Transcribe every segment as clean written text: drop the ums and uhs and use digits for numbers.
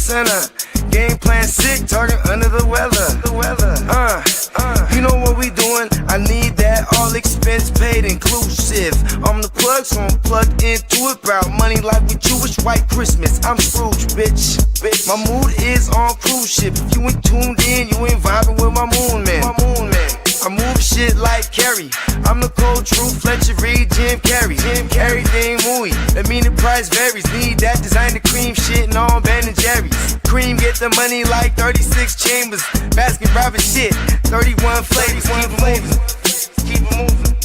center. Game plan sick, target under the weather. You know what we doing? I need that all expense paid inclusive. I'm the plug, so I'm plugged into it. About money like with Jewish white Christmas. I'm Scrooge, bitch. My mood is on cruise ship. If you ain't tuned in, you ain't vibing with my moon man. I move shit like Kerry. I'm the cold truth, Fletcher Reed, Jim Carrey. Everything mooey, that mean the price varies. Need that designer cream shit and all Ben and Jerry's. Cream get the money like 36 chambers. Baskin Robbins shit, 31 flavors. Keep it moving.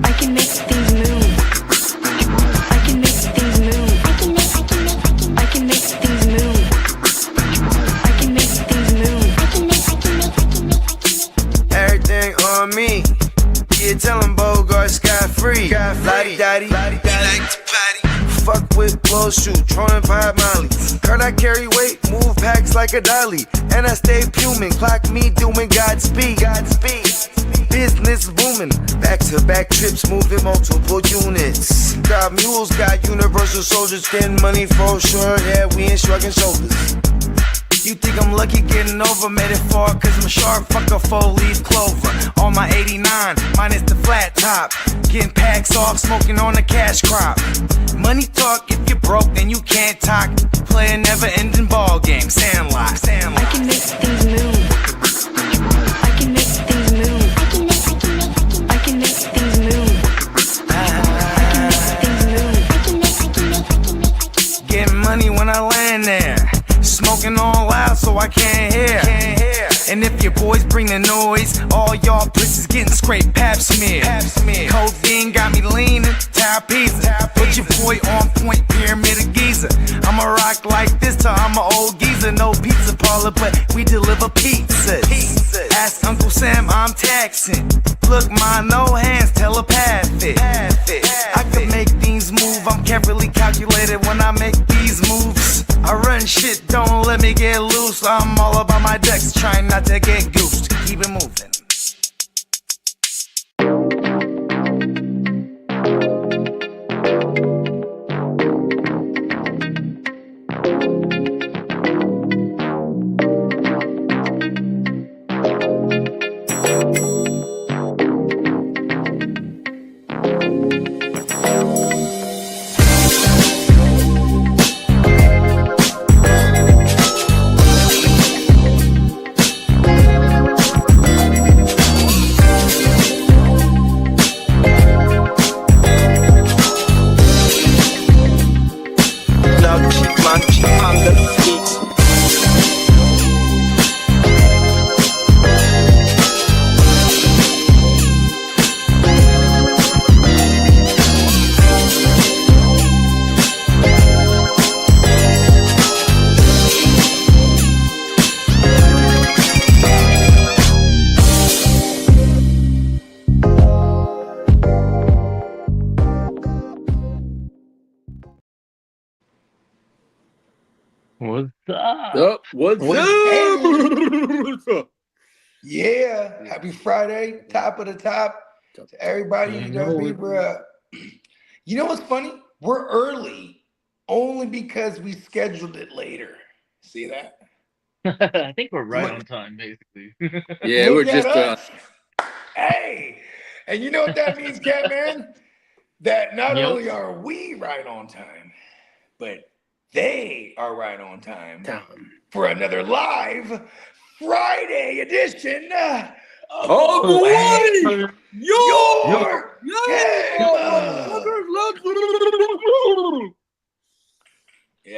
I can make things move. I can make things move. I can make things move. I can make things move. Everything on me. Yeah, tell him Bogart scot-free. Lottie daddy, he like to party. Fuck with blow shoot, trolling vibe Molly. Card I carry weight, move packs like a dolly. And I stay fuming, clock me doing Godspeed. Business booming, back-to-back trips moving multiple units. Got mules, got universal soldiers, getting money for sure. Yeah, we ain't shrugging shoulders. You think I'm lucky getting over, made it far, cause I'm sharp, fuck a 4-leaf clover. On my 89, minus the flat top. Getting packs off, smoking on the cash crop. Money talk, if you're broke, then you can't talk. Play a never-ending ball game, Sandlot. I can make things move. I can make things move. I can make things move. Getting money when I land there. Smoking all loud so I can't hear. And if your boys bring the noise, all y'all pussies getting scraped pap smear. Codeine got me leaning, Pizza. Put your boy on point, pyramid of Giza. I'ma rock like this till I'm an old geezer. No pizza parlor, but we deliver pizzas. Ask Uncle Sam, I'm taxing. Look, my no hands, telepathic. I can make things move, I'm carefully calculated when I make these moves. I run shit, don't let me get loose. I'm all about my decks, trying not to get goosed. Keep it moving. What's up? Yeah, happy Friday, top of the top to everybody. You know what's funny? We're early only because we scheduled it later. See that? I think we're right on time, basically. Yeah, we're just Hey, and you know what that means, Catman? That not only are we right on time, but they are right on time for another live Friday edition of Your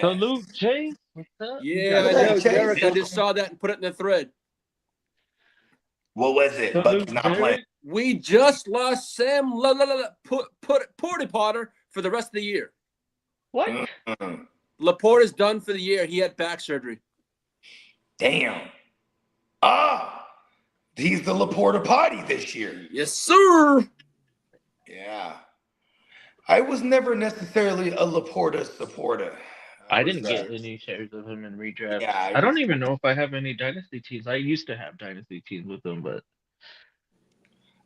Salute, Chase. What's up? Yeah, I know, Derek. I just saw that and put it in the thread. What was it? But not playing. We just lost Sam Porty Potter for the rest of the year. What? Laporte is done for the year. He had back surgery. Damn. He's the Laporta potty this year. Yes, sir. Yeah. I was never necessarily a Laporta supporter. I didn't get any shares of him in redraft. Yeah, I don't even know if I have any dynasty teams. I used to have dynasty teams with him, but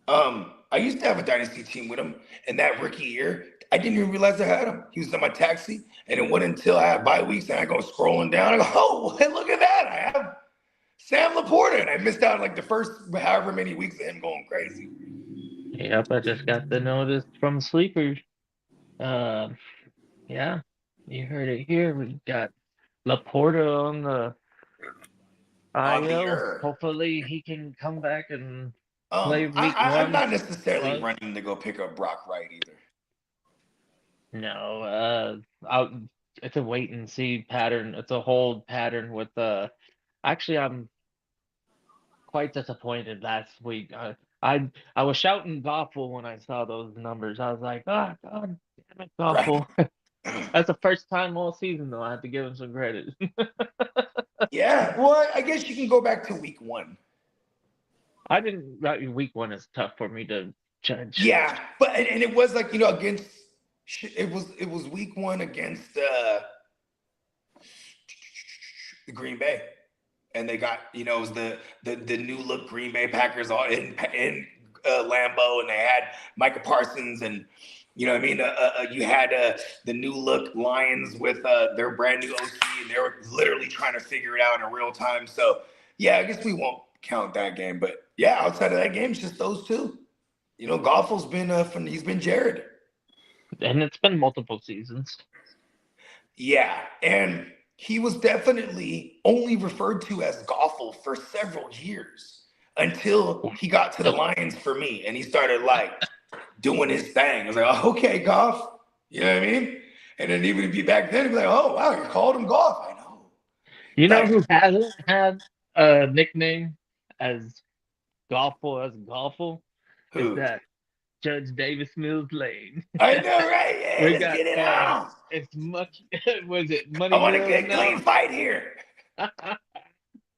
I used to have a dynasty team with him, and that rookie year, I didn't even realize I had him. He was in my taxi, and it wasn't until I had bye weeks and I go scrolling down. I go, oh, hey, look at that! I have Sam Laporta, and I missed out on like the first however many weeks of him going crazy. Yep, I just got the notice from Sleepers. Yeah, you heard it here. We got Laporta on the On the IL. Hopefully he can come back and play week I'm one. not necessarily But running to go pick up Brock Wright either. no, it's a wait and see pattern. It's a hold pattern with actually I'm quite disappointed last week. I was shouting Goffel when I saw those numbers. I was like, oh God damn it, Goffel. Right. That's the first time all season though. I have to give him some credit. Yeah, well, I guess you can go back to week one. I didn't. Week one is tough for me to judge. Yeah, but and it was like against it was week one against the Green Bay, and they got it was the new look Green Bay Packers all in Lambeau, and they had Micah Parsons, and you had the new look Lions with their brand new OC, and they were literally trying to figure it out in real time. So yeah, I guess we won't count that game, but yeah, outside of that game, it's just those two. Goffle's been he's been Jared. And it's been multiple seasons. Yeah, and he was definitely only referred to as Goffle for several years until he got to the Lions for me, and he started like doing his thing. I was like, oh, okay, Goff. You know what I mean? And then even if he back then, he'd be like, oh wow, you called him Goff. I know. You know who hasn't had a nickname as Goffle? Who? Is that Judge Davis Mills Lane? I know, right? Yeah, We let's got get it on. It's much. Was it Money I want to Mills get now? clean fight here.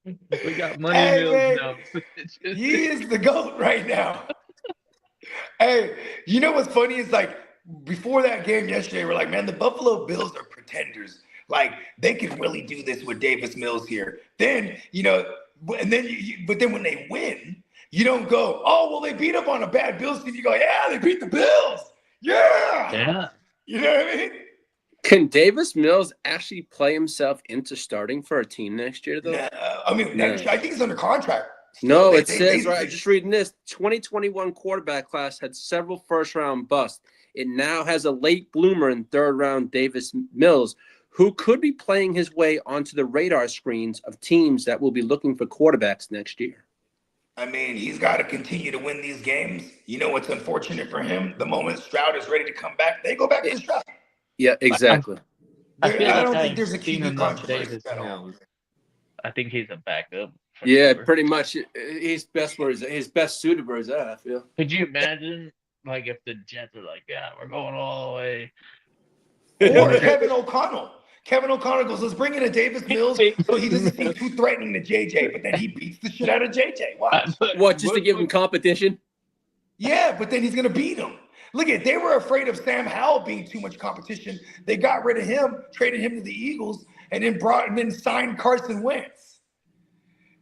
We got Money Hey, Mills man. now. He is the GOAT right now. Hey, you know what's funny is like before that game yesterday, we're like, man, the Buffalo Bills are pretenders. Like they could really do this with Davis Mills here. Then, and then but then when they win, you don't go, oh, well, they beat up on a bad Bills team. You go, yeah, they beat the Bills. Yeah. Yeah. You know what I mean? Can Davis Mills actually play himself into starting for a team next year, though? I think he's under contract. No, it says right. Just reading this: 2021 quarterback class had several first-round busts. It now has a late bloomer in third-round Davis Mills, who could be playing his way onto the radar screens of teams that will be looking for quarterbacks next year. I mean, he's got to continue to win these games. You know what's unfortunate for him? The moment Stroud is ready to come back, they go back to Stroud. Yeah, exactly. I don't think there's a QB controversy at all. I think he's a backup. Yeah, pretty much. He's best suited where he's at, I feel. Could you imagine, like, if the Jets are like, yeah, we're going all the way? Or Kevin O'Connell. Kevin O'Connell goes, let's bring in a Davis Mills so he doesn't seem too threatening to JJ, but then he beats the shit out of JJ. Watch. What, just to give him competition? Yeah, but then he's going to beat him. Look they were afraid of Sam Howell being too much competition. They got rid of him, traded him to the Eagles, and then signed Carson Wentz.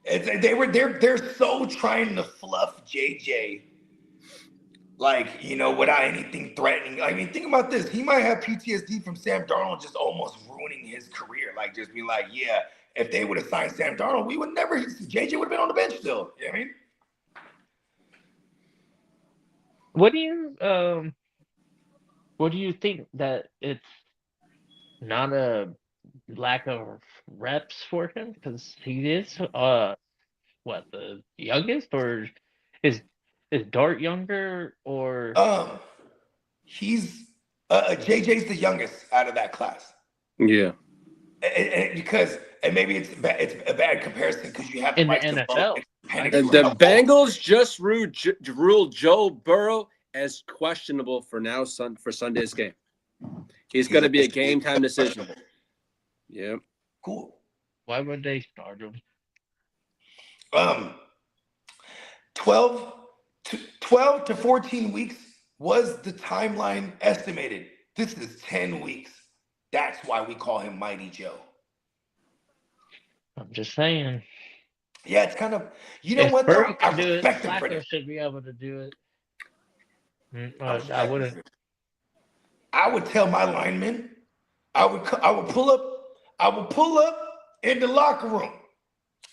They're so trying to fluff JJ, like, without anything threatening. I mean, think about this. He might have PTSD from Sam Darnold just almost ruining his career. Like, just be like, yeah, if they would have signed Sam Darnold, we would never, JJ would have been on the bench still. You know what I mean? What do you think that it's not a lack of reps for him because he is the youngest, or is Dart younger, or he's JJ's the youngest out of that class. Yeah, and maybe it's a bad comparison because you have in the NFL. The Bengals just ruled Joe Burrow as questionable for Sunday's game. He's going to be a game time decision. Yeah. Cool. Why would they start him? 12 to 14 weeks was the timeline estimated. This is 10 weeks. That's why we call him Mighty Joe. I'm just saying. Yeah, it's kind of, what? Burrow I can do it, respect him for Flacco that. should be able to do it. I wouldn't. I would tell my linemen, I would pull up in the locker room,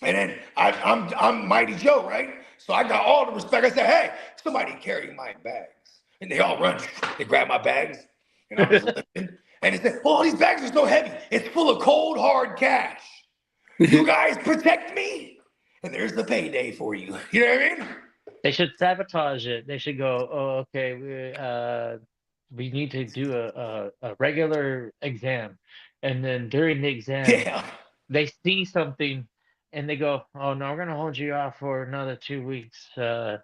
and then I'm Mighty Joe, right? So I got all the respect. I said, hey, somebody carry my bags, and they all run. They grab my bags, and I'm just listening. And they said, oh, these bags are so heavy. It's full of cold hard cash. You guys protect me, and there's the payday for you. You know what I mean? They should sabotage it. They should go, oh, okay, we need to do a regular exam. And then during the exam, Yeah. they see something and they go, oh, no, we're going to hold you off for another 2 weeks. We're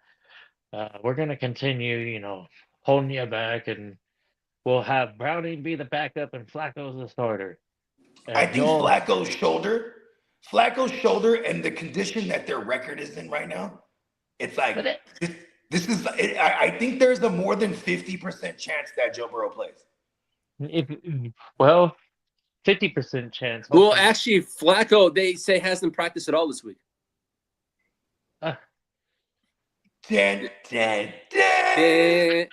going to continue, holding you back, and we'll have Browning be the backup and Flacco's the starter. I And think Flacco's shoulder and the condition that their record is in right now, it's like this is. I think there's a more than 50% chance that Joe Burrow plays. 50% chance. Well, actually, Flacco, they say hasn't practiced at all this week.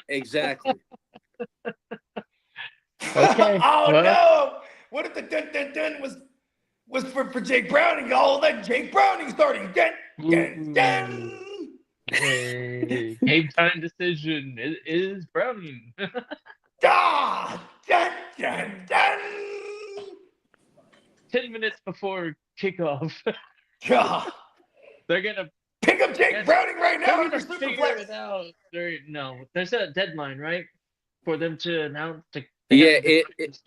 Exactly. Okay. Oh no! What if the dun was for Jake Browning? Oh, that Jake Browning starting. Dun. Game time decision. It is Browning. Dun. 10 minutes before kickoff. They're gonna pick up Jake Browning right now. They're gonna figure it out. There's a deadline, right, for them to announce. And it's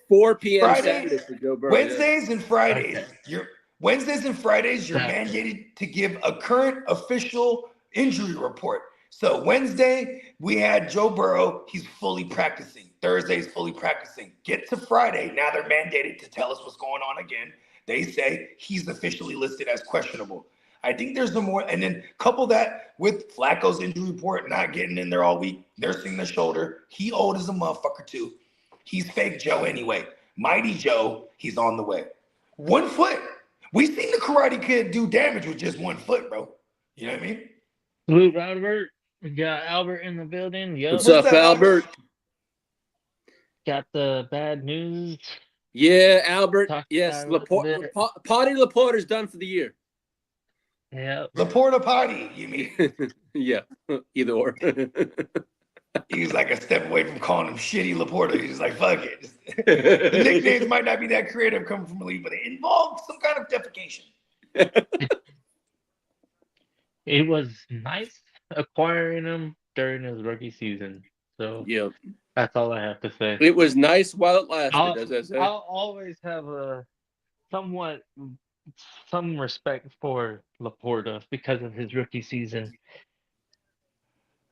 4 p.m. Friday, Saturday for Joe Burrow. Wednesdays and Fridays. Okay. Wednesdays and Fridays, you're mandated to give a current official injury report. So Wednesday, we had Joe Burrow. He's fully practicing. Thursday's fully practicing. Get to Friday. Now they're mandated to tell us what's going on again. They say he's officially listed as questionable. I think there's some more. And then couple that with Flacco's injury report, not getting in there all week, nursing the shoulder. He old as a motherfucker too. He's fake Joe anyway. Mighty Joe, he's on the way. 1 foot. We seen the Karate Kid do damage with just 1 foot, bro. You know what I mean? Blue Albert. We got Albert in the building. Yep. What's up, Albert? Got the bad news. Yeah, Albert. Yes, Potty Laporte is done for the year. Yeah. Laporta Potty, you mean? Yeah, either or. He's like a step away from calling him shitty Laporta. He's like, fuck it. The nicknames might not be that creative coming from the league, but they involve some kind of defecation. It was nice acquiring him during his rookie season. So yeah, that's all I have to say. It was nice while it lasted, as I said. I'll always have some respect for Laporta because of his rookie season.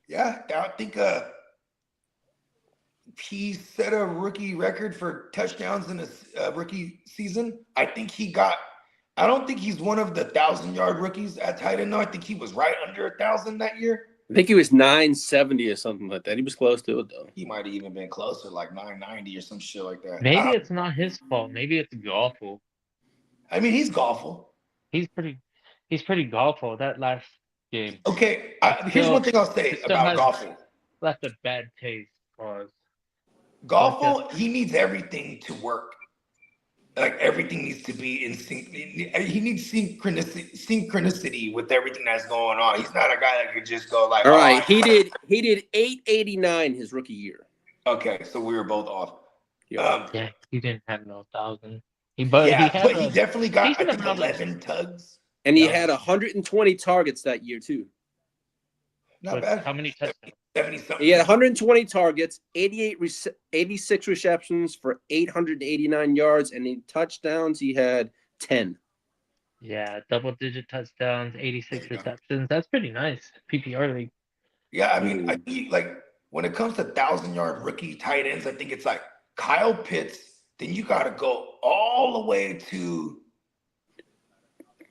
Yeah, I think he set a rookie record for touchdowns in his rookie season. I don't think he's one of the 1,000-yard rookies at tight end. No, I think he was right under 1,000 that year. I think he was 970 or something like that. He was close to it, though. He might have even been closer, like 990 or some shit like that. Maybe it's not his fault. Maybe it's golful. I mean, he's golful. He's pretty golful that last game. Okay, here's one thing I'll say about golfing. Left a bad taste. Golful, he needs everything to work. Like everything needs to be in sync. He needs synchronicity with everything that's going on. He's not a guy that could just go like. All right, he did 889 his rookie year. Okay, so we were both off. Yeah, he didn't have no 1,000. He definitely got I think 11 tugs. And he had 120 targets that year too. Not bad. How many touchdowns? 70-something. He had 120 targets, 86 receptions for 889 yards, and in touchdowns he had 10. Yeah, double-digit touchdowns, 86 receptions. That's pretty nice. PPR league. Yeah, I mean, I think like when it comes to 1,000-yard rookie tight ends, I think it's like Kyle Pitts. Then you got to go all the way to.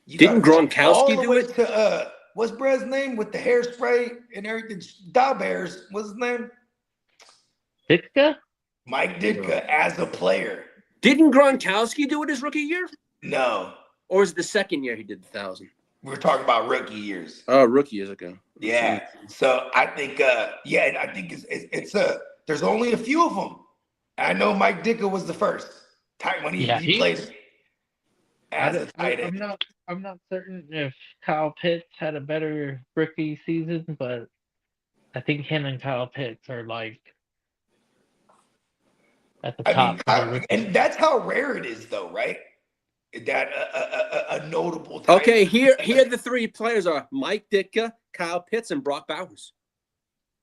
Didn't Gronkowski do it? To what's Brad's name with the hairspray and everything? Da Bears. What's his name? Ditka? Mike Ditka as a player. Didn't Gronkowski do it his rookie year? No. Or was it the second year he did 1,000? We're talking about rookie years. Oh, rookie years ago. Yeah. So I think, I think there's only a few of them. I know Mike Ditka was the first when he played as a tight end. I'm not certain if Kyle Pitts had a better rookie season, but I think him and Kyle Pitts are like at the top of the rookie. And that's how rare it is, though, right? That a notable tight Okay, end. here the three players are Mike Ditka, Kyle Pitts, and Brock Bowers.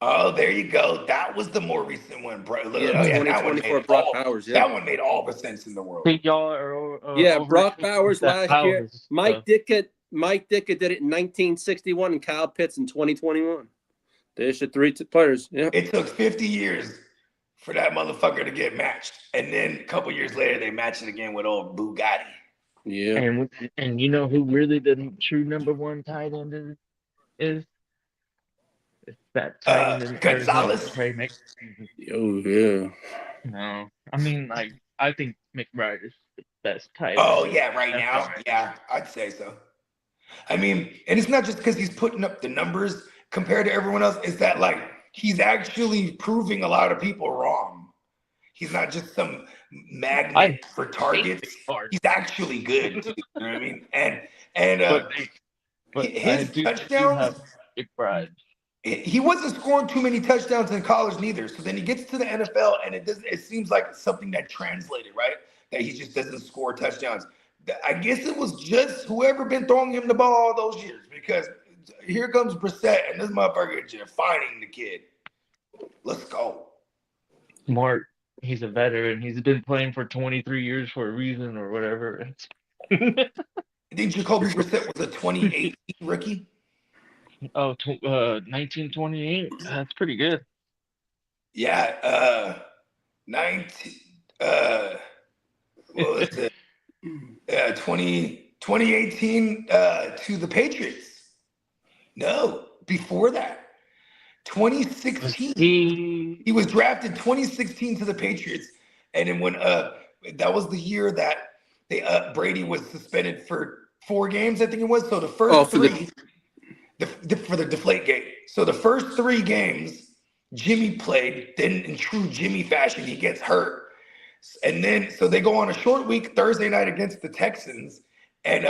Oh, there you go. That was the more recent one, bro. Yeah, 2024 Brock Bowers. Yeah. That one made all the sense in the world. I think y'all are Brock Bowers last year. Mike so. Ditka did it in 1961, and Kyle Pitts in 2021. There's your three players. Yeah. It took 50 years for that motherfucker to get matched, and then a couple years later, they matched it again with old Bugatti. Yeah. And you know who really the true number one tight end is? It's that tight end Gonzalez. Trey Mc. Oh yeah. No, I mean like I think McBride is the best tight end. Oh yeah, right now, yeah, I'd say so. I mean, and it's not just because he's putting up the numbers compared to everyone else. It's that like he's actually proving a lot of people wrong. He's not just some magnet for targets. He's actually good. You know what I mean? But his touchdowns. McBride. He wasn't scoring too many touchdowns in college neither. So then he gets to the NFL, and it seems like something that translated, right? That he just doesn't score touchdowns. I guess it was just whoever been throwing him the ball all those years, because here comes Brissett, and this motherfucker just finding the kid. Let's go. Mark, he's a veteran. He's been playing for 23 years for a reason or whatever. I think Jacoby Brissett was a 2018 rookie. Oh, 1928. That's pretty good. Yeah, 2018 to the Patriots. No, before that, 2016. He was drafted 2016 to the Patriots, and then when that was the year that Brady was suspended for 4 games, I think it was. So the first three. For the deflate gate. So the first 3 games, Jimmy played. Then in true Jimmy fashion, he gets hurt. And then so they go on a short week Thursday night against the Texans. And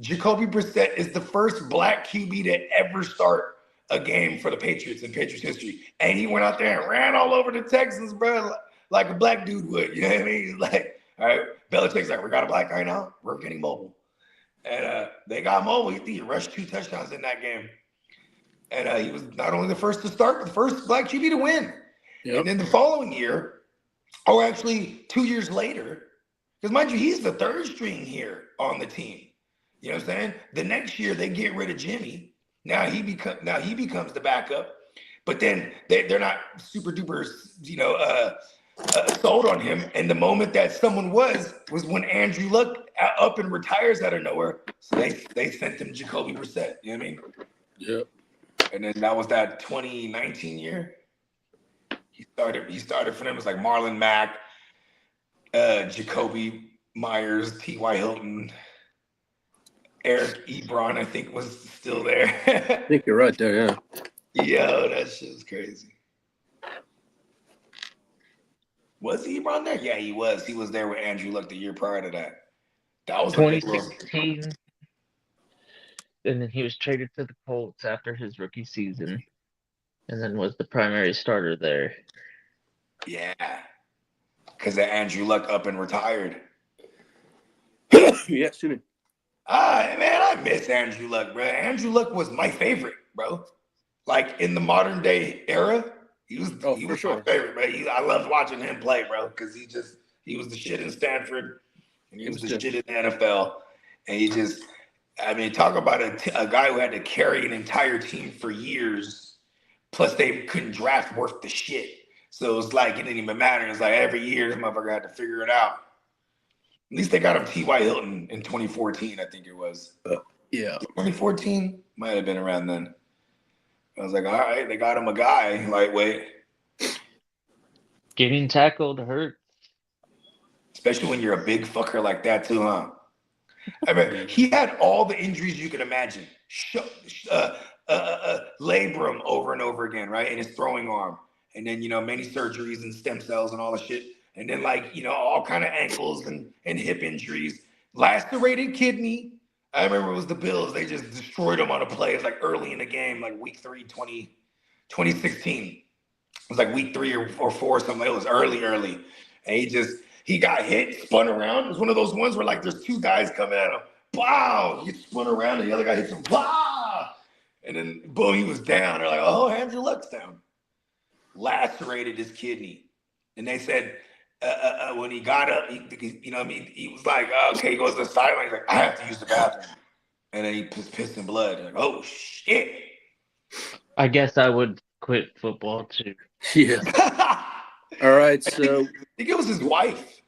Jacoby Brissett is the first black QB to ever start a game for the Patriots in Patriots history. And he went out there and ran all over the Texans, bro, like a black dude would. You know what I mean? He's like, all right, Belichick's like, we got a black guy now. We're getting mobile. And they got mobile. He rushed 2 touchdowns in that game. And he was not only the first to start, but the first black QB to win. Yep. And then the following year, or actually 2 years later, because mind you, he's the 3rd string here on the team. You know what I'm saying? The next year, they get rid of Jimmy. Now he becomes the backup. But then they're not super duper, sold on him. And the moment that someone was when Andrew Luck up and retires out of nowhere. So they sent him Jacoby Brissett. You know what I mean? Yep. And then that was that 2019 year. He started for them. It was like Marlon Mack, Jacoby Myers, T.Y. Hilton, Eric Ebron, I think was still there. I think you're right there, yeah. Yo, that shit's crazy. Was Ebron there? Yeah, he was. He was there with Andrew Luck the year prior to that. That was 2016. And then he was traded to the Colts after his rookie season. And then was the primary starter there. Yeah. Because Andrew Luck up and retired. Yeah, shooting. Man, I miss Andrew Luck, bro. Andrew Luck was my favorite, bro. Like in the modern day era, he was my favorite, bro. I loved watching him play, bro, because he was the shit in Stanford, and he was the shit in the NFL, and talk about a guy who had to carry an entire team for years, plus they couldn't draft worth the shit. So it's like it didn't even matter. It's like every year this motherfucker had to figure it out. At least they got him T.Y. Hilton in 2014, I think it was. Yeah. 2014? Might have been around then. I was like, all right, they got him a guy, lightweight. Getting tackled hurts. Especially when you're a big fucker like that too, huh? I mean, he had all the injuries you could imagine. Labrum over and over again, right? In his throwing arm. and then many surgeries and stem cells and all the shit, and then all kind of ankles and hip injuries, lacerated kidney. I remember it was the Bills. They just destroyed him on a play. It was early in the game, week 3, 2016. It was week 3 or 4 or something. It was early. And he got hit, spun around. It was one of those ones where there's 2 guys coming at him. Wow! He spun around and the other guy hits him. Wow! And then boom, he was down. They're like, oh, Andrew Luck's down. Lacerated his kidney. And they said when he got up, he was like, okay, he goes to the sideline. He's like, I have to use the bathroom. And then he pissing blood. Oh, shit. I guess I would quit football too. Yeah. All right, so I think it was his wife.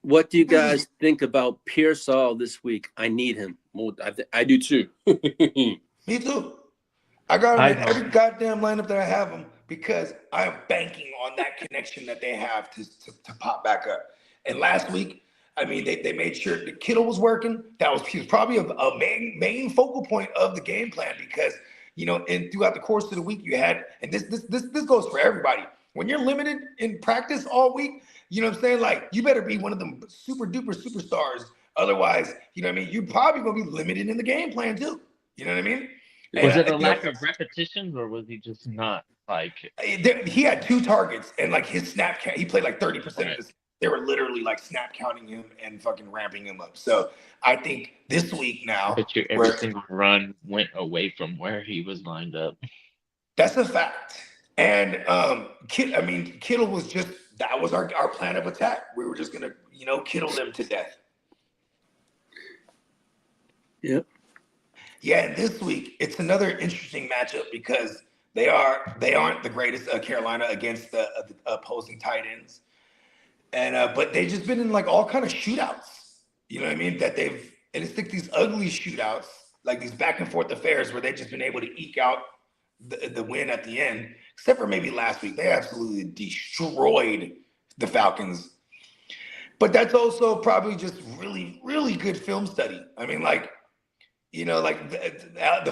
What do you guys think about Pearsall this week? I need him. Well, I do too. Me too. I got him in every goddamn lineup that I have him because I'm banking on that connection that they have to pop back up. And last week, they made sure the Kittle was working. He was probably a main focal point of the game plan because and throughout the course of the week you had, and this goes for everybody. When you're limited in practice all week, you know what I'm saying? You better be one of them super duper superstars. Otherwise, you're probably gonna be limited in the game plan too. You know what I mean? Was it a lack of repetitions, or was he just not He had 2 targets, and his snap count, he played 30% of this. They were literally snap counting him and fucking ramping him up. So I think this week now, every single run went away from where he was lined up. That's a fact. And Kittle was that was our plan of attack. We were just gonna Kittle them to death. Yep. Yeah, and this week it's another interesting matchup because they aren't the greatest Carolina against the opposing tight ends, and but they've just been in all kind of shootouts. You know what I mean? And it's these ugly shootouts, these back and forth affairs where they've just been able to eke out the win at the end. Except for maybe last week, they absolutely destroyed the Falcons. But that's also probably just really, really good film study. The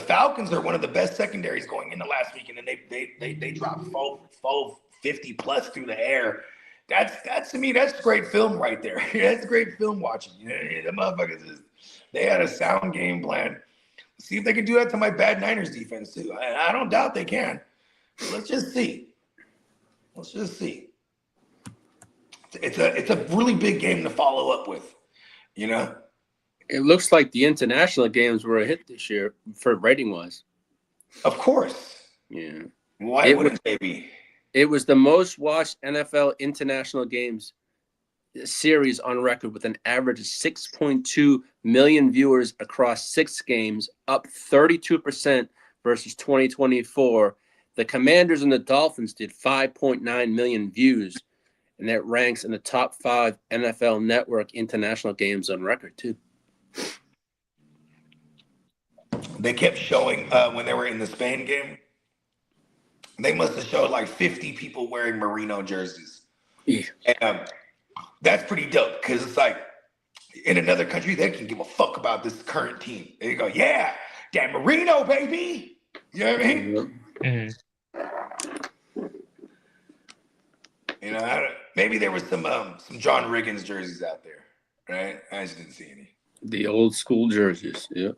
Falcons are one of the best secondaries going into last week, and then they dropped 50 plus through the air. That's to me, that's great film right there. That's great film watching. The motherfuckers they had a sound game plan. See if they can do that to my bad Niners defense too. I don't doubt they can. Let's just see. It's a really big game to follow up with, It looks like the international games were a hit this year for rating wise. Of course. Yeah. Why wouldn't they be? It was the most watched NFL international games series on record with an average of 6.2 million viewers across 6 games, up 32% versus 2024. The Commanders and the Dolphins did 5.9 million views, and that ranks in the top 5 NFL Network international games on record, too. They kept showing when they were in the Spain game, they must have showed 50 people wearing Merino jerseys. Yeah. And that's pretty dope because it's in another country, they can give a fuck about this current team. They go, yeah, that Merino, baby. You know what I mean? Mm-hmm. Maybe there was some John Riggins jerseys out there, right? I just didn't see any. The old school jerseys, yeah.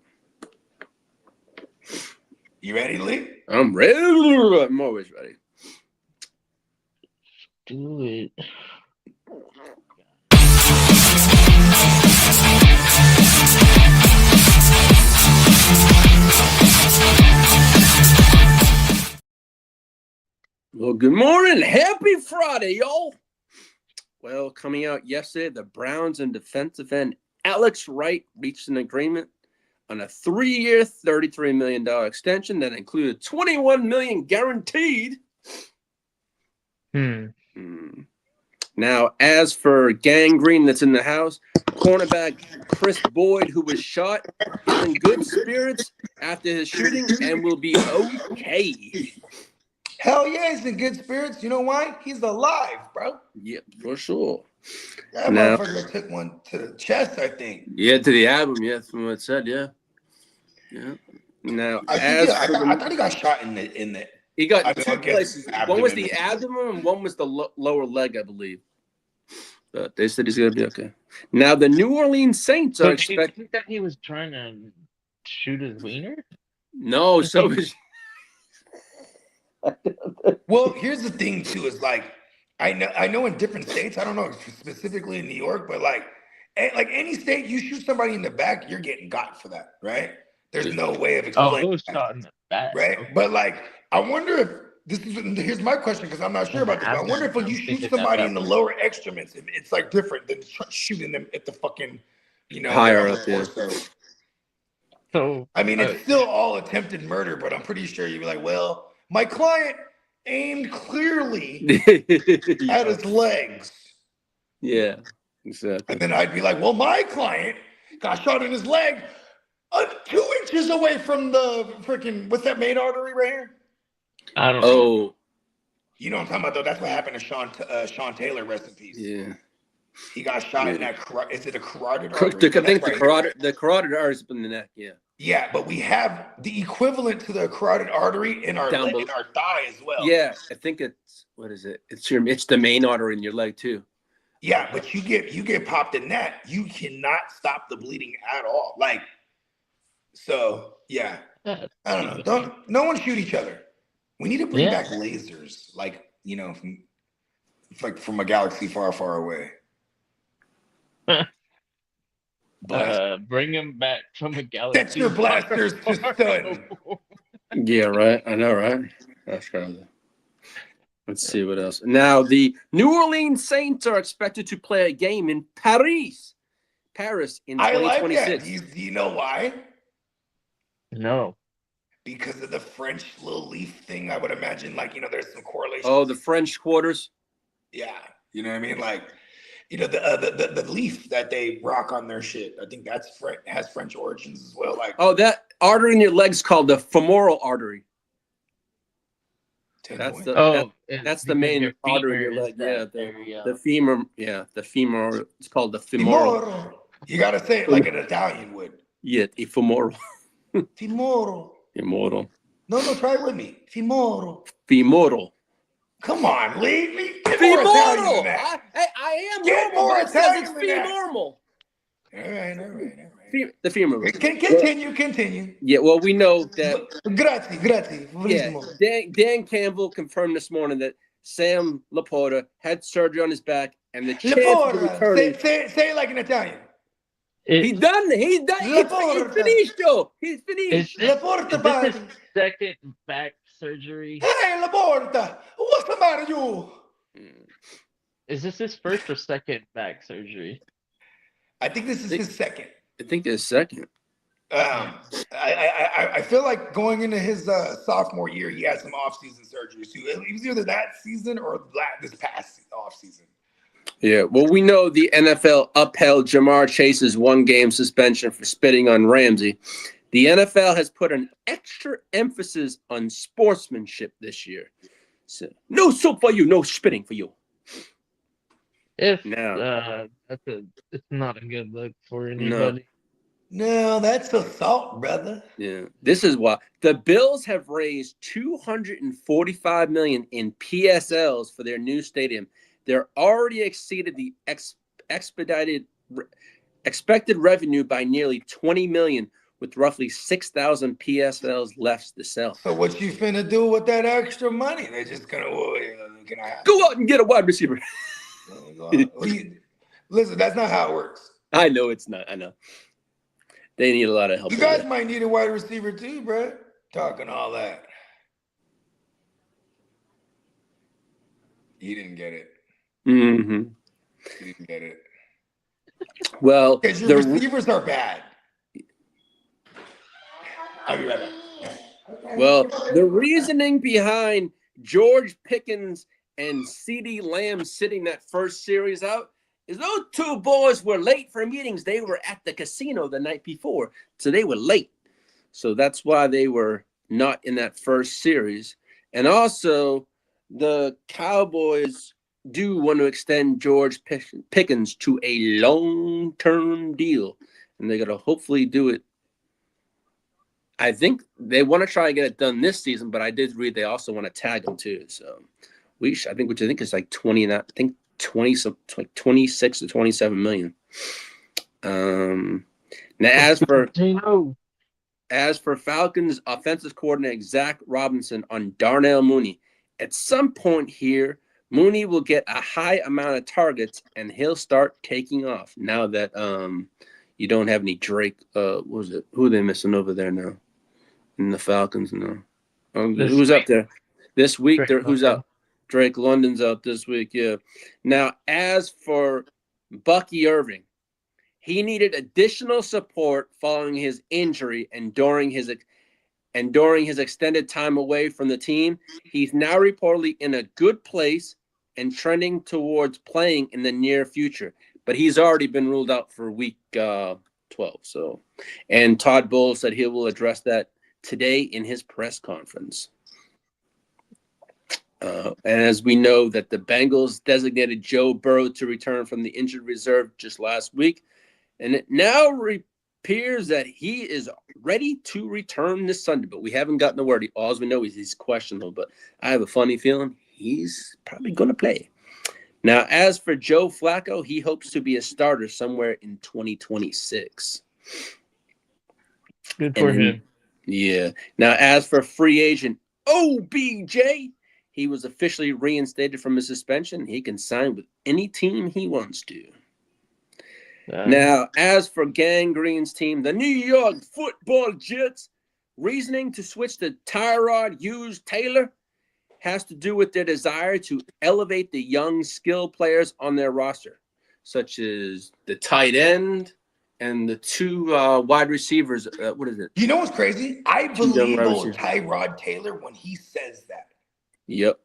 You ready, Lee? I'm ready. I'm always ready. Do it. Well, good morning. Happy Friday, y'all. Well, coming out yesterday, the Browns and defensive end Alex Wright reached an agreement on a 3-year, $33 million extension that included $21 million guaranteed. Now, as for gangrene that's in the house, cornerback Chris Boyd, who was shot, is in good spirits after his shooting and will be okay. Hell yeah, he's in good spirits. You know why? He's alive, bro. Yep, for sure. That motherfucker took one to the chest, I think. Yeah, to the album, yeah, from what it said, yeah. Yeah. Now, I thought he got shot in the He got I mean, I two guess places. One was the abdomen. abdomen, and one was the lower leg, I believe. But they said he's going to be okay. Now, the New Orleans Saints are So do you expecting. think that he was trying to shoot his wiener? No, so is. Well, here's the thing too, is like I know in different states, I don't know specifically in New York, but like any state, you shoot somebody in the back, you're getting got for that, right? There's no way of Oh, it explaining was that, shot in the back. right? Okay. But like, I wonder if here's my question, because I'm not sure In the about this, but I wonder if when abdomen, you I'm shoot thinking somebody that in the was lower extremities, it's like different than shooting them at the fucking, Higher the up, yeah. torso. so. I mean, it's still all attempted murder, but I'm pretty sure you'd be like, well, my client aimed clearly at his legs. Yeah, exactly. And then I'd be like, well, my client got shot in his leg 2 inches away from the freaking, what's that main artery right here? I don't know. Oh, You know what I'm talking about, though? That's what happened to Sean Taylor, rest in peace. yeah. He got shot in Yeah. that, is it a carotid I artery? think the carotid artery is in the neck, yeah. Yeah, but we have the equivalent to the carotid artery in our Down below. in our thigh as well. Yeah, I think it's, what is it? It's the main artery in your leg, too. Yeah, but you get popped in that, you cannot stop the bleeding at all. Like, so yeah, I don't know. No one shoot each other. We need to bring back lasers, like from a galaxy far, far away. Bring him back from a galaxy. Set your blasters to stun. Yeah, right. I know, right? That's crazy. Let's see what else. Now, the New Orleans Saints are expected to play a game in Paris in 2026. I like that. Do you know why? No. Because of the French little leaf thing, I would imagine. Like, there's some correlation. Oh, the French Quarters. Yeah, you know what I mean. Like, the leaf that they rock on their shit. I think has French origins as well. Like, oh, that artery in your leg's called the femoral artery. That's the main artery in your leg. Yeah, the femur. Yeah, the femur. It's called the femoral. Femoral. You gotta say it like an Italian would. Yeah, the femoral. Femoral. Femoral. No, try it with me. Femoral. Femoral. Come on, leave me. Get more Italian than that. I am Get normal, more but it says Italian it's than that. femoral. All right. The femur. Continue. Yeah, well, we know that. Grazie. Yeah, Dan Campbell confirmed this morning that Sam Laporta had surgery on his back, and the chance of returning. Say it like an Italian. He's done. He's finished, Joe. He's finished. Laporta, is this his second back surgery? Hey, Laporta, what's the matter, you? Is this his first or second back surgery? I think this is his second. I think it's second. I feel like going into his sophomore year, he had some off-season surgeries too. It was either that season or this past off-season. Yeah, well, we know the NFL upheld Jamar Chase's one-game suspension for spitting on Ramsey. The NFL has put an extra emphasis on sportsmanship this year. So, no soap for you, no spitting for you. It's not a good look for anybody. No, that's assault, brother. Yeah, this is why the Bills have raised $245 million in PSLs for their new stadium. They're already exceeded the expected revenue by nearly $20 million, with roughly 6,000 PSLs left to sell. So what you finna do with that extra money? They're just gonna go out and get a wide receiver. Listen, that's not how it works. I know it's not. I know. They need a lot of help. You guys might need a wide receiver too, bro. Talking all that. He didn't get it. Mm-hmm. He didn't get it. Well, because your receivers are bad. I'll be right back. Well, the reasoning behind George Pickens and CeeDee Lamb sitting that first series out is those two boys were late for meetings. They were at the casino the night before, so they were late. So that's why they were not in that first series. And also, the Cowboys do want to extend George Pickens to a long-term deal, and they're going to hopefully do it. I think they want to try to get it done this season, but I did read they also want to tag him too. So I think, which I think is like 20, and I think 20, like 26 to 27 million. Now as for Falcons offensive coordinator Zach Robinson on Darnell Mooney, at some point here, Mooney will get a high amount of targets and he'll start taking off. Now that you don't have any Drake, what was it? Who are they missing over there now? In the Falcons now. Who's up there this week? Who's out? Drake London's out this week. Yeah. Now, as for Bucky Irving, he needed additional support following his injury and during his extended time away from the team. He's now reportedly in a good place and trending towards playing in the near future. But he's already been ruled out for week 12. So, and Todd Bowles said he will address that today in his press conference. And as we know that the Bengals designated Joe Burrow to return from the injured reserve just last week, and it now appears that he is ready to return this Sunday, but we haven't gotten the word. All we know is he's questionable, but I have a funny feeling he's probably going to play. Now, as for Joe Flacco, he hopes to be a starter somewhere in 2026. Good for him. Yeah. Now, as for free agent OBJ, he was officially reinstated from his suspension. He can sign with any team he wants to. Now, as for Gang Green's team, the New York Football Jets, reasoning to switch to Tyrod Hughes-Taylor has to do with their desire to elevate the young skill players on their roster, such as the tight end and the two wide receivers. What is it? You know what's crazy? I believe old Tyrod Taylor when he says that. Yep.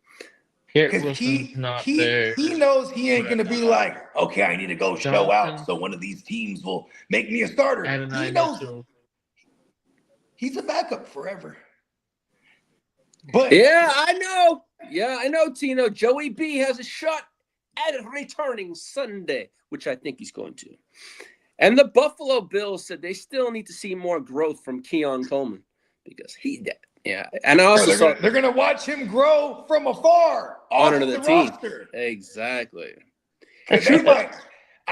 Because he knows he ain't going to be like, okay, I need to go show out so one of these teams will make me a starter. He knows he's a backup forever. But yeah, I know. Yeah, I know, Tino. Joey B has a shot at returning Sunday, which I think he's going to. And the Buffalo Bills said they still need to see more growth from Keon Coleman because he did. Yeah, and I also they're going to watch him grow from afar onto the team. Roster. Exactly. I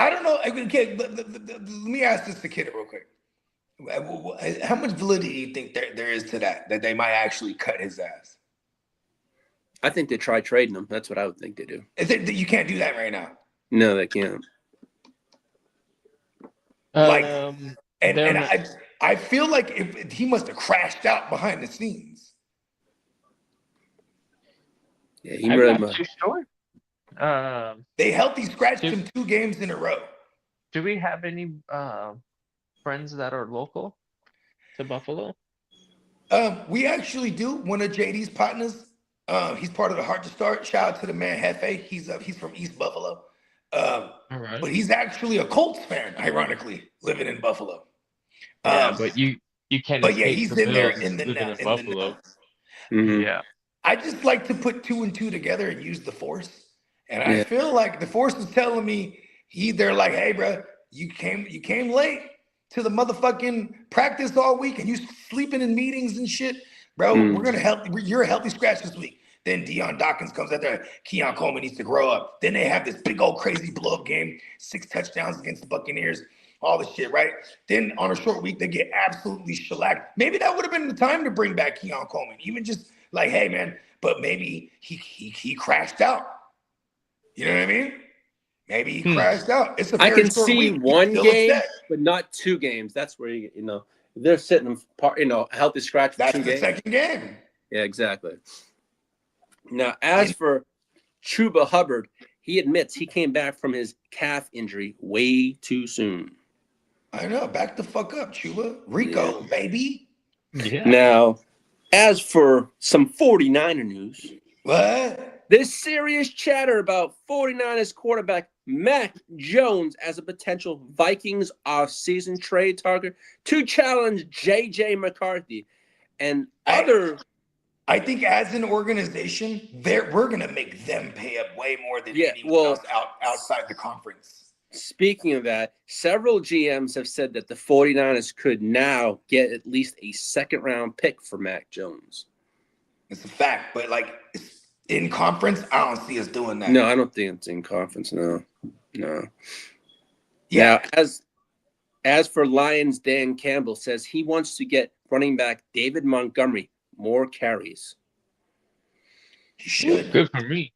don't know. Okay, let me ask this to Kid real quick. How much validity do you think there is to that they might actually cut his ass? I think they try trading him. That's what I would think they do. You can't do that right now. No, they can't. I feel like if he must have crashed out behind the scenes. Yeah, he really must. They healthy scratched him 2 games in a row. Do we have any friends that are local to Buffalo? We actually do. One of JD's partners. He's part of the Heart to Start. Shout out to the man Hefe. He's from East Buffalo. All right. But he's actually a Colts fan, ironically, living in Buffalo. Yeah, but you can't. But yeah, he's in there in Buffalo. Mm-hmm. Yeah. I just like to put 2 and 2 together and use the Force. And I feel like the Force is telling me they're like, hey, bro, you came late to the motherfucking practice all week and you sleeping in meetings and shit. Bro, we're going to help. You're a healthy scratch this week. Then Deion Dawkins comes out there. Keon Coleman needs to grow up. Then they have this big old crazy blow-up game, 6 touchdowns against the Buccaneers, all this shit, right? Then on a short week, they get absolutely shellacked. Maybe that would have been the time to bring back Keon Coleman. Even just like, hey, man, but maybe he crashed out. You know what I mean? Maybe he crashed out. It's a very I can short see week. one game, upset. but not 2 games. That's where they're sitting, healthy scratch for That's 2 the games. second game. Yeah, exactly. Now, as for Chuba Hubbard, he admits he came back from his calf injury way too soon. I know. Back the fuck up, Chuba. Rico, baby. Yeah. Now, as for some 49er news, What? there's serious chatter about 49ers quarterback Mac Jones as a potential Vikings off-season trade target to challenge J.J. McCarthy and other. I think as an organization, we're going to make them pay up way more than anyone else outside the conference. Speaking of that, several GMs have said that the 49ers could now get at least a second-round pick for Mac Jones. It's a fact, but like in conference, I don't see us doing that. No, I don't think it's in conference. No. Yeah. Now, as for Lions, Dan Campbell says he wants to get running back David Montgomery more carries. He should. Good for me.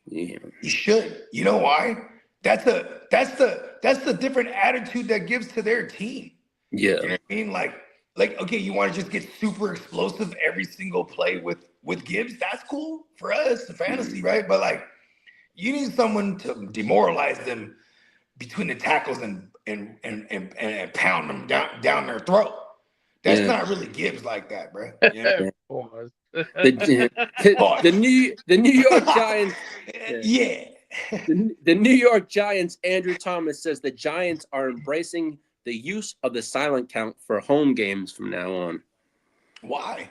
Yeah. He should. You know why? That's the different attitude that gives to their team. Yeah. You know what I mean? Like okay, you want to just get super explosive every single play with Gibbs? That's cool for us, the fantasy, right? But like, you need someone to demoralize them between the tackles and pound them down their throat. That's not really Gibbs like that, bro. Yeah. The New York Giants. Yeah. The New York Giants, Andrew Thomas says the Giants are embracing the use of the silent count for home games from now on. Why?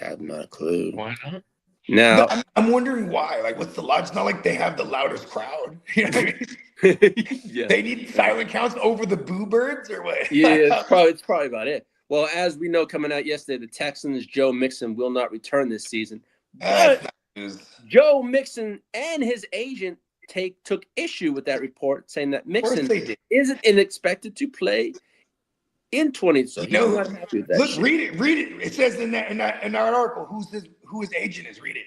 I have not a clue. Why not? Now, I'm wondering why. Like, what's the logic? It's not like they have the loudest crowd. You know what I mean? yeah. They need silent counts over the boo birds or what? Yeah, it's probably about it. Well, as we know, coming out yesterday, the Texans' Joe Mixon will not return this season. But Joe Mixon and his agent took issue with that report, saying that Mixon isn't expected to play in 2020. So he's not happy with that. Look, read it. It says in that article who his agent is. Read it.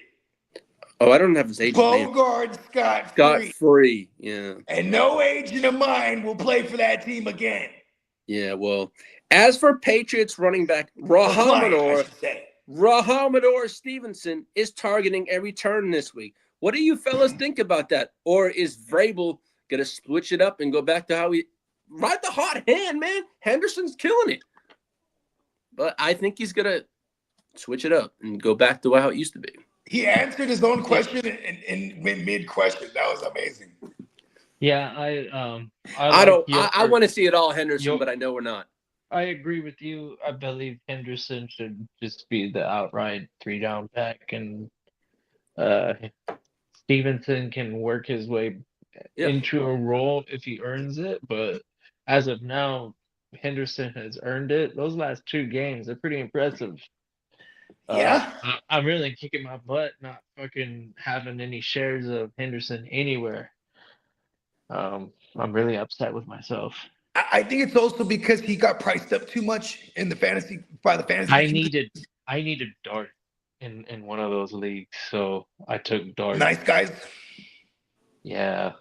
Oh, I don't have his agent. Bogart Scott Free. Yeah. And no agent of mine will play for that team again. Yeah. Well, as for Patriots running back Rahamador Stevenson is targeting every turn this week. What do you fellas think about that? Or is Vrabel gonna switch it up and go back to how he ride the hot hand, man? Henderson's killing it. But I think he's gonna switch it up and go back to how it used to be. He answered his own question in mid-question. That was amazing. Yeah, I want to see it all Henderson, but I know we're not. I agree with you. I believe Henderson should just be the outright 3-down back, and Stevenson can work his way into a role if he earns it. But as of now, Henderson has earned it. Those last 2 games are pretty impressive. I'm really kicking my butt not fucking having any shares of Henderson anywhere. I'm really upset with myself. I think it's also because he got priced up too much in the fantasy. I needed Dart in one of those leagues, so I took Dart. Nice guys. Yeah.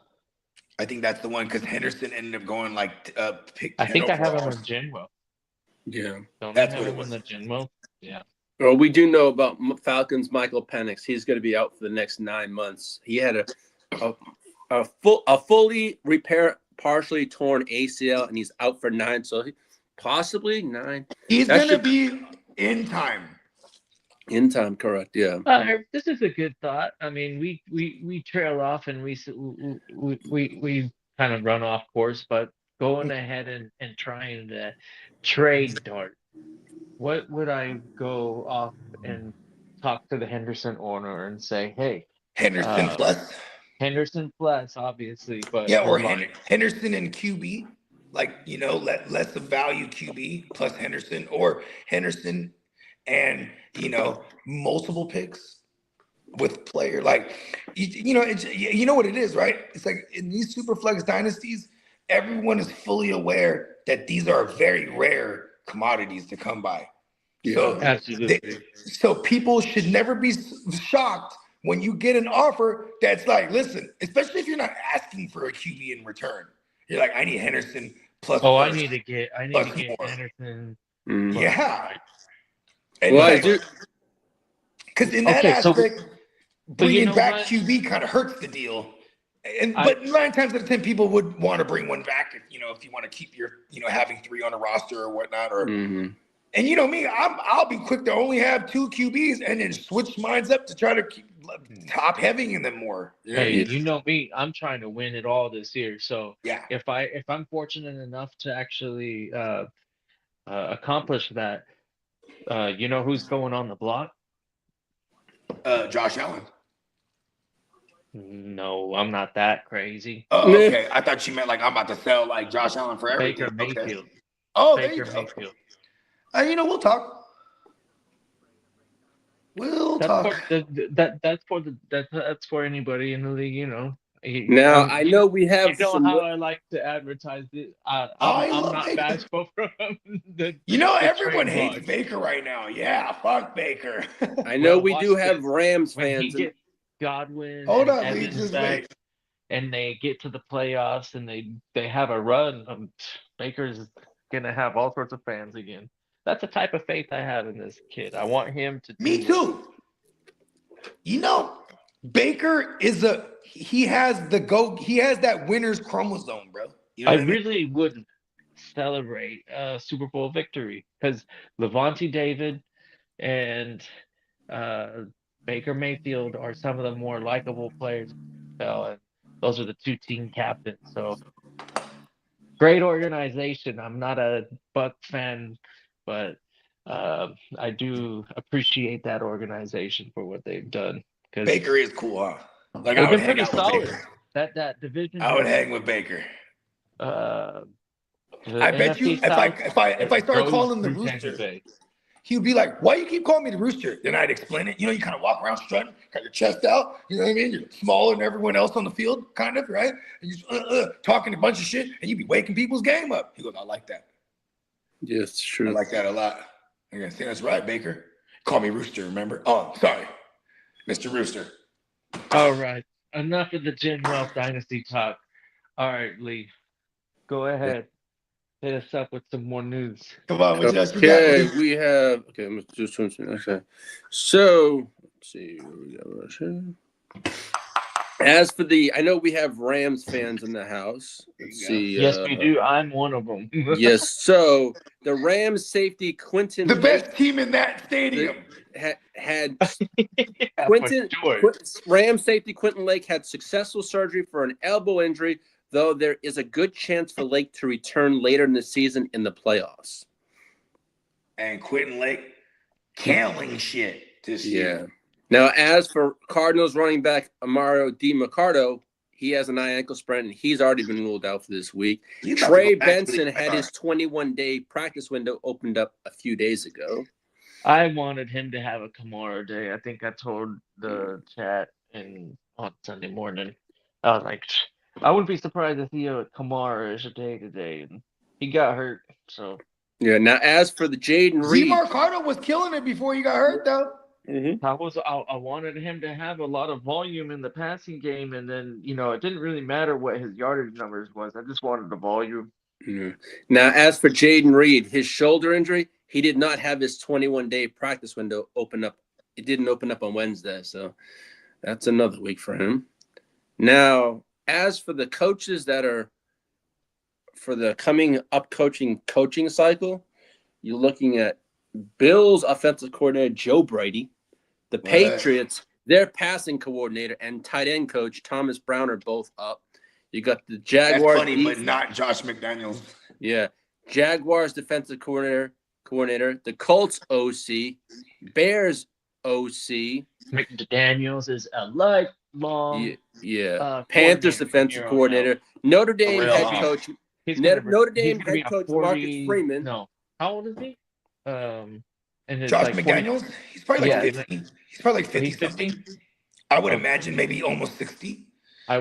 I think that's the one because Henderson ended up going like pick 10 I think overall. I have him on Genwell. Yeah. That's what it was. On the Genwell? Yeah. Well, we do know about Falcons' Michael Penix. He's going to be out for the next 9 months. He had a fully partially torn ACL, and he's out for 9. So possibly 9. He's going to be in time. In time, correct? Yeah. This is a good thought. I mean, we trail off and we kind of run off course, but going ahead and trying to trade Dart. What would I go off and talk to the Henderson owner and say, hey, Henderson plus, obviously, but or Henderson and QB, like, you know, less of value QB plus Henderson, or Henderson and, you know, multiple picks with player, like, you know, you know what it is, right? It's like in these super flex dynasties, everyone is fully aware that these are very rare commodities to come by. Yeah, so absolutely. So people should never be shocked when you get an offer that's like, listen, especially if you're not asking for a QB in return. You're like, I need Henderson plus. Oh, I need to get Henderson. Yeah. And well, I do. Because in that aspect, bringing back QB kind of hurts the deal. But 9 times out of 10, people would want to bring one back if you want to keep your, having 3 on a roster or whatnot. Or and you know me, I'll be quick to only have 2 QBs and then switch mines up to try to keep top heavy in them more. Hey, you know me, I'm trying to win it all this year. So yeah, if I'm fortunate enough to actually accomplish that, you know who's going on the block? Josh Allen. No, I'm not that crazy. Oh, okay. I thought you meant like I'm about to sell like Josh Allen for everything. Baker Mayfield. Okay. Oh, there you Baker go. Mayfield. We'll talk. We'll That's talk. for anybody in the league, you know. Now I know we have You know some. how I like to advertise it. I I'm love not Baker. bashful from the. Everyone trade hates block. Baker right now. Yeah, fuck Baker. I know we watch do have this. Rams When he fans. gets Godwin Hold and on, Lee, Evans just back, wait. and they get to the playoffs and they have a run, Baker's gonna have all sorts of fans again. That's the type of faith I have in this kid. I want him to. Me too. You know, Baker he has that winner's chromosome, bro. You know I what I mean? really wouldn't celebrate a Super Bowl victory because Levante David and Baker Mayfield are some of the more likable players in the NFL, and those are the two team captains. So great organization. I'm not a Buck fan, but I do appreciate that organization for what they've done because Baker is cool, huh? Like I they've would been hang pretty out with solid. Baker. That division. I would hang with Baker. The I bet you NFC South, if I started goes calling him the through Tampa Rooster, Bay. he would be like, "Why you keep calling me the Rooster?" Then I'd explain it. You know, you kind of walk around strutting, got your chest out. You know what I mean? You're smaller than everyone else on the field, kind of, right? And you talking a bunch of shit, and you be waking people's game up. He goes, "I like that. Yes, true. I like that a lot." I gotta say, that's right, Baker. Call me Rooster, remember? Oh, sorry, Mr. Rooster. All right. Enough of the Jim Wells dynasty talk. All right, Lee. Go ahead. Hit us up with some more news. Come on, what else you Okay, got? we have. Okay, I'm just doing something. Okay, so let's see what we got right here. As for I know we have Rams fans in the house. Let's see. Yes, we do. I'm one of them. Yes, so the Rams safety Quentin The Lake best team in that stadium. had Yeah, Quentin for sure. Rams safety Quentin Lake had successful surgery for an elbow injury, though there is a good chance for Lake to return later in the season in the playoffs. And Quentin Lake killing shit this year. Now, as for Cardinals running back Amaro DiMarcado, he has an eye ankle sprain, and he's already been ruled out for this week. Trey Benson had his 21-day practice window opened up a few days ago. I wanted him to have a Kamara day. I think I told the chat on Sunday morning. I was like, I wouldn't be surprised if he had Kamara as a day today. And he got hurt, so. Yeah, now as for the Jaden Reed. DeMarcado was killing it before he got hurt, though. Mm-hmm. I wanted him to have a lot of volume in the passing game, and then it didn't really matter what his yardage numbers was. I just wanted the volume. Mm-hmm. Now, as for Jaden Reed, his shoulder injury, he did not have his 21-day practice window open up. It didn't open up on Wednesday, so that's another week for him. Now, as for the coaches that are for the coming up coaching cycle, you're looking at Bills offensive coordinator Joe Brady. The Patriots, their passing coordinator and tight end coach Thomas Brown are both up. You got the Jaguars. That's funny, but not Josh McDaniels. Yeah. Jaguars defensive coordinator, the Colts OC, Bears OC. McDaniels is a lifelong Panthers defensive coordinator, Notre Dame head coach. Notre Dame head coach Marcus Freeman. No. How old is he? And Josh McDaniels? He's probably like 50. He's probably like 50 something. I would imagine maybe almost 60.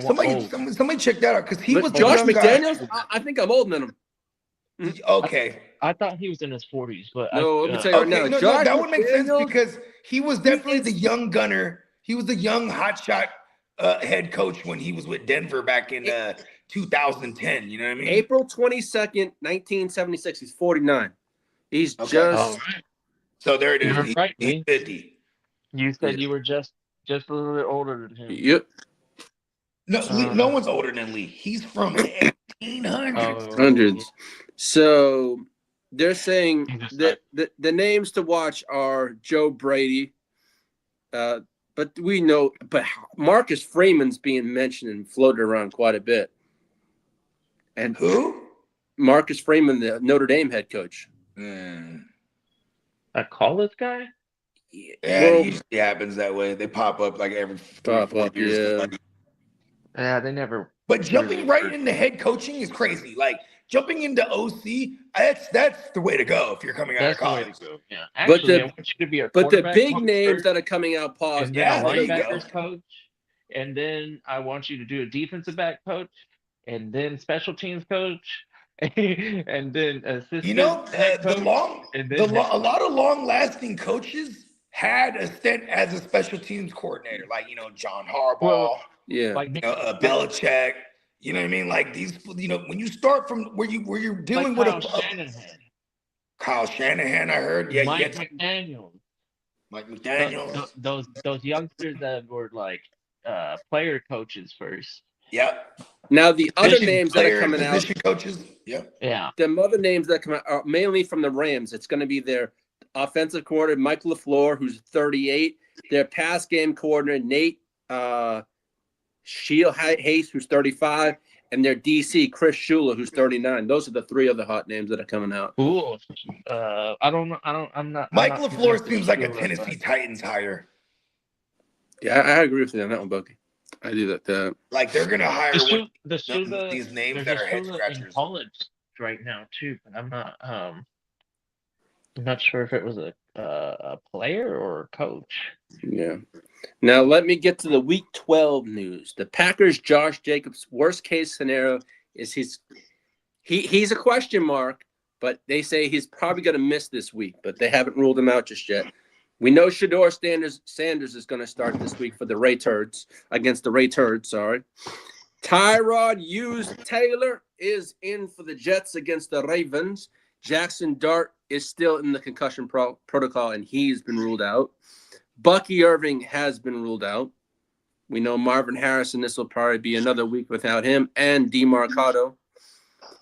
Somebody check that out because he was Josh McDaniels. I think I'm older than him. Okay. I thought he was in his 40s, but no. Let me tell you right now. No, that would make sense because he was definitely the young gunner. He was the young hotshot head coach when he was with Denver back in 2010. You know what I mean? April 22nd, 1976. He's 49. He's just. Oh. So there it is. He's right, 50. You said you were just a little bit older than him. Yep. No one's older than Lee. He's from the 1800s. So they're saying that the names to watch are Joe Brady, but we know, but Marcus Freeman's being mentioned and floated around quite a bit. And who? Marcus Freeman, the Notre Dame head coach. A college guy? Yeah, it usually happens that way. They pop up like every 3 or 4 years. Yeah, they never. But jumping really right worked. into head coaching is crazy. Like jumping into OC, that's the way to go if you're coming out of That's the way college. to go. Yeah. But Actually, I the want you to be a but the quarterback big coach names first, that are coming out, pause. and then a Yeah, there you go. linebackers coach, and then I want you to do a defensive back coach, and then special teams coach, and then assistant head coach, and then head A coach. lot of long-lasting coaches had a stint as a special teams coordinator, like John Well, Harbaugh, Yeah. like Belichick. You know what I mean? Like these, when you start from where you're dealing with Kyle a Shanahan, Kyle Shanahan, I heard. Yeah, you Mike get McDaniel, Mike McDaniels. those youngsters that were like player coaches first. Yep. Now the other names that are coming out, position coaches. Yep. Yeah. the other names that come out are mainly from the Rams. It's going to be their offensive coordinator, Mike LaFleur, who's 38. Their pass game coordinator, Nate Hayes, who's 35. And their DC, Chris Shula, who's 39. Those are the three other hot names that are coming out. Ooh. I don't know. I'm not. Mike I'm not LaFleur seems like a Shula, Tennessee Titans hire. Yeah, I agree with you on that one, Bucky. I do that. Like they're gonna hire the Shula, these names there's that a are head Shula in scratchers. college right now too, but I'm not sure if it was a player or a coach. Yeah. Now let me get to the Week 12 news. The Packers' Josh Jacobs' worst case scenario is he's a question mark, but they say he's probably going to miss this week, but they haven't ruled him out just yet. We know Shador Sanders is going to start this week for the Ray Turds against the Ray Turds. Sorry. Tyrod Taylor is in for the Jets against the Ravens. Jackson Dart is still in the concussion protocol, and he's been ruled out. Bucky Irving has been ruled out. We know Marvin Harrison, this will probably be another week without him, and DeMarcado.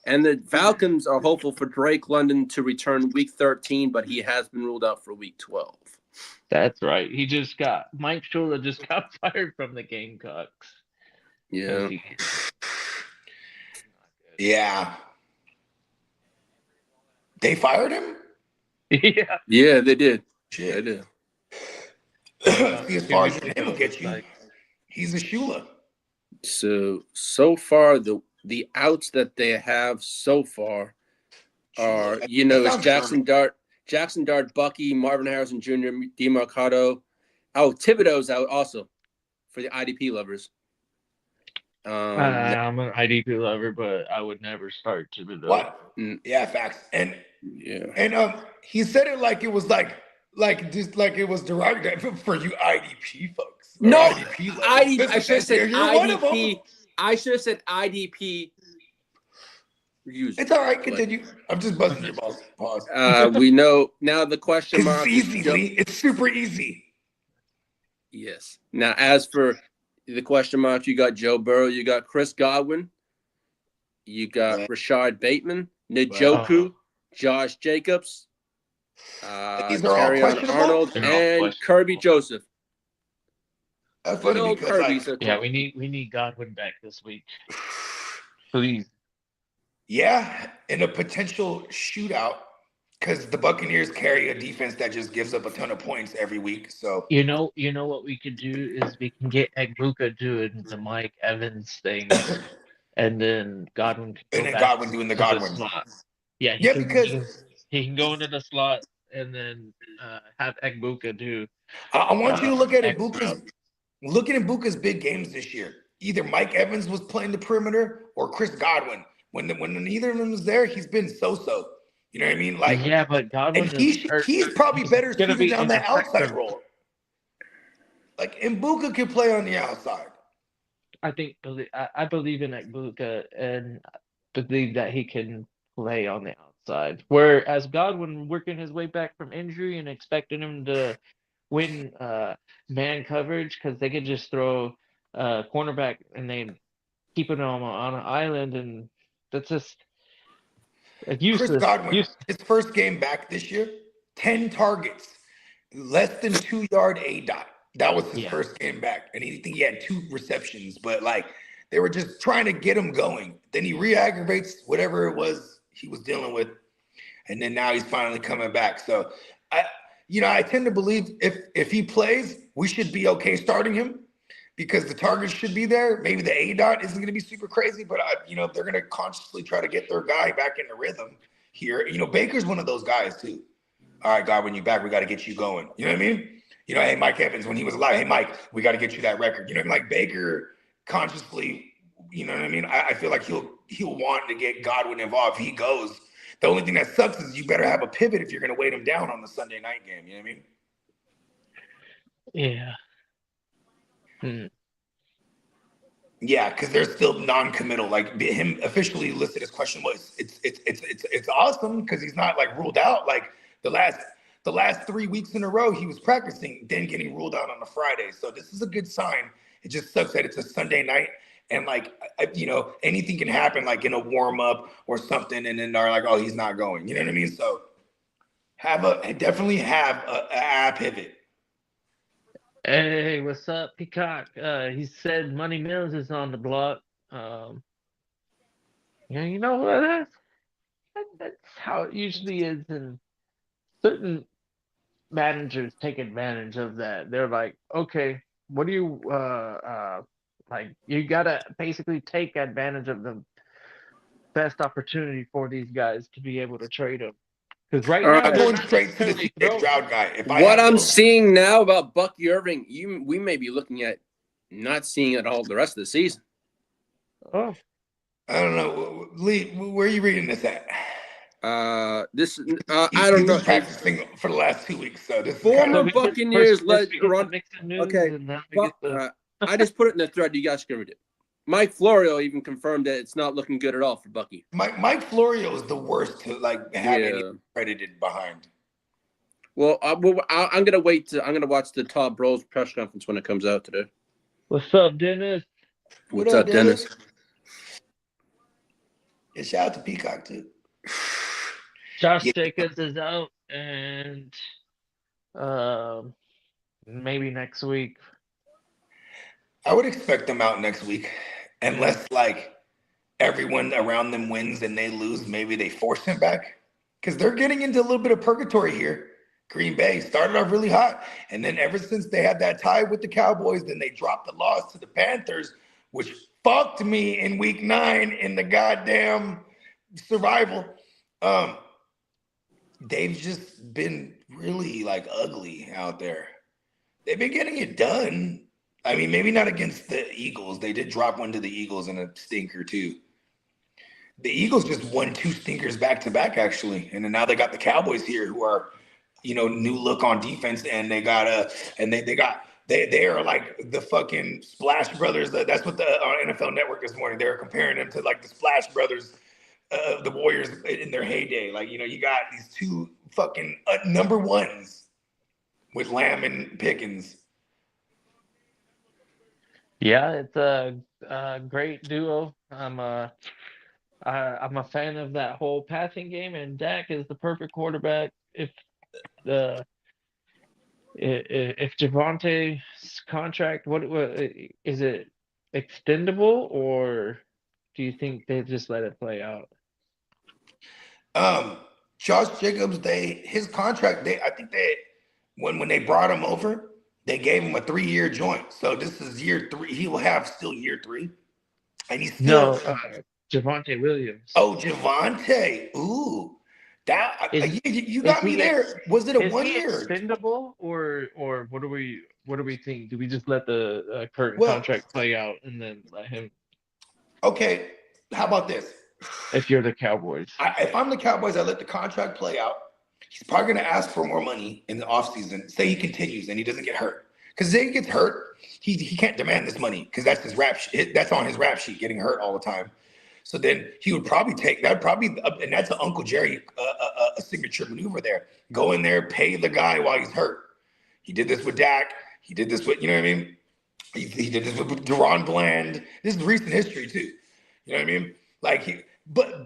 And the Falcons are hopeful for Drake London to return week 13, but he has been ruled out for week 12. That's right. Mike Shula just got fired from the Gamecocks. Yeah. Yeah. They fired him? Yeah. Yeah, they did. Shit. They did. See, as far as him will get you, he's a Shula. So far, the outs that they have so far are, it's Jackson Dart, Bucky, Marvin Harrison Jr., DeMarcado. Oh, Thibodeau's out also for the IDP lovers. I'm an IDP lover, but I would never start Thibodeau. What? Yeah, facts. And he said it like it was like it was derogatory for you IDP folks. No, IDP lovers. I should have said You're one of them. IDP. I should have said IDP user. It's all right. Continue. I'm just busting your balls. Pause. We know now the question mark. It's easy, Lee. It's super easy. Yes. Now, as for the question mark, you got Joe Burrow, you got Chris Godwin, you got Rashad Bateman, Njoku, Josh Jacobs, These are all questionable? Arnold, and Kirby Joseph. That's funny because we need Godwin back this week. Please. Yeah, in a potential shootout, because the Buccaneers carry a defense that just gives up a ton of points every week. So you know what we could do is we can get Egbuka doing the Mike Evans thing, and then Godwin can Godwin doing the Godwin slot. Yeah, because he can go into the slot and then have Egbuka do. I want you to look at Egbuka's big games this year. Either Mike Evans was playing the perimeter or Chris Godwin. When neither of them was there, he's been so-so. You know what I mean? Like, yeah, but Godwin and he's probably better suited down that outside role. Like Egbuka can play on the outside. I believe in Egbuka and believe that he can play on the outside. Whereas Godwin working his way back from injury and expecting him to win man coverage because they could just throw cornerback and they keep it on an island, and that's just useless. Chris Godwin, his first game back this year, 10 targets, less than 2 yard A-dot. That was his first game back, and he had 2 receptions, but like they were just trying to get him going. Then he re-aggravates whatever it was he was dealing with, and then now he's finally coming back. So I tend to believe if he plays, we should be okay starting him. because the targets should be there. Maybe the ADOT isn't going to be super crazy, but they're going to consciously try to get their guy back in the rhythm here. Baker's one of those guys too. All right, God, when you're back, we got to get you going. You know what I mean? Hey, Mike Evans, when he was alive, hey, Mike, we got to get you that record. You know what I mean? Like Baker consciously, you know what I mean? I feel like he'll want to get Godwin involved. He goes. The only thing that sucks is you better have a pivot if you're going to weight him down on the Sunday night game. You know what I mean? Yeah. Yeah, because they're still non-committal. Like him officially listed as question was it's awesome because he's not like ruled out. Like the last 3 weeks in a row he was practicing, then getting ruled out on a Friday. So this is a good sign. It just sucks that it's a Sunday night and like anything can happen like in a warm up or something, and then they're like, oh, he's not going. You know what I mean? So definitely have a pivot. Hey, what's up, Peacock? He said Money Mills is on the block. Yeah, that's how it usually is, and certain managers take advantage of that. They're like, okay, what do you like? You gotta basically take advantage of the best opportunity for these guys to be able to trade them. Because right now, I'm going straight to the CJ Stroud guy. What I'm seeing now about Bucky Irving, we may be looking at not seeing it all the rest of the season. Oh, I don't know, Lee. Where are you reading this at? I don't know. Practicing for the last 2 weeks, so this former Buccaneers led run. Okay, I just put it in the thread. You guys can read it. Mike Florio even confirmed that it's not looking good at all for Bucky. Mike Florio is the worst to like have any credited behind. Well, I'm gonna wait. I'm gonna watch the Todd Bowles press conference when it comes out today. What's up, Dennis? What's up, Dennis? Yeah, shout out to Peacock too. Josh Jacobs is out, and maybe next week. I would expect them out next week, unless like everyone around them wins and they lose. Maybe they force him back because they're getting into a little bit of purgatory here. Green Bay started off really hot, and then ever since they had that tie with the Cowboys, then they dropped the loss to the Panthers, which fucked me in week 9 in the goddamn survival. They've just been really like ugly out there. They've been getting it done. I mean, maybe not against the Eagles. They did drop one to the Eagles in a stinker too. The Eagles just won 2 stinkers back to back, actually, and then now they got the Cowboys here, who are, new look on defense, and they are like the fucking Splash Brothers. That's what on NFL Network this morning they were comparing them to, like the Splash Brothers, the Warriors in their heyday. Like you got these 2 fucking number ones with Lamb and Pickens. Yeah, it's a great duo. I'm a fan of that whole passing game, and Dak is the perfect quarterback. If Javonte's contract, what is it extendable, or do you think they just let it play out? Josh Jacobs, his contract, I think when they brought him over, they gave him a 3-year joint. So this is year 3. He will have still year 3. And he's still Javonte Williams. Oh, Javonte. Ooh. That you got me there. Was it a 1 year? Extendable, or what do we think? Do we just let the current contract play out and then let him? Okay, how about this? If you're the Cowboys, if I'm the Cowboys, I let the contract play out. He's probably going to ask for more money in the offseason. Say he continues and he doesn't get hurt. Because if he gets hurt, he can't demand this money because that's his rap sheet. That's on his rap sheet, getting hurt all the time. So then he would probably and that's an Uncle Jerry a signature maneuver there. Go in there, pay the guy while he's hurt. He did this with Dak. He did this with, you know what I mean? He did this with Deron Bland. This is recent history too. You know what I mean? Like but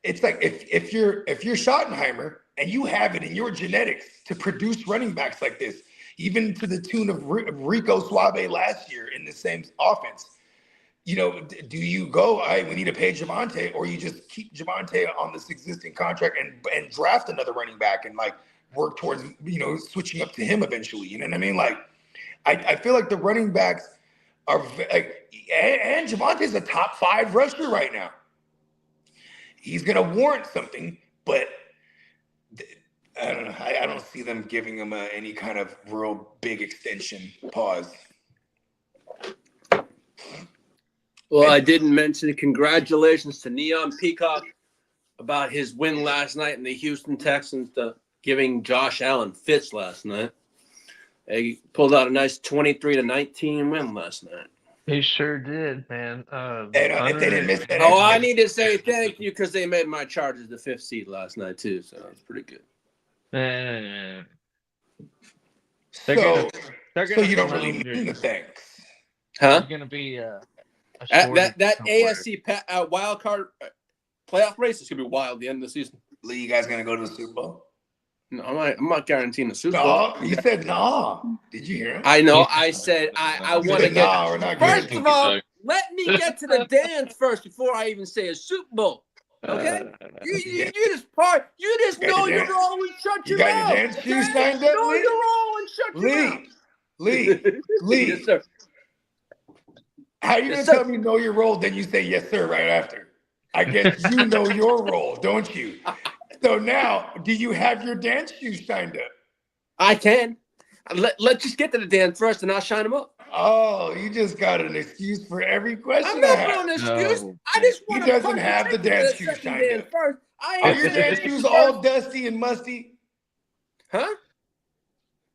it's like if you're Schottenheimer and you have it in your genetics to produce running backs like this, even to the tune of Rico Suave last year in the same offense, do you go, we need to pay Javonte, or you just keep Javonte on this existing contract and draft another running back and like work towards, switching up to him eventually? You know what I mean? Like, I feel like the running backs are and Javonte's a top 5 rusher right now. He's gonna warrant something, but I don't know. I don't see them giving him any kind of real big extension. Pause. Well, I didn't mention congratulations to Neon Peacock about his win last night in the Houston Texans giving Josh Allen fits last night. He pulled out a nice 23-19 win last night. He sure did, man. If they didn't miss that, I need to say thank you because they made my Chargers the 5th seed last night too, so it's pretty good. They're so you don't really mean the thanks, huh? It's gonna be that AFC wild card playoff race is gonna be wild at the end of the season. Lee, you guys gonna go to the Super Bowl? No, I'm not guaranteeing the Super Bowl. No, you said no. Did you hear him? I know. I said I want to get. No, we're not First of all, let me get to the dance first before I even say a Super Bowl. Okay? You just know you're wrong and shut your mouth. You got your dance shoes signed up, know Lee? you're wrong and shut your mouth. Lee. Yes, sir. How you gonna tell me know your role, then you say yes, sir, right after? I guess you know your role, don't you? So now, do you have your dance shoes signed up? I can. Let's just get to the dance first, and I'll shine them up. Oh, you just got an excuse for every question. I'm not doing an excuse. No. I just want He doesn't have the dance shoes signed up. first. Are your dance shoes all dusty and musty? Huh? Are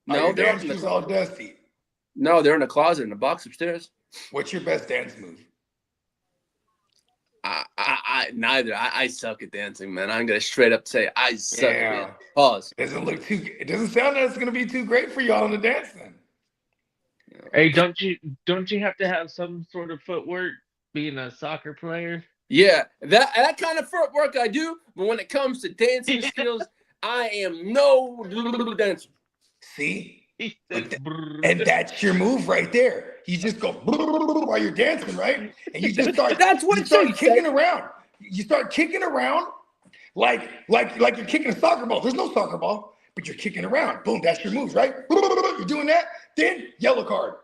No, your they're dance shoes all dusty? No, they're in the closet in the box upstairs. What's your best dance move? Neither. I suck at dancing, man. I'm gonna straight up say I suck at dancing. Pause. It doesn't sound like it's gonna be too great for y'all in the dance then. Hey, don't you have to have some sort of footwork being a soccer player? Yeah, that kind of footwork I do, but when it comes to dancing skills, I am no dancer. See? And that's your move right there. You just go while you're dancing, right? And you just start. That's what you start kicking said. around. You start kicking around like you're kicking a soccer ball. There's no soccer ball, but you're kicking around. Boom, that's your moves, right? You're doing that. Then yellow card,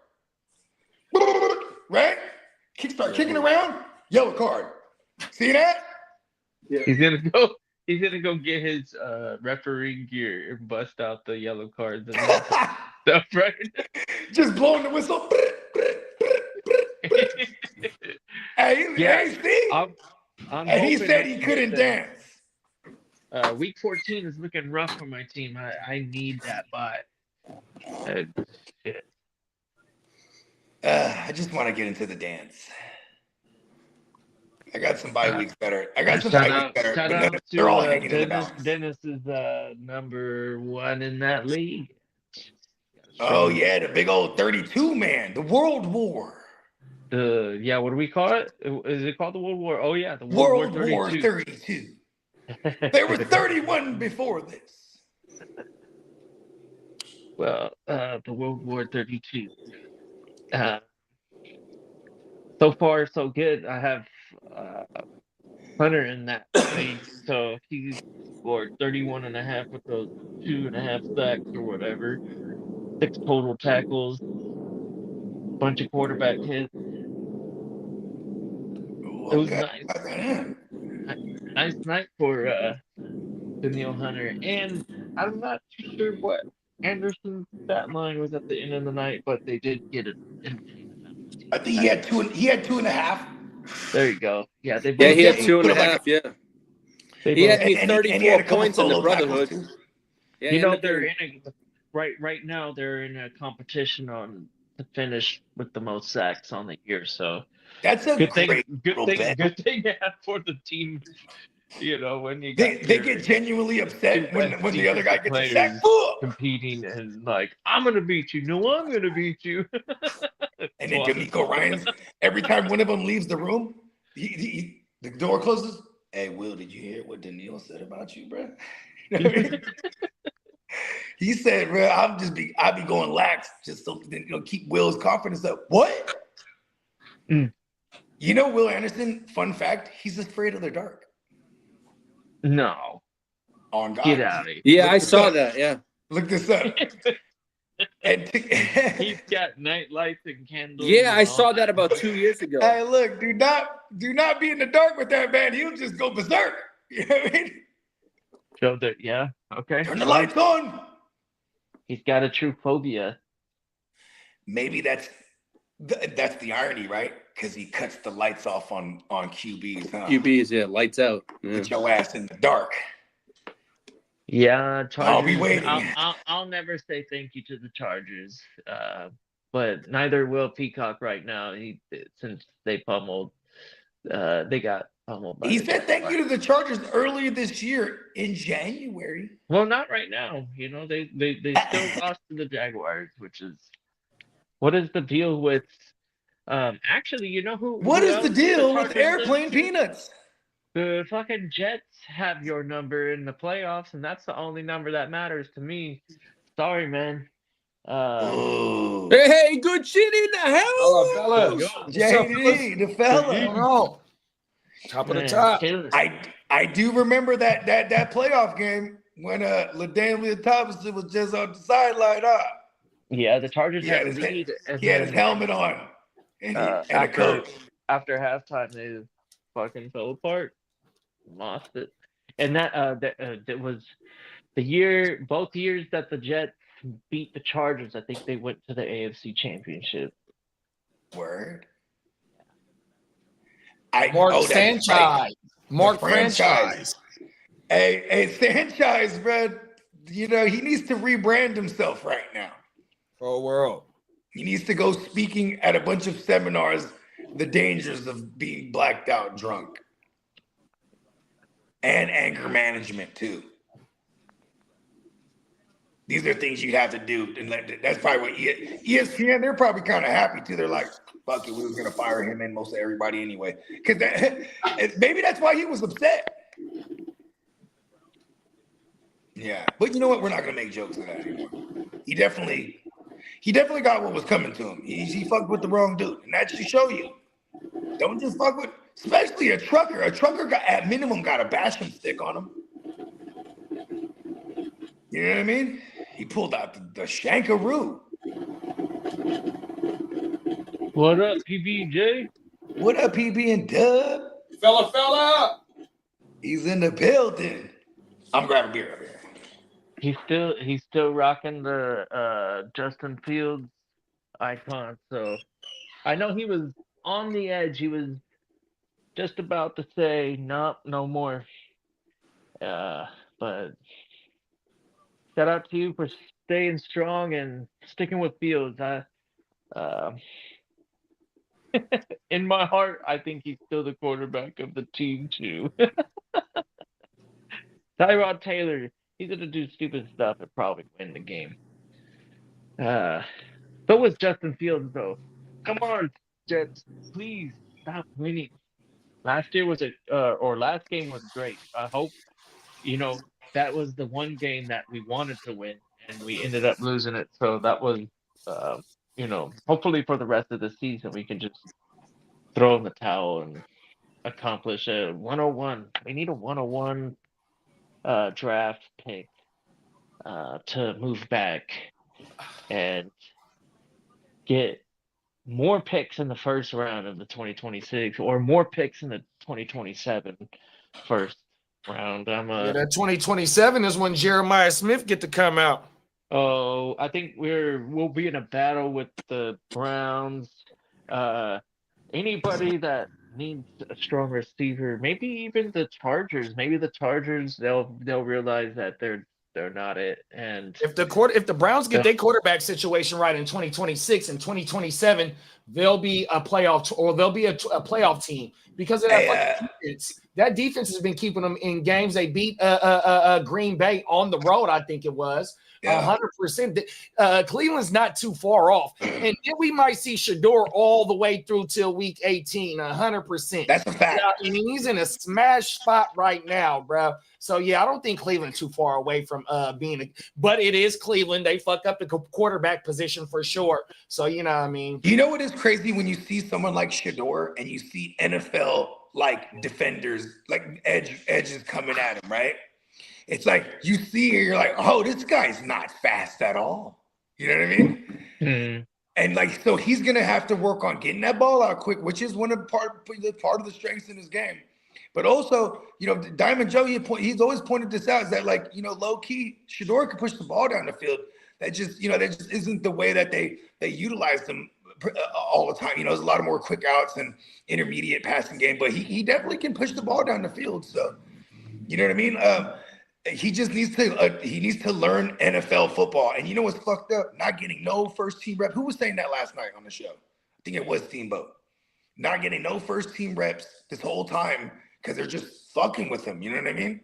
right? Start kicking around. Yellow card. See that? Yeah. He's gonna go get his refereeing gear and bust out the yellow cards and stuff, right? Just blowing the whistle. Hey, see? I'm and he said he couldn't dance. Week 14 is looking rough for my team. I need that bye. Shit. I just want to get into the dance. I got some bye weeks better. Shout out they're all to hanging in the balance. Dennis is number 1 in that league. Oh yeah, the big old 32 man, the World War. Yeah, what do we call it? Is it called the World War? Oh yeah, the World War 32. There were 31 before this. Well, the World War 32. So far, so good. I have Hunter in that league, so he scored 31.5 with those 2.5 sacks or whatever, 6 total tackles, bunch of quarterback hits. It was nice night for Daniel Hunter, and I'm not too sure what Anderson's stat line was at the end of the night, but they did get it. I think he had 2.5. There you go. Yeah, they both. Yeah, he had 2.5. Yeah, he had 34 points in the Brotherhood. Yeah, you know they're in right now. They're in a competition on to finish with the most sacks on the year. So that's a good thing to have for the team. You know, when you they get genuinely upset when the other guy gets a sack. Competing and like, I'm gonna beat you. No, I'm gonna beat you. And then D'Amico Ryans, every time one of them leaves the room, the door closes. Hey, Will, did you hear what Daniil said about you, bro? You know what I mean? He said, bro, I'll be going lax just so keep Will's confidence up. What? You know, Will Anderson, fun fact, he's afraid of the dark. No. On God. Get out of here. Yeah, I saw that. Yeah. Look this up. And He's got night lights and candles. Yeah, and I all saw that about 2 years ago. hey, look, do not be in the dark with that man. He'll just go berserk. You know what I mean? Showed that, yeah. Okay. Turn the lights on. He's got a true phobia. Maybe that's the irony, right? Because he cuts the lights off on QBs, huh? QBs, yeah, lights out. Yeah. Put your ass in the dark. Yeah, Chargers. I'll be waiting. I'll never say thank you to the Chargers, but neither will Peacock right now. Since they pummeled, they got pummeled. He said thank you to the Chargers earlier this year in January. Well, not right now. You know, they still lost to the Jaguars, which is what is the deal with? Actually, you know who? What who is else the deal with Chargers airplane lose? peanuts? The fucking Jets have your number in the playoffs, and that's the only number that matters to me. Sorry, man. Oh, Hey, good shit in the house. Fellas. Yo, JD, the fella. No. Top of the man, top. Taylor. I do remember that playoff game when LaDainian Thompson was just on the sideline. Yeah, the Chargers He had had a his, lead, and he had his then, helmet on, and a after coat. after halftime, they fucking fell apart, lost it, and that was the year. Both years that the Jets beat the Chargers, I think they went to the AFC Championship. Word. Mark that's Sanchez. right. Mark The franchise. Hey, Sanchez, bro. You know, he needs to rebrand himself right now. Oh, world. He needs to go speaking at a bunch of seminars, the dangers of being blacked out drunk. And anger management, too. These are things you'd have to do. And that's probably what ESPN, they're probably kind of happy, too. They're like, fuck it, we was going to fire him and most of everybody anyway. Because maybe that's why he was upset. Yeah, but you know what? We're not going to make jokes of that anymore. He definitely got what was coming to him. He fucked with the wrong dude. And that should show you. Don't just fuck with, especially a trucker. A trucker at minimum got a bashing stick on him. You know what I mean? He pulled out the shankaroo. What up, PBJ? What up, PB and Dub? Fella. He's in the building. I'm grabbing beer over here. He's still rocking the Justin Fields icon. So I know he was on the edge. He was just about to say, nope, no more. But shout out to you for staying strong and sticking with Fields. In my heart, I think he's still the quarterback of the team too. Tyrod Taylor, he's gonna do stupid stuff and probably win the game. So was Justin Fields though. Come on, Jets, please stop winning. Last game was great. I hope that was the one game that we wanted to win and we ended up losing it. So that was hopefully for the rest of the season we can just throw in the towel and accomplish a 101. We need a 101 draft pick to move back and get more picks in the first round of the 2026 or more picks in the 2027 first round. That 2027 is when Jeremiah Smith get to come out. Oh, I think we'll be in a battle with the Browns. Anybody that needs a strong receiver, maybe even the Chargers. Maybe the Chargers they'll realize that they're not it. And If the Browns get their quarterback situation right in 2026 and 2027, they'll be a playoff or they'll be a playoff team because of that fucking defense. That defense has been keeping them in games. They beat Green Bay on the road, I think it was. 100%. Cleveland's not too far off. And then we might see Shador all the way through till week 18, 100%. That's a fact. I mean, he's in a smash spot right now, bro. So, yeah, I don't think Cleveland's too far away from but it is Cleveland. They fuck up the quarterback position for sure. So, you know what I mean? You know what is crazy when you see someone like Shador and you see NFL like defenders, like edges coming at him, right? It's like you see it, you're like, oh, this guy's not fast at all. You know what I mean? Mm. And like, so he's gonna have to work on getting that ball out quick, which is one of part of the strengths in his game. But also, you know, Diamond Joe, he's always pointed this out, is that like, you know, low key, Shador can push the ball down the field. That just isn't the way that they utilize them all the time. You know, there's a lot of more quick outs and intermediate passing game, but he definitely can push the ball down the field. So, you know what I mean? He just needs to learn NFL football. And you know what's fucked up? Not getting no first team rep. Who was saying that last night on the show? I think it was Steamboat. Not getting no first team reps this whole time because they're just fucking with him. You know what I mean?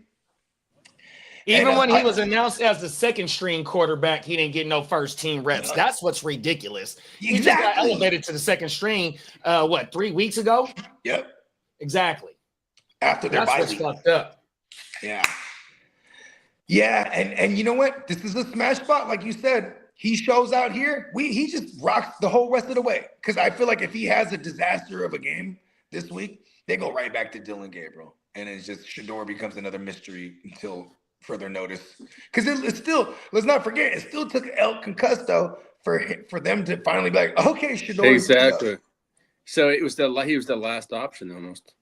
Even when he was announced as the second string quarterback, he didn't get no first team reps. That's what's ridiculous. Exactly. He just got elevated to the second string, 3 weeks ago? Yep. Exactly. After their bye what's week. fucked up. Yeah. Yeah, and you know what? This is a smash spot, like you said. He shows out here. He just rocks the whole rest of the way. Because I feel like if he has a disaster of a game this week, they go right back to Dylan Gabriel. And it's just Shador becomes another mystery until further notice. Because it's still, let's not forget, it still took El Concusto for them to finally be like, okay, Shador. Exactly. So he was the last option almost.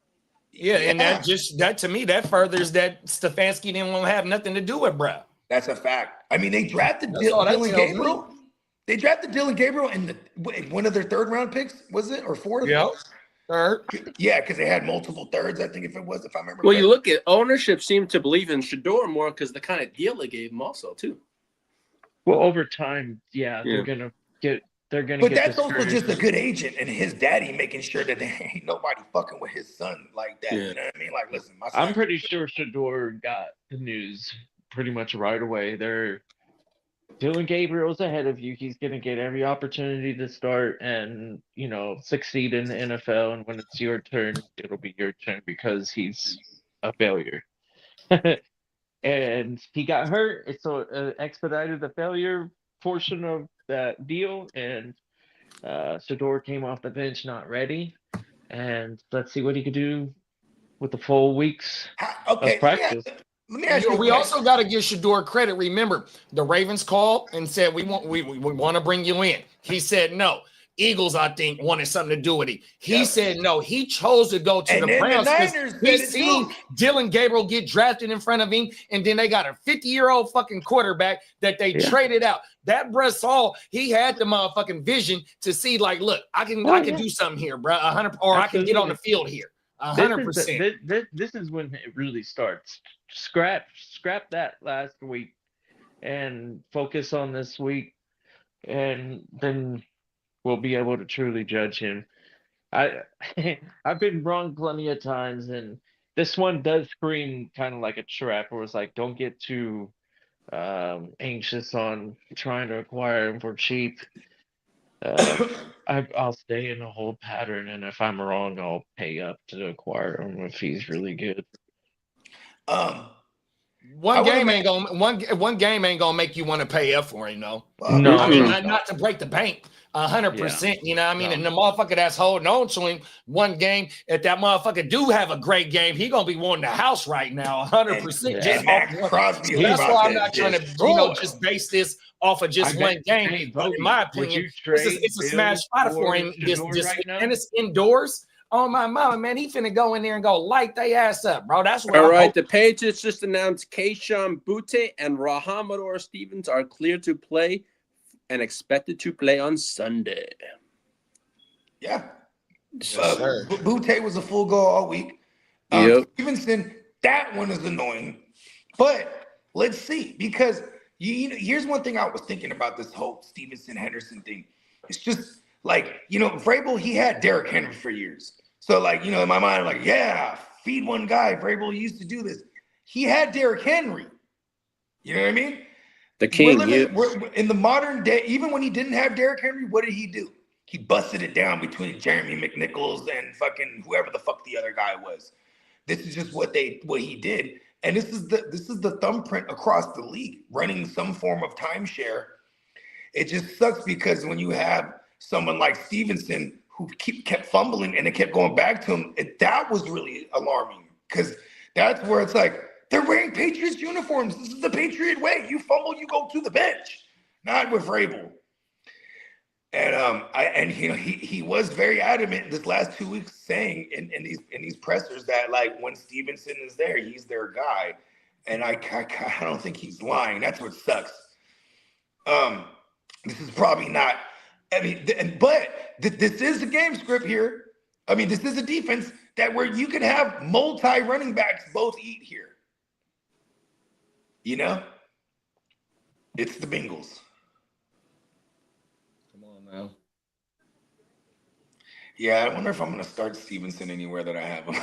Yeah, and that to me, that furthers that Stefanski didn't want to have nothing to do with bro. That's a fact. I mean, they drafted Dylan Gabriel. They drafted Dylan Gabriel in one of their third round picks, was it? Or fourth? Yep. Third. Yeah, because they had multiple thirds, I think, if I remember. Well, you look at ownership seemed to believe in Shador more because the kind of deal they gave him also, too. Well, over time, they're gonna get. But that's also just a good agent and his daddy making sure that there ain't nobody fucking with his son like that. Yeah. You know what I mean? Like, listen, my son. I'm pretty sure Shador got the news pretty much right away. Dylan Gabriel's ahead of you. He's going to get every opportunity to start and, succeed in the NFL. And when it's your turn, it'll be your turn because he's a failure. And he got hurt. So expedited the failure portion of that deal. And Shador came off the bench not ready. And let's see what he could do with the full weeks of practice. Yeah. Let me ask you. We also got to give Shador credit. Remember, the Ravens called and said we want to bring you in. He said no. Eagles, I think, wanted something to do with it. He said no. He chose to go to the Browns because he seen Dylan Gabriel get drafted in front of him, and then they got a 50-year-old fucking quarterback that they traded out. That bruh saw he had the motherfucking vision to see, like, look, I can do something here, bro. 100, or I can get on the field here. 100%. This is when it really starts. Scrap that last week and focus on this week, and then we'll be able to truly judge him. I've been wrong plenty of times, and this one does scream kind of like a trap where it's like, don't get too anxious on trying to acquire him for cheap. I'll stay in a hold pattern, and if I'm wrong, I'll pay up to acquire him if he's really good. One game ain't gonna make you want to pay up for him, though. No, I mean, not to break the bank. 100%, you know what I mean? No. And the motherfucker that's holding on to him one game, if that motherfucker do have a great game, he gonna be wanting the house right now, 100%. That's why I'm not trying to, just base this off of just one game. But in my opinion, it's a smash spot for him. And it's indoors. Oh, my mama, man, he finna go in there and go light they ass up, bro. That's what All right, the Patriots just announced Keyshawn Butte and Rahamador Stevens are cleared to play and expected to play on Sunday. Yeah. Butte was a full go all week. Stevenson, that one is annoying. But let's see, because here's one thing I was thinking about this whole Stevenson-Henderson thing. It's just like, Vrabel, he had Derrick Henry for years. So, like, in my mind, I'm like, yeah, feed one guy. Vrabel used to do this. He had Derrick Henry. You know what I mean? The king. We're in the modern day, even when he didn't have Derrick Henry, what did he do? He busted it down between Jeremy McNichols and fucking whoever the fuck the other guy was. This is just what he did. And this is the thumbprint across the league, running some form of timeshare. It just sucks because when you have someone like Stevenson who kept fumbling and it kept going back to him, that was really alarming because that's where it's like, they're wearing Patriots uniforms. This is the Patriot way. You fumble, you go to the bench. Not with Vrabel. And he was very adamant this last 2 weeks saying in these pressers that like when Stevenson is there, he's their guy. And I don't think he's lying. That's what sucks. This is probably not. I mean, but this is a game script here. I mean, this is a defense that where you can have multi running backs both eat here. You know, it's the Bengals. Come on now. Yeah, I wonder if I'm going to start Stevenson anywhere that I have him.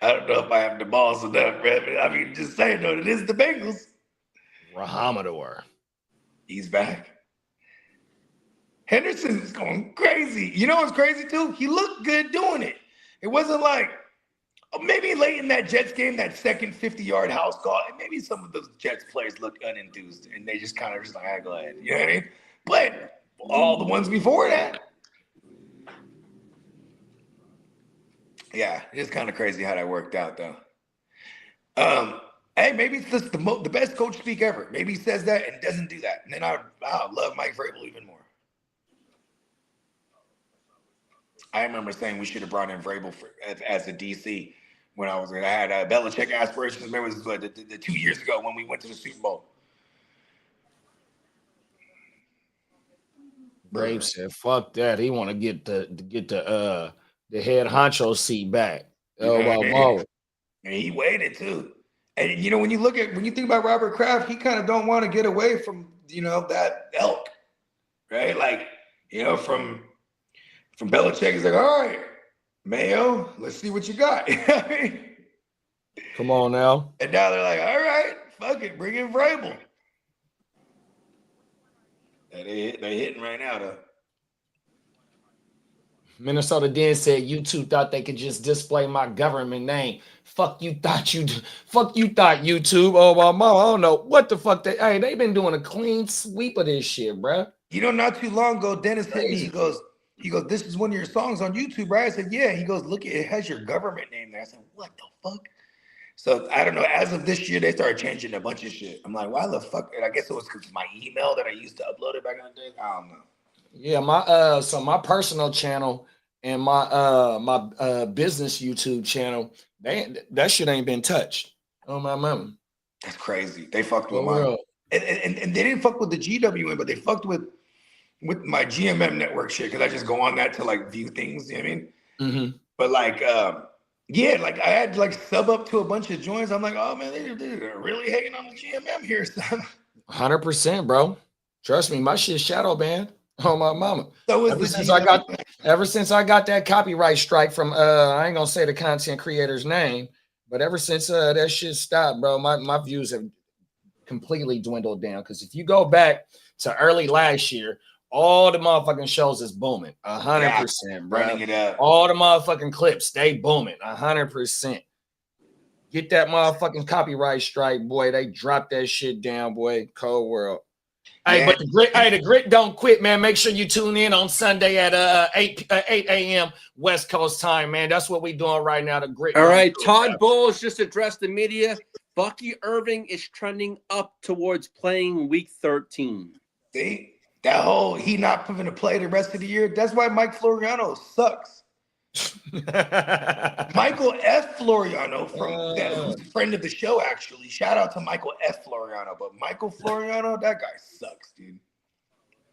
I don't know if I have the balls enough, man. I mean, just saying, though, it is the Bengals. Rahamador. He's back. Henderson is going crazy. You know what's crazy, too? He looked good doing it. It wasn't like, maybe late in that Jets game, that second 50-yard house call, and maybe some of those Jets players looked unenthused, and they just kind of just like, go ahead. You know what I mean? But all the ones before that, yeah, it's kind of crazy how that worked out, though. Hey, maybe it's just the best coach speak ever. Maybe he says that and doesn't do that. And then I'll love Mike Vrabel even more. I remember saying we should have brought in Vrabel as a DC when I had Belichick aspirations. Remember, it was the 2 years ago when we went to the Super Bowl. Brave said, "Fuck that." He want to get the head honcho seat back. And he waited too. And when you think about Robert Kraft, he kind of don't want to get away from that elk, right? Like from Belichick, he's like, all right, Mayo, let's see what you got. Come on now. And now they're like, all right, fuck it, bring in Vrabel. And they're hitting right now, though. Minnesota Den said YouTube thought they could just display my government name. Fuck you thought YouTube. Oh my mama, I don't know what the fuck they've been doing a clean sweep of this shit, bruh. Not too long ago, Dennis hit me. He goes, this is one of your songs on YouTube, right? I said, yeah. He goes, look, it has your government name there. I said, what the fuck? So I don't know. As of this year, they started changing a bunch of shit. I'm like, why the fuck? And I guess it was because my email that I used to upload it back in the day. I don't know. Yeah, my personal channel and my business YouTube channel, that shit ain't been touched. Oh my mama. That's crazy. They fucked with mine. And they didn't fuck with the GWN, but they fucked with my GMM network shit because I just go on that to like view things. You know what I mean? Mm-hmm. But like, yeah, like I had to like sub up to a bunch of joints. I'm like, oh man, they're really hating on the GMM here, son. 100%, bro. Trust me, my shit's shadow banned. Oh my mama. So ever since I got that copyright strike from I ain't gonna say the content creator's name, but ever since that shit stopped, bro, my views have completely dwindled down. Because if you go back to early last year, all the motherfucking shows is booming. 100%, bro. Running it up. All the motherfucking clips, they booming. 100%. Get that motherfucking copyright strike, boy. They dropped that shit down, boy. Cold world. Hey, but the grit don't quit, man. Make sure you tune in on Sunday at 8 a.m. West Coast time, man. That's what we doing right now. The grit. All right, Todd Bowles just addressed the media. Bucky Irving is trending up towards playing Week 13. See, that whole he not going to play the rest of the year. That's why Mike Floriano sucks. Michael F. Floriano, who's a friend of the show, actually. Shout out to Michael F. Floriano. But Michael Floriano, that guy sucks, dude.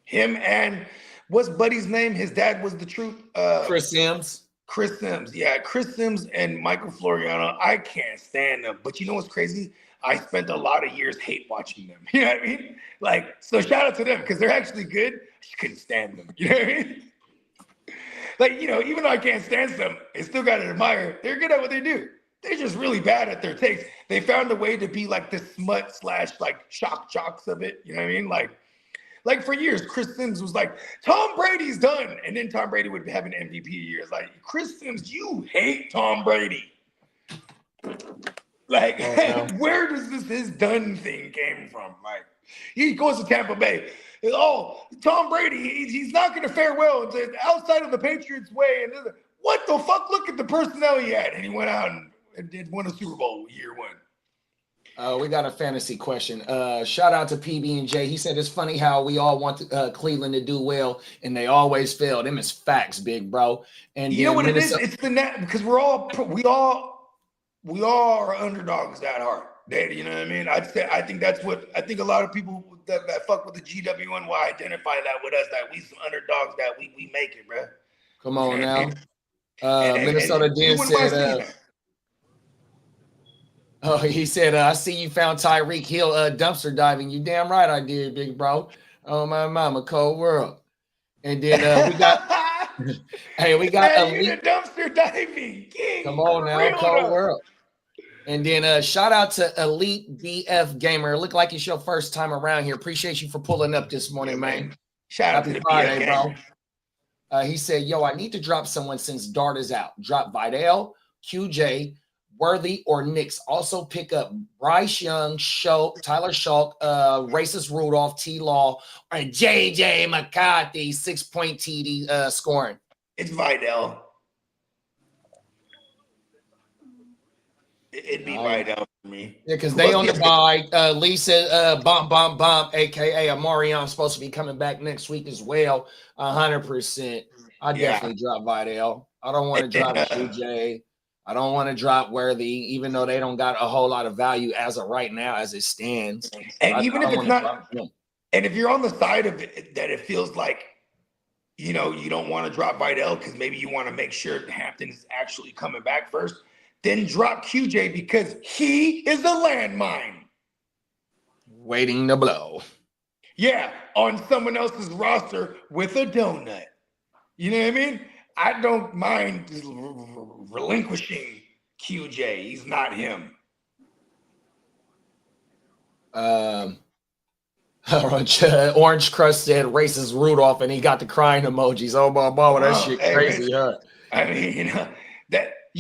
Him and what's Buddy's name? His dad was the truth. Chris Sims. Chris Sims. Yeah, Chris Sims and Michael Floriano. I can't stand them. But you know what's crazy? I spent a lot of years hate watching them. You know what I mean? Like, so shout out to them because they're actually good. I just couldn't stand them. You know what I mean? Like, even though I can't stand them, I still got to admire. They're good at what they do. They're just really bad at their takes. They found a way to be like the smut / like shock jocks of it. You know what I mean? Like for years, Chris Sims was like, Tom Brady's done. And then Tom Brady would have an MVP year. It's like, Chris Sims, you hate Tom Brady. Like, where does his done thing came from? Like, he goes to Tampa Bay. Oh, Tom Brady, he's not going to fare well outside of the Patriots way. And what the fuck? Look at the personnel he had. And he went out and won a Super Bowl year one. We got a fantasy question. Shout out to PB and J. He said it's funny how we all want Cleveland to do well, and they always fail. Them is facts, big bro. And you know what Minnesota- it is? It's the net because we all are underdogs at heart. You know what I mean? I think a lot of people that fuck with the GWN will identify that with us, that we some underdogs, that we make it, bro. Come on You know what now. I mean? Minnesota and Den wouldn't mind said, seeing that. oh, he said, I see you found Tyreek Hill dumpster diving. You damn right I did, big bro. Oh, my mama, cold world. And then we got, we got Man, you Elite. the dumpster diving king. Come on now, Real cold though. world. And then shout out to Elite BF Gamer. Look like it's your first time around here. Appreciate you for pulling up this morning, man. Shout out to the Friday, BF bro. Gamer. He said, yo, I need to drop someone since Dart is out. Drop Vidal, QJ, Worthy, or Knicks. Also pick up Bryce Young, Tyler Shulk, Racist Rudolph, T-Law, or JJ McCarthy, 6-point TD scoring. It's Vidal. It'd be Vidal for me. Yeah, because they on the bye. Lee said, bomb, a.k.a. Amarion supposed to be coming back next week as well. 100%. I definitely drop Vidal. I don't want to drop QJ. I don't want to drop Worthy, even though they don't got a whole lot of value as of right now, as it stands. And even if it's not, and if you're on the side of it that it feels like, you don't want to drop Vidal because maybe you want to make sure Hampton is actually coming back first, then drop QJ because he is a landmine. Waiting to blow. Yeah, on someone else's roster with a donut. You know what I mean? I don't mind relinquishing QJ. He's not him. Orange Crust said racist Rudolph, and he got the crying emojis. Oh, my, that shit crazy, huh? I mean,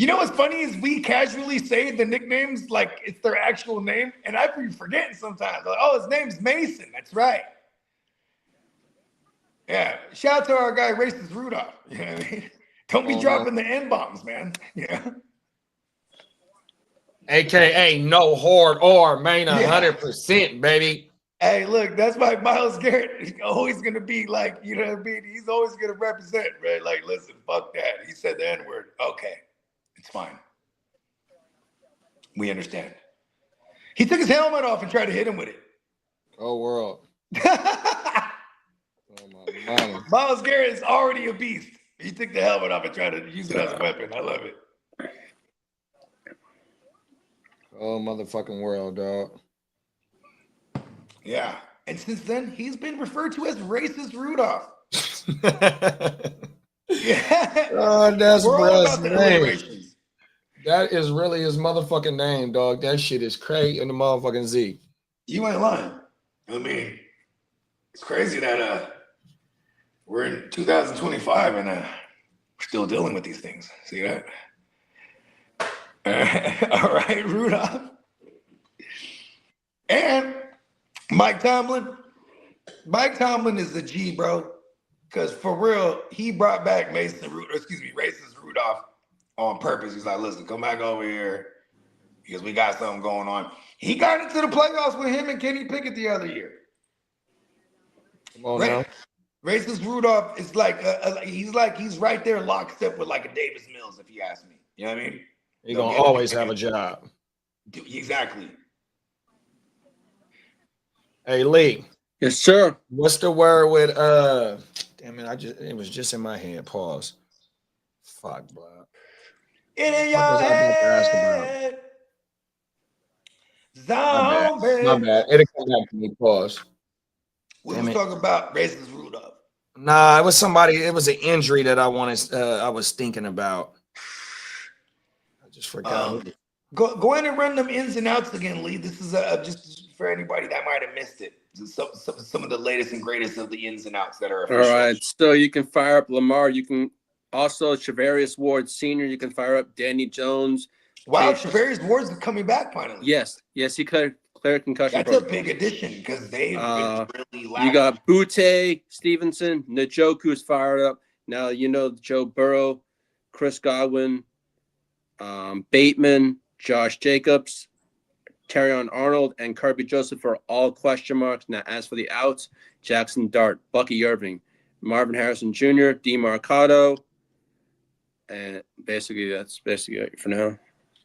what's funny is we casually say the nicknames like it's their actual name, and I be forgetting sometimes. Like, oh, his name's Mason. That's right. Yeah, shout out to our guy, Racist Rudolph. You know what I mean? Don't be dropping the N-bombs, man. Yeah. AKA no horde or main 100%, baby. Hey, look, that's why Myles Garrett is always going to be like, you know what I mean? He's always going to represent, right? Like, listen, fuck that. He said the N-word. Okay, it's fine. We understand. He took his helmet off and tried to hit him with it. Oh, world. Myles Garrett is already a beast. He took the helmet off and tried to use it as a weapon. I love it. Oh, motherfucking world, dog. Yeah. And since then, he's been referred to as Racist Rudolph. Yeah. Oh, that's Brad's name. That is really his motherfucking name, dog. That shit is crazy in the motherfucking Z. You ain't lying. I mean, it's crazy that we're in 2025 and we're still dealing with these things. See that? All right, Rudolph. And Mike Tomlin. Mike Tomlin is the G, bro. Because for real, he brought back Racist Rudolph on purpose. He's like, listen, come back over here because we got something going on. He got into the playoffs with him and Kenny Pickett the other year. Come on now. Racist Rudolph is like he's right there lockstep with like a Davis Mills, if you ask me. You know what I mean? He's gonna always have a job. Exactly. Hey Lee. Yes, sir. What's the word with damn it, it was just in my head. Pause. Fuck, bro. It in your head. Zombie. My bad. It'll come back to me. Pause. We was talking about Racist Rudolph. Nah, it was somebody. It was an injury that I was thinking about. I just forgot. Go ahead and run them ins and outs again, Lee. This is just for anybody that might have missed it. Some of the latest and greatest of the ins and outs that are official. All right. So you can fire up Lamar. You can also Charvarius Ward Sr. You can fire up Danny Jones. Wow, Charvarius Ward's coming back finally. Yes, he cleared concussion. That's a big addition because they've been really lacking. You got Butte, Stevenson, Njoku's fired up. Now Joe Burrow, Chris Godwin, Bateman, Josh Jacobs, Terrion Arnold, and Kirby Joseph are all question marks. Now, as for the outs, Jackson Dart, Bucky Irving, Marvin Harrison Jr., D. Mercado, and basically that's basically it for now.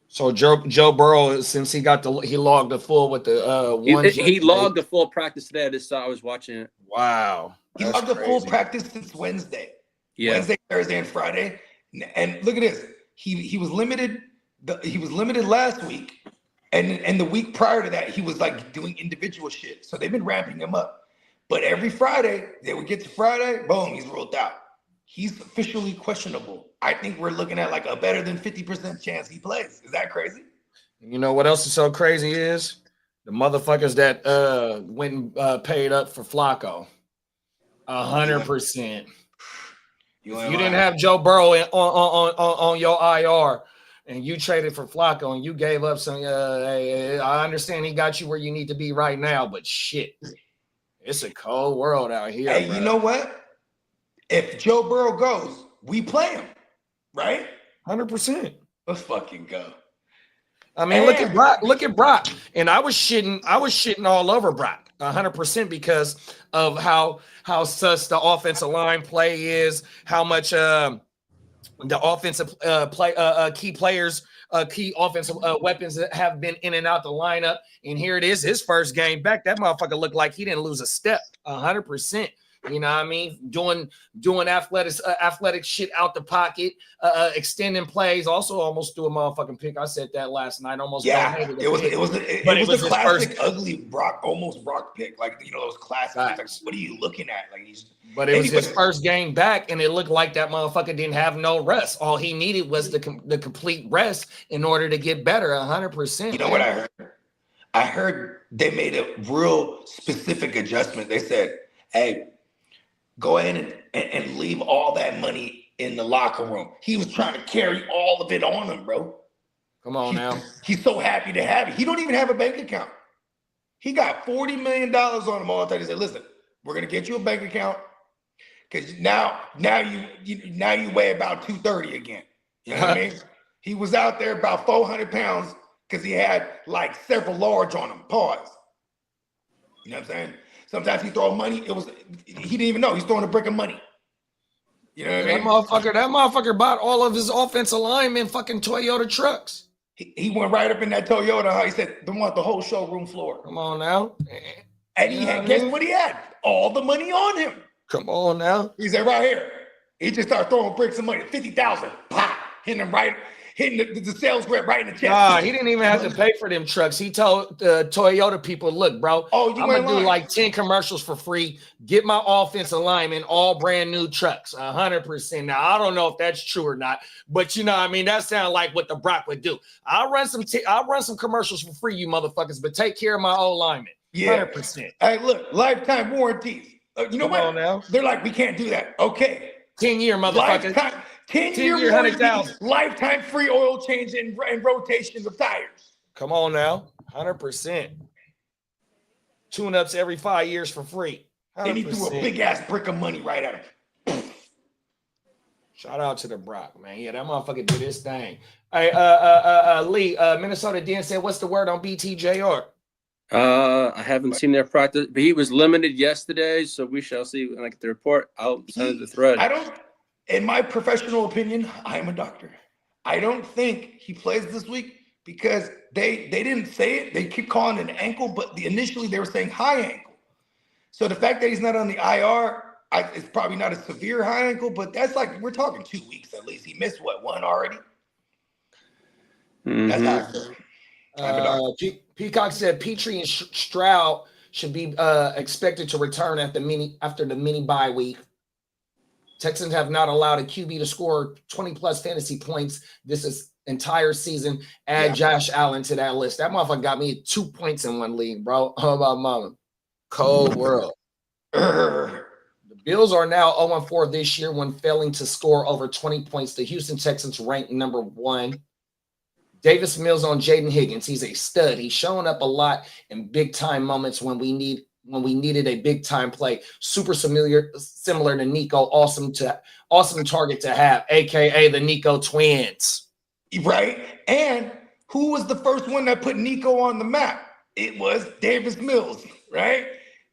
So Joe Burrow, since he logged the full with the one. He logged the full practice today. I was watching it. Wow, he logged the full practice since Wednesday. Yeah. Wednesday, Thursday, and Friday. And look at this. He was limited. He was limited last week, and the week prior to that, he was like doing individual shit. So they've been ramping him up. But every Friday, they would get to Friday, boom, he's ruled out. He's officially questionable. I think we're looking at like a better than 50% chance he plays. Is that crazy? You know what else is so crazy is the motherfuckers that went and paid up for Flacco. 100%. You didn't have Joe Burrow on your IR and you traded for Flacco and you gave up some. I understand he got you where you need to be right now, but shit, it's a cold world out here. Hey, bro. You know what? If Joe Burrow goes, we play him, right? 100%. Let's fucking go. I mean, look at Brock. Look at Brock. And I was shitting all over Brock 100% because of how sus the offensive line play is, how much the offensive key players, key offensive weapons that have been in and out the lineup. And here it is, his first game back. That motherfucker looked like he didn't lose a step. 100%. You know what I mean? Doing athletic shit out the pocket, extending plays. Also, almost threw a motherfucking pick. I said that last night. Almost. Yeah, it was a classic ugly Brock pick. Like those classic. Like, what are you looking at? Like But it was his first game back, and it looked like that motherfucker didn't have no rest. All he needed was the complete rest in order to get better. 100%. You know what I heard? I heard they made a real specific adjustment. They said, "Hey, go ahead and leave all that money in the locker room." He was trying to carry all of it on him, bro. Come on now. He's so happy to have it. He don't even have a bank account. He got $40 million on him all the time. He said, "Listen, we're gonna get you a bank account because now you weigh about 230 again." You know what I mean? He was out there about 400 pounds because he had like several large on him. Pause. You know what I'm saying? Sometimes he throw money. He didn't even know he's throwing a brick of money. You know what I mean? That motherfucker bought all of his offensive linemen fucking Toyota trucks. He went right up in that Toyota. He said, "They want the whole showroom floor." Come on now. And he had, guess what he had? All the money on him. Come on now. He said, "Right here." He just started throwing bricks of money. 50,000. Pop. Hitting the sales rep right in the chest. Nah, he didn't even have to pay for them trucks. He told the Toyota people, "Look, bro, I'm gonna do like 10 commercials for free. Get my offensive linemen all brand new trucks, 100%." Now I don't know if that's true or not, but you know, what I mean, that sounds like what the Brock would do. I'll run some commercials for free, you motherfuckers, but take care of my old linemen. 100%. Hey, look, lifetime warranties. You know Come what? on now. They're like, "We can't do that." Okay. 10-year motherfuckers. Lifetime, 10-year 100,000. lifetime free oil change and rotations of tires. Come on now, 100%. Tune-ups every 5 years for free. 100%. And he threw a big ass brick of money right at him. Shout out to the Brock, man. Yeah, that motherfucker did his thing. Hey, Lee, Minnesota Dan said, "What's the word on BTJR?" I haven't seen their practice, but he was limited yesterday, so we shall see when I get the report. I'll send it the thread. In my professional opinion, I am a doctor. I don't think he plays this week because they didn't say it. They keep calling it an ankle, but initially they were saying high ankle. So the fact that he's not on the IR, it's probably not a severe high ankle, but that's like, we're talking 2 weeks at least. He missed one already? Mm-hmm. That's how I feel. Peacock said Petrie and Stroud should be expected to return after the mini bye week. Texans have not allowed a QB to score 20-plus fantasy points this entire season. Add Josh Allen to that list. That motherfucker got me 2 points in one league, bro. How about mama? Cold world. The Bills are now 0-4 this year when failing to score over 20 points. The Houston Texans ranked number 1. Davis Mills on Jaden Higgins. He's a stud. He's showing up a lot in big-time moments when we needed a big-time play. Super similar to Nico. Awesome target to have, a.k.a. the Nico twins. Right? And Who was the first one that put Nico on the map? It was Davis Mills, right?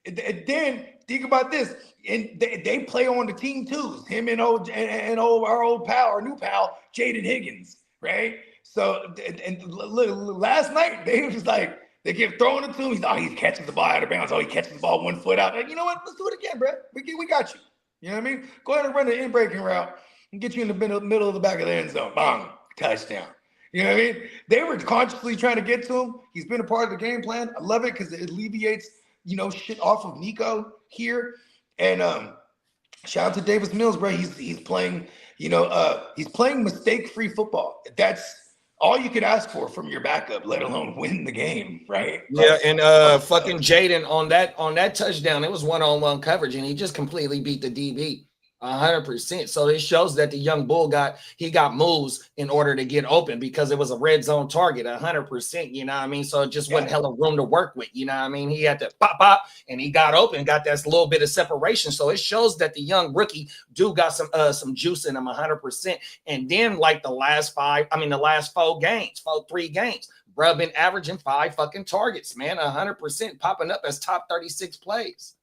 And then think about this, and they play on the team twos. Him and our old pal, our new pal, Jaden Higgins, right? So and look, last night they was like they kept throwing it to him. He catches the ball out of bounds. He catches the ball 1 foot out. Like, you know what? Let's do it again, bro. We got you. You know what I mean? Go ahead and run the in-breaking route and get you in the middle of the back of the end zone. Bang, touchdown. You know what I mean? They were consciously trying to get to him. He's been a part of the game plan. I love it because it alleviates, shit off of Nico here. And shout out to Davis Mills, bro. He's playing, he's playing mistake-free football. That's all you could ask for from your backup, let alone win the game, right? Yeah, and fucking Jaden on that touchdown, it was one-on-one coverage, and he just completely beat the DB 100%. So it shows that the young bull got moves in order to get open because it was a red zone target 100%. You know what I mean? So it just wasn't hella room to work with. You know what I mean? He had to pop, and he got open, got that little bit of separation. So it shows that the young rookie got some juice in him 100%. And then like the last 3 games, bro, been averaging 5 fucking targets, man, 100%, popping up as top 36 plays.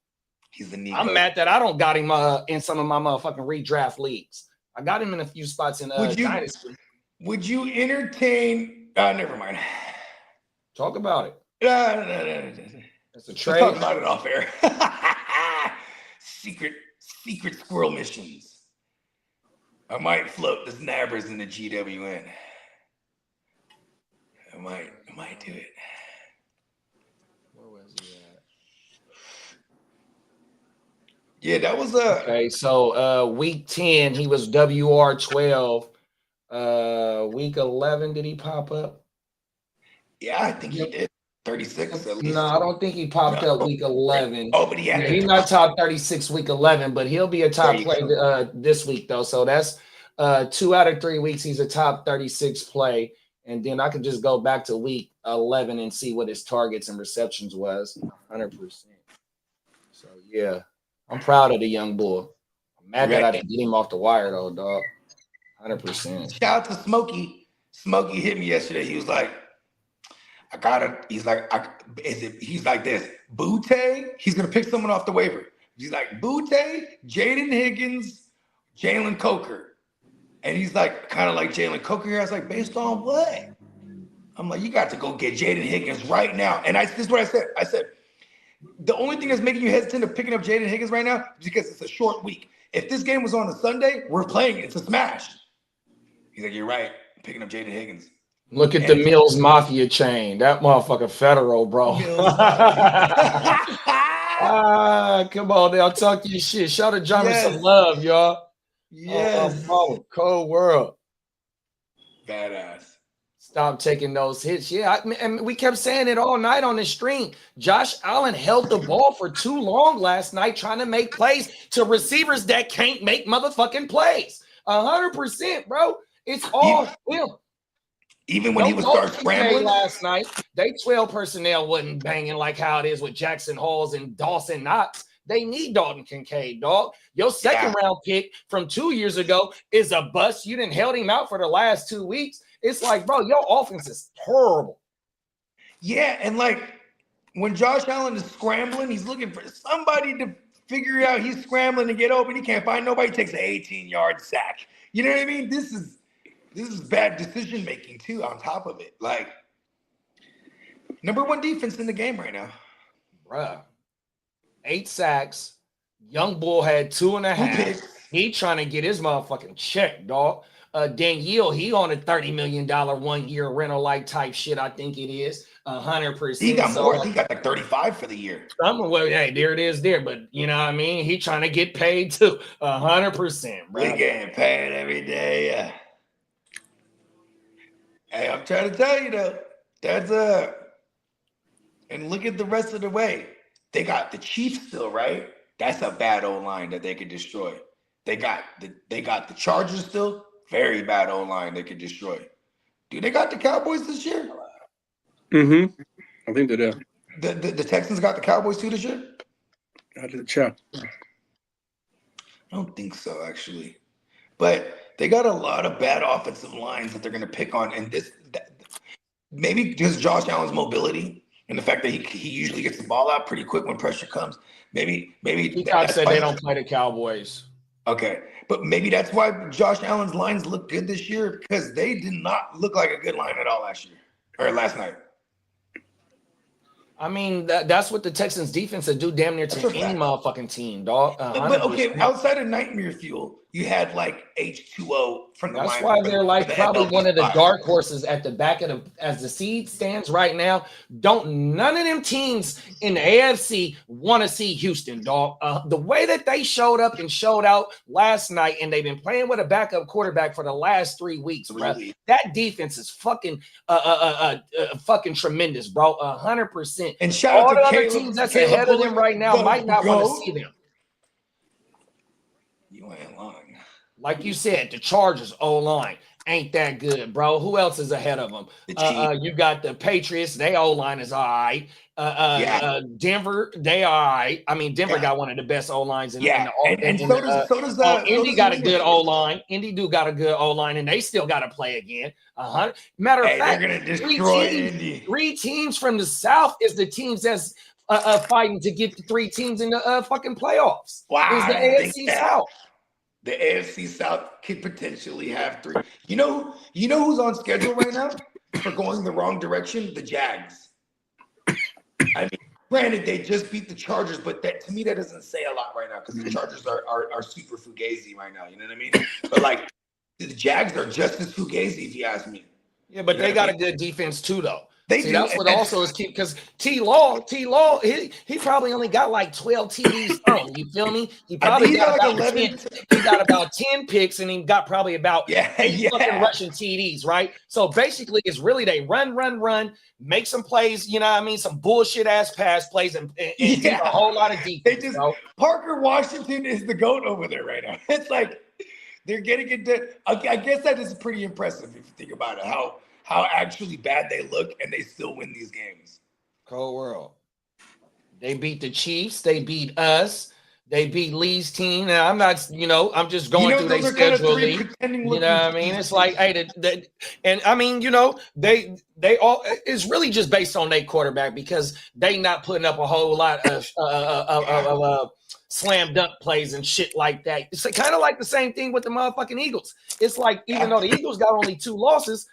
He's the Nico. I'm mad that I don't got him in some of my motherfucking redraft leagues. I got him in a few spots in Dynasty. Would you entertain? Never mind. Talk about it. No. That's a trade. Talk about it off air. Secret squirrel missions. I might float the snappers in the GWN. I might do it. Where was he at? Yeah, that was okay. So week 10, he was WR12. Week 11, did he pop up? Yeah, I think he did. 36 at least. No, I don't think he popped up week 11. Oh, but he's not top 36 week 11, but he'll be a top play this week though. So that's 2 out of 3 weeks. He's a top 36 play, and then I can just go back to week 11 and see what his targets and receptions was. 100%. So yeah. I'm proud of the young bull. I'm mad that I didn't get him off the wire though, dog. 100%. Shout out to Smokey. Smokey hit me yesterday. He was like, he's like this. Butte, he's gonna pick someone off the waiver. He's like Butte, Jaden Higgins, Jalen Coker. And he's like kind of like Jalen Coker here. I was like, based on what? I'm like, you got to go get Jaden Higgins right now. And this is what I said. I said, the only thing that's making you hesitant of picking up Jaden Higgins right now is because it's a short week. If this game was on a Sunday, we're playing it. It's a smash. He's like, you're right. I'm picking up Jaden Higgins. Look at the Mills Mafia chain. That motherfucker federal, bro. Come on now. Talk your shit. Show the Germans some love, y'all. Yes. Cold world. Badass. Stop taking those hits. Yeah, and we kept saying it all night on the stream. Josh Allen held the ball for too long last night trying to make plays to receivers that can't make motherfucking plays. 100%, bro. It's all him. Even when he would start scrambling last night, they 12 personnel wasn't banging like how it is with Jackson Halls and Dawson Knox. They need Dalton Kincaid, dog. Your second round pick from 2 years ago is a bust. You didn't held him out for the last 2 weeks. It's like, bro, your offense is terrible. Yeah, and like when Josh Allen is scrambling, he's looking for somebody to figure out he's scrambling to get open. He can't find nobody. Takes an 18-yard sack. You know what I mean? This is bad decision making too. On top of it, like number 1 defense in the game right now, bruh. 8 sacks. Young Bull had 2.5. He trying to get his motherfucking check, dog. Danielle, he on a $30 million 1 year rental like type shit. I think it is 100%. He got more. He got like 35 for the year. Well, hey, there it is there. But you know what I mean? He trying to get paid too. 100%, bro. He getting paid every day. Yeah. Hey, I'm trying to tell you though, that's and look at the rest of the way. They got the Chiefs still, right? That's a bad O-line that they could destroy. They got the Chargers still. Very bad O-line they could destroy. Do they got the Cowboys this year? Mm-hmm. I think they do. The Texans got the Cowboys too this year? I did check. I don't think so, actually. But they got a lot of bad offensive lines that they're going to pick on. And maybe because Josh Allen's mobility and the fact that he usually gets the ball out pretty quick when pressure comes. Maybe Peacock said they don't play the Cowboys. Okay, but maybe that's why Josh Allen's lines look good this year, because they did not look like a good line at all last night. I mean, that's what the Texans defense would do damn near to any motherfucking team, dog. But okay, outside of Nightmare Fuel, you had like H2O from the That's why they're like probably one of the dark horses at the back of as the seed stands right now. None of them teams in the AFC want to see Houston, dog. The way that they showed up and showed out last night, and they've been playing with a backup quarterback for the last 3 weeks, bro. That defense is fucking tremendous, bro. 100%. And shout all out the to other Caleb, teams that's Caleb ahead of them right now might not want to see them. You ain't lying. Like you said, the Chargers O-line ain't that good, bro. Who else is ahead of them? You got the Patriots. Their O-line is all right. Denver, they all right. I mean, Denver got one of the best O-lines in the so does Indy got a good O-line. Indy do got a good O-line, and they still got to play again. Matter of fact, they're gonna destroy Indy. 3 teams from the South is the teams that's fighting to get the 3 teams in the fucking playoffs. Wow, is the AFC South. The AFC South could potentially have 3. You know who's on schedule right now for going the wrong direction? The Jags. I mean, granted, they just beat the Chargers, but that to me that doesn't say a lot right now because the Chargers are super fugazi right now. You know what I mean? But like the Jags are just as fugazi, if you ask me. Yeah, but they got a good defense too, though. See, that's what also is key because T Law, he probably only got like 12 TDs on. You feel me? He probably got like about 11. He got about 10 picks, and he got probably about 8 fucking rushing TDs, right? So basically, it's really they run, make some plays. You know what I mean? Some bullshit ass pass plays, and do a whole lot of defense. Parker Washington is the GOAT over there right now. It's like they're getting it done. I guess that is pretty impressive if you think about it. How actually bad they look, and they still win these games. Cold world. They beat the Chiefs. They beat us. They beat Lee's team. Now I'm not, I'm just going through their schedule. You know what I mean? It's like, hey, and I mean, they all. It's really just based on their quarterback because they not putting up a whole lot of slam dunk plays and shit like that. It's kind of like the same thing with the motherfucking Eagles. It's like even though the Eagles got only 2 losses.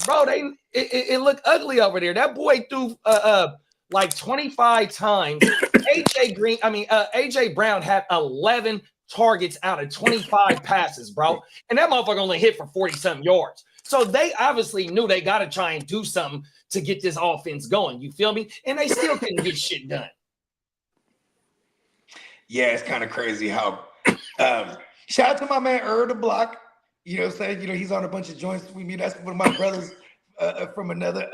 Bro, it looked ugly over there. That boy threw like 25 times. AJ Brown had 11 targets out of 25 passes, bro. And that motherfucker only hit for 40-something yards. So they obviously knew they got to try and do something to get this offense going. You feel me? And they still couldn't get shit done. Yeah, it's kind of crazy how shout out to my man the Block. You know what I'm saying? He's on a bunch of joints with me. That's one of my brothers from another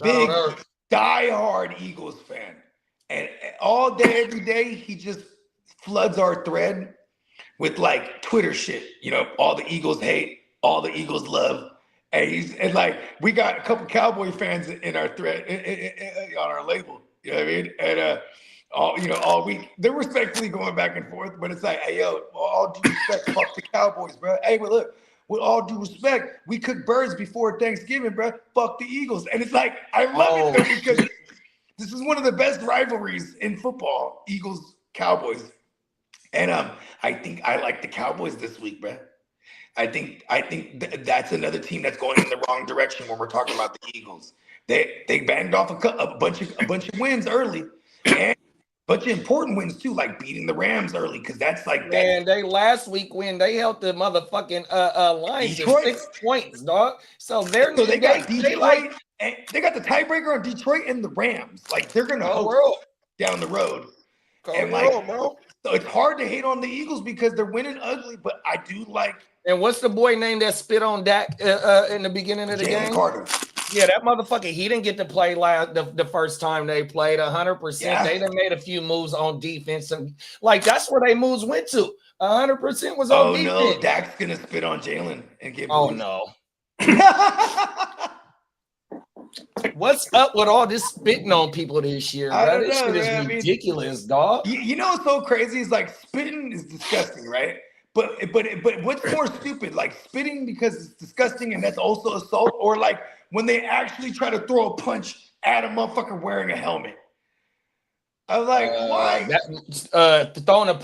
big diehard Eagles fan. And all day, every day, he just floods our thread with like Twitter shit. All the Eagles hate, all the Eagles love. And like we got a couple Cowboy fans in our thread on our label. You know what I mean? And all week they're respectfully going back and forth, but it's like, hey yo, all due respect, fuck the Cowboys, bro. Hey, but look, with all due respect, we cook birds before Thanksgiving, bro. Fuck the Eagles, and it's like I love it though, because this is one of the best rivalries in football, Eagles Cowboys, and I think I like the Cowboys this week, bro. I think that's another team that's going in the wrong direction when we're talking about the Eagles. They banged off a bunch of wins early. And bunch of important wins too, like beating the Rams early, because that's like man. They last week when they held the motherfucking Lions to 6 points, dog. So they got Detroit, and they got the tiebreaker on Detroit and the Rams. Like they're gonna host down the road, bro. So it's hard to hate on the Eagles because they're winning ugly, but I do like. And what's the boy name that spit on Dak in the beginning of the game? Carter. Yeah, that motherfucker, he didn't get to play the first time they played 100%. Yeah. They done made a few moves on defense. And like, that's where they moves went to. 100% was on defense. Oh, no. Dak's going to spit on Jalen and get Oh, moves. no. What's up with all this spitting on people this year, bro? This shit is ridiculous, dog. You know what's so crazy is like spitting is disgusting, right? But what's more stupid, like spitting because it's disgusting and that's also assault, or like when they actually try to throw a punch at a motherfucker wearing a helmet. I was like, why? Throwing a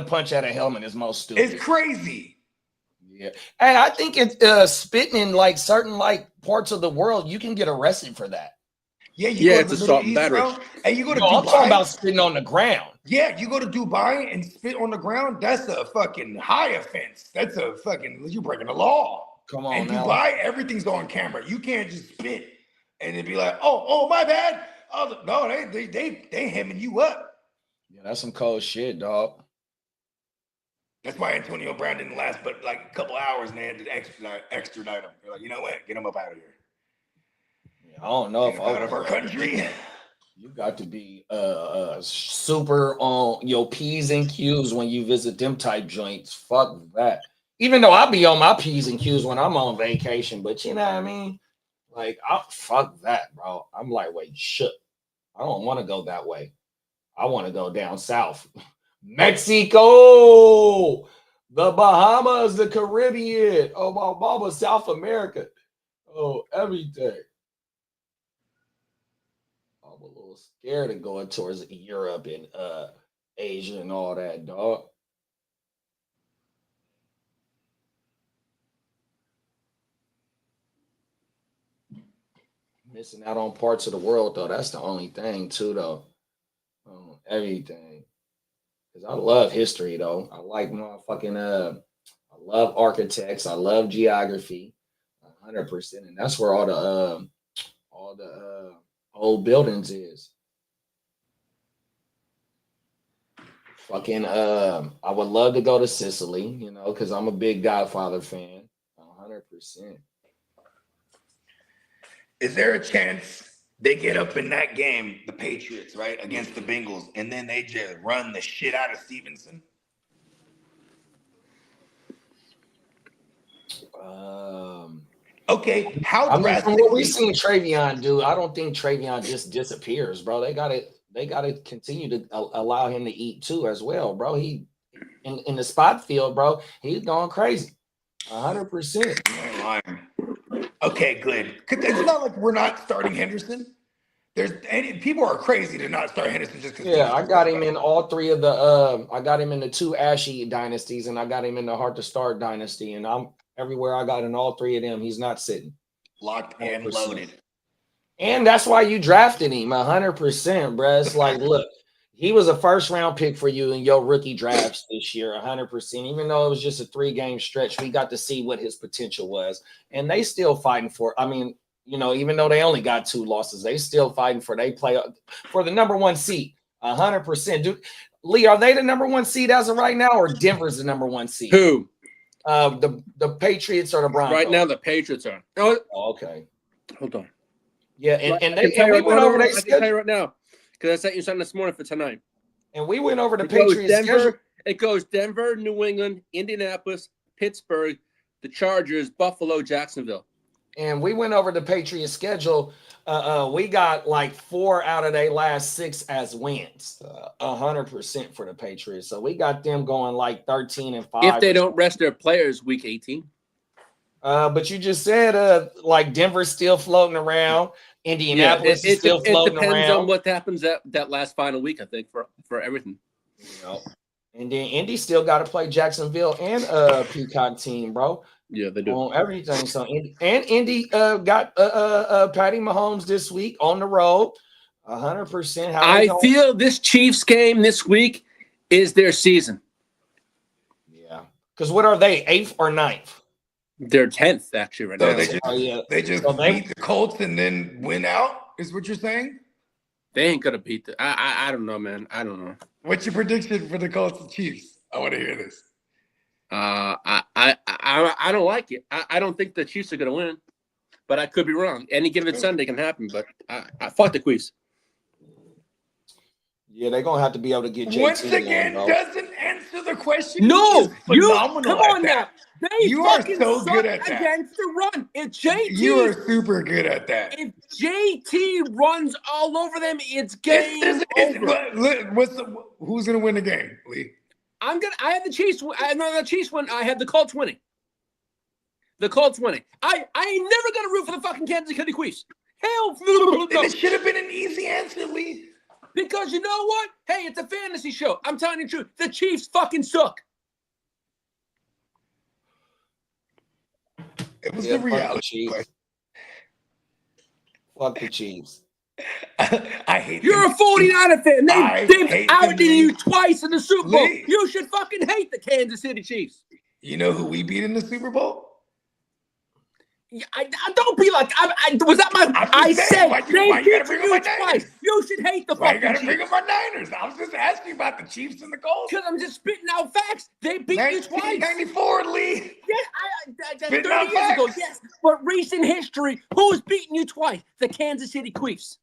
punch at a helmet is most stupid. It's crazy. Yeah, and I think it's spitting in like certain like parts of the world. You can get arrested for that. Yeah, you go to it's the assault Middle and East, battery. bro, and you go to No, Dubai. I'm talking about spitting on the ground. Yeah, you go to Dubai and spit on the ground. That's a fucking high offense. That's a fucking you're breaking the law. Come on and now. Dubai, everything's on camera. You can't just spit and it'd be like, oh, my bad. Oh, no, they hemming you up. Yeah, that's some cold shit, dog. That's why Antonio Brown didn't last but like a couple hours, and they had to extradite him. They're like, you know what? Get him up out of here. Yeah, I don't know Get if him out of our country. You got to be super on your P's and Q's when you visit them type joints. Fuck that. Even though I be on my P's and Q's when I'm on vacation, but you know what I mean? Like, fuck that, bro. I'm like, wait, shit. I don't want to go that way. I want to go down south. Mexico, the Bahamas, the Caribbean. Oh, my mama, South America. Oh, everything. I'm a little scared of going towards Europe and Asia and all that, dog. Missing out on parts of the world, though. That's the only thing, too, though. Everything. Because I love history, though. I like motherfucking, I love architects. I love geography. 100%. And that's where all the old buildings is. Fucking, I would love to go to Sicily, you know, because I'm a big Godfather fan. 100%. Is there a chance they get up in that game, the Patriots, right, against the Bengals, and then they just run the shit out of Stevenson? Okay, how drastic? From what we've seen Travion do, I don't think Travion just disappears, bro. They gotta continue to allow him to eat too as well, bro. He in the spot field, bro. He's going crazy, 100%. Okay, good. It's not like we're not starting Henderson. People are crazy to not start Henderson just because. Yeah, I got him in all three of the. I got him in the 2 Ashy dynasties, and I got him in the Hard to Start dynasty, and I'm everywhere I got in all 3 of them. He's not sitting. Locked and loaded. And that's why you drafted him 100%, bro. It's like, look, he was a first round pick for you in your rookie drafts this year, 100%. Even though it was just a 3-game stretch, we got to see what his potential was, and they still fighting for. I mean, you know, even though they only got 2 losses, they still fighting for. They play for the number 1 seed, 100%. Dude, Lee, are they the number 1 seed as of right now, or Denver's the number 1 seed? Who? The Patriots or the Broncos? Right now, the Patriots are. Oh, okay. Hold on. Yeah, and we went over their schedule. I can tell you right now, because I sent you something this morning for tonight. And we went over the Patriots schedule. It goes Denver, New England, Indianapolis, Pittsburgh, the Chargers, Buffalo, Jacksonville. And we went over the Patriots schedule. We got like 4 out of their last 6 as wins, 100% for the Patriots. So we got them going like 13-5. If they don't rest their players, week 18. But you just said like Denver's still floating around, Indianapolis is still floating around. It depends on what happens that last final week, I think, for everything. Yep. And then Indy still got to play Jacksonville and Peacock team, bro. Yeah, they do. On everything. So Indy got Patty Mahomes this week on the road, 100%. I feel this Chiefs game this week is their season. Yeah, because what are they, 8th or 9th? They're 10th actually right now. They just beat the Colts and then win out. Is what you're saying? They ain't gonna beat the. I don't know, man. I don't know. What's your prediction for the Colts and Chiefs? I want to hear this. I don't like it. I don't think the Chiefs are gonna win, but I could be wrong. Any given Sunday can happen. But I fuck the Chiefs. Yeah, they're gonna have to be able to get JT once again. Doesn't answer the question. No, you come on now. You are so good at that. Against the run. If JT, you are super good at that. If JT runs all over them, it's game over. Who's gonna win the game, Lee? I have the Chiefs. I know the Chiefs win. I have the Colts winning. The Colts winning. I ain't never gonna root for the fucking Kansas City Chiefs. Hell, It should have been an easy answer, Lee. Because you know what? Hey, it's a fantasy show. I'm telling you the truth. The Chiefs fucking suck. It was the reality. Fuck the Chiefs. I hate You're them. a 49er fan. They've hate outed them, you twice in the Super Bowl. Lee. You should fucking hate the Kansas City Chiefs. You know who we beat in the Super Bowl? I don't be like was that my I said why they you gotta beat bring you up my twice. Niners? You should hate the Why you fucking gotta bring Chiefs. up my Niners? I was just asking about the Chiefs and the Colts. Because I'm just spitting out facts. They beat you twice. 1994, Lee. Yeah, Spitting 30 out years ago, facts. yes. But recent history, who's beaten you twice? The Kansas City Chiefs.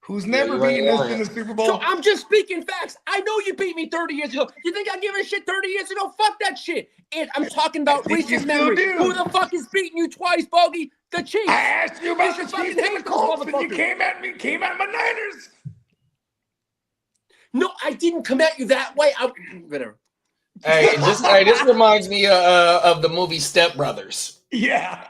Who's never you're beaten right. us in the Super Bowl? So I'm just speaking facts. I know you beat me 30 years ago. You think I give a shit 30 years ago? Fuck that shit. And I'm talking about think you recent still memory. do. Who the fuck is beating you twice, Bogey? The Chiefs. I asked you about You the should Chiefs fucking and hate the those Colts, and you motherfuckers. came at my Niners. No, I didn't come at you that way. Whatever. Hey, this reminds me of the movie Step Brothers. Yeah.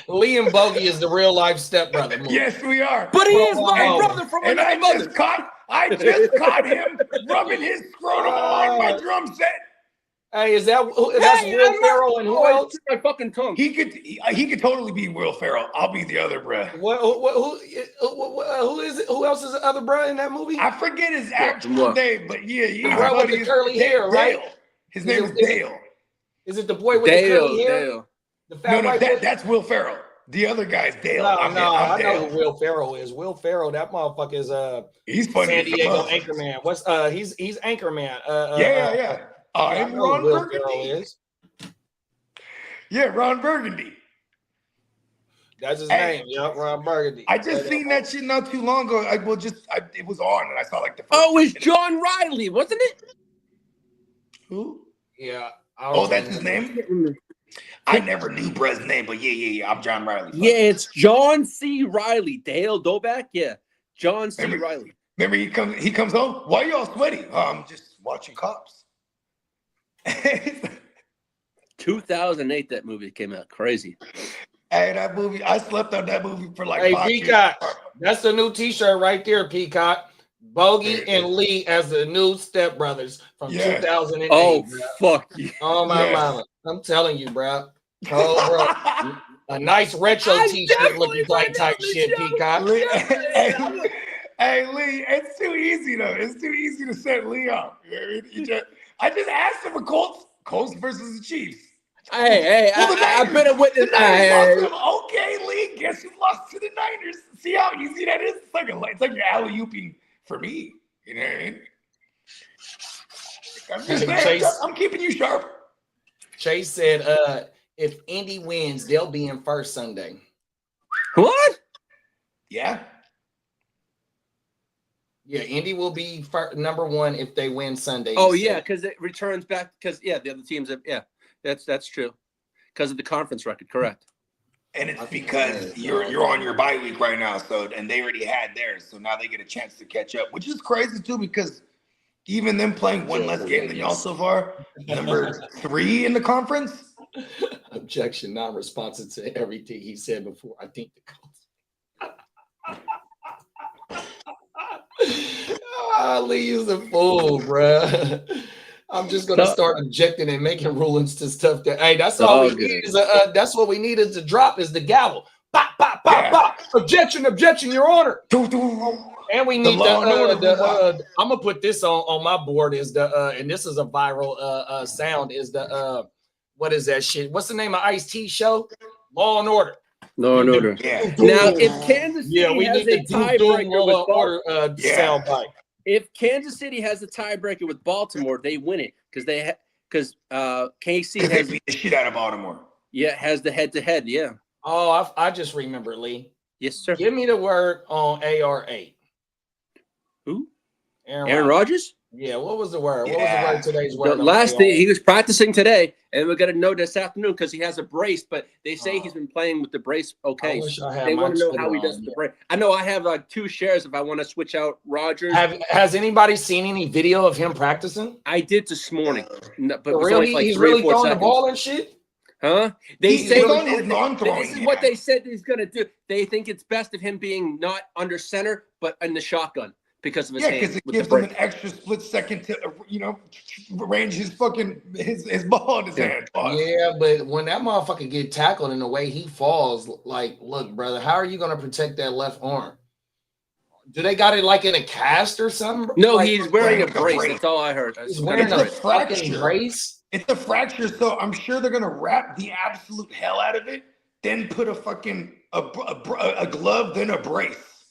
Lee and Bogey is the real life stepbrother movie. Yes, we are. But he is my Oh. brother from And another mother. I just caught him rubbing his scrotum on my drum set. Hey, that's Hey, Will I'm not- Ferrell and who Oh, I else? took my fucking tongue. He could totally be Will Ferrell. I'll be the other bruh. Who is it? Who else is the other bro in that movie? I forget his actual what? name, but yeah, The bro with the curly hair, right? Dale. His name is Dale. Is it the boy with the curly hair? Dale. The fat No, white boy? that's Will Ferrell. The other guy's Dale. No, I'm I Dale. know who Will Ferrell is. Will Ferrell, that motherfucker is He's funny. San as a Diego motherfucker. Anchorman. What's he's Anchorman. Yeah. I And know Ron who Will Ferrell Burgundy. is. Yeah, Ron Burgundy. That's his Hey, name. Yep, Ron Burgundy. I just seen that shit not too long ago. It was on, and I saw like the first. Oh, it's John Riley, wasn't it? Who? Yeah. Oh, that's his name. I never knew Brez's name, but yeah. I'm John Riley. Yeah, it's John C. Riley. Dale Doback? Yeah. John C. Remember- Riley. Remember, he comes home. Why y'all sweaty? Oh, I'm just watching Cops. 2008, that movie came out. Crazy. Hey, that movie. I slept on that movie for like Hey, 5 years. Peacock. That's the new T-shirt right there, Peacock. Bogey and Lee as the new stepbrothers from Yeah. 2008. Oh, bro. fuck you. Oh my Yeah. mama. I'm telling you, bro. Oh, bro. A nice retro I T-shirt definitely looking like find type out the shit, show. Peacock. Lee, hey, Lee, it's too easy though. It's too easy to set Lee up. You know what I mean? I just asked him for Colts versus the Chiefs. Hey, Well, the I've been a Niners- witness. The Niners lost Hey, to them. Okay, Lee, guess who lost to the Niners? See how easy that is? It's like you're alley-ooping for me. You know what I mean? I'm just saying, Chase- I'm keeping you sharp. Chase said, if Indy wins, they'll be in first Sunday. what? Yeah. Yeah, Indy will be number one if they win Sunday. Oh, he yeah, said. because it returns back. Because, yeah, the other teams have, yeah, that's true. Because of the conference record, correct. And it's because you're on your bye week right now, and they already had theirs, so now they get a chance to catch up, which is crazy too, because even them playing one less game than y'all so far, number 3 in the conference. Objection, non-responsive to everything he said before. I think the Colts. Lee is a fool, bruh. I'm just gonna start objecting and making rulings to stuff that. Hey, that's all we need. That's what we needed to drop is the gavel. Pop, pop, pop, pop. Objection, Your Honor. And we need I'm gonna put this on my board. Is and this is a viral sound. Is what is that shit? What's the name of Ice-T show? Law and Order. Law and Order. Yeah. Now, if Kansas City Yeah, we has need a the tiebreaker Law with and Order sound bite. if Kansas City has a tiebreaker with Baltimore, they win it because KC They has beat the shit out of Baltimore. has the head-to-head. Yeah. Oh, I just remember, Lee. Yes, sir. Give me the word on AR8. Who? Aaron Rodgers? Yeah, what was the word? What Yeah. was the word today's The word? on last AR8? thing he was practicing today, and we're gonna know this afternoon because he has a brace. But they say he's been playing with the brace. Okay, I wish I had they my want to know Twitter how he on, does with the brace. I know I have like 2 shares if I want to switch out Rodgers. Has anybody seen any video of him practicing? I did this morning, but it For was real, only like he's 3 or really 4 throwing seconds. the ball and shit. Huh? They He say was on his non-throwing this is what hand. they said he's going to do. They think it's best of him being not under center, but in the shotgun because of his Yeah, because hand it with gives the him break. an extra split second to, range his fucking his ball in his hand. Pause. Yeah, but when that motherfucker get tackled in the way he falls, like, look, brother, how are you gonna protect that left arm? Do they got it like in a cast or something? No, Like, he's wearing a like a brace. brace. That's all I heard. he's Some wearing kind a of brace. fucking brace. It's a fracture, so I'm sure they're gonna wrap the absolute hell out of it, then put a fucking a glove, then a brace,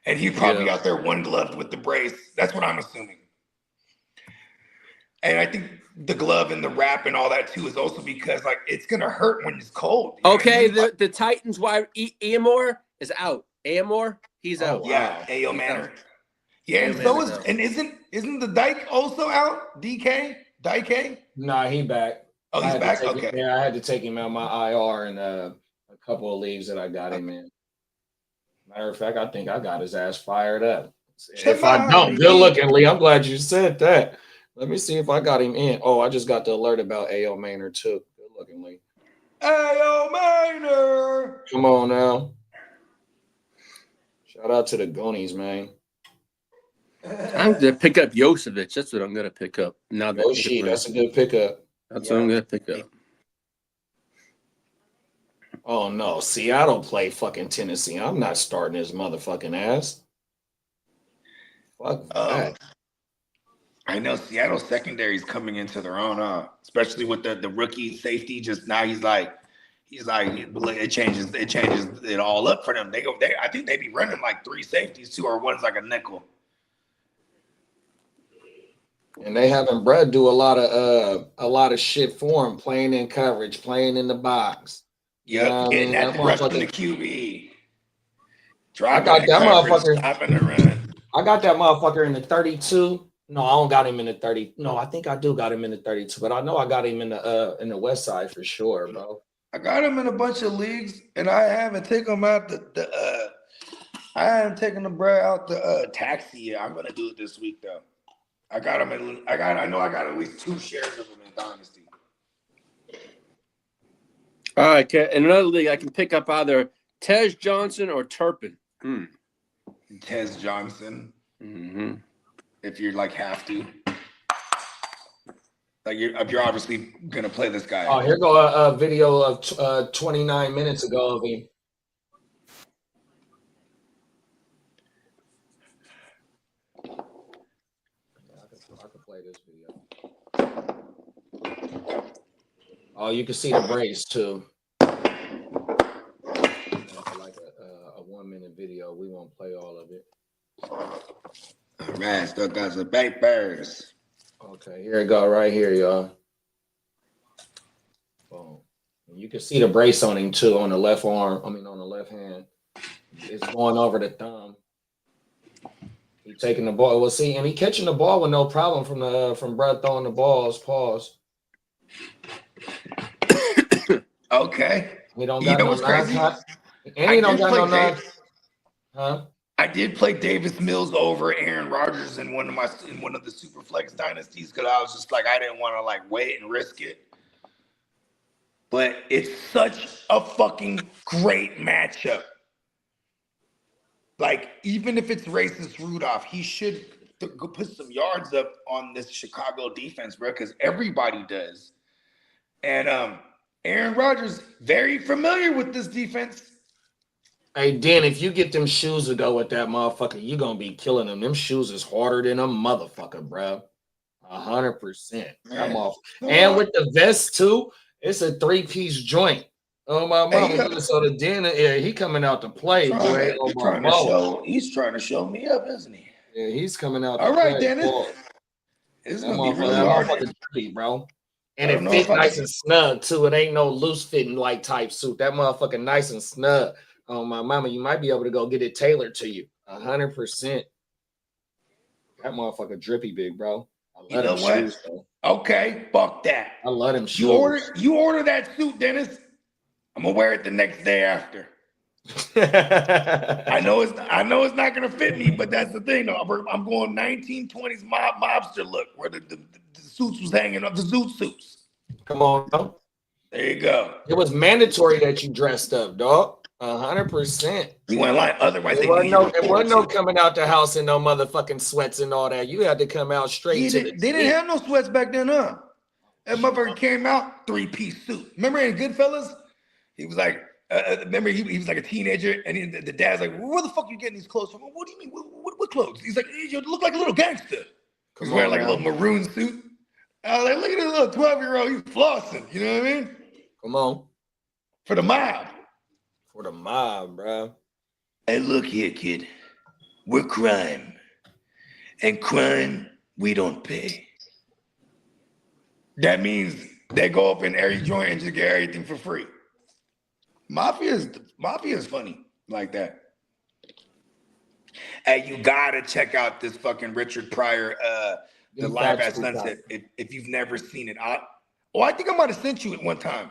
and he's probably out there one gloved with the brace. That's what I'm assuming. And I think the glove and the wrap and all that too is also because like it's gonna hurt when it's cold. You know what I Okay, mean? the Titans wide Amor is out. Amor, he's out. Yeah, Ayo Manor. out. Yeah, and Ayo so Manor's is out. and isn't the Dyke also out? Dyke? Nah, he back. Oh, he's back. Okay. Yeah, I had to take him out my IR and a couple of leagues that I got him in. Matter of fact, I think I got his ass fired up. If I don't, good looking, Lee. I'm glad you said that. Let me see if I got him in. Oh, I just got the alert about Ayo Manor too. Good looking, Lee. Ayo Manor. Come on now. Shout out to the Goonies, man. I'm gonna pick up Josevic. That's what I'm gonna pick up. Now that That's a good pickup. That's what I'm gonna pick up. Oh no, Seattle play fucking Tennessee. I'm not starting his motherfucking ass. Fuck that. I know Seattle secondary is coming into their own, especially with the rookie safety. Just now, he's like it changes it all up for them. I think they be running like 3 safeties too, or one's like a nickel. And they having Brad do a lot of shit for him, playing in coverage, playing in the box. Yep, getting that rush from the QB. I got that motherfucker. Stopping the run. I got that motherfucker in the 32. No, I don't got him in the 30. No, I think I do got him in the 32, but I know I got him in the West Side for sure, bro. I got him in a bunch of leagues, and I haven't taken him out I haven't taken the Brad out the taxi yet. I'm gonna do it this week though. I know I got at least 2 shares of him in Dynasty. All right, in another league, I can pick up either Tej Johnson or Turpin. Tez Johnson. Mm-hmm. If you're like have to. Like you're obviously gonna play this guy. Oh, here go a video of 29 minutes ago of him. I could play this video. Oh, you can see the brace too. Like a 1-minute video. We won't play all of it. All right, still got some papers. Okay, here we go, right here, y'all. Boom. You can see the brace on him too, on the left arm. I mean, on the left hand. It's going over the thumb. He taking the ball. Well, see, and he catching the ball with no problem from Brad throwing the balls. Pause. Okay. He don't got no non-con. And he don't got no non. Huh? I did play Davis Mills over Aaron Rodgers in one of the Superflex dynasties because I was just like I didn't want to like wait and risk it. But it's such a fucking great matchup. Like even if it's racist Rudolph, he should go put some yards up on this Chicago defense, bro, because everybody does. And Aaron Rodgers very familiar with this defense. Hey, Dan, if you get them shoes to go with that motherfucker, you gonna be killing them. Them shoes is harder than a motherfucker, bro. 100%. And with the vest too, it's a 3-piece joint. Oh my mama! So the Dan, he coming out to play, boy. He's trying to show me up, isn't he? Yeah, he's coming out. All right, Dennis. It's gonna be really hard, bro. And it fits nice and snug too. It ain't no loose fitting like type suit. That motherfucker nice and snug. Oh my mama, you might be able to go get it tailored to you. 100%. That motherfucker drippy big, bro. I love them shoes, though. Okay, fuck that. I love them shoes. You order that suit, Dennis. I'm gonna wear it the next day after. I know it's not gonna fit me, but that's the thing though. I'm going 1920s mobster look where the suits was hanging up, the zoot suits. Come on, bro. There you go. It was mandatory that you dressed up, dog. 100%. You want to lie, otherwise It wasn't no coming out the house in no motherfucking sweats and all that. You had to come out straight to They didn't have no sweats back then, huh? That motherfucker came out 3-piece suit. Remember in Goodfellas? He was like, remember he was like a teenager, and the dad's like, where the fuck are you getting these clothes from? What do you mean? What clothes? He's like, you look like a little gangster. He's wearing like a little maroon suit. I was like, look at this little 12-year-old. He's flossing. You know what I mean? Come on. For the mob. For the mob, bro. Hey, look here, kid. We're crime. And crime, we don't pay. That means they go up in every joint and just get everything for free. Mafia is funny like that. Hey, you gotta check out this fucking Richard Pryor, the Live at Sunset. If you've never seen it, I think I might have sent you it one time.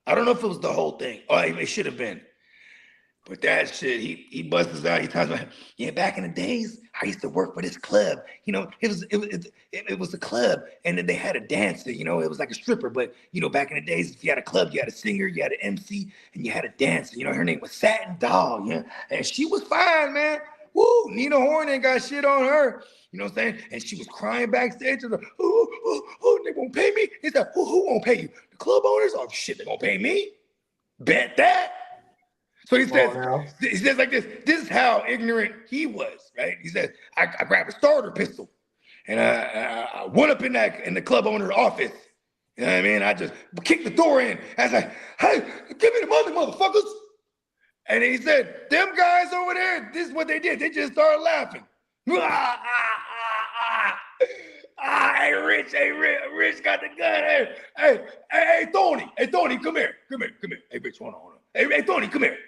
I don't know if it was the whole thing. Oh, it should have been. But that shit, he busts us out. He talks about, yeah, back in the days, I used to work for this club. You know, it was a club, and then they had a dancer. You know, it was like a stripper. But you know, back in the days, if you had a club, you had a singer, you had an MC, and you had a dancer. You know, her name was Satin Doll. Yeah, and she was fine, man. Woo, Nina Horn ain't got shit on her. You know what I'm saying? And she was crying backstage. Like, oh, they won't pay me. He said, who won't pay you? The club owners? Oh shit, they won't pay me. Bet that. So he says like this. This is how ignorant he was, right? He says, I grabbed a starter pistol, and I went up in the club owner's office. You know what I mean? I just kicked the door in. I was like, hey, give me the money, motherfuckers. And he said, them guys over there, this is what they did. They just started laughing. Hey, Rich got the gun. Hey, Tony, come here. Hey, Rich, hold on. Hey, Tony, come here.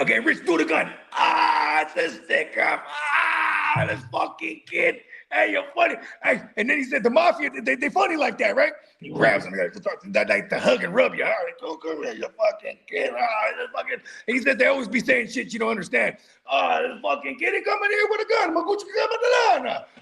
Okay, Rich, do the gun. It's a stick up. This fucking kid. Hey, you're funny. Hey, and then he said the mafia, they funny like that, right? He grabs him, like to hug and rub you. All right, go here, you fucking kid. He said they always be saying shit you don't understand. This fucking kid, he coming here with a gun.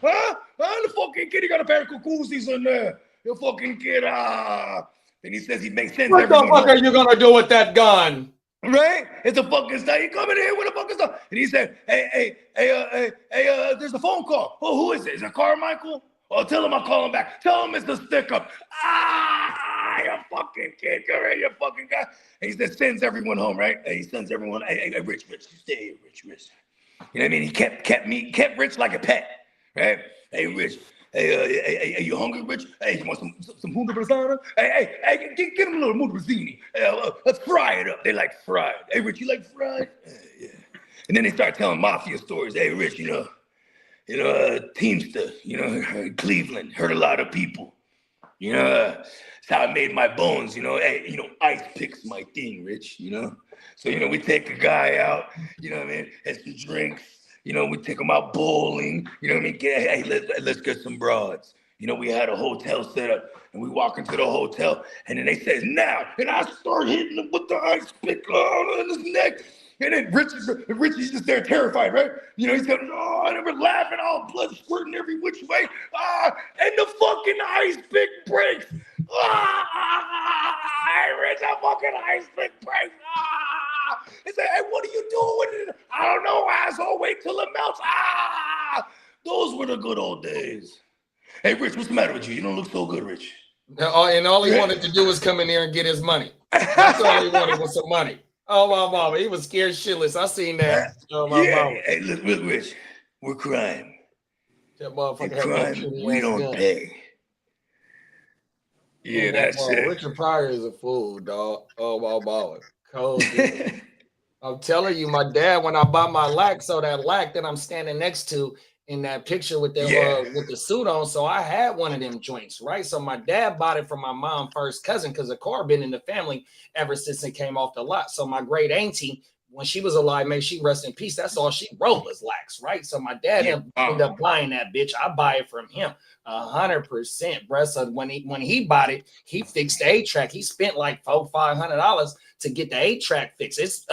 Huh? The fucking kid, he got a pair of cuckoosies in there. The fucking kid, Then he says he makes sense. What the fuck are you gonna do with that gun? Right? It's a fucking stuff. He coming here with a fucking stuff. And he said, hey, there's a phone call. Oh, who is it? Is it Carmichael? Oh, tell him I'll call him back. Tell him it's the stick up. You fucking kid. Come here, you fucking guy. And he said, sends everyone home, right? He sends everyone, hey, Rich, you stay here, Rich. You know what I mean? He kept Rich like a pet, right? Hey, Rich. Hey, you hungry, Rich? Hey, you want some Hunda Brasana? Hey, get him a little Hunda Brazzini. Let's fry it up. They like fried. Hey, Rich, you like fried? Yeah. And then they start telling mafia stories. Hey, Rich, Teamster, Cleveland, hurt a lot of people. That's how I made my bones, Hey, ice pick's my thing, Rich, So, we take a guy out, what I mean, has some drinks. We take them out bowling. You know what I mean? Hey, let's get some broads. We had a hotel set up, and we walk into the hotel, and then they say, now, and I start hitting him with the ice pick on his neck. And then Richie's just there terrified, right? He's going, and we're laughing, all blood squirting every which way. And the fucking ice pick breaks. Rich, a fucking ice pick breaks. He said, hey, what are you doing with it? I don't know, asshole. Wait till it melts. Those were the good old days. Hey, Rich, what's the matter with you? You don't look so good, Rich. And all he wanted to do was come in there and get his money. That's all he wanted was some money. Oh, my mama. He was scared shitless. I seen that. Oh, my mama. Hey, look, Rich. We're crime. That motherfucker had crime, we don't pay. Yeah, that's it. Richard Pryor is a fool, dog. Oh, my mama. Cold. I'm telling you, my dad, when I bought my lack, so that lack that I'm standing next to in that picture with the suit on, so I had one of them joints, right? So my dad bought it from my mom's first cousin because the car been in the family ever since it came off the lot. So my great auntie, when she was alive, may she rest in peace, that's all she wrote was lacks, right? So my dad ended up buying that bitch. I buy it from him 100%, bro. So when he bought it, he fixed the 8-track. He spent like $400-500 to get the 8-track fixed. It's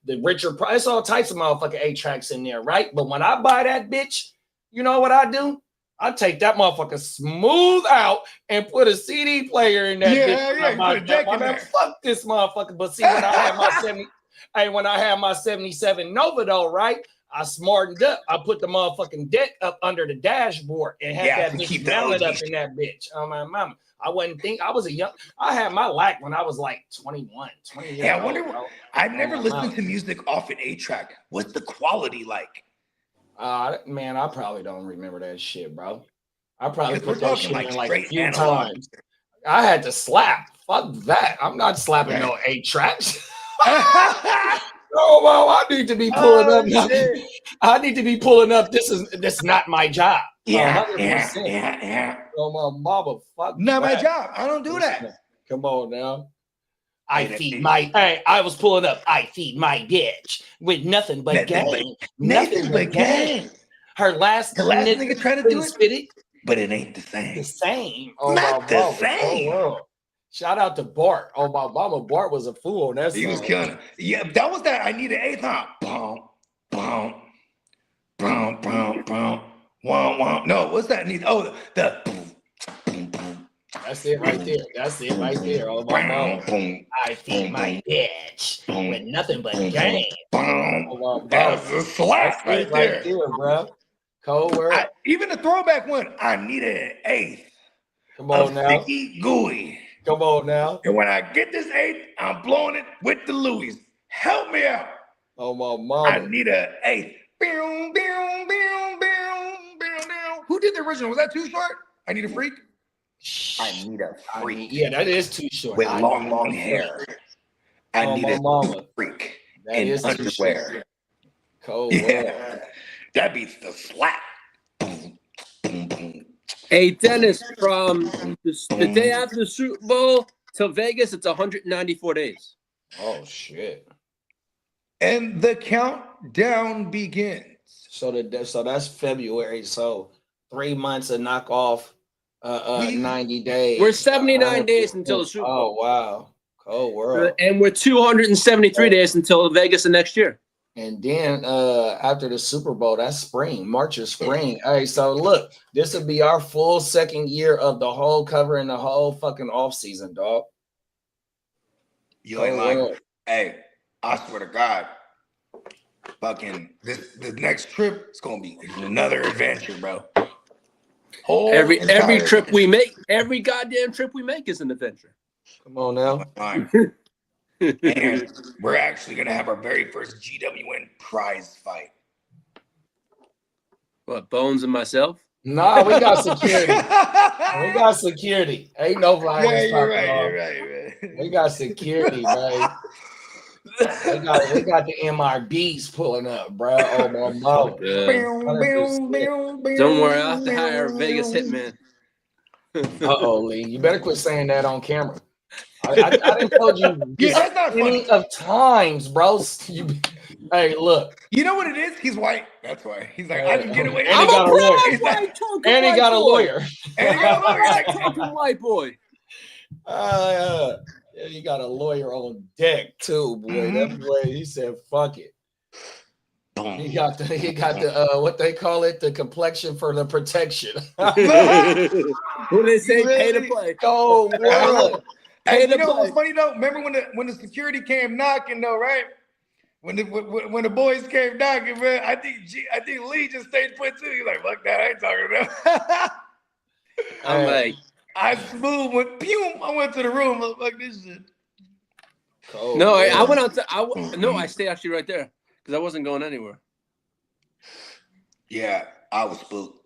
the Richard Pryor, it's all types of motherfucking 8-tracks in there, right? But when I buy that bitch, you know what I do? I take that motherfucker smooth out and put a CD player in that bitch. Yeah, you put a deck in there. Fuck this motherfucker. But see, when I had my 77 Nova though, right? I smartened up. I put the motherfucking deck up under the dashboard and had that bitch mounted up in that bitch. Oh my mama. I had my lack when I was like 21, 20 years old. Yeah, I wonder. I've never listened to music off an 8-track. What's the quality like? Man, I probably don't remember that shit, bro. I probably We're put that talking shit like in like a straight few analog. times. I had to slap. Fuck that. I'm not slapping no 8 tracks. Oh, well, I need to be pulling up. I need to be pulling up. This is not my job. Yeah. Oh, my mama, fuck Not that. my job. I don't do that. Come on now. I was pulling up. I feed my bitch with nothing but game. Nothing but game. The last nigga trying to do it, but it ain't the same. Oh, not the same. Oh, shout out to Bart. Oh, my mama, Bart was a fool on that song. He was killing it. Yeah, that was that. I need an 8th, huh? Boom, boom, boom, boom, boom. Womp. No, what's that? The boom, boom, boom. That's it right there. Oh, my mama. I feed my bitch with nothing but game. Boom. That's a slap right there, bro. Cold word. Even the throwback one, I needed an 8th. Come on now. Sticky gooey. Come on now. And when I get this 8th, I'm blowing it with the Louis. Help me out. Oh, my mama. I need an 8th. Who did the original? Was that Too Short? I Need a Freak? I need a freak. Yeah, that is Too Short. With long hair. I need a freak in underwear. Cold word. That beats the slap. Boom, boom, boom. Hey, Dennis, from the day after the Super Bowl till Vegas, it's 194 days. Oh, shit. And the countdown begins. So that's February. So 3 months to knock off 90 days. We're 79 days until the Super Bowl. Oh, wow. Cold world. And we're 273 days until Vegas of next year. And then after the Super Bowl, that's spring. March is spring. Hey, so look, this will be our full second year of the whole covering the whole fucking off season, dog. You ain't lying. Hey, I swear to God, fucking the next trip is gonna be another adventure, bro. Every trip we make, every goddamn trip we make is an adventure. Come on now. And we're actually gonna have our very first GWN prize fight. What, Bones and myself? Nah, we got security. Ain't no violence. Yeah, you're right. We got security, man. We got the MRBs pulling up, bro. Oh my mama. Don't worry, I'll have to hire a Vegas hitman. Lee, you better quit saying that on camera. I didn't told you that's not funny. Of times, bro. Hey, look. You know what it is? He's white. That's why. He's like, I can get away. And he got a lawyer. And he got a lawyer. Talking white boy. Yeah, you got a lawyer on deck too, boy. That boy, he said, "Fuck it." He got the what they call it, the complexion for the protection. What do they say? Pay to play. Oh, wow. Hey, you know what's funny though? Remember when the security came knocking though, right? When the boys came knocking, man, I think Lee just stayed put too. He's like, fuck that, I ain't talking to them. I'm like, I smooth went pew. I went to the room. Like, fuck this shit. Cold, no, I went out. I stayed actually right there because I wasn't going anywhere. Yeah, I was spooked.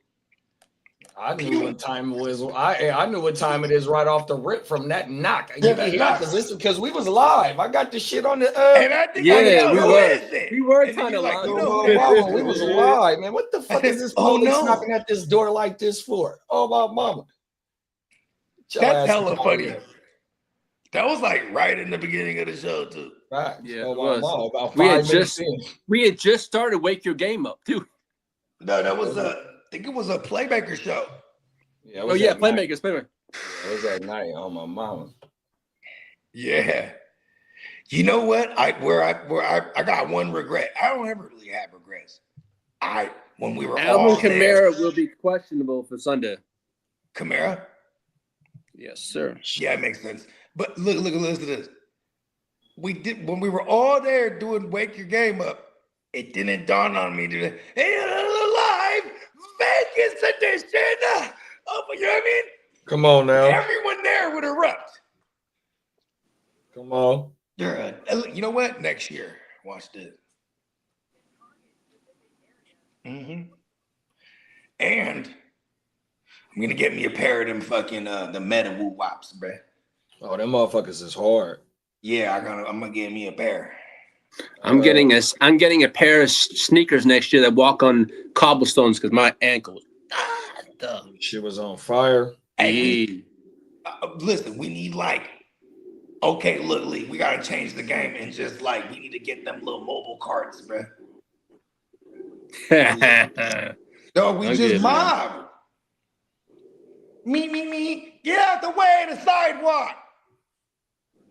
I knew what time it was. I knew what time it is right off the rip from that knock. Because we was live. I got the shit on the. And I think we were kind of live. We was live, man. What the fuck is this police knocking at this door like this for? Oh my mama. That's hella funny. That was like right in the beginning of the show too. Right. Yeah, it was. Mama, about we had just started Wake Your Game Up too. No, that was I think it was a Playmaker show. Yeah, Playmakers. It was that night on my mama. Yeah. You know what? I got one regret. I don't ever really have regrets. when we were Alvin all there. Kamara will be questionable for Sunday. Kamara? Yes, sir. Yeah, it makes sense. But listen to this. We did when we were all there doing Wake Your Game Up. It didn't dawn on me to live Vegas edition. Oh, you know what I mean? Come on now. Everyone there would erupt. Come on. You know what? Next year, watch this. And I'm gonna get me a pair of them fucking the Meta Woo Wops, bro. Oh, them motherfuckers is hard. Yeah, I'm gonna get me a pair. I'm getting a pair of sneakers next year that walk on cobblestones because my ankle. Shit was on fire. Hey, listen, we need okay, look, Lee, we gotta change the game and just we need to get them little mobile carts, bro. No, we just mob. Me. Get out the way of the sidewalk.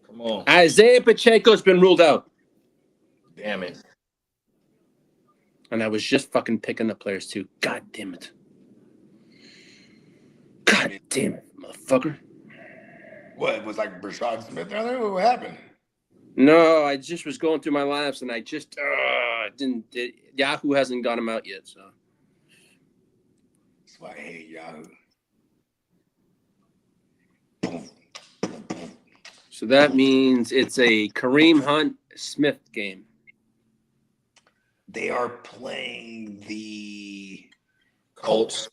Come on. Isaiah Pacheco's been ruled out. Damn it. And I was just fucking picking the players too. God damn it. God damn it, motherfucker. What, was Brashad Smith down there? What happened? No, I just was going through my lineups and I just Yahoo hasn't got him out yet, so. That's why I hate Yahoo. So that means it's a Kareem Hunt Smith game. They are playing the Colts.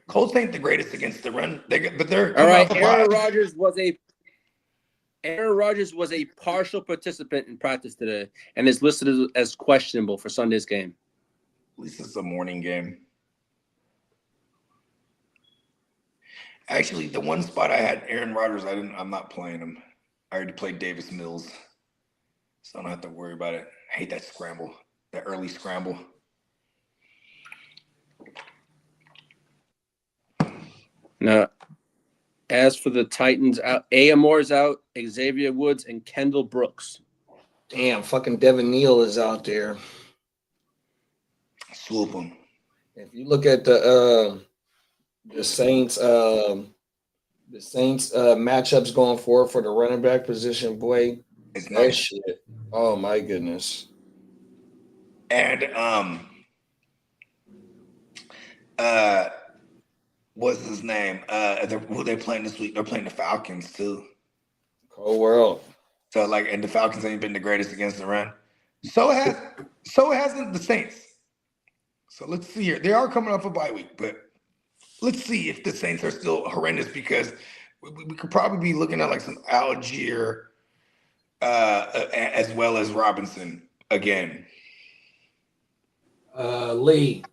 Colts ain't the greatest against the run. They're all right. Aaron Rodgers was a partial participant in practice today and is listed as questionable for Sunday's game. At least it's a morning game. Actually, the one spot I had Aaron Rodgers, I'm not playing him. I already played Davis Mills, so I don't have to worry about it. I hate that scramble, that early scramble. Now, as for the Titans, Amore's out, Xavier Woods, and Kendall Brooks. Damn, fucking Devin Neal is out there. Swoop him. If you look at the Saints matchups going forward for the running back position, boy, It's that nice. shit. Oh my goodness. And what's his name? Who they playing this week? They're playing the Falcons too. Cold world. So and the Falcons ain't been the greatest against the run. So hasn't the Saints. So let's see here. They are coming off a bye week, but let's see if the Saints are still horrendous because we could probably be looking at some Algier as well as Robinson again. Lee,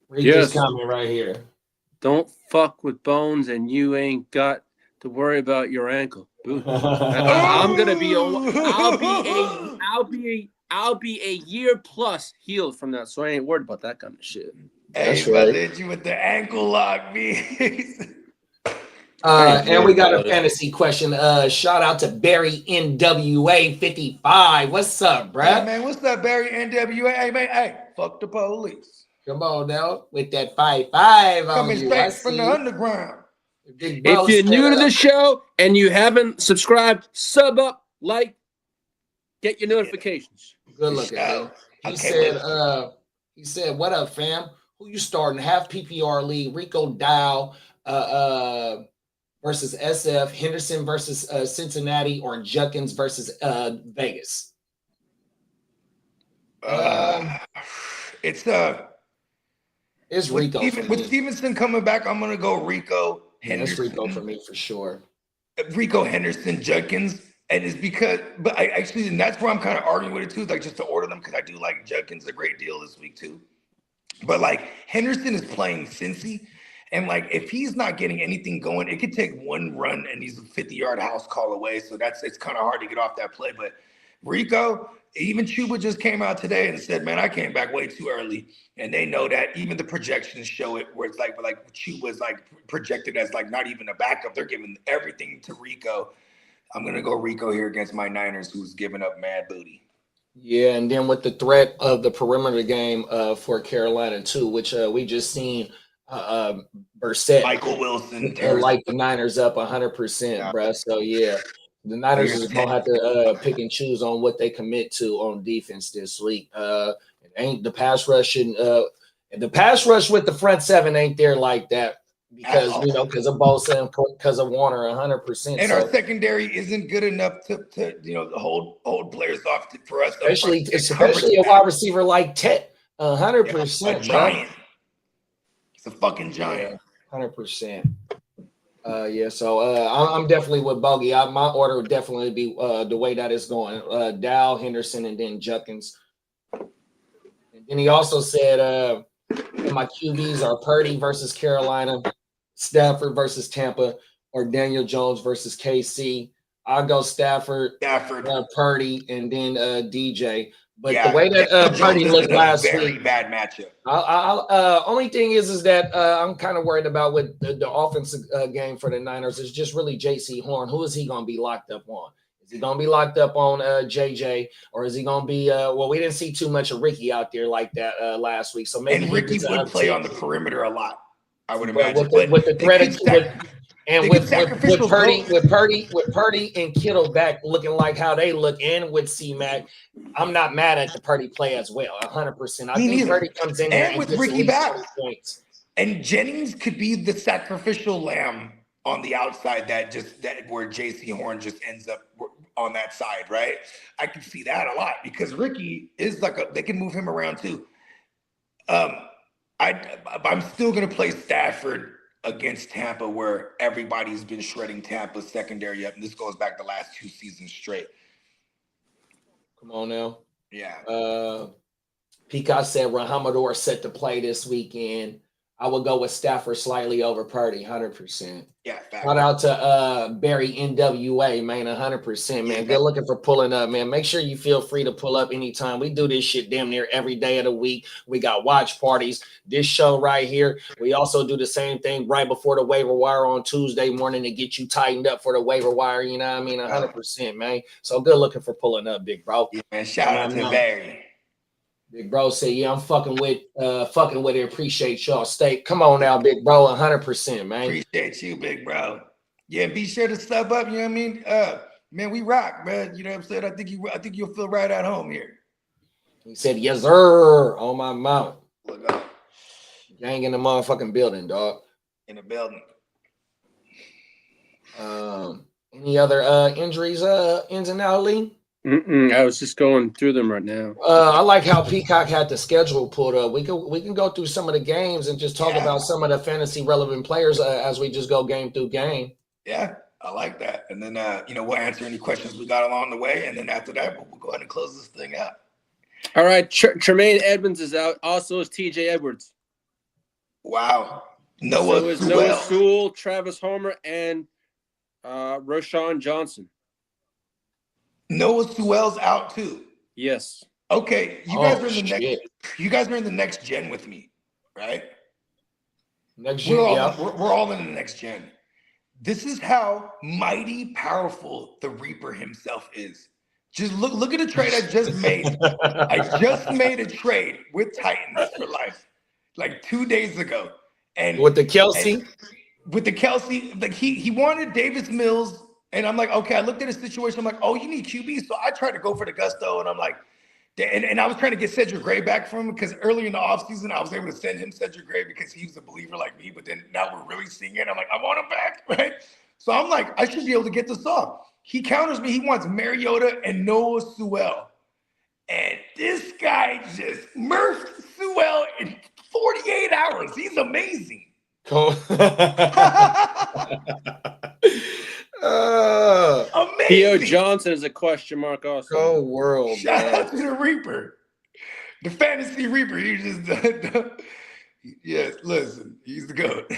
read this comment right here. Don't fuck with Bones, and you ain't got to worry about your ankle. I'm gonna be. I'll be a year plus healed from that, so I ain't worried about that kind of shit. Hey, brother, hit you with the ankle lock, me. And we got a fantasy question. Shout out to Barry NWA 55. What's up, bruh? Hey, man, what's up, Barry NWA? Hey, man, hey, fuck the police. Come on now, with that 5-5 on coming you. straight from the underground. If you're new to the show and you haven't subscribed, sub up, like, get your notifications. Good looking. He said, "What up, fam? Who you starting? Half PPR league. Rico Dow versus SF. Henderson versus Cincinnati, or Judkins versus Vegas." It's Rico. With Stevenson coming back, I'm gonna go Rico Henderson. It's Rico for me for sure. Rico Henderson, Judkins, and it's because, but and that's where I'm kind of arguing with it too, just to order them because I do like Judkins a great deal this week too. But Henderson is playing Cincy, and if he's not getting anything going, it could take one run and he's a 50-yard house call away. So it's kind of hard to get off that play. But Rico, even Chuba just came out today and said, "Man, I came back way too early," and they know that. Even the projections show it, where it's Chuba's projected as not even a backup. They're giving everything to Rico. I'm gonna go Rico here against my Niners, who's giving up mad booty. Yeah, and then with the threat of the perimeter game for Carolina too, which we just seen Brissett Michael Wilson tears light the Niners up 100%, bruh. So yeah, the Niners is gonna have to pick and choose on what they commit to on defense this week. It ain't the pass rush and the pass rush with the front seven ain't there like that because because of Bosa and because of Warner 100%. And our secondary isn't good enough to hold players off for us. Especially a wide receiver like Tet, 100%. A giant. He's a fucking giant. 100%. Yeah, so I'm definitely with Bogey. My order would definitely be the way that it's going. Dow, Henderson, and then Junkins. And then he also said my QBs are Purdy versus Carolina, Stafford versus Tampa, or Daniel Jones versus KC. I'll go Stafford, Purdy, and then DJ. But the way that Purdy looked last week, very bad matchup. Only thing is that I'm kind of worried about with the offensive game for the Niners is just really J.C. Horn. Who is he going to be locked up on? Is he going to be locked up on JJ, or is he going to be? Well, we didn't see too much of Ricky out there like that last week, so maybe Ricky would play on the perimeter a lot. I would imagine with the threat with Purdy and Kittle back looking like how they look, and with C-Mac, I'm not mad at the Purdy play as well. 100%. I think Purdy comes in there and with Ricky back, and Jennings could be the sacrificial lamb on the outside that where J.C. Horn just ends up on that side, right? I can see that a lot because Ricky is they can move him around too. I'm still gonna play Stafford against Tampa, where everybody's been shredding Tampa's secondary up, and this goes back the last 2 seasons straight. Come on now. Yeah. Peacock said Rahamador set to play this weekend. I would go with Stafford slightly over Purdy, 100%. Yeah. Shout out to Barry NWA, man, 100%, man. Good looking for pulling up, man. Make sure you feel free to pull up anytime. We do this shit damn near every day of the week. We got watch parties. This show right here. We also do the same thing right before the waiver wire on Tuesday morning to get you tightened up for the waiver wire. You know what I mean? 100%, man. So good looking for pulling up, big bro. Yeah, man. Shout out to Barry. Big bro said, yeah, I'm fucking with it. Appreciate y'all. Come on now, big bro, 100%, man. Appreciate you, big bro. Yeah, be sure to sub up, you know what I mean? Man, we rock, man. You know what I'm saying? I think you'll feel right at home here. He said, yes, sir, on my mount. Look up. Gang in the motherfucking building, dog. In the building. Any other injuries, ins and out, Lee? I was just going through them right now. I like how Peacock had the schedule pulled up. We can go through some of the games and just talk about some of the fantasy relevant players as we just go game through game. Yeah, I like that. And then we'll answer any questions we got along the way, and then after that, we'll go ahead and close this thing out. All right, Tremaine Edmonds is out. Also is T.J. Edwards. Wow. Noah Sewell, Travis Homer, and Rashawn Johnson. Noah Sewell's out too. Yes. Okay, you guys are in the next gen with me, right? Next gen, we're all in the next gen. This is how mighty powerful the Reaper himself is. Just look at the trade I just made. I just made a trade with Titans for life, like 2 days ago, and with the Kelsey, like he wanted Davis Mills. And I'm like, okay, I looked at his situation. I'm like, oh, you need QB. So I tried to go for the gusto. And I'm like, and I was trying to get Cedric Gray back from him because early in the offseason, I was able to send him Cedric Gray because he was a believer like me. But then now we're really seeing it. I'm like, I want him back, right? So I'm like, I should be able to get this off. He counters me. He wants Mariota and Noah Sewell. And this guy just murphed Sewell in 48 hours. He's amazing. Cool. Amazing. Theo Johnson is a question mark also. Oh, world. Shout out to the Reaper. The fantasy Reaper. Yes, listen, he's the GOAT.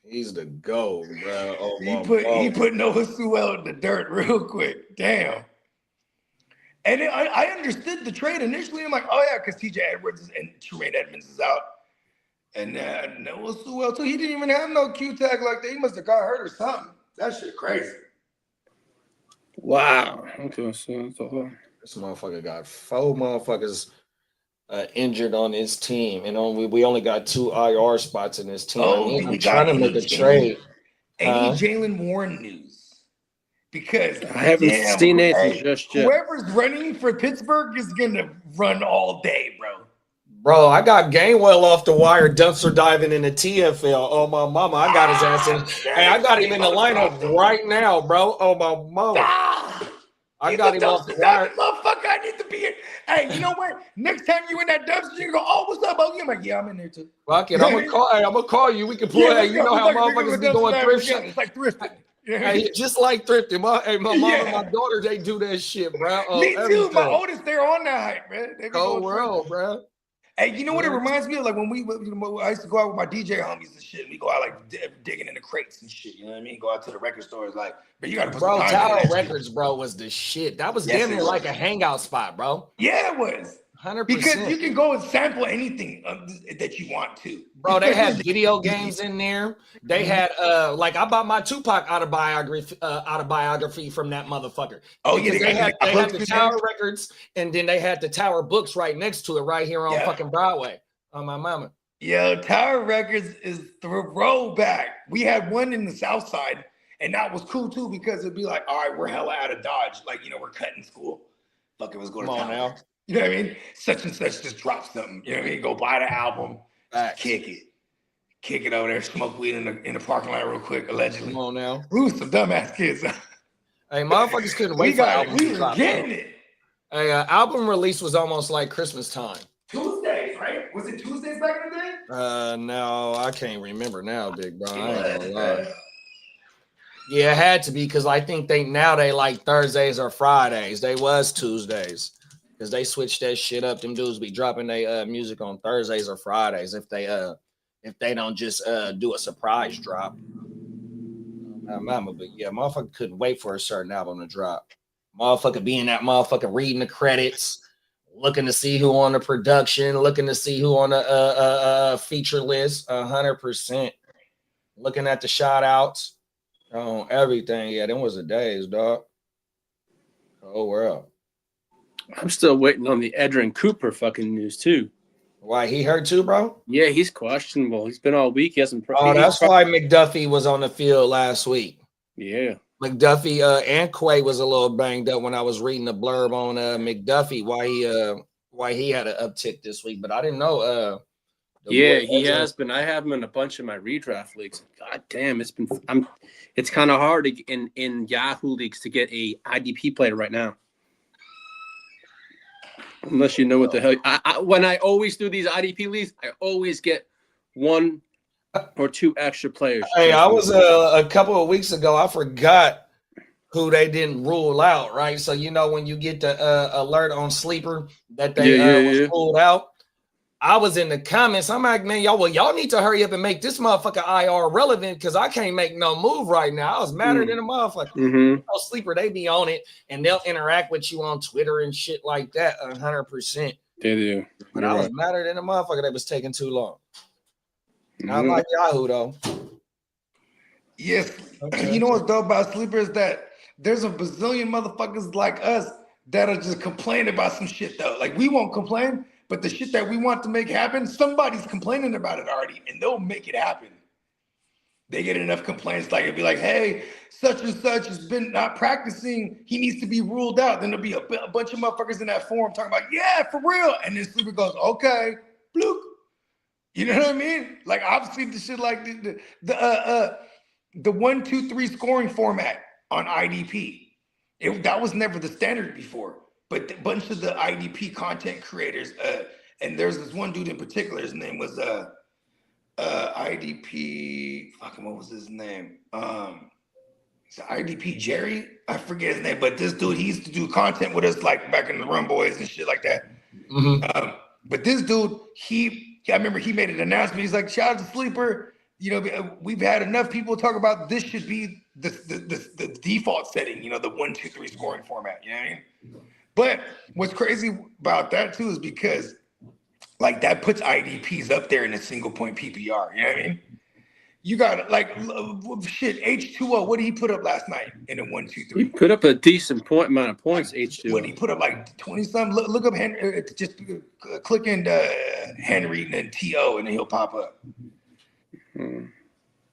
He's the GOAT, bro. Oh, he put Noah Sewell in the dirt real quick. Damn. And I understood the trade initially. I'm like, oh yeah, because TJ Edwards and Tremaine Edmonds is out. And Noah Sewell too. He didn't even have no Q tag like that. He must have got hurt or something. That shit crazy. Wow. Okay, so This motherfucker got 4 motherfuckers injured on his team, and we only got 2 IR spots in this team. Oh, I'm trying to make a trade. Any Jalen Warren news? Because I haven't seen anything just yet. Whoever's running for Pittsburgh is gonna run all day, bro. Bro, I got Gainwell off the wire, dumpster diving in the TFL. Oh my mama, I got his ass in. Hey, I got him in the lineup right now, bro. Oh my mama. I got him off the wire. Motherfucker, I need to be in. Hey, you know what? Next time you in that dumpster, you go, oh, what's up, Bogey? I'm like, yeah, I'm in there too. Fuck it. I'm gonna call you. We can pull hey, you know how motherfuckers be going thrift shop. It's like thrifting. Hey, just like thrifting. My mom and my daughter, they do that shit, bro. Me too. Everything. My oldest, they're on that hype, man. Cold world, bro. Hey, you know what it reminds me of? Like when I used to go out with my DJ homies and shit. We go out like digging in the crates and shit. You know what I mean? Go out to the record stores, like, but you gotta put some Tower Records, bro, was the shit. That was damn near like a hangout spot, bro. Yeah, it was. 100%. Because you can go and sample anything that you want to. Bro, they had video games in there. They had like I bought my Tupac autobiography from that motherfucker. Oh yeah, they had the Tower Records, and then they had the Tower Books right next to it, right here on fucking Broadway. On my mama. Yo, Tower Records is throwback. We had one in the South Side, and that was cool too because it'd be like, all right, we're hella out of Dodge, like we're cutting school. Fuck it, let's go to Tower now. You know what I mean? Such and such just drop something. You know what I mean? Go buy the album, kick it over there, smoke weed in the parking lot real quick, allegedly. Come on now. Ooh, some dumbass kids. Hey, motherfuckers couldn't wait for album to drop. Getting it. Hey, album release was almost like Christmas time. Tuesdays, right? Was it Tuesdays back in the day? No, I can't remember now, big bro. I ain't gonna lie. Yeah, it had to be because I think they like Thursdays or Fridays. They was Tuesdays. Because they switched that shit up. Them dudes be dropping their music on Thursdays or Fridays if they don't just do a surprise drop. Mama, but yeah, motherfucker couldn't wait for a certain album to drop. Motherfucker be in that motherfucker reading the credits, looking to see who on the production, looking to see who on the feature list, 100%. Looking at the shout outs on everything. Yeah, them was the days, dog. Oh, world. I'm still waiting on the Edrin Cooper fucking news too. Why, he hurt too, bro? Yeah, he's questionable. He's been all week. He hasn't. That's why McDuffie was on the field last week. Yeah, McDuffie and Quay was a little banged up when I was reading the blurb on McDuffie why he had an uptick this week, but I didn't know. Yeah, he has been. I have him in a bunch of my redraft leagues. God damn, it's been. It's kind of hard in Yahoo leagues to get a IDP player right now. Unless you know what the hell. When I always do these IDP leagues, I always get 1 or 2 extra players. Hey, I was a couple of weeks ago. I forgot who they didn't rule out, right? So when you get the alert on Sleeper that they was ruled out, I was in the comments. I'm like, man, y'all need to hurry up and make this motherfucker IR relevant because I can't make no move right now. I was madder than a motherfucker. Mm-hmm. Sleeper, they be on it and they'll interact with you on Twitter and shit like that 100%. They do. But I was madder than a motherfucker that was taking too long. Not like Yahoo, though. Yes. Okay. You know what's dope about Sleeper is that there's a bazillion motherfuckers like us that are just complaining about some shit, though. Like, we won't complain. But the shit that we want to make happen, somebody's complaining about it already, and they'll make it happen. They get enough complaints, like it'd be like, hey, such and such has been not practicing. He needs to be ruled out. Then there'll be a bunch of motherfuckers in that forum talking about, yeah, for real. And then Sleeper goes, okay, bloop. You know what I mean? Like I've seen the shit like the 1, 2, 3 scoring format on IDP. That was never the standard before. But a bunch of the IDP content creators, and there's this one dude in particular, his name was IDP, fucking what was his name? It's IDP Jerry, I forget his name, but this dude, he used to do content with us like back in the Run Boys and shit like that. Mm-hmm. But this dude, I remember he made an announcement. He's like, shout out to Sleeper. We've had enough people talk about this should be the default setting, the 1, 2, 3 scoring format. You know what I mean? But what's crazy about that too is because like that puts IDPs up there in a single point PPR. You know what I mean? You got like shit. H2O. What did he put up last night in a 1, 2, 3? He put up a decent amount of points. H2O. What he put up like 20 something. Look up Henry. Just click in Henry and then TO, and then he'll pop up.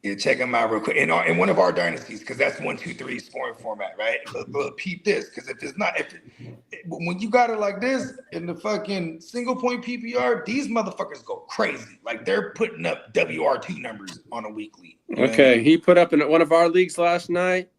Yeah, check him out real quick. In one of our dynasties, because that's 1, 2, 3 scoring format, right? But peep this, because when you got it like this in the fucking single point PPR, these motherfuckers go crazy. Like they're putting up WR2 numbers on a weekly. Okay, he put up in one of our leagues last night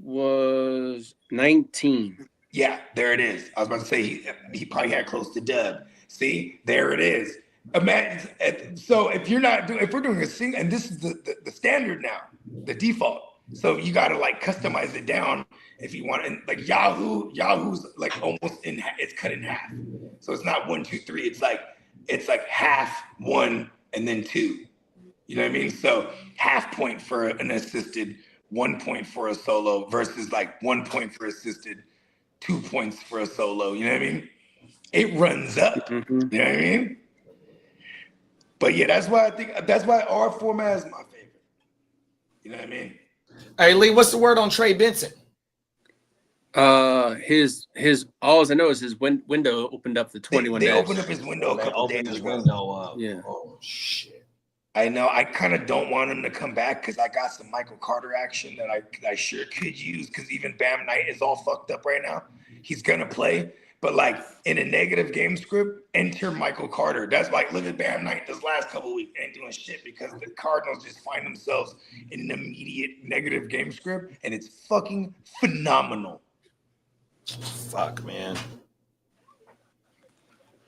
was 19. Yeah, there it is. I was about to say he probably had close to dub. See, there it is. Imagine, so if we're doing a single, and this is the standard now, the default. So you got to like customize it down if you want. And like Yahoo's like almost it's cut in half. So it's not 1, 2, 3. It's like half 1 and then 2. You know what I mean? So half point for an assisted, 1 point for a solo versus like 1 point for assisted, 2 points for a solo. You know what I mean? It runs up. Mm-hmm. You know what I mean? But yeah, that's why our format is my favorite. You know what I mean? Hey Lee, what's the word on Trey Benson? His all I know is his window opened up to 21 They days. opened up his window a couple days ago. Yeah. Oh shit. I know. I kind of don't want him to come back because I got some Michael Carter action that I sure could use because even Bam Knight is all fucked up right now. He's gonna play. But like in a negative game script, enter Michael Carter. That's like look at Bam Knight this last couple of weeks ain't doing shit because the Cardinals just find themselves in an immediate negative game script, and it's fucking phenomenal. Fuck, man.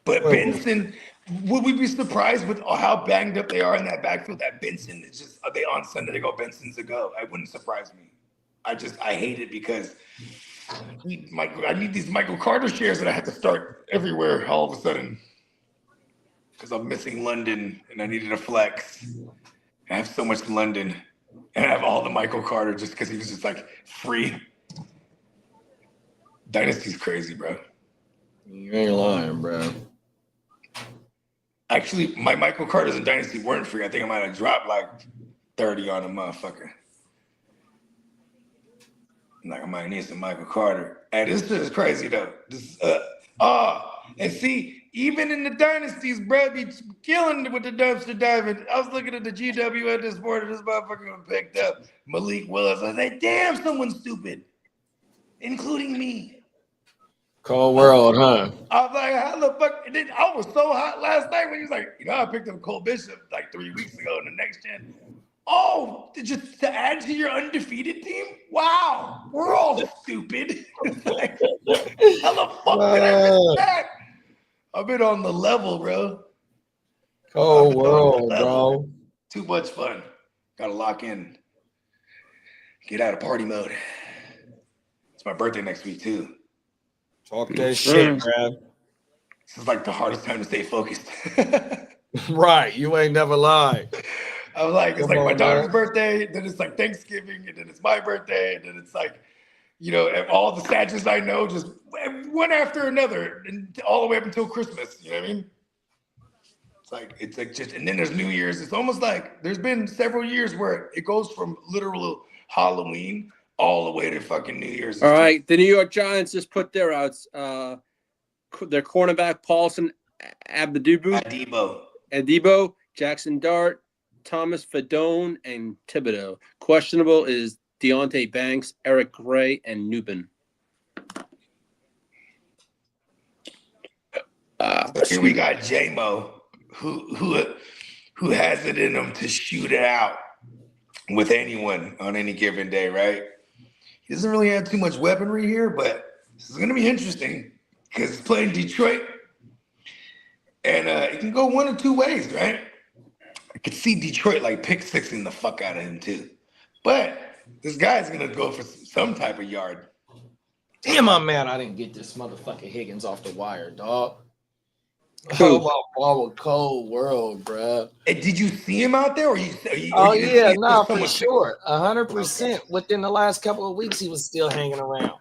But Benson, would we be surprised with how banged up they are in that backfield? That Benson is just are they on Sunday? They go Benson's a go. It wouldn't surprise me. I hate it because. I need these Michael Carter shares that I have to start everywhere all of a sudden because I'm missing London and I needed a flex. I have so much London and I have all the Michael Carter just because he was just like free. Dynasty's crazy, bro. You ain't lying, bro. Actually, my Michael Carters in Dynasty weren't free. I think I might have dropped like 30 on a motherfucker. Like I might need some Michael Carter. Hey, this shit is crazy though. And see, even in the dynasties, bro, be killing with the dumpster diving. I was looking at the GWN this morning. This motherfucker picked up Malik Willis. I said, damn, someone's stupid, including me. Cold world, huh? I was like, how the fuck? And then I was so hot last night when he was like, I picked up Cole Bishop like 3 weeks ago in the next gen. Oh, just to add to your undefeated team? Wow, we're all stupid. Like, how the fuck did I miss that? I've been on the level, bro. Cold world, bro. Too much fun. Gotta lock in. Get out of party mode. It's my birthday next week, too. Talk that shit, bro. This is like the hardest time to stay focused. Right, you ain't never lied. I was like, it's like my daughter's birthday, then it's like Thanksgiving, and then it's my birthday, and then it's like, all the Sagittarius I know, just one after another, and all the way up until Christmas. You know what I mean? It's like just, and then there's New Year's. It's almost like there's been several years where it goes from literal Halloween all the way to fucking New Year's. All right, the New York Giants just put their outs. Their cornerback Paulson Adebo, Jackson Dart, Thomas Fedone, and Thibodeau. Questionable is Deontay Banks, Eric Gray, and Newbin. Here we got J-Mo, who has it in him to shoot it out with anyone on any given day, right? He doesn't really have too much weaponry here, but this is going to be interesting because he's playing Detroit, and it can go one of two ways, right? I could see Detroit like pick sixing the fuck out of him too, but this guy's going to go for some type of yard. Damn, I'm mad I didn't get this motherfucking Higgins off the wire, dog. Oh, my ball with cold world, bro. Hey, did you see him out there? Or you for sure. 100%. Within the last couple of weeks, he was still hanging around.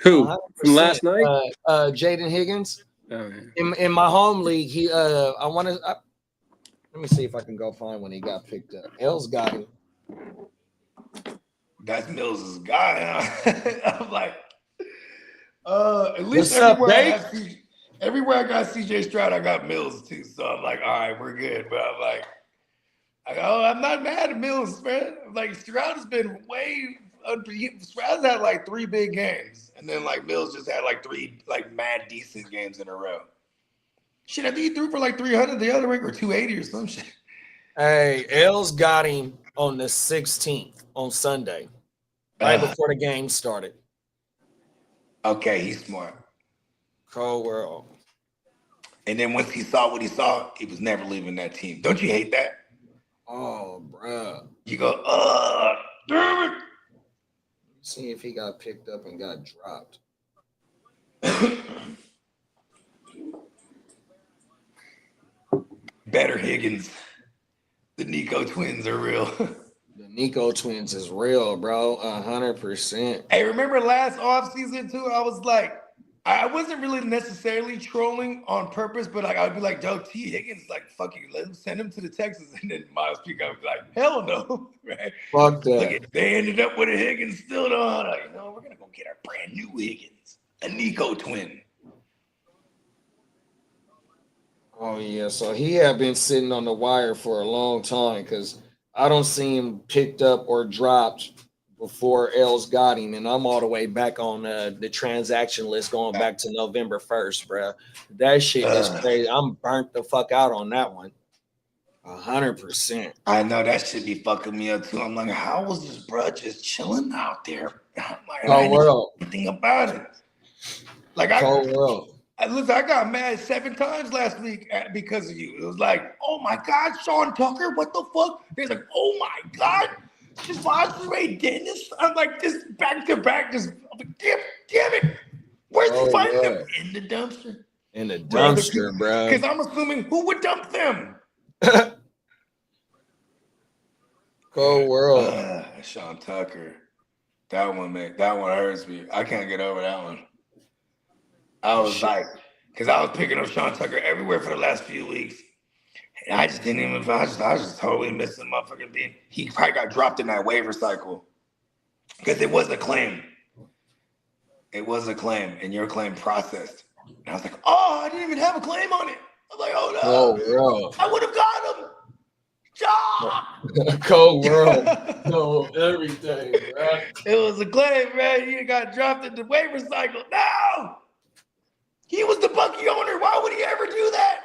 Who? From last night? Jaden Higgins. Oh, yeah. In my home league, let me see if I can go find when he got picked up. L's got him. That's Mills' guy. Huh? I'm like, at least What's up, everywhere I got CJ Stroud, I got Mills too. So I'm like, all right, we're good. But I'm like, I'm not mad at Mills, man. Like Stroud has been Stroud's had like 3 big games, and then like Mills just had like 3 like mad decent games in a row. Shit, I think he threw for like 300 the other week or 280 or some shit. Hey, Els got him on the 16th on Sunday, right before the game started. Okay, he's smart. Cold world. And then once he saw what he saw, he was never leaving that team. Don't you hate that? Oh, bruh. You go, damn it. See if he got picked up and got dropped. Better Higgins. The Nico twins are real. The Nico twins is real, bro. 100%. Hey, remember last offseason too? I was like, I wasn't really necessarily trolling on purpose, but like I'd be like, Doug T. Higgins, like, fuck you, let him send him to the Texans, and then Miles Pico would be like, hell no, right? Fuck that. Look, they ended up with a Higgins still though. Like, we're gonna go get our brand new Higgins, a Nico twin. Oh yeah, so he had been sitting on the wire for a long time because I don't see him picked up or dropped before Els got him, and I'm all the way back on the transaction list going back to November 1st, bro. That shit is crazy. I'm burnt the fuck out on that one. 100%. I know that should be fucking me up too. I'm like, how was this bro just chilling out there? I'm like, I didn't know anything about it. Like listen, I got mad 7 times last week because of you. It was like, oh my God, Sean Tucker, what the fuck? They're like, oh my God, just watched Ray Dennis. I'm like, just back to back, just I'm like, damn it. Where's he finding them? In the dumpster. In the dumpster, bro. Because I'm assuming who would dump them? Cold world. Sean Tucker. That one hurts me. I can't get over that one. I was like, because I was picking up Sean Tucker everywhere for the last few weeks. And I just didn't even, I was just totally missing motherfucking being. He probably got dropped in that waiver cycle. Because it was a claim. It was a claim, and your claim processed. And I was like, oh, I didn't even have a claim on it. I'm like, oh no. Oh, bro. I would have got him. Cold world. No, everything, bro. It was a claim, man. He got dropped in the waiver cycle. No! He was the Bucky owner. Why would he ever do that?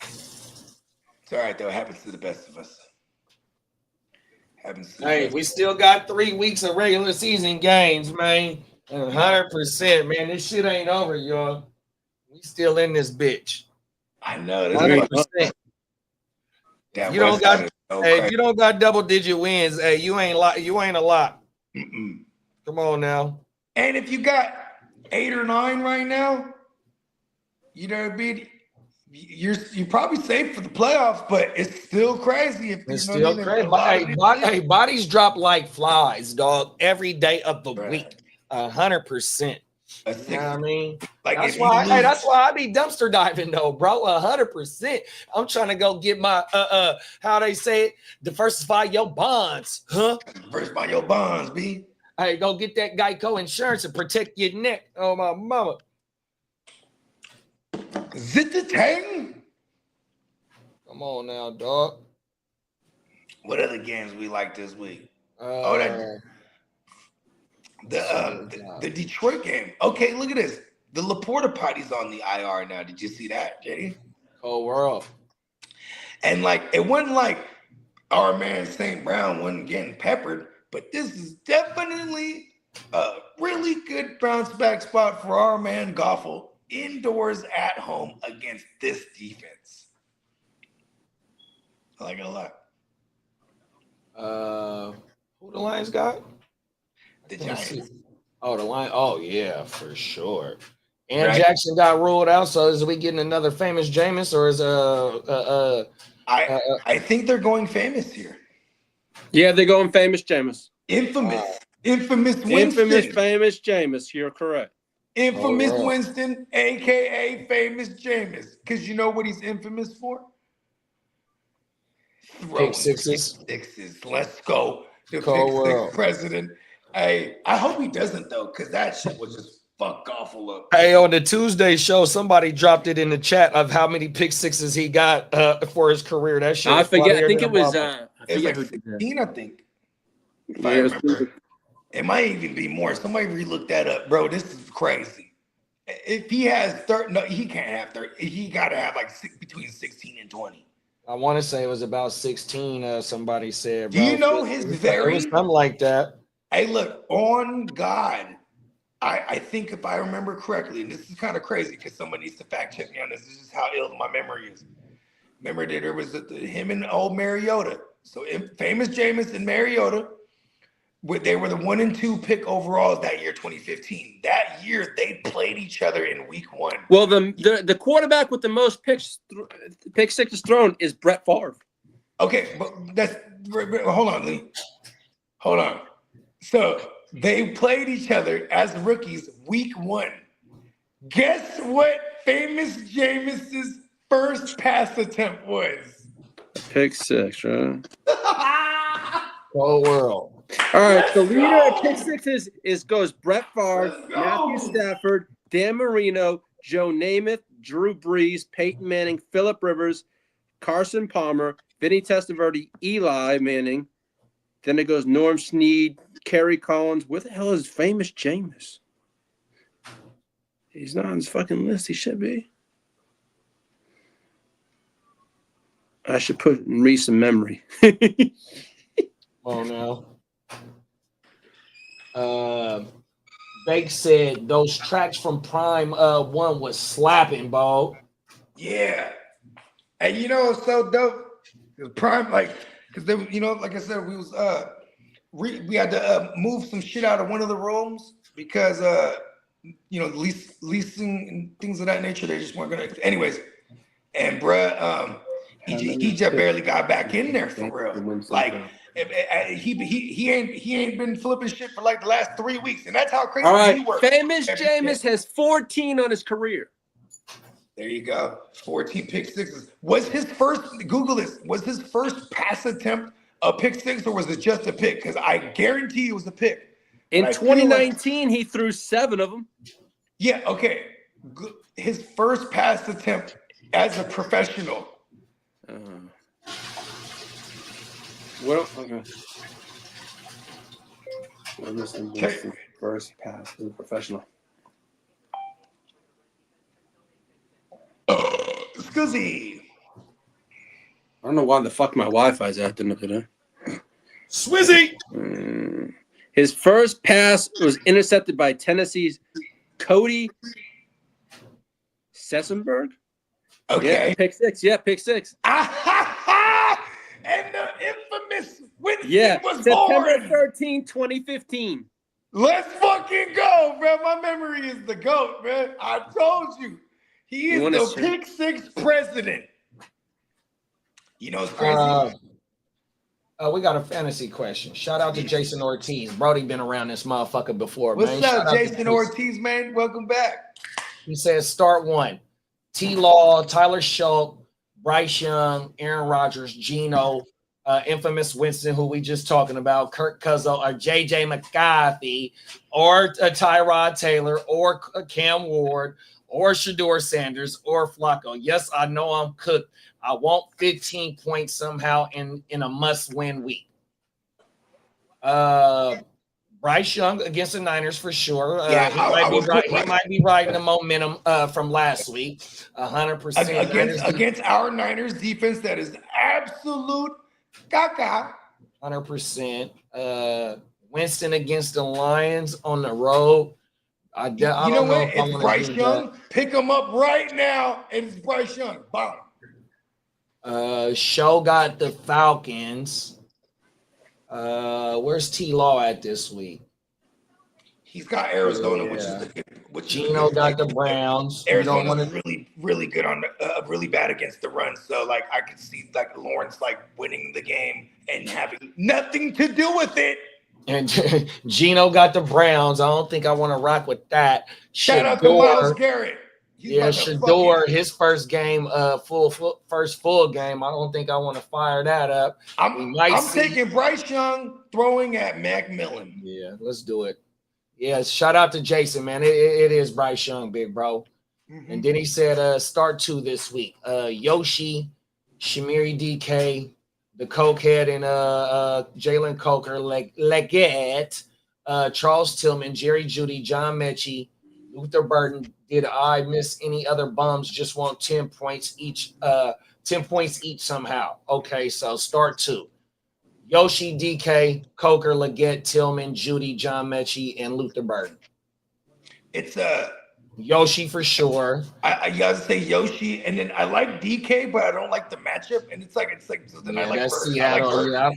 It's all right, though. It happens to the best of us. We still got 3 weeks of regular season games, man. 100%, man. This shit ain't over, y'all. We still in this bitch. I know. 100%. You don't got if you don't got double-digit wins, hey, you ain't a lot. Mm-mm. Come on now. And if you got 8 or 9 right now, you know what I mean? You're probably safe for the playoffs, but it's still crazy. It's still crazy. Bodies drop like flies, dog, every day of the week. 100%. You know what I mean? Like that's why I be dumpster diving though, bro. 100%. I'm trying to go get my how they say it, diversify your bonds, huh? Diversify your bonds, B. Hey, go get that Geico insurance and protect your neck. Oh my mama. Zit the tang. Come on now, dog. What other games we like this week? The Detroit game. Okay, look at this. The Laporta party's on the IR now. Did you see that, JD? Oh, world. And like, it wasn't like our man St. Brown wasn't getting peppered, but this is definitely a really good bounce back spot for our man Goffel indoors at home against this defense. I like it a lot. Who the Lions got? The Giants. Oh, the Lions. Oh, yeah, for sure. And right. Jackson got ruled out. So is we getting another famous Jameis, or is I think they're going famous here. Yeah, they're going famous Jameis. Infamous Winston. Infamous famous Jameis. You're correct. Infamous Winston, aka famous Jameis. Because you know what he's infamous for? Pick sixes. Let's go. The Cold pick world. six president. Hey, I hope he doesn't though, because that shit was just fuck awful up. Hey, on the Tuesday show, somebody dropped it in the chat of how many pick sixes he got for his career. That shit. I forget. I fire think than it a was. motherfucker. I It was forget like who did that. 16, I think. If Yeah, I it was remember. It might even be more. Somebody relook that up, bro. This is crazy. If he has 30, no, he can't have 30. He got to have like between 16 and 20. I want to say it was about 16. Somebody said. Do you bro. know his It was very? something like that. Hey, look, on God, I think if I remember correctly, and this is kind of crazy because someone needs to fact check me on this. This is how ill my memory is. Remember that there was him and old Mariota. So famous Jameis and Mariota. They were the 1 and 2 pick overalls that year, 2015. That year, they played each other in week 1. Well, the quarterback with the most pick sixes thrown is Brett Favre. Okay, but hold on, Lee. Hold on. So they played each other as rookies week 1. Guess what famous Jameis's first pass attempt was? Pick six, right? Whole world. All right, the leader of pick sixes goes Brett Favre, Matthew Stafford, Dan Marino, Joe Namath, Drew Brees, Peyton Manning, Phillip Rivers, Carson Palmer, Vinny Testaverde, Eli Manning. Then it goes Norm Snead, Kerry Collins. Where the hell is famous Jameis? He's not on his fucking list. He should be. I should put in recent memory. Oh no. Bake said those tracks from Prime 1 was slapping, Bo. Yeah. And you know, it's so dope. Prime, like, because they, you know, like I said, we was we had to move some shit out of one of the rooms because you know, leasing and things of that nature, they just weren't gonna. Anyways, and bruh, he just barely got back in there for real. Like he ain't been flipping shit for like the last 3 weeks, and that's how crazy All right, he works. famous Jameis has 14 on his career. There you go. 14 pick sixes. Was his first, Google this, was his first pass attempt a pick six or was it just a pick? Because I guarantee it was a pick. In 2019, he threw 7 of them. Yeah, okay. His first pass attempt as a professional. Well, okay. Well, this is the first pass as a professional. Scuzzy. I don't know why the fuck my Wi-Fi's acting up today. Swizzy. His first pass was intercepted by Tennessee's Cody Sessenberg. Okay. Yeah, pick six. Yeah, pick six. And the infamous Winston was September born. 13, 2015. Let's fucking go, bro. My memory is the GOAT, man. I told you. He is the pick six president. You know, it's crazy. We got a fantasy question. Shout out to Jason Ortiz. Brody been around this motherfucker before, What's man. up, Jason Ortiz, man? Welcome back. He says start 1. T-Law, Tyler Schultz, Bryce Young, Aaron Rodgers, Geno, infamous Winston, who we just talking about, Kirk Cousins, or J.J. McCarthy, or Tyrod Taylor, or Cam Ward, or Shedeur Sanders, or Flacco. Yes, I know I'm cooked. I want 15 points somehow in a must-win week. Bryce Young against the Niners for sure. He might be riding the momentum from last week. 100%. Against our Niners defense, that is absolute caca. 100%. Winston against the Lions on the road. I don't know what? It's Bryce Young. That. Pick him up right now, and it's Bryce Young. Bomb. Show got the Falcons. Where's T-Law at this week? He's got Arizona, which Geno got the Browns. Arizona's really, really good on really bad against the run. So like I could see like Lawrence like winning the game and having nothing to do with it. And Geno got the Browns. I don't think I want to rock with that. Shout out to Myles Garrett. Yeah, Shador, his first game, first full game. I don't think I want to fire that up. I'm taking Bryce Young throwing at Macmillan. Yeah, let's do it. Yeah, shout out to Jason, man. It is Bryce Young, big bro. Mm-hmm. And then he said, start 2 this week. Yoshi, Shamiri DK, the Cokehead, and Jalen Coker, Leggett, Charles Tillman, Jerry Jeudy, John Mechie, Luther Burden. Did I miss any other bums? Just want 10 points each. 10 points each somehow. Okay, so start 2. Yoshi, DK, Coker, Leggett, Tillman, Jeudy, John Mechie, and Luther Burden. It's Yoshi for sure. I gotta say Yoshi, and then I like DK, but I don't like the matchup. And it's like so then I like Seattle.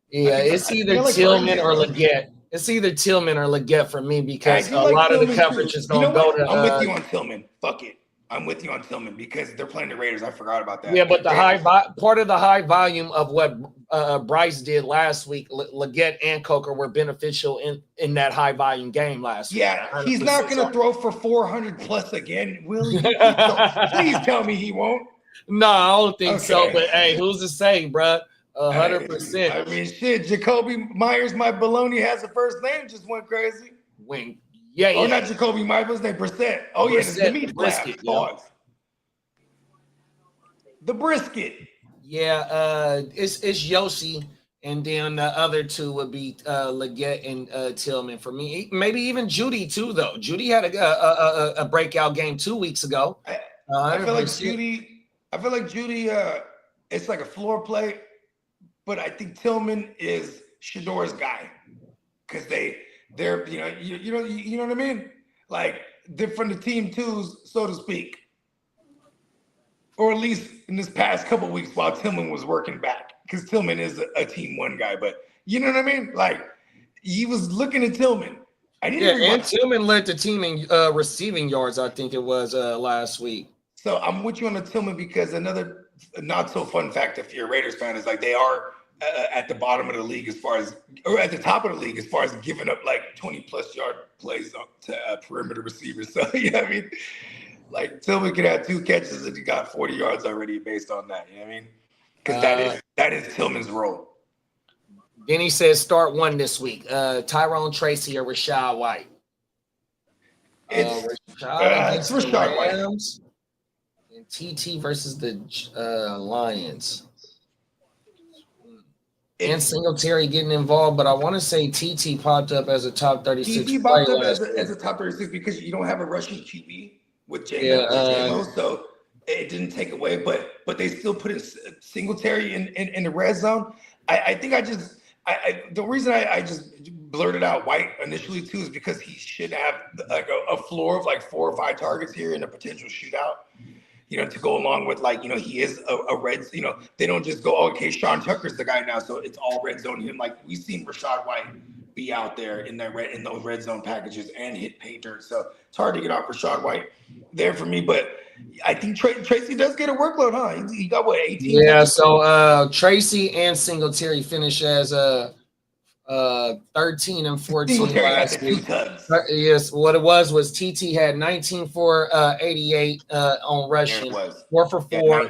It's either Tillman or Leggett. It's either Tillman or Leggett for me because a lot of the coverage is going to go to. I'm with you on Tillman. Fuck it. I'm with you on Tillman because they're playing the Raiders. I forgot about that. Yeah, but the part of the high volume of what Bryce did last week, Leggett and Coker were beneficial in that high volume game last week. Yeah, he's not going to throw for 400 plus again, will he? Please tell me he won't. No, I don't think so. But hey, who's to say, bro? 100%. I mean, shit. Jacoby Myers, my baloney, has a first name. Just went crazy. Yeah. Oh, not Jacoby Myers. What's his name? Brissett. Oh, yeah. The meat brisket. The brisket. Yeah. It's Yoshi, and then the other 2 would be Leggett and Tillman for me. Maybe even Jeudy too, though. Jeudy had a breakout game 2 weeks ago. I feel like Jeudy. It's like a floor play. But I think Tillman is Shador's guy because they're you know what I mean, like they're from the team twos, so to speak, or at least in this past couple of weeks while Tillman was working back because Tillman is a team 1 guy, but you know what I mean, like he was looking at Tillman. And Tillman led the team in receiving yards. I think it was last week. So I'm with you on the Tillman because another not so fun fact if you're a Raiders fan is like they are. At the bottom of the league or at the top of the league as far as giving up like 20+ yard plays to perimeter receivers. So, you know what I mean? Like Tillman could have 2 catches and he got 40 yards already based on that. You know what I mean? Because that is Tillman's role. Then he says start 1 this week. Tyrone Tracy or Rashad White. It's Rashad White. And TT versus the Lions. And Singletary getting involved, but I want to say TT popped up as a top 36. TT popped up as a top 36 because you don't have a rushing QB with JMO, so it didn't take away. But they still put in Singletary in the red zone. I think the reason I just blurted out White initially too is because he should have like a floor of like 4 or 5 targets here in a potential shootout. To go along with he is a red, they don't just go, okay, Sean Tucker's the guy now, so it's all red zone him. Like we've seen Rashad White be out there in those red zone packages and hit pay dirt. So it's hard to get off Rashad White there for me, but I think Tracy does get a workload, huh? He got 18? Yeah, so Tracy and Singletary finish as 13 and 14 last week. Yes, what it was TT had 19 for 88 on rushing, 4 for 4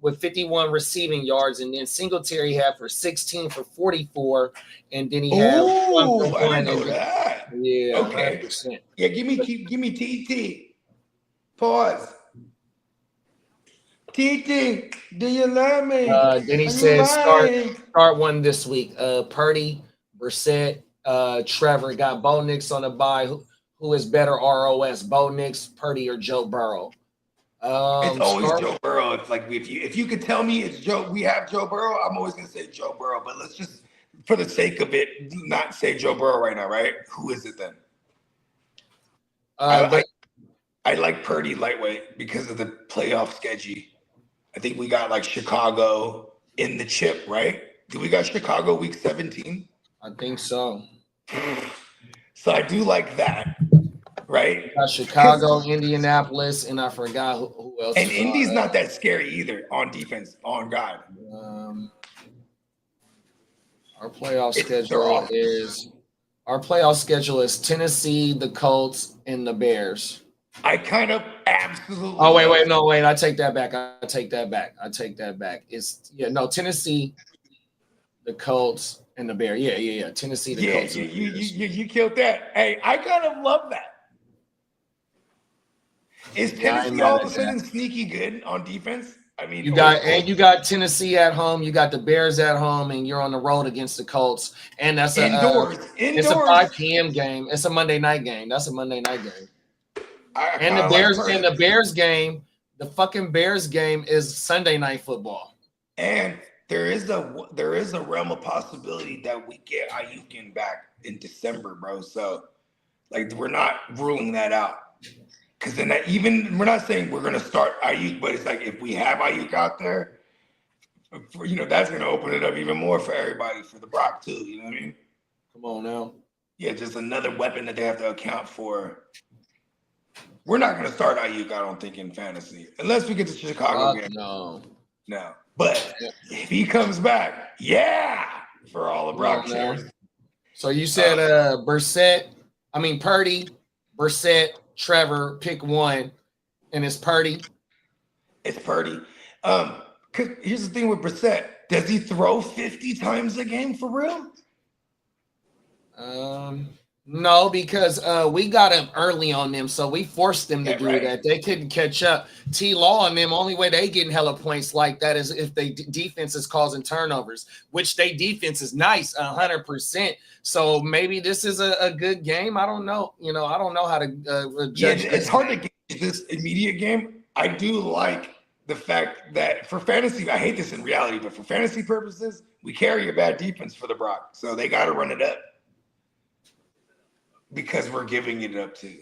with 51 receiving yards, and then Singletary had for 16 for 44, and then he had 1 for 1. I know that. Yeah, okay. 100%. Yeah, give me TT. Pause. TT, do you love me? Then he says start 1 this week. Purdy, Brissett, Trevor got Bo Nix on the bye. Who is better ROS, Bo Nix, Purdy, or Joe Burrow? It's always Joe Burrow. It's like if you could tell me it's Joe, we have Joe Burrow, I'm always gonna say Joe Burrow. But let's just, for the sake of it, not say Joe Burrow right now, right? Who is it then? I like Purdy lightweight because of the playoff schedule. I think we got like Chicago in the chip, right? Do we got Chicago week 17? I think so. So I do like that, right? Chicago, Indianapolis, and I forgot who else. And Indy's not that scary either on defense, on God. Our playoff schedule is Tennessee, the Colts, and the Bears. I kind of absolutely. Oh, wait. I take that back. It's Tennessee, the Colts, and the Bears. Yeah. Tennessee, the Colts. Yeah. You killed that. Hey, I kind of love that. Is Tennessee all of a sudden sneaky good on defense? I mean, you got Tennessee at home, you got the Bears at home, and you're on the road against the Colts. And that's indoors. It's a 5 p.m. game. It's a Monday night game. That's a Monday night game. And the Bears game, the fucking Bears game is Sunday night football. And there is a realm of possibility that we get Ayukin back in December, bro. So, like, we're not ruling that out. Because then we're not saying we're going to start Ayuk, but it's like if we have Ayuk out there, that's going to open it up even more for everybody, for the Brock too. You know what I mean? Come on now. Yeah, just another weapon that they have to account for. We're not going to start Ayuk, I don't think, in fantasy. Unless we get to Chicago game. No. But if he comes back, for all the Brock shares. So you said Purdy, Brissett, Trevor, pick one, and it's Purdy. It's Purdy. 'Cause here's the thing with Brissett. Does he throw 50 times a game for real? No, because we got him early on them, so we forced them to do that. They couldn't catch up. T-Law and them, only way they getting hella points like that is if they defense is causing turnovers, which they defense is nice, 100%. So maybe this is a good game. I don't know. I don't know how to judge. It's hard to gauge this immediate game. I do like the fact that for fantasy, I hate this in reality, but for fantasy purposes, we carry a bad defense for the Brock, so they got to run it up. Because we're giving it up to,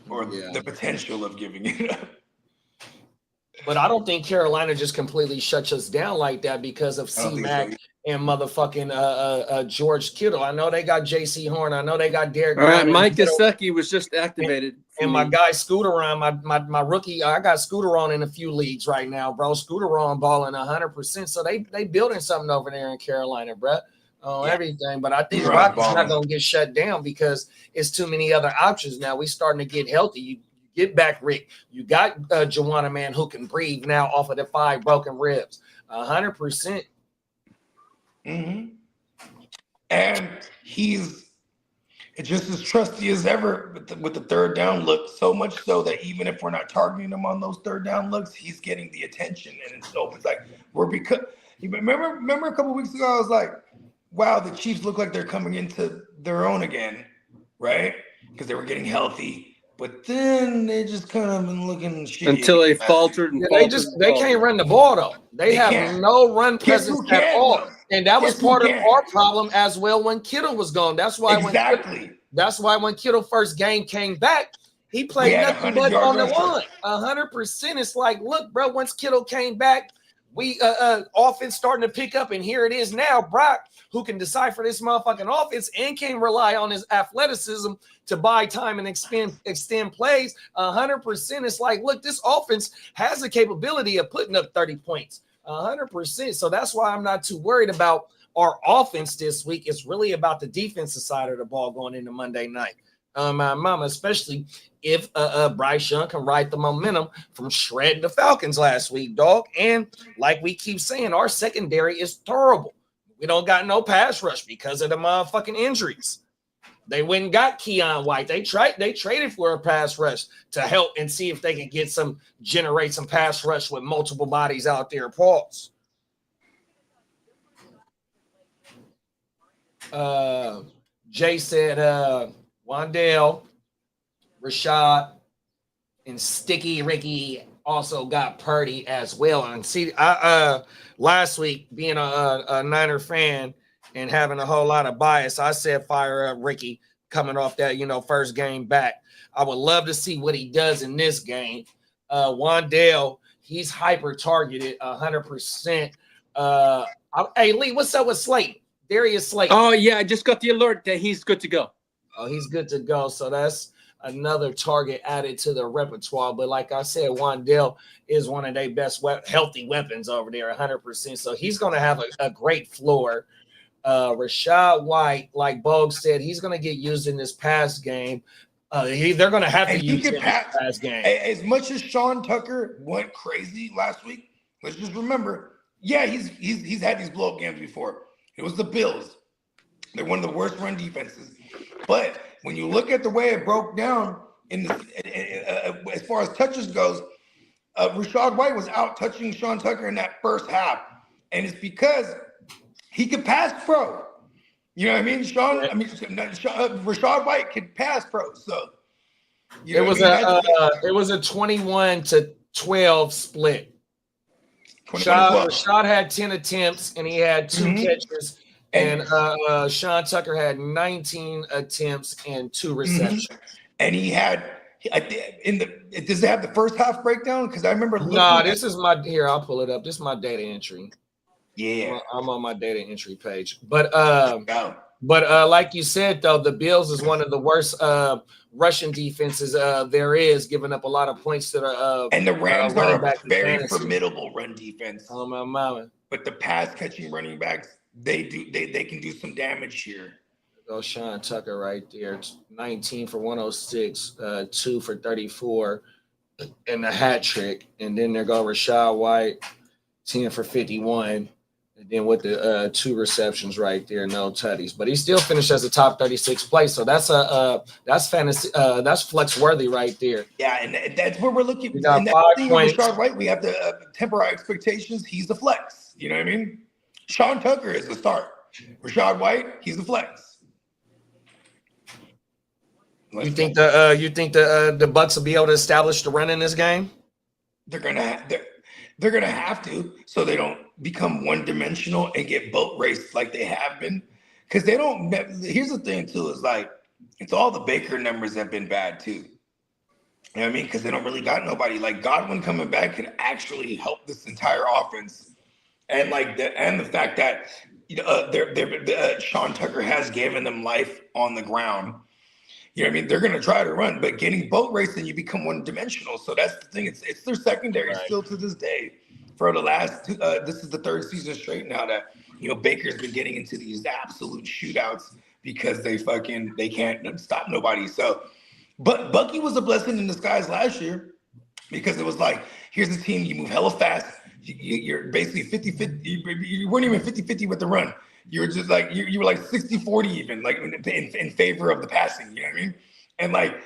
or the potential of giving it up. But I don't think Carolina just completely shuts us down like that because of C-Mac and motherfucking George Kittle. I know they got J.C. Horn. I know they got Derek. All right, Mike Gesicki was just activated. And my guy Scooteron, my rookie, I got Scooteron in a few leagues right now, bro. Scooteron balling 100%. So they building something over there in Carolina, bro. Everything, but I think Rockets not gonna get shut down because it's too many other options now. We starting to get healthy. You get back Rick. You got Juwanna Man who can breathe now off of the 5 broken ribs. 100%. Mm-hmm. And he's just as trusty as ever with the third down look. So much so that even if we're not targeting him on those third down looks, he's getting the attention, and it's like remember a couple weeks ago I was like, wow, the Chiefs look like they're coming into their own again, right? Because they were getting healthy, but then they just kind of been looking shitty until they faltered. They can't run the ball though. They have no run presence at all, and that was part of our problem as well when Kittle was gone. That's why when Kittle first game came back, he played nothing but on the line. 100%. It's like, look, bro, once Kittle came back, we offense starting to pick up, and here it is now. Brock, who can decipher this motherfucking offense and can rely on his athleticism to buy time and extend plays. 100%. It's like, look, this offense has the capability of putting up 30 points. 100%. So that's why I'm not too worried about our offense this week. It's really about the defensive side of the ball going into Monday night. Especially if Bryce Young can ride the momentum from shredding the Falcons last week, dog. And like we keep saying, our secondary is terrible. We don't got no pass rush because of the motherfucking injuries. They went and got Keon White. They traded for a pass rush to help and see if they can generate some pass rush with multiple bodies out there. Pause. Jay said Wandale, Rashad, and Sticky Ricky also got Purdy as well. And see, last week being a Niner fan and having a whole lot of bias, I said fire up Ricky coming off that first game back. I would love to see what he does in this game. Wandale, he's hyper targeted 100%. Hey Lee, what's up with Slate? Darius Slate. Oh yeah, I just got the alert that he's good to go. Oh, he's good to go. So that's another target added to the repertoire. But like I said, Wandale is one of their best healthy weapons over there, 100%. So he's going to have a great floor. Rashad White, like Bogue said, he's going to get used in this pass game. They're going to have to And use him in the pass game. As much as Sean Tucker went crazy last week, let's just remember, yeah, he's had these blow-up games before. It was the Bills. They're one of the worst run defenses. But when you look at the way it broke down as far as touches goes, Rachaad White was out touching Sean Tucker in that first half. And it's because he could pass pro. You know what I mean? Rachaad White could pass pro. So it was a 21-12 split. Rashad had 10 attempts and he had 2 catches, and Sean Tucker had 19 attempts and 2 receptions. And he had does it have the first half breakdown? Because I remember this is I'll pull it up. This is my data entry. Yeah, I'm on my data entry page. But like you said, though, the Bills is one of the worst rushing defenses there is, giving up a lot of points to the and the Rams are a very formidable run defense. Oh my mama! But the pass catching running backs, they can do some damage here. Oh, Sean Tucker right there, 19 for 106, 2 for 34, and a hat trick. And then there go Rachaad White, 10 for 51. And then with the 2 receptions right there, no tutties, but he still finished as a top 36 place. So that's fantasy. That's flex worthy right there. Yeah, and that's where we're looking. We got and 5 points. Rachaad White, we have to temper our expectations. He's the flex. You know what I mean? Sean Tucker is the start. Rachaad White, he's the flex. You think the Bucks will be able to establish the run in this game? They're gonna have to, so they don't become one-dimensional and get boat raced like they have been. Because they don't. Here's the thing too: is like it's all the Baker numbers have been bad too. You know what I mean? Because they don't really got nobody. Like Godwin coming back could actually help this entire offense, and the fact that Sean Tucker has given them life on the ground. You know what I mean? They're going to try to run, but getting boat racing, you become one-dimensional. So that's the thing. It's their secondary still to this day. For the last, this is the 3rd season straight now that Baker's been getting into these absolute shootouts because they can't stop nobody. So, but Bucky was a blessing in disguise last year because it was like, here's a team, you move hella fast. You're basically 50-50. You weren't even 50-50 with the run. You were just like you were like 60-40 even, like in favor of the passing. You know what I mean? And like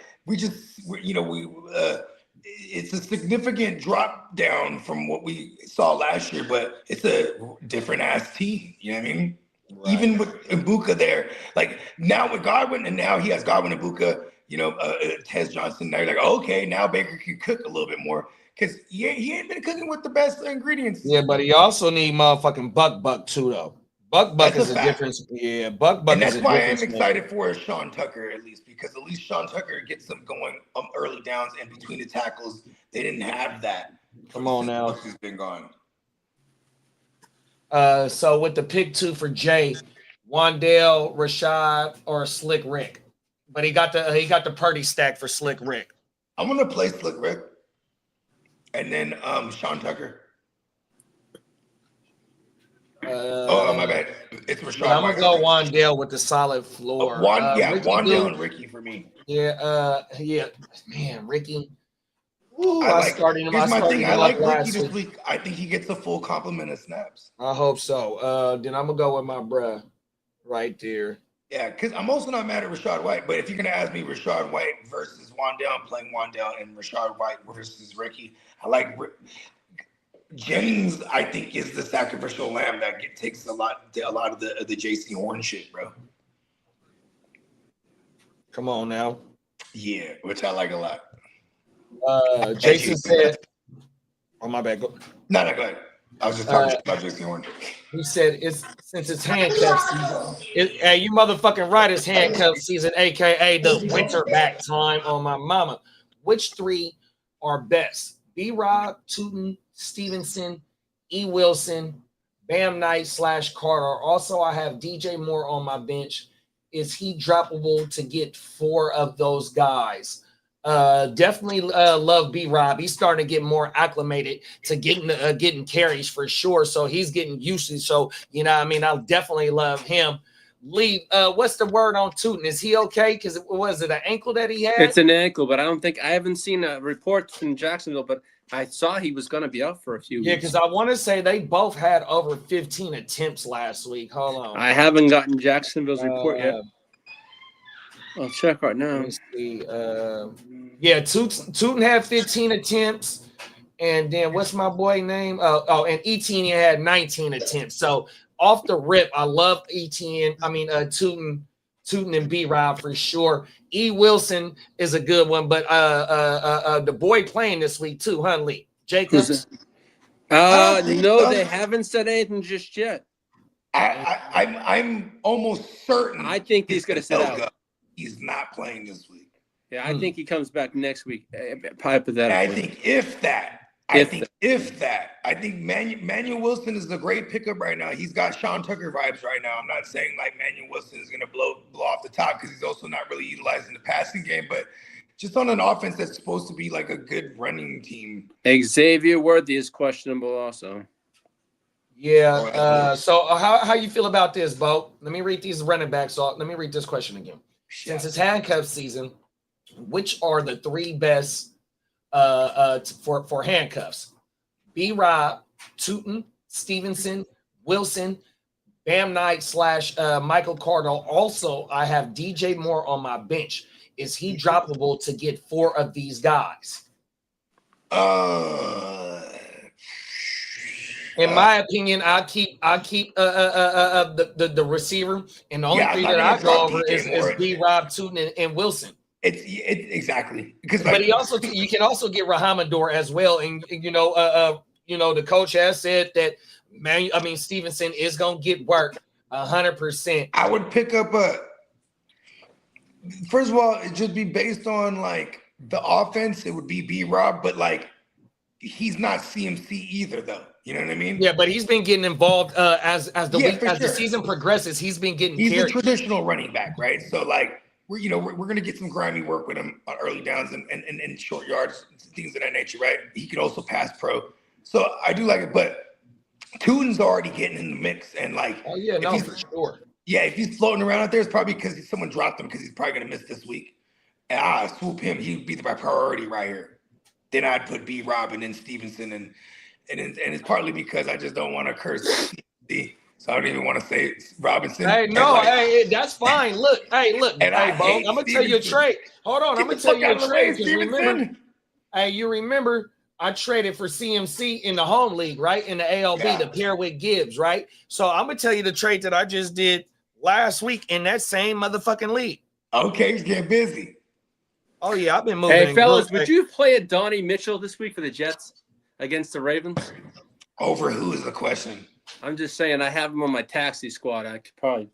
it's a significant drop down from what we saw last year, but it's a different ass team. You know what I mean? Right. Even with Ibuka there, like now with Godwin, and now he has Godwin, Ibuka, Tez Johnson. Now you're like, okay, now Baker can cook a little bit more. Because he ain't been cooking with the best ingredients. Yeah, but he also need motherfucking Buck too, though. Buck is a difference. Yeah, Buck. And that's why I'm excited for Sean Tucker at least, because at least Sean Tucker gets them going early downs and between the tackles. They didn't have that. Come on now. He's been gone. So with the pick 2 for Jay, Wandale, Rashad, or Slick Rick, but he got the Purdy stack for Slick Rick. I'm gonna play Slick Rick. And then Sean Tucker. My bad. It's Rachaad. Yeah, I'm gonna go Wandale with the solid floor. Wandale and Ricky for me. Yeah, man, Ricky. Ooh, I started him. Here's my thing. I like Ricky this week. I think he gets a full complement of snaps. I hope so. Then I'm gonna go with my bruh right there. Yeah, because I'm also not mad at Rachaad White, but if you're gonna ask me Rachaad White versus Wandale, I'm playing Wandale, and Rachaad White versus Ricky. I like Jennings. I think is the sacrificial lamb that takes a lot of the JC Horn shit, bro. Come on now. Yeah, which I like a lot. Jason said, "Oh my bad." Go ahead. I was just talking about JC Horn. He said since it's handcuff season. Hey, you motherfucking right, it's handcuff season, aka the winter back time on my mama. Which 3 are best? B-Rob, Tootin, Stevenson, E. Wilson, Bam Knight / Carter. Also, I have DJ Moore on my bench. Is he droppable to get 4 of those guys? Definitely love B-Rob. He's starting to get more acclimated to getting carries for sure. So he's getting used to. So, you know what I mean? I'll definitely love him. Lee, what's the word on Tootin? Is he okay? Because was it an ankle that he had? It's an ankle, but I haven't seen a report from Jacksonville, but I saw he was going to be out for a few Yeah, weeks. because I want to say they both had over 15 attempts last week. Hold on. I haven't gotten Jacksonville's report yet. I'll check right now. Let me see. Yeah, Tootin had 15 attempts. And then what's my boy name? And Etienne had 19 attempts. So off the rip, I love Etienne. I mean, Tootin and B-Rob for sure. E. Wilson is a good one, but the boy playing this week too, huh, Lee? Jacobs? No, they haven't said anything just yet. I'm almost certain. I think he's going to sit out. He's not playing this week. Yeah, I think he comes back next week. Hypothetically. I think I think Manuel Wilson is a great pickup right now. He's got Sean Tucker vibes right now. I'm not saying like Manuel Wilson is going to blow off the top because he's also not really utilizing the passing game, but just on an offense that's supposed to be like a good running team. Xavier Worthy is questionable also. Yeah. So how you feel about this, Bo? Let me read these running backs. Let me read this question again. Since it's handcuff season, which are the three best for handcuffs? B-Rob, Tootin, Stevenson, Wilson, Bam Knight / Michael Cardinal. Also, I have DJ Moore on my bench. Is he droppable to get 4 of these guys? In my opinion, I keep the receiver, and the only three that I go over is B-Rob, Tootin, and Wilson. It's exactly because, but you can also get Rahamador as well, and the coach has said that Stevenson is gonna get work 100%. I would pick up first of all, it just be based on like the offense. It would be B-Rob, but like he's not CMC either, though. You know what I mean? Yeah, but he's been getting involved as the season progresses. He's been getting. He's a traditional running back, right? So like. We're going to get some grimy work with him on early downs and short yards, things of that nature, right? He could also pass pro. So I do like it, but Tootin's already getting in the mix. And like, for sure. Yeah, if he's floating around out there, it's probably because someone dropped him because he's probably going to miss this week. And I swoop him, he'd be my priority right here. Then I'd put B-Rob and then Stevenson. And it's partly because I just don't want to curse CMC. So I don't even want to say Robinson. That's fine. Look, Bo, I'm gonna tell you a trade. Hold on, I'm gonna tell you a trade. You remember I traded for CMC in the home league, right? In the ALB to pair with Gibbs, right? So I'm gonna tell you the trade that I just did last week in that same motherfucking league. Okay, he's getting busy. Oh yeah, I've been moving. Hey fellas, would you play a Donnie Mitchell this week for the Jets against the Ravens? Over who is the question? I'm just saying I have him on my taxi squad. I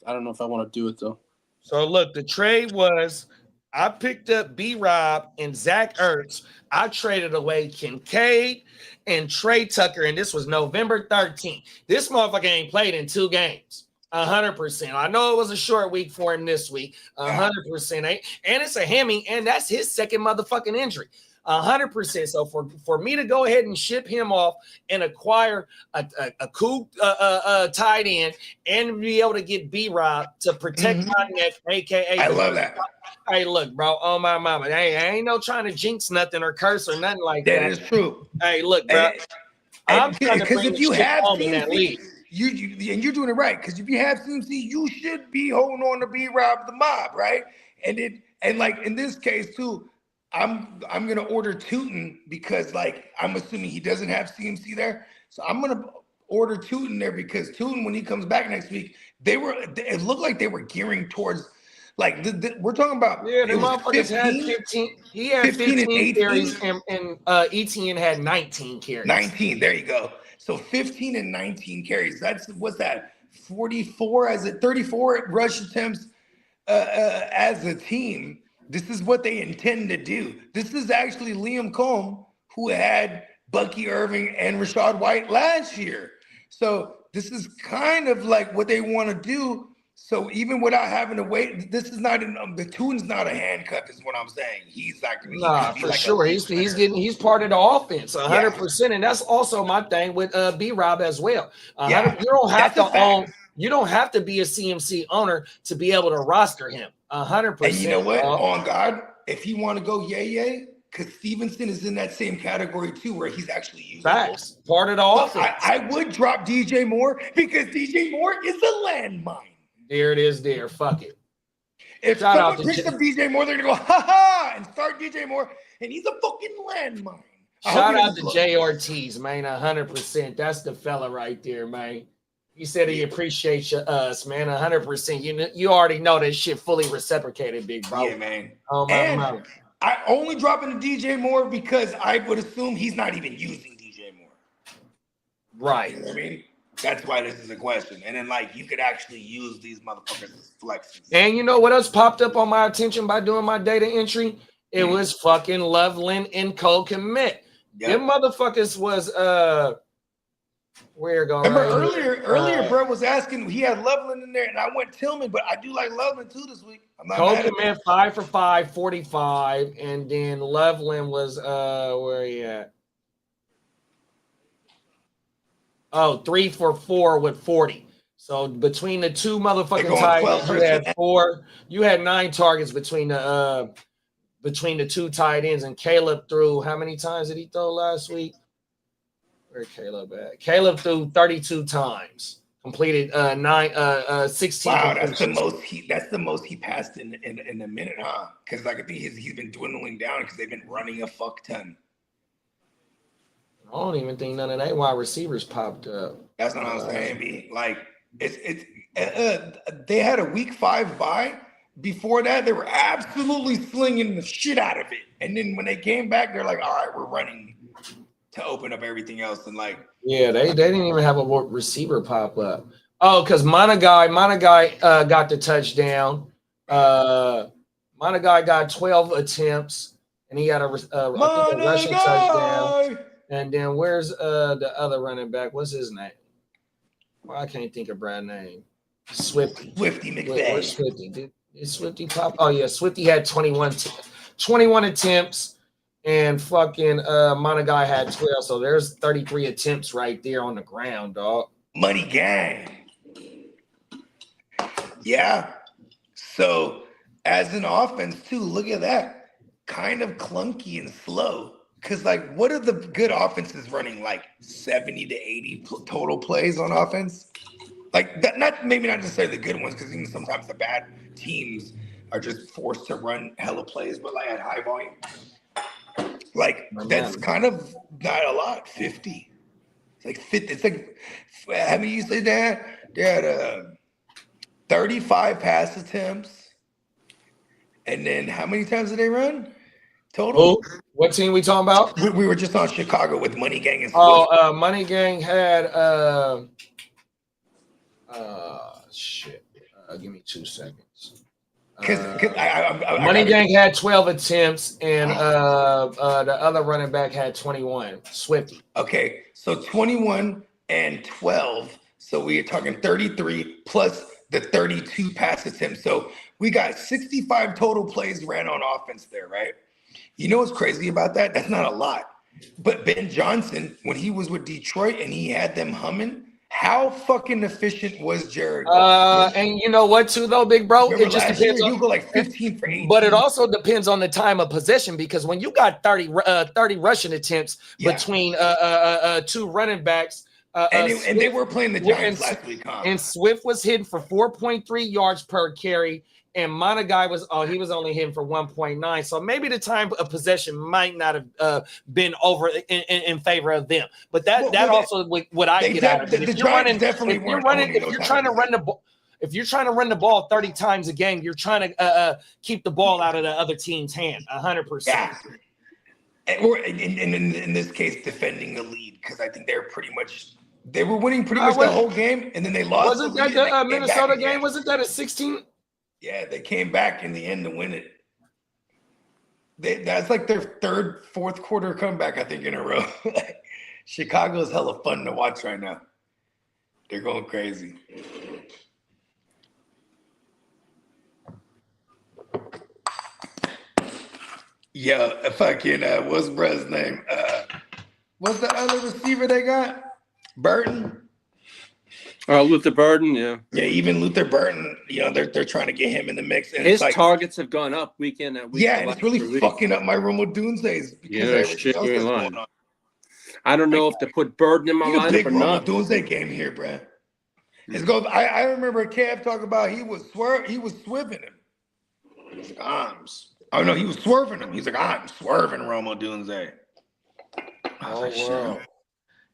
don't know if I want to do it though. So look, the trade was I picked up B-Rob and Zach Ertz. I traded away Kincaid and Trey Tucker, and this was November 13th. This motherfucker ain't played in 2 games. 100%. I know it was a short week for him this week. 100%. And it's a hammy, and that's his second motherfucking injury. 100%. So for me to go ahead and ship him off and acquire a cool tight end and be able to get B-Rob to protect my neck, aka I love that. Hey, look, bro, oh my mama. Hey, I ain't no trying to jinx nothing or curse or nothing like that. That is true. Hey, look, bro. I'm trying to bring if you have in that league. And you're doing it right, because if you have CMC, you should be holding on to B-Rob the mob, right? And like in this case too, I'm gonna order Tootin because like I'm assuming he doesn't have CMC there, so I'm gonna order Tootin there because Tootin, when he comes back next week, it looked like they were gearing towards like we're talking about. Yeah, the motherfuckers had 15. He had 15 carries, and Etienne had 19 carries. 19. There you go. So 15 and 19 carries. What's that? 44 as 34 rush attempts as a team. This is what they intend to do. This is actually Liam Combs, who had Bucky Irving and Rachaad White last year. So this is kind of like what they want to do. So even without having to wait, this is not the Tootin's not a handcuff, is what I'm saying. He's like for sure. He's part of the offense 100%, and that's also my thing with B-Rob as well. You don't have to own. You don't have to be a CMC owner to be able to roster him. 100%. And you know what? On God, if you want to go yay, because Stevenson is in that same category too, where he's actually usable. Facts. Part of the offense. I would drop DJ Moore because DJ Moore is a landmine. There it is. There. Fuck it. If someone picks up DJ Moore, they're gonna go ha ha and start DJ Moore, and he's a fucking landmine. Shout out to Jay Ortiz, man. 100%. That's the fella right there, man. He said he appreciates us, man. 100%. You already know that shit fully reciprocated, big bro. Yeah, man. Oh my. I only drop into DJ Moore because I would assume he's not even using DJ Moore. Right. You know what I mean? That's why this is a question. And then, like, you could actually use these motherfuckers as flexes. And you know what else popped up on my attention by doing my data entry? It was fucking Loveland and Cole Commit. Yep. Them motherfuckers was where go? Remember earlier, bro was asking. He had Loveland in there, and I went Tillman, but I do like Loveland too this week. I'm not Cole Commit 5 for 5, 45, and then Loveland was where he at? Oh, 3 for 4 with 40. So between the two motherfucking tight ends, you had 4. You had 9 targets between the two tight ends, and Caleb threw how many times did he throw last week? Where's Caleb at? Caleb threw 32 times, completed 16. Wow, that's the most he passed in a minute, huh? Because like I think he's been dwindling down because they've been running a fuck ton. I don't even think none of that wide receivers popped up. That's what I'm saying, B. Like it's they had a week 5 bye. Before that, they were absolutely slinging the shit out of it. And then when they came back, they're like, all right, we're running to open up everything else. And like, yeah, they didn't even have a receiver pop up. Oh, because Monagai got the touchdown. Monagai got 12 attempts, and he had a rushing touchdown. And then where's the other running back? What's his name? Well, I can't think of Brad's name. Swifty McVay. Where's Swifty? Is Swifty pop? Oh yeah, Swifty had 21 attempts, and fucking Monagai had 12. So there's 33 attempts right there on the ground, dog. Money gang. Yeah. So as an offense too, look at that. Kind of clunky and slow. Because like, what are the good offenses running? Like 70 to 80 total plays on offense? Like that, maybe not necessarily the good ones, because even sometimes the bad teams are just forced to run hella plays, but like at high volume. Like that's kind of not a lot. 50. It's like 50. It's like, how many you say that? They had 35 pass attempts, and then how many times did they run total? Oh, what team we talking about? We were just on Chicago with Money Gang and Swift. Oh, Money Gang had shit. Give me 2 seconds. Money Gang had 12 attempts, and the other running back had 21. Swifty. Okay, so 21 and 12. So we are talking 33 plus the 32 pass attempts. So we got 65 total plays ran on offense there, right? You know what's crazy about that? That's not a lot. But Ben Johnson, when he was with Detroit and he had them humming, how fucking efficient was Jared? And you know what, too, though, big bro? It just depends. You go like 15 for 18. But it also depends on the time of possession, because when you got 30 rushing attempts between two running backs, and they were playing the Giants last week, huh? And Swift was hitting for 4.3 yards per carry, and Monagai was only hitting for 1.9. So maybe the time of possession might not have been over in favor of them. But that also what I get out of it. If you're trying to run the ball 30 times a game, you're trying to keep the ball out of the other team's hand 100%. Yeah. Or in this case, defending the lead, because I think they were winning pretty much the whole game, and then they lost. Wasn't that the Minnesota game? Wasn't that a 16? Yeah, they came back in the end to win it. That's like their third, fourth quarter comeback, I think, in a row. Chicago is hella fun to watch right now. They're going crazy. Yeah, fucking what's Brez's name? What's the other receiver they got? Burton. Luther Burden, yeah. Yeah, even Luther Burden, they're trying to get him in the mix. And His targets have gone up week in and week. Yeah, and it's really fucking up my Romo Doomsdays because of everything else that's going on. I don't know if to put Burden in my lineup big or Romo not. Doomsday game here, bro. I remember Kev talking about he was swerving him. He's like, oh no, he was swerving him. He's like, I'm swerving Romo Doomsday. Wow.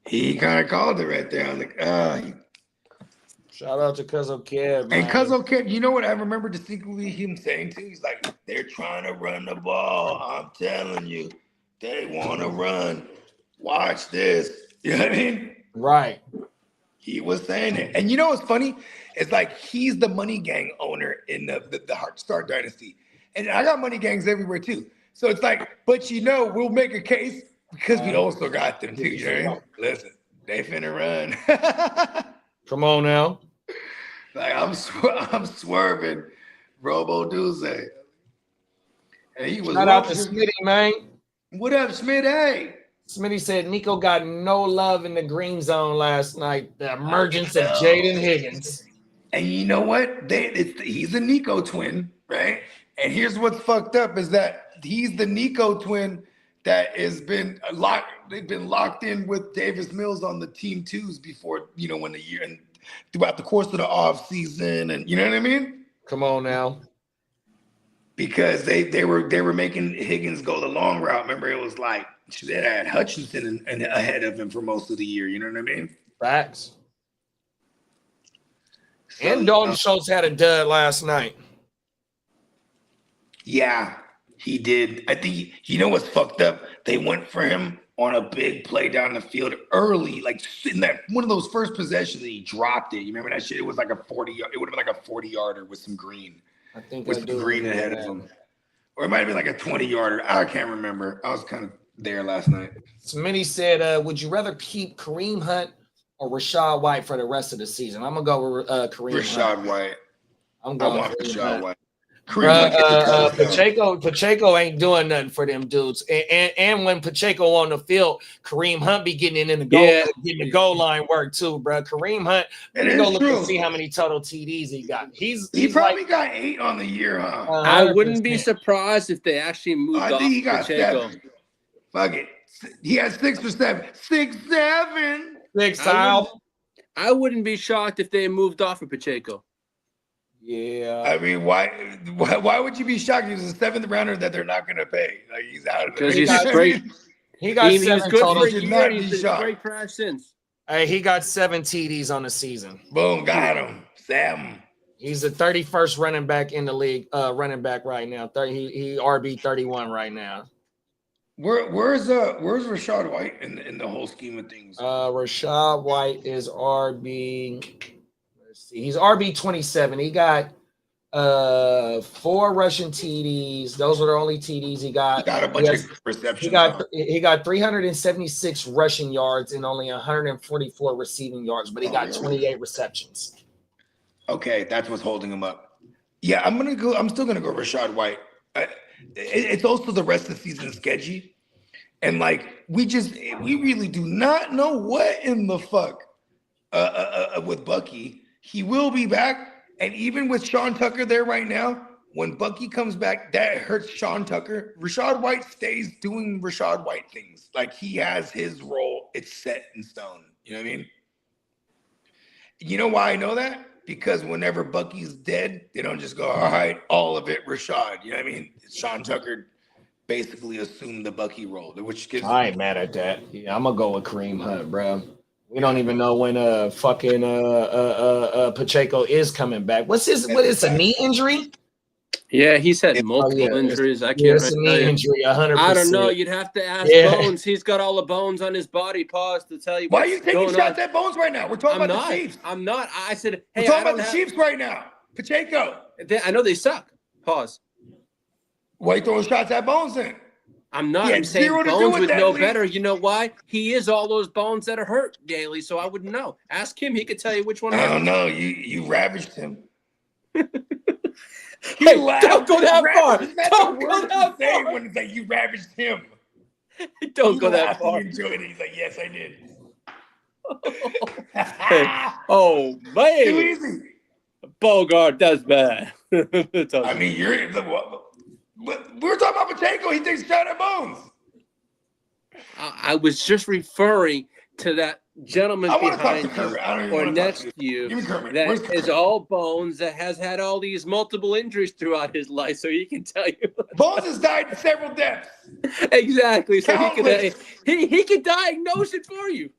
He kind of called it right there. I was like, shout out to Cuzzo Kev, man. And Cuzzo Kev, you know what I remember distinctly him saying too? He's like, they're trying to run the ball. I'm telling you, they want to run. Watch this. You know what I mean? Right. He was saying it. And you know what's funny? It's like he's the Money Gang owner in the Heart Star Dynasty. And I got Money Gangs everywhere too. So it's like, but we'll make a case because we also got them too. You know what I mean? Listen, they finna run. Come on now. Like I'm swerving Robo Doomsday. And he was shout out to Smitty, man. What up, Smith? Hey. Smitty said Nico got no love in the green zone last night. The emergence of Jaden Higgins. And you know what? He's a Nico twin, right? And here's what's fucked up is that he's the Nico twin that has been locked. They've been locked in with Davis Mills on the team twos before, when the year and throughout the course of the off season, and you know what I mean? Come on now. Because they were making Higgins go the long route. Remember, it was like they had Hutchinson and ahead of him for most of the year. You know what I mean? Facts. So, and Dalton Schultz had a dud last night. Yeah, he did. I think you know what's fucked up? They went for him on a big play down the field early, like in that one of those first possessions, he dropped it. You remember that shit? It was like a 40. It would have been like a 40-yarder with some green. I think with some green ahead of him, or it might have been like a 20-yarder. I can't remember. I was kind of there last night. Smitty said, "Would you rather keep Kareem Hunt or Rashad White for the rest of the season?" I'm gonna go with Kareem Rashad White. I want Rashad White. Pacheco ain't doing nothing for them dudes. And when Pacheco on the field, Kareem Hunt be getting in the goal, getting the goal line work too, bro. Kareem Hunt, go look and see how many total TDs he got. He's probably got 8 on the year, huh? 100%. I wouldn't be surprised if they actually moved off he got Pacheco. 7. Fuck it. He had 6 or 7. 6, 7. 6 times. I wouldn't be shocked if they moved off of Pacheco. Yeah. I mean, why would you be shocked? He's a 7th rounder that they're not going to pay. Like he's out of it. Because he's great. He got 7 was good total. for a year. He's been great for us since. Hey, he got 7 TDs on the season. Boom, got him. 7. He's the 31st running back in the league. Running back right now. He RB 31 right now. Where's Rashad White in the whole scheme of things? Rashad White is RB. He's RB 27. He got 4 rushing TDs. Those were the only TDs he got. He got a bunch of receptions. He got 376 rushing yards and only 144 receiving yards, but he got 28 receptions. Okay, that's what's holding him up. Yeah, I'm still gonna go Rashad White. It's also the rest of the season schedule, and like we really do not know what in the fuck with Bucky. He will be back, and even with Sean Tucker there right now, when Bucky comes back, that hurts Sean Tucker. Rashad White stays doing Rashad White things. Like he has his role. It's set in stone. You know what I mean? You know why I know that? Because whenever Bucky's dead, they don't just go, all right, all of it, Rashad. You know what I mean? Sean Tucker basically assumed the Bucky role, which gives. I ain't mad at that. Yeah, I'm gonna go with Kareem Hunt, bro. We don't even know when Pacheco is coming back. What is a knee injury? Yeah, he's had multiple injuries. I can't. It's a knee injury, 100%. I don't know. You'd have to ask Bones. He's got all the bones on his body. Pause to tell you. Why are you taking shots at Bones right now? We're talking about the Chiefs. I'm not. I said, hey, we're talking about the Chiefs right now. Pacheco. I know they suck. Pause. Why are you throwing shots at Bones then? I'm not. I'm saying Bones would know better. You know why? He is all those bones that are hurt daily, so I wouldn't know. Ask him. He could tell you which one. I don't know. You ravaged him. Hey, don't go that far. Don't go that far. When it's like you ravaged him. Don't go that far. He enjoyed it. He's like, yes, I did. Oh Too man, easy. Bogart, that's bad. I mean, we're talking about Pacheco. He thinks Shattered Bones. I was just referring to that gentleman I want to talk to behind you Kermit. I don't even or want to talk next to to you Give me Kermit. that Where's is Kermit? all bones, that has had all these multiple injuries throughout his life, so he can tell you Bones has died several deaths. exactly. So Countless. he could diagnose it for you.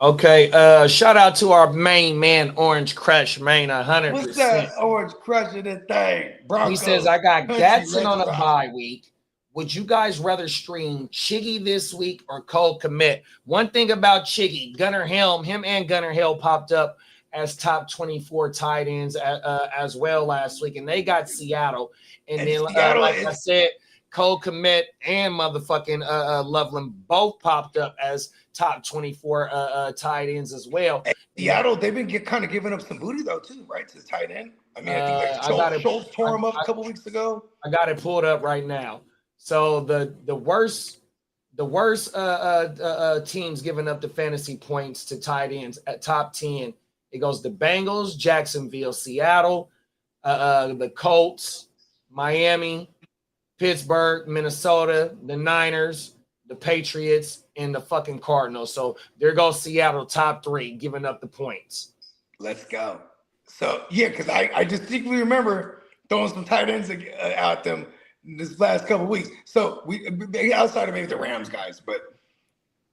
Okay, shout out to our main man, Orange Crush, man, 100%. What's that Orange crushing that thing? Broncos. He says, I got Country, Gatson on a let's rock. bye week. Would you guys rather stream Chiggy this week or Cole Kmet? One thing about Chiggy, Gunnar Helm, him and Gunnar Hill popped up as top 24 tight ends as well last week, and they got Seattle. And then, Seattle like I said, Cole Kmet and motherfucking Loveland both popped up as top 24 tight ends as well. And Seattle, they've been kind of giving up some booty though too, right? To the tight end. I mean, I think Schultz tore him up a couple weeks ago. I got it pulled up right now. So the worst teams giving up the fantasy points to tight ends at top 10. It goes the Bengals, Jacksonville, Seattle, the Colts, Miami, Pittsburgh, Minnesota, the Niners, the Patriots, and the fucking Cardinals. So there goes Seattle, top 3, giving up the points. Let's go. So yeah, because I distinctly remember throwing some tight ends out them this last couple of weeks. So we outside of maybe the Rams guys, but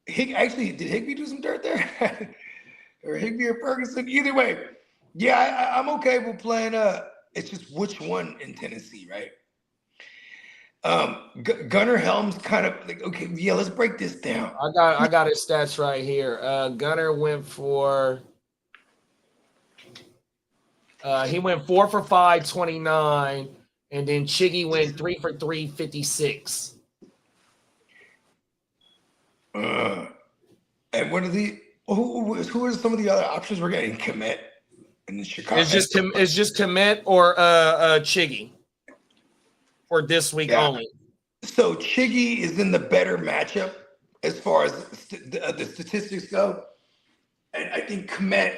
did Higbee do some dirt there? Or Higbee or Ferguson? Either way, yeah, I'm okay with playing. It's just which one in Tennessee, right? Gunnar Helm's kind of like, okay, yeah, let's break this down. I got his stats right here. Gunnar went for he went 4 for 5, 29, and then Chiggy went 3 for 3, 56. And what are who are some of the other options we're getting? Kmet in Chicago. It's just Kmet or Chiggy for this week only. So Chiggy is in the better matchup as far as the statistics go, and I think Kmet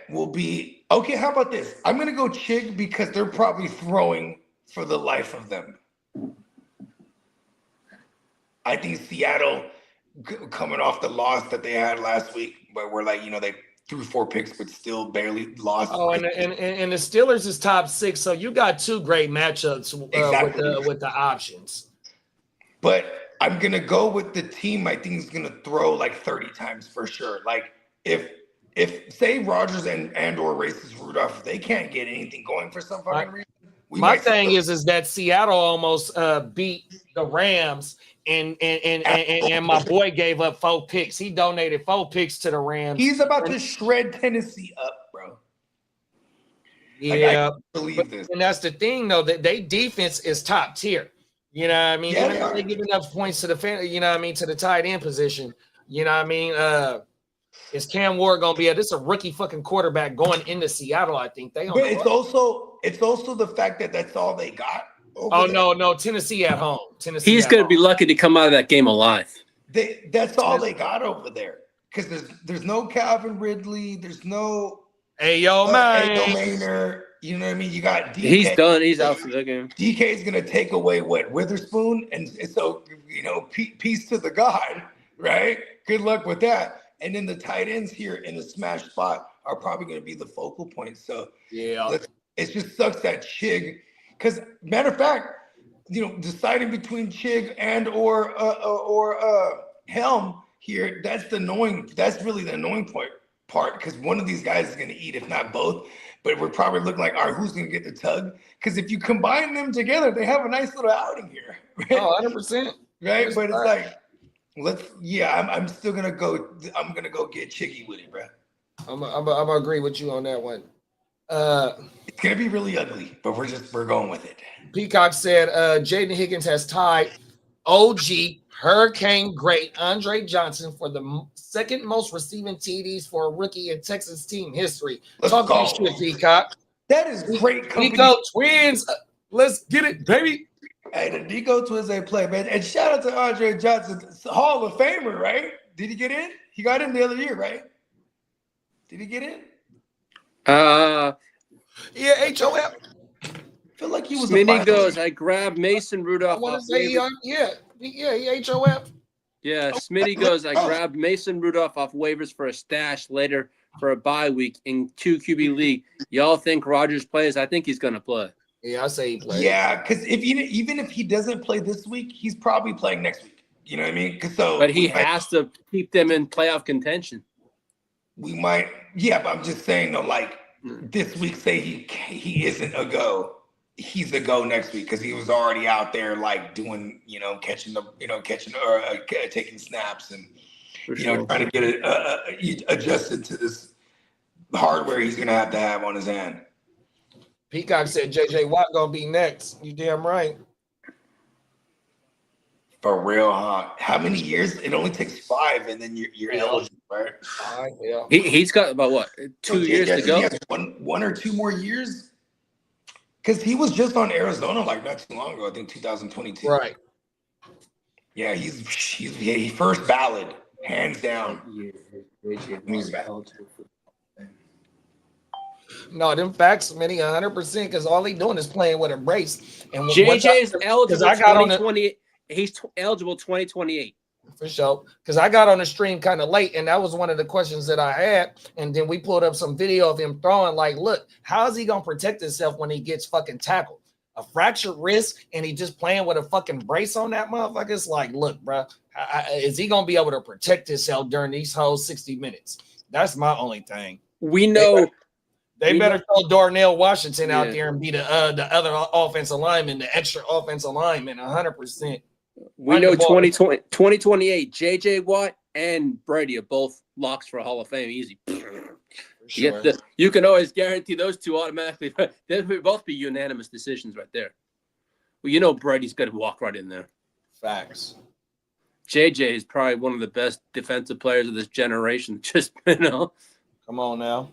will be okay. How about this? I'm gonna go Chig because they're probably throwing for the life of them. I think Seattle, coming off the loss that they had last week, where we're like, they threw 4 picks but still barely lost. Oh, and the Steelers is top 6, so you got 2 great matchups with the options. But I'm gonna go with the team I think is gonna throw like 30 times for sure. Like if say Rodgers and or races Rudolph, they can't get anything going for some fucking reason. My thing is that Seattle almost beat the Rams. And my boy gave up 4 picks. He donated 4 picks to the Rams. He's about to shred Tennessee up, bro. Yeah, I believe this. And that's the thing, though, that they defense is top tier. You know what I mean? Yeah, Even though they give enough points to the to the tight end position. You know what I mean? Is Cam Ward gonna be this is a rookie fucking quarterback going into Seattle? I think they. But it's also the fact that that's all they got. No, Tennessee at home. He's going to be lucky to come out of that game alive. That's all they got over there because there's no Calvin Ridley, there's no Maynard. You know what I mean? You got DK. He's done. He's out for the game. DK is going to take away Witherspoon, and so peace to the God, right? Good luck with that. And then the tight ends here in the smash spot are probably going to be the focal point. So yeah, it just sucks that Chig. Because matter of fact, deciding between Chig and or Helm here, that's really the annoying part. Because one of these guys is going to eat, if not both. But we're probably looking like, all right, who's going to get the tug? Because if you combine them together, they have a nice little outing here. Right? Oh, 100%. Right, but it's like, I'm still gonna go. I'm gonna go get Chiggy with it, bro. I'm gonna agree with you on that one. It's gonna be really ugly, but we're going with it. Peacock said Jaden Higgins has tied OG Hurricane great Andre Johnson for the second most receiving TDs for a rookie in Texas team history. Talk your shit, Peacock. That is great company. Pico Twins, let's get it, baby. Hey, the Nico Twize play, man. And shout out to Andre Johnson, Hall of Famer, right? Did he get in? He got in the other year, right? Did he get in? Yeah, HOF. I feel like he was Smitty goes, I grabbed Mason I Rudolph want off to say, waivers. he HOF. Yeah, Smitty goes, I grabbed Mason Rudolph off waivers for a stash later for a bye week in 2 QB league. Y'all think Rodgers plays? I think he's going to play. Yeah, I say he plays. Yeah, because even if he doesn't play this week, he's probably playing next week. You know what I mean? But he has to keep them in playoff contention. We might, yeah, but I'm just saying though, like this week, say he isn't a go, he's a go next week because he was already out there like doing, catching or taking snaps and trying to get it adjusted to this hardware he's gonna have on his hand. Peacock said JJ Watt gonna be next. You damn right. For real, huh? How many years? It only takes 5, and then you're eligible, right? Yeah. He's got about what 2 years to go. He has one or 2 more years. Because he was just on Arizona like not too long ago. I think 2022. Right. Yeah, he's first ballot, hands down. He's valid. No, them facts, many 100%, because all he doing is playing with a brace. And JJ is eligible. I got on 2028. He's eligible 2028. For sure. Because I got on the stream kind of late, and that was one of the questions that I had. And then we pulled up some video of him throwing, like, look, how is he going to protect himself when he gets fucking tackled? A fractured wrist, and he just playing with a fucking brace on that motherfucker? It's like, look, bro, is he going to be able to protect himself during these whole 60 minutes? That's my only thing. We know. They better throw Darnell Washington out there and be the other offensive lineman, the extra offensive lineman, 100%. We know 2028, JJ Watt and Brady are both locks for a Hall of Fame. Easy. Sure. You can always guarantee those two automatically. They would both be unanimous decisions right there. Well, Brady's going to walk right in there. Facts. JJ is probably one of the best defensive players of this generation. Just, Come on now.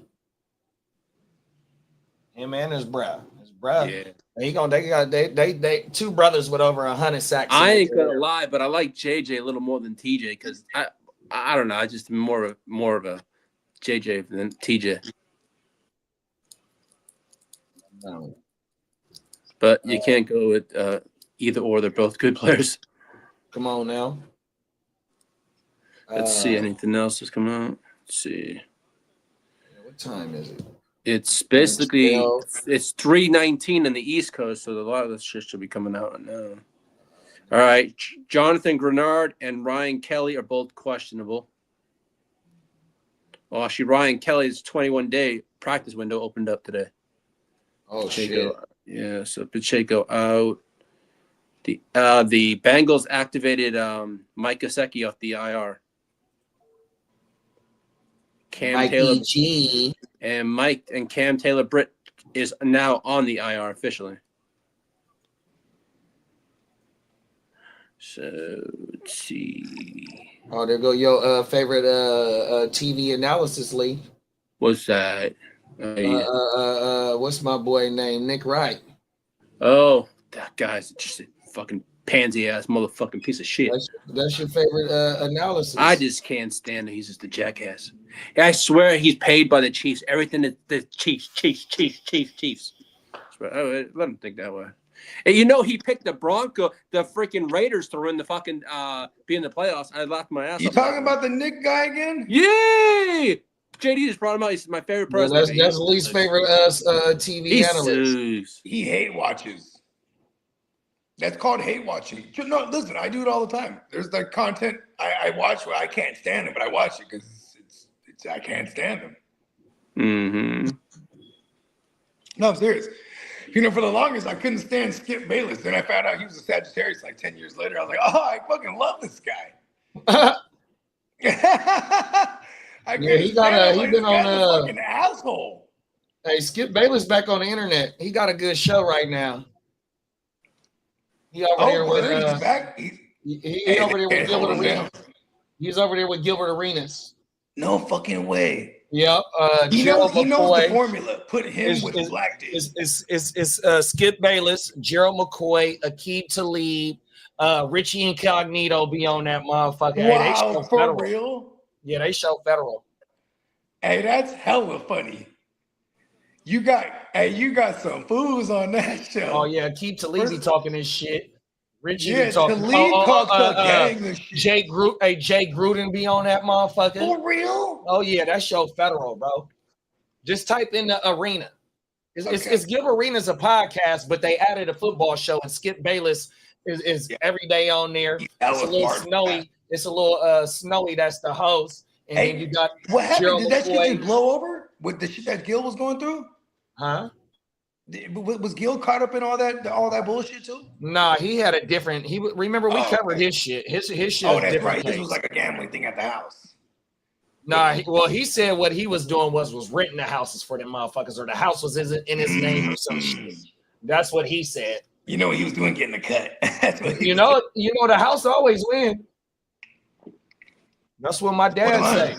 Him and his bruh. Yeah. They got 2 brothers with over 100 sacks. I ain't gonna lie, but I like JJ a little more than TJ because I don't know. I just more of a JJ than TJ. No. But you can't go with either or. They're both good players. Come on now. Let's see anything else that's coming out. Let's see. What time is it? It's basically it's 3:19 in the East Coast, so a lot of this shit should be coming out right now. All right, Jonathan Grenard and Ryan Kelly are both questionable. Well, actually, Ryan Kelly's 21-day practice window opened up today. Oh Pacheco, shit! Yeah, so Pacheco out. The Bengals activated Mike Gesicki off the IR. Cam Taylor G. and Cam Taylor Britt is now on the IR officially. So let's see. Oh, there go your favorite TV analysis league. What's that? What's my boy name? Nick Wright. Oh, that guy's just a fucking pansy ass motherfucking piece of shit. That's your favorite analysis. I just can't stand it. He's just a jackass. I swear he's paid by the Chiefs. Everything that the Chiefs. Let him think that way. And he picked the the freaking Raiders to win the fucking be in the playoffs. I laughed my ass off. You talking about the Nick guy again? Yay! JD just brought him out. He's my favorite person. That's Lee's favorite TV analyst. He hate watches. That's called hate watching. No, listen, I do it all the time. There's like content I watch where I can't stand it, but I watch it because it's I can't stand them. Mm-hmm. No, I'm serious. For the longest, I couldn't stand Skip Bayless. Then I found out he was a Sagittarius like 10 years later. I was like, oh, I fucking love this guy. He been on a fucking asshole. Hey, Skip Bayless back on the internet. He got a good show right now. He over there with he's back. He's over there with Gilbert Arenas. He's over there with Gilbert Arenas. No fucking way. Yep. He Gerald knows the McCoy formula. Put him is with is, black dude. is Skip Bayless, Gerald McCoy, Aqib Talib, Richie Incognito be on that motherfucker. Hey, they Wow, show for federal. real? Yeah, they show federal. Hey, that's hella funny. You got some fools on that show. Oh yeah, Aqib Talib be talking this shit. Richie be Yeah, talking. Talib talks a gang of shit. Jay Gruden be on that motherfucker. For real? Oh yeah, that show federal, bro. Just type in the arena. It's Give Arenas a podcast, but they added a football show, and Skip Bayless is every day on there. It's a little snowy. It's a little snowy. That's the host. And then you got what happened? Gerald Did that shit McCoy. just blow over with the shit that Gil was going through? Huh? Was Gil caught up in all that bullshit too? Nah, he had a different. Remember we covered his shit. His shit. Oh, that's right. This was like a gambling thing at the house. Nah, he said what he was doing was renting the houses for them motherfuckers, or the house was in his name or some shit. That's what he said. You know what he was doing, getting the cut. That's what you know the house always win. That's what my dad say.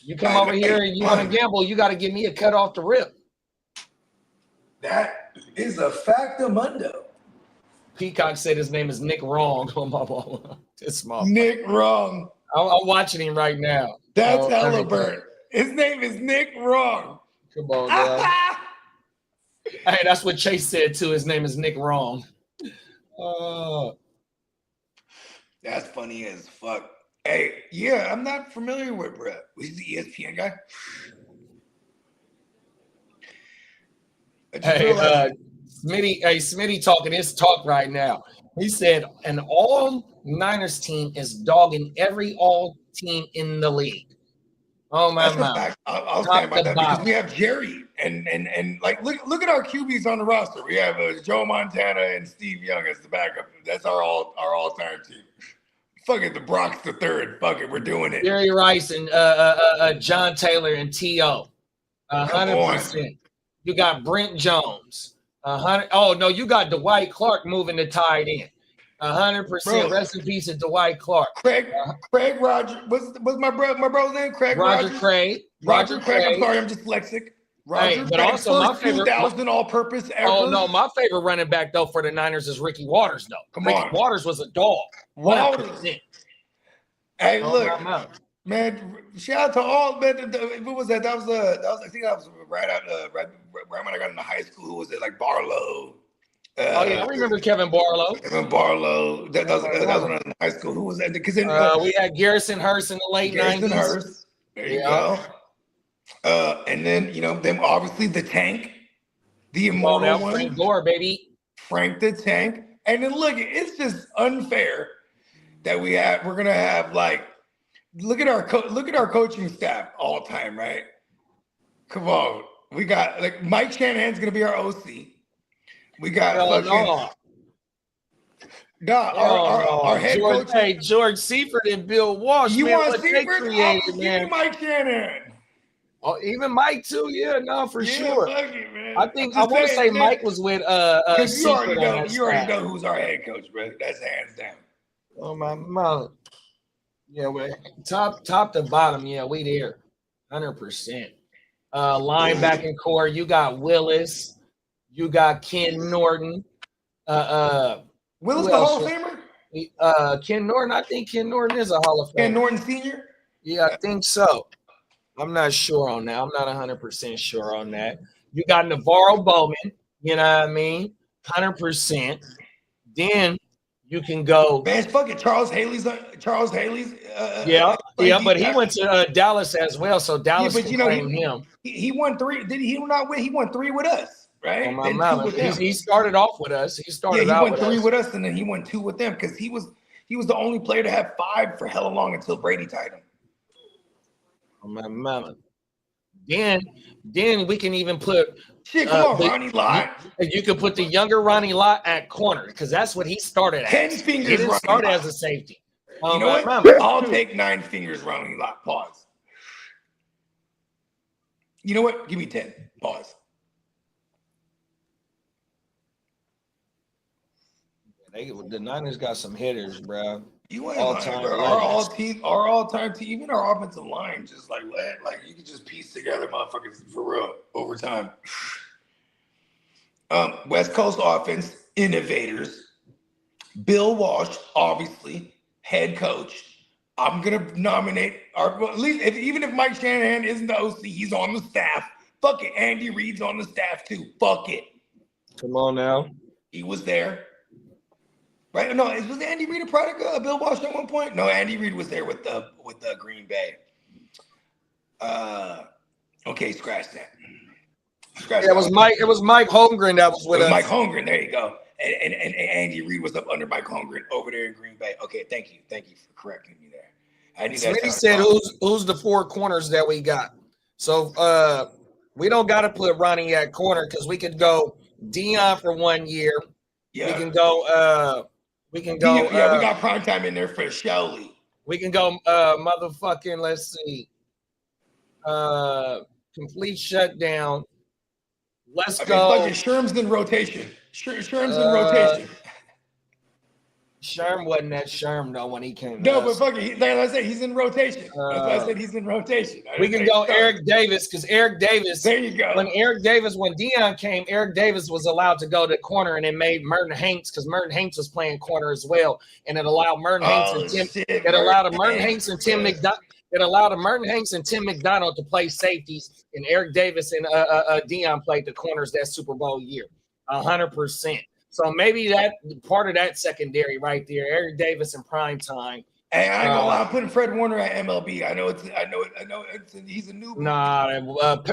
You come over here and you want to gamble, you got to give me a cut off the rip. That is a factamundo. Peacock said his name is Nick Wrong. This motherfucker. Nick Wrong. I'm watching him right now. That's hella burnt. His name is Nick Wrong. Come on, bro. Hey, that's what Chase said too. His name is Nick Wrong. That's funny as fuck. Hey, yeah, I'm not familiar with Brett. He's the ESPN guy. Smitty talking his talk right now. He said an all Niners team is dogging every all team in the league. Oh my god! I'll stand by that because we have Jerry and like look at our QBs on the roster. We have Joe Montana and Steve Young as the backup. That's our all-time team. Fuck it, the Brock's the third. Fuck it, we're doing it. Jerry Rice and John Taylor and T.O. 100%. You got Brent Jones. 100. Oh no, you got Dwight Clark moving the tight end. 100%. Rest in peace to Dwight Clark. Craig Roger. What's my brother's name? Craig Roger Craig. Roger Craig. I'm sorry, I'm dyslexic. Roger, but also my favorite 2000 all-purpose ever. Oh no, my favorite running back though for the Niners is Ricky Waters though. Ricky Waters was a dog. Waters. Hey, look, man! Shout out to all man. What was that? That was I think that was right when I got into high school. Who was it? Like Barlow. Oh yeah, I remember Kevin Barlow. Kevin Barlow. That was when I was in high school. Who was that? Because we had Garrison Hurst in the late 90s. There you go. And then then obviously the Tank, the immortal one, Frank Gore, baby, Frank the Tank. And then look, it's just unfair that we're gonna have like look at our coaching staff all time, right? Come on, we got like Mike Shanahan's gonna be our OC. We got our head coach. Hey, George Seifert and Bill Walsh. You man, want Seifert? Created, man. Mike Shanahan. Oh, even Mike too. Yeah, no, for sure. It, man. I think I want to say Mike was with you already know who's our head coach, bro. That's hands down. Oh my mother. Yeah, well, top to bottom, yeah, we there, 100%. Linebacking core, you got Willis, you got Ken Norton. Willis the Hall of Famer? Ken Norton, I think Ken Norton is a Hall of Famer. Ken Norton Sr.? Yeah, I think so. I'm not sure on that. I'm not 100% sure on that. You got Navarro Bowman, you know what I mean? 100%. Then you can go. Man, fuck it. Charles Haley's. Yeah, but he went to Dallas as well, so Dallas can claim him. He won 3. Did he not win? He won 3 with us, right? He started off with us. He won 3 with us, and then he won 2 with them because he was the only player to have 5 for hella long until Brady tied him. Oh my mama. Then we can even put Ronnie Lott. You could put the younger Ronnie Lott at corner because that's what he started at. 10 fingers. He didn't start as a safety. You know what? I'll take 9 fingers Ronnie Lott. Pause. You know what? Give me 10. Pause. The Niners got some hitters, bro. You ain't All lying, time bro. legends. Our all-time team, even our offensive line, just like what? Like you could just piece together, motherfuckers, for real over time. West Coast offense innovators. Bill Walsh, obviously head coach. I'm gonna nominate at least even if Mike Shanahan isn't the OC, he's on the staff. Fuck it, Andy Reid's on the staff too. Fuck it. Come on now. He was there. Right? No, was Andy Reid a product of Bill Walsh at one point? No, Andy Reid was there with the Green Bay. Okay, scratch that. Yeah, it was Mike Holmgren that was with us. Mike Holmgren, there you go. And Andy Reid was up under Mike Holmgren over there in Green Bay. Okay, thank you for correcting me there. I knew that. Smitty said, "Who's the 4 corners that we got?" So we don't got to put Ronnie at corner because we could go Dion for 1 year. Yeah. We can go. We got primetime in there for Shelley. We can go. Motherfucking. Let's see. Complete shutdown. Let's go. Sherm's in rotation. Sherm's in rotation. Sherm wasn't that Sherm though when he came. No, but fuck it. Like I said, he's in rotation. That's why I said he's in rotation. We can go Eric Davis because Eric Davis. There you go. When Dion came, Eric Davis was allowed to go to corner, and it made Merton Hanks because Merton Hanks was playing corner as well, and it allowed Merton Hanks and Tim. It allowed Merton Hanks and Tim McDonald. It allowed Merton Hanks and Tim McDonald to play safeties, and Eric Davis and Dion played the corners that Super Bowl year, 100%. So maybe that part of that secondary right there, Eric Davis in prime time. Hey, I ain't gonna lie, I'm putting Fred Warner at MLB. I know he's a new. Nah,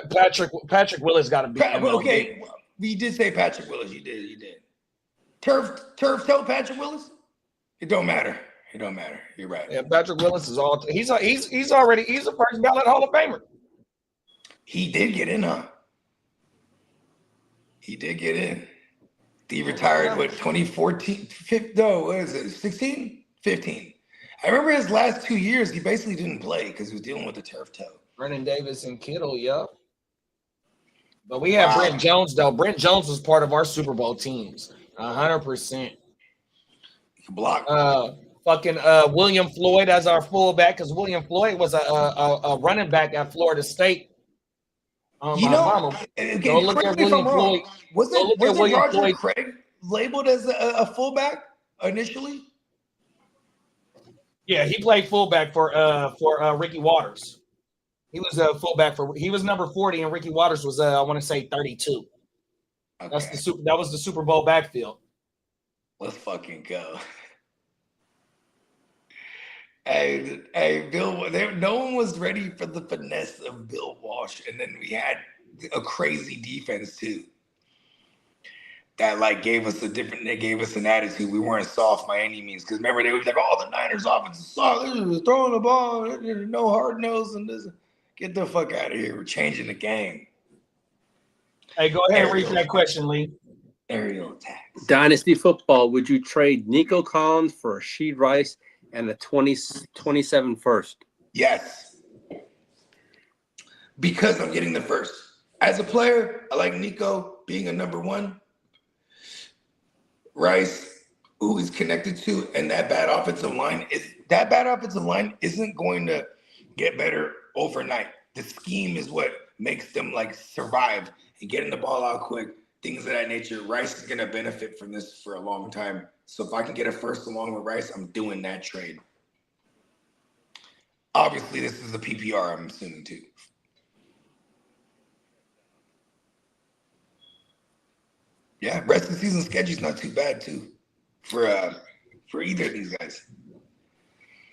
Patrick Willis got to be. Okay, we did say Patrick Willis. You did. Turf toe Patrick Willis. It don't matter. You're right. Yeah, Patrick Willis is all. He's a first ballot Hall of Famer. He did get in, huh? He did get in. He retired, 2014? No, what is it, 16? 15. I remember his last 2 years, he basically didn't play because he was dealing with the turf toe. Brennan Davis and Kittle, yeah. But we had Brent Jones, though. Brent Jones was part of our Super Bowl teams, 100%. Block. William Floyd as our fullback because William Floyd was a running back at Florida State. Don't look at William Floyd. Wasn't Roger Craig labeled as a fullback initially? Yeah, he played fullback for Ricky Waters. He was a fullback he was number 40 and Ricky Waters was I want to say 32. Okay. That was the Super Bowl backfield. Let's fucking go. Hey, Bill. No one was ready for the finesse of Bill Walsh, and then we had a crazy defense too. That gave us They gave us an attitude. We weren't soft by any means. Because remember, they were like, "Oh, the Niners offense is soft. They're just throwing the ball. There's no hard nose and this." Get the fuck out of here. We're changing the game. Hey, go ahead and read that question, Lee. Aerial attacks. Dynasty football. Would you trade Nico Collins for Rashid Rice and the 2027 first? Yes. Because I'm getting the first. As a player, I like Nico being a number 1. Rice, who he's connected to, and that bad offensive line isn't going to get better overnight. The scheme is what makes them survive and getting the ball out quick, things of that nature. Rice is going to benefit from this for a long time. So if I can get a first along with Rice, I'm doing that trade. Obviously, this is a PPR, I'm assuming, too. Yeah, rest of the season schedule's not too bad, too, for either of these guys.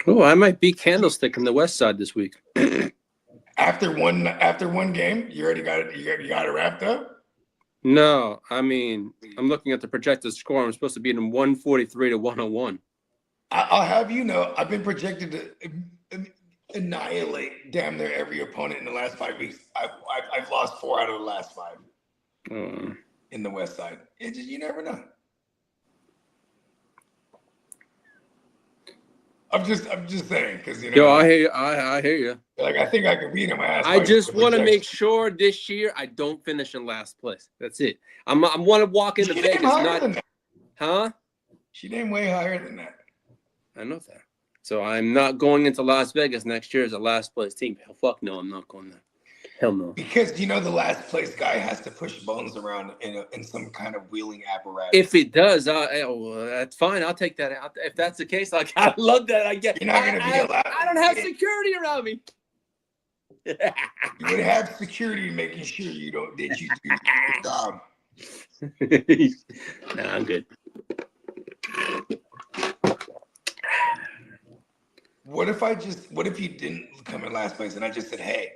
Oh, I might beat Candlestick in the West Side this week. After one game, you already got it. You got it wrapped up. No, I mean, I'm looking at the projected score. I'm supposed to be in 143 to 101. I'll have you know, I've been projected to annihilate damn near every opponent in the last 5 weeks. I've lost 4 out of the last 5 in the West Side. You never know. I'm just saying because Yo, I hear you. I think I could beat him. I just want to make sure this year I don't finish in last place. That's it. I want to walk into Vegas. Huh? She named way higher than that. I know that. So I'm not going into Las Vegas next year as a last place team. Hell, fuck no, I'm not going there. Hell no. Because the last place guy has to push Bones around in some kind of wheeling apparatus. If it does, that's fine. I'll take that out. If that's the case, I love that. You're not going to be allowed. I don't have security around me. You would have security making sure that you do your job. Nah, I'm good. What if you didn't come in last place and I just said, hey,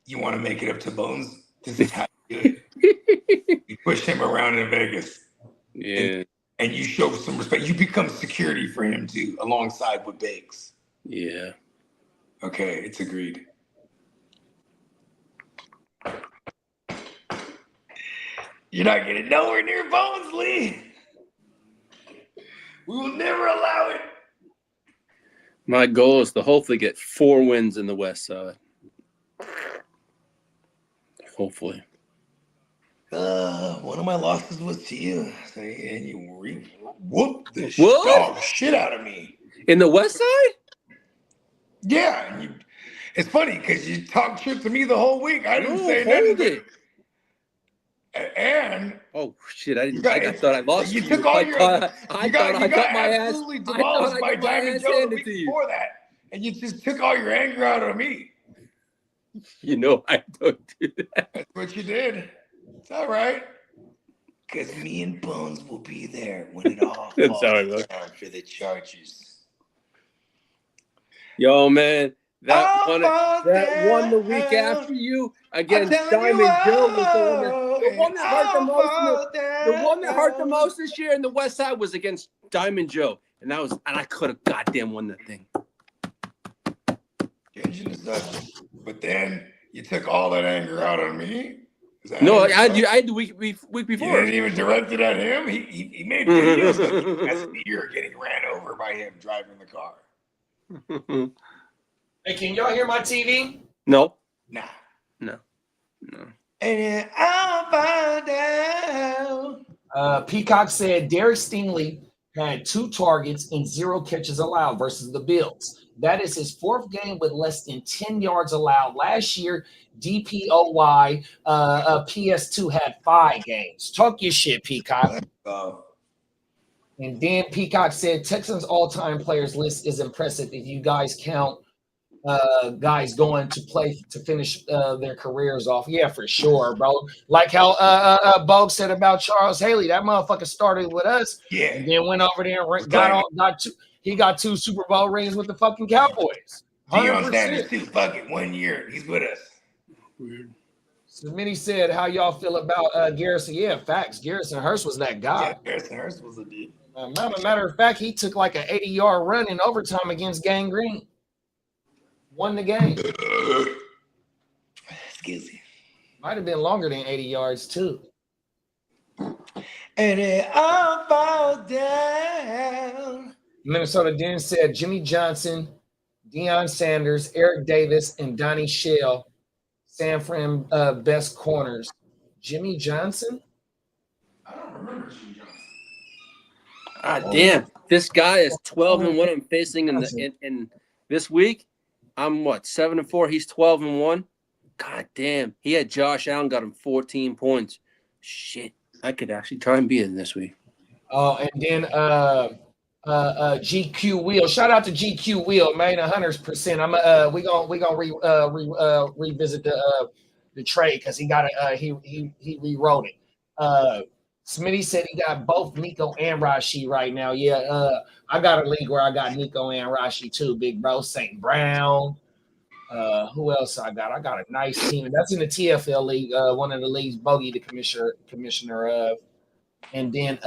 you want to make it up to Bones? This is how you do it. You push him around in Vegas. Yeah. And you show some respect. You become security for him too, alongside with Bakes. Yeah. Okay, it's agreed. You're not getting nowhere near Bones, Lee. We will never allow it. My goal is to hopefully get 4 wins in the West Side. Hopefully. One of my losses was to you. And you whooped the dog shit out of me. In the West Side? Yeah. And it's funny because you talked shit to me the whole week. I didn't say nothing. And oh shit! I thought I lost. You took all your. I thought I got my ass. Absolutely demolished by Diamond Joe the week before that, and you just took all your anger out on me. You know I don't do that. That's what you did. It's all right. Because me and Bones will be there when it all falls down for the Chargers. Yo, man. That won the week after you against Diamond Joe was the one that hurt the most. The one that hurt the most this year in the West Side was against Diamond Joe, and I could have goddamn won that thing. But then you took all that anger out on me. No, I had the week before. You didn't even direct it at him. He made videos as a year getting ran over by him driving the car. Hey, can y'all hear my TV? No. Nah. No. And then I'll find out. Peacock said Derek Stingley had 2 targets and 0 catches allowed versus the Bills. That is his 4th game with less than 10 yards allowed. Last year, DPOY PS2 had 5 games. Talk your shit, Peacock. And then Peacock said Texans all-time players list is impressive if you guys count guys going to play to finish their careers off. Yeah, for sure, bro. Like how Bogue said about Charles Haley. That motherfucker started with us. Yeah. And then went over there and got 2 Super Bowl rings with the fucking Cowboys. Deion Sanders too. Fuck it. 1 year. He's with us. Weird. So many said how y'all feel about Garrison. Yeah, facts. Garrison Hurst was that guy. Yeah, Garrison Hurst was a dude. Matter of fact, he took like an 80-yard run in overtime against Gang Green. Won the game. Excuse me. Might have been longer than 80 yards, too. And it all fall down. Minnesota Den said Jimmy Johnson, Deion Sanders, Eric Davis, and Donnie Shell, San Fran best corners. Jimmy Johnson? I don't remember Jimmy Johnson. Damn. This guy is 12-1. I'm facing in this week. I'm 7-4. He's 12-1. God damn. He had Josh Allen, got him 14 points. Shit. I could actually try and beat him this week. Oh, and then GQ Wheel. Shout out to GQ Wheel, man. 100%. We gonna revisit the trade because he got he rewrote it. Smitty said he got both Nico and Rashi right now. Yeah, I got a league where I got Nico and Rashi too, big bro. St. Brown. Who else I got? I got a nice team. That's in the TFL league, one of the leagues Bogey, the commissioner of. And then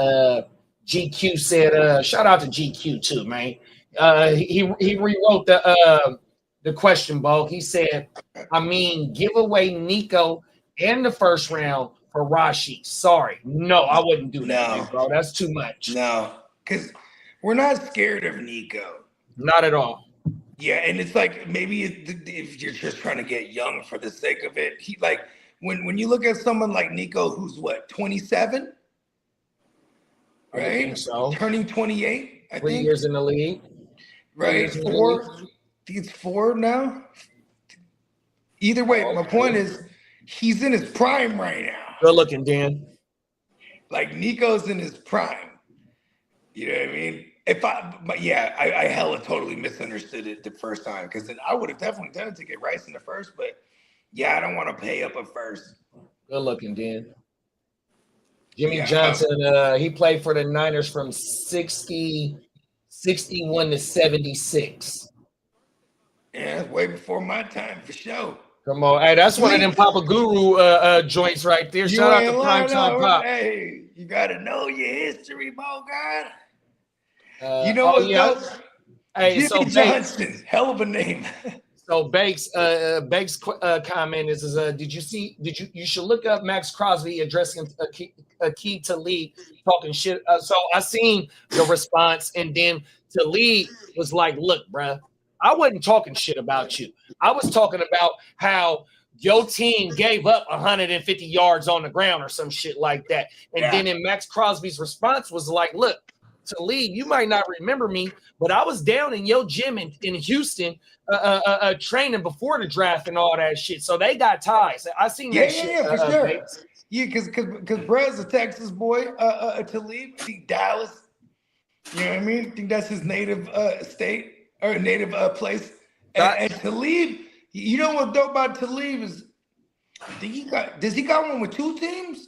GQ said, shout out to GQ too, man. He rewrote the question, Bo. He said, give away Nico and the first round for Rashi. Sorry. No, I wouldn't do that, bro. That's too much. No, because we're not scared of Nico. Not at all. Yeah, and it's like maybe if you're just trying to get young for the sake of it, he like when you look at someone like Nico, who's 27, right? I think so. Turning 28, I 3 think. years in the league. Right? 4. I think it's 4 now. Either way, my point is he's in his prime right now. Good looking, Dan. Like Nico's in his prime. You know what I mean? I hella totally misunderstood it the first time because then I would have definitely done it to get Rice in the first, but yeah, I don't want to pay up a first. Good looking, Dan. Jimmy Johnson, he played for the Niners from 61 to 76. Yeah, it's way before my time for sure. Come on. Hey, that's one of them Papa Guru joints right there. Shout out to Primetime Pop. Hey, you got to know your history, Bogart. You know what's yeah. up? Hey, Jimmy Johnson, hell of a name. So Bakes comment is you should look up Max Crosby addressing Aqib Talib talking shit. So I seen the response, and then Talib was like, "Look, bruh, I wasn't talking shit about you. I was talking about how your team gave up 150 yards on the ground or some shit like that." And then in Max Crosby's response was like, "Look, Talib, you might not remember me, but I was down in your gym in Houston training before the draft and all that shit. So they got ties. I seen that shit. Yeah, for sure. Bates. Yeah, because Brad's a Texas boy, Talib, I think Dallas. You know what I mean? I think that's his native state or native place. And Talib, you know what dope about Talib is? Does he got one with 2 teams?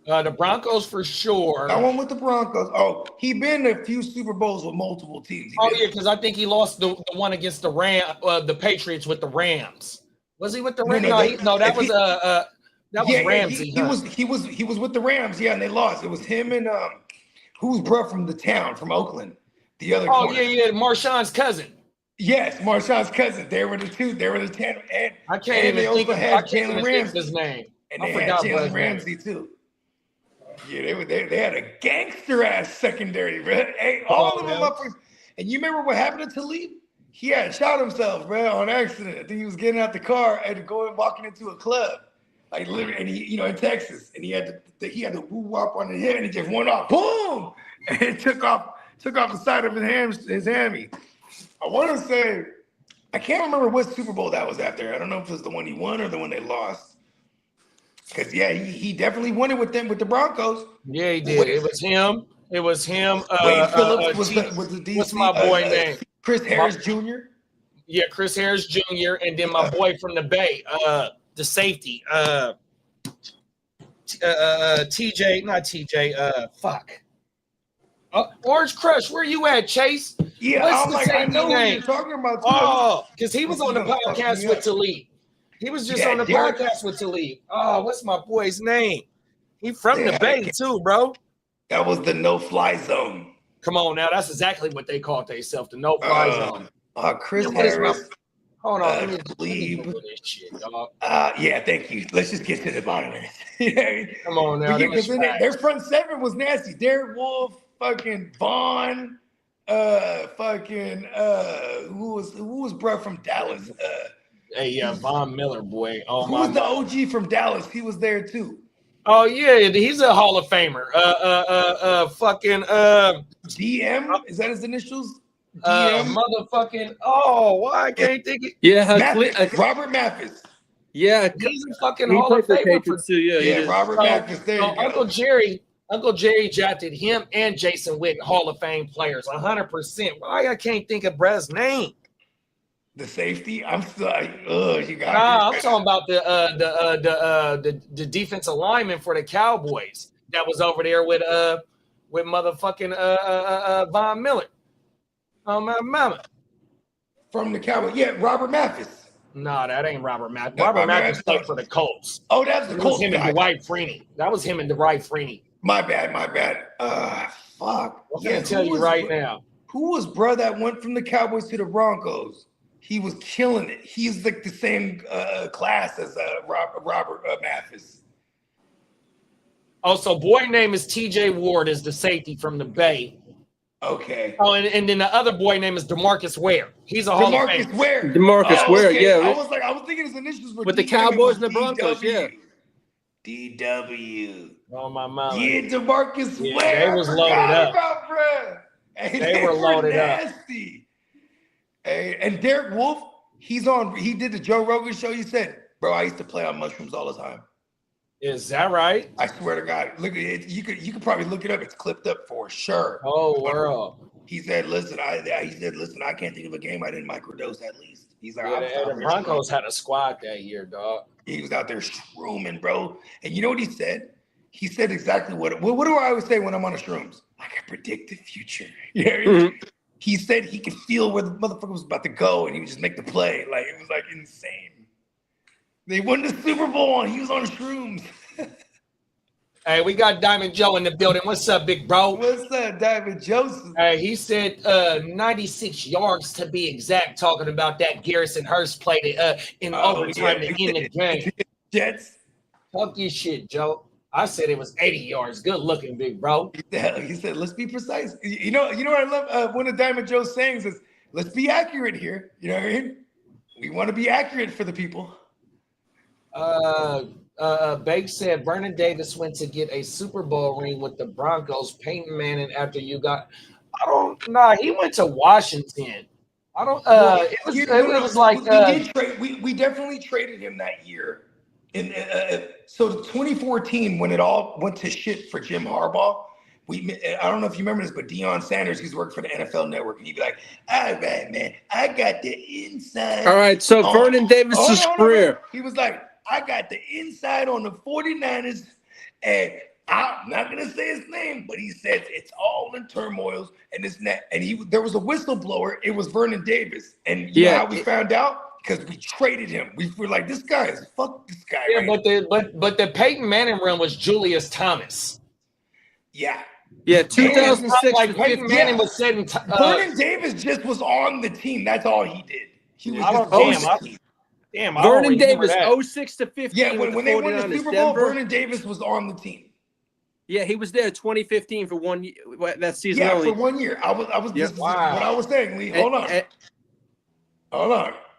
The Broncos for sure. Got one with the Broncos. Oh, he been to a few Super Bowls with multiple teams. Because I think he lost the one against the Patriots with the Rams. Was he with the Rams? That was Ramsey. He was with the Rams, and they lost. It was him and who's bro from the town from Oakland, the other. Marshawn's cousin. Yes, Marshawn's cousin. They were the 2. They were the 10. And I can't even think of Jalen Ramsey. His name. And they had Jalen Ramsey too. Yeah, they had a gangster ass secondary, bro. Hey, all of them up. And you remember what happened to Talib? He had shot himself, bro, on accident. I think he was getting out the car and walking into a club, like literally, and he, in Texas, and he had to woo up on the head, and it just went off, boom, and it took off the side of his hammy. I want to say, I can't remember what Super Bowl that was after. I don't know if it was the one he won or the one they lost. Because he definitely won it with the Broncos. Yeah, he did. It was him. Wade Phillips was the DC. What's my boy name? Chris Harris Jr. Yeah, Chris Harris Jr. And then my boy from the Bay, the safety, TJ, not TJ. Fuck. Orange Crush, where you at, Chase? Yeah, I know who you're talking about. Oh, because he was on the podcast with Talib. He was just on the podcast with Talib. Oh, what's my boy's name? He from the Bay too, bro. That was the no-fly zone. Come on now, that's exactly what they called themselves, the no-fly zone. Chris Harris. Hold on, let me this shit, dog. Yeah, thank you. Let's just get to the bottom of it. Come on now. Their front 7 was nasty. Derek Wolfe, fucking Vaughn, who was bro from Dallas? Von Miller, boy. Oh, who was the OG from Dallas? He was there too. Oh yeah, he's a Hall of Famer. DM, is that his initials? DM, motherfucking. Oh, why I can't think it? Yeah, Robert Mathis. Yeah, he's a fucking Hall of Famer too. Yeah, Robert Mathis. There you go. Uncle Jerry drafted him and Jason Witten, Hall of Fame players, 100%. Why I can't think of Brad's name? The safety. I'm still like, you got. I'm talking about the defensive lineman for the Cowboys that was over there with motherfucking Von Miller. Oh my mama. From the Cowboys, Robert Mathis. No, that ain't Robert Mathis. Robert Mathis played for the Colts. Oh, that's the Colts. Him and Dwight Freeney. That was him and Dwight Freeney. My bad. Fuck. I'm gonna tell you right now. Who was bro that went from the Cowboys to the Broncos? He was killing it. He's like the same class as Robert Mathis. Oh, so boy name is TJ Ward, is the safety from the Bay. Okay. Oh, and then the other boy name is DeMarcus Ware. He's a Hall of Fame. DeMarcus Ware, okay. I was thinking his initials were with the Cowboys and the Broncos, DW. Oh my mama. DeMarcus Ware. They was loaded up. About, they were loaded nasty. And Derek Wolf, he did the Joe Rogan show. He said, bro, I used to play on mushrooms all the time. Is that right? I swear to God. Look at it. You could probably look it up. It's clipped up for sure. Oh, world. He said, listen, I can't think of a game I didn't microdose at least. He's like, the Broncos had a squad that year, dog. He was out there shrooming, bro. And you know what he said? He said exactly what do I always say when I'm on the shrooms? I can predict the future. You know what I mean? He said he could feel where the motherfucker was about to go, and he would just make the play. Like, it was like insane. They won the Super Bowl, and he was on shrooms. Hey, we got Diamond Joe in the building. What's up, big bro? What's up, Diamond Joseph? Hey, he said 96 yards to be exact, talking about that Garrison Hurst played it in overtime to end the game. Jets. Fuck your shit, Joe. I said it was 80 yards. Good looking, big bro. He said, let's be precise. You know what I love? One of Diamond Joe's sayings is, let's be accurate here. You know what I mean? We want to be accurate for the people. Bake said Vernon Davis went to get a Super Bowl ring with the Broncos. Peyton Manning after you got, he went to Washington. It was like we definitely traded him that year. So 2014, when it all went to shit for Jim Harbaugh, I don't know if you remember this, but Deion Sanders, he's worked for the NFL Network, and he'd be like, all right, man, I got the inside. All right, so Vernon Davis' career. He was like, I got the inside on the 49ers, and I'm not going to say his name, but he says it's all in turmoil, and it's not. And there was a whistleblower. It was Vernon Davis. And you know how we found out? Because we traded him. We were like, fuck this guy. Yeah, right? but the Peyton Manning run was Julius Thomas. Yeah. Yeah, 2006. Like Peyton Manning was setting. Vernon Davis just was on the team. That's all he did. He was Vernon Davis, 06 to 15. Yeah, when they won the Super Bowl, Vernon Davis was on the team. Yeah, he was there 2015 for 1 year. That season yeah, only. For 1 year. I was. This is what I was saying. Lee, hold on.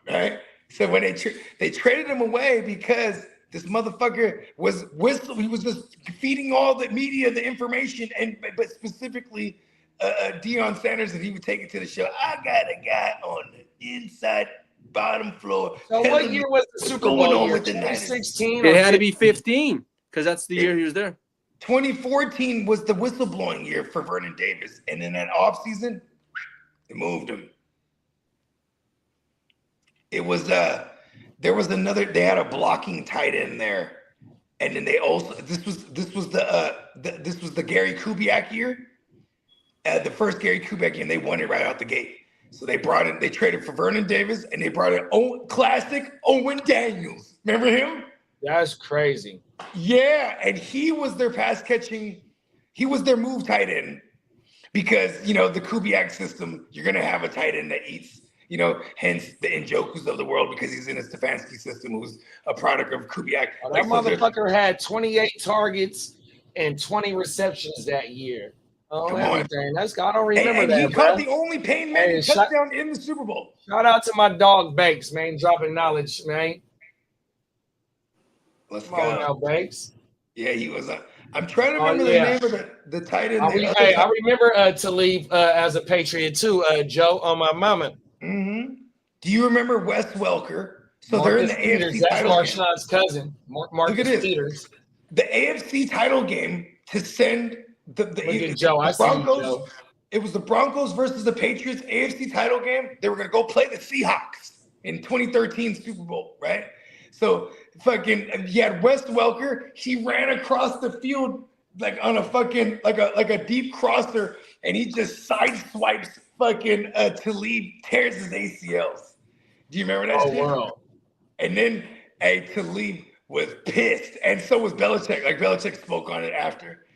Right. So when they traded him away because this motherfucker he was just feeding all the media the information, but specifically Deion Sanders, and he would take it to the show. I got a guy on the inside bottom floor. So what year was the Super Bowl? 2016. It had to be 15 because that's the year he was there. 2014 was the whistleblowing year for Vernon Davis, and in that offseason, they moved him. It was there was another. They had a blocking tight end there, and then they also this was the Gary Kubiak year, the first Gary Kubiak year, and they won it right out the gate. So they traded for Vernon Davis, and they brought in classic Owen Daniels. Remember him? That's crazy. Yeah, and he was their pass catching. He was their move tight end because the Kubiak system. You're gonna have a tight end that eats. Hence the Njokus of the world because he's in a Stefanski system who's a product of Kubiak. That motherfucker had 28 targets and 20 receptions that year. Oh, everything. I don't remember that. He caught the only Peyton Manning touchdown in the Super Bowl. Shout out to my dog Banks, man, dropping knowledge, man. Let's go now, Banks. Yeah, he was. I'm trying to remember the name of the tight end. I remember Talib as a Patriot too, Joe, on my mama. Mm-hmm. Do you remember Wes Welker? So Marcus they're in the Peters, AFC that's title Marshawn's cousin. Marcus Peters. The AFC title game to send the Broncos. It was the Broncos versus the Patriots AFC title game. They were going to go play the Seahawks in 2013 Super Bowl, right? So you had Wes Welker. He ran across the field like on a fucking like a deep crosser, and he just sideswipes Talib, tears his ACLs. Do you remember that shit? Wow. And then Talib was pissed, and so was Belichick. Like Belichick spoke on it after.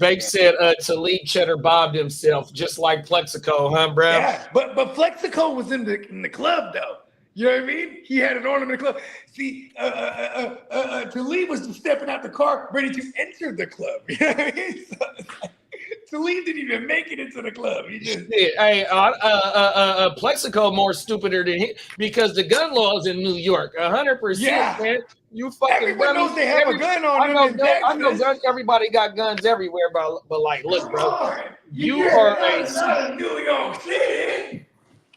Bake said Talib cheddar bobbed himself just like Plexico, huh, bro? Yeah, but Plexico was in the club though. You know what I mean? He had an ornament club. See, Talib was just stepping out the car, ready to enter the club. You know what I mean? Talib didn't even make it into the club. He just Plexico more stupider than him because the gun laws in New York, 100%. Yeah. Man. You fucking everyone knows they have a gun on them. I know guns. Everybody got guns everywhere, but like, look, bro, you are a New York City.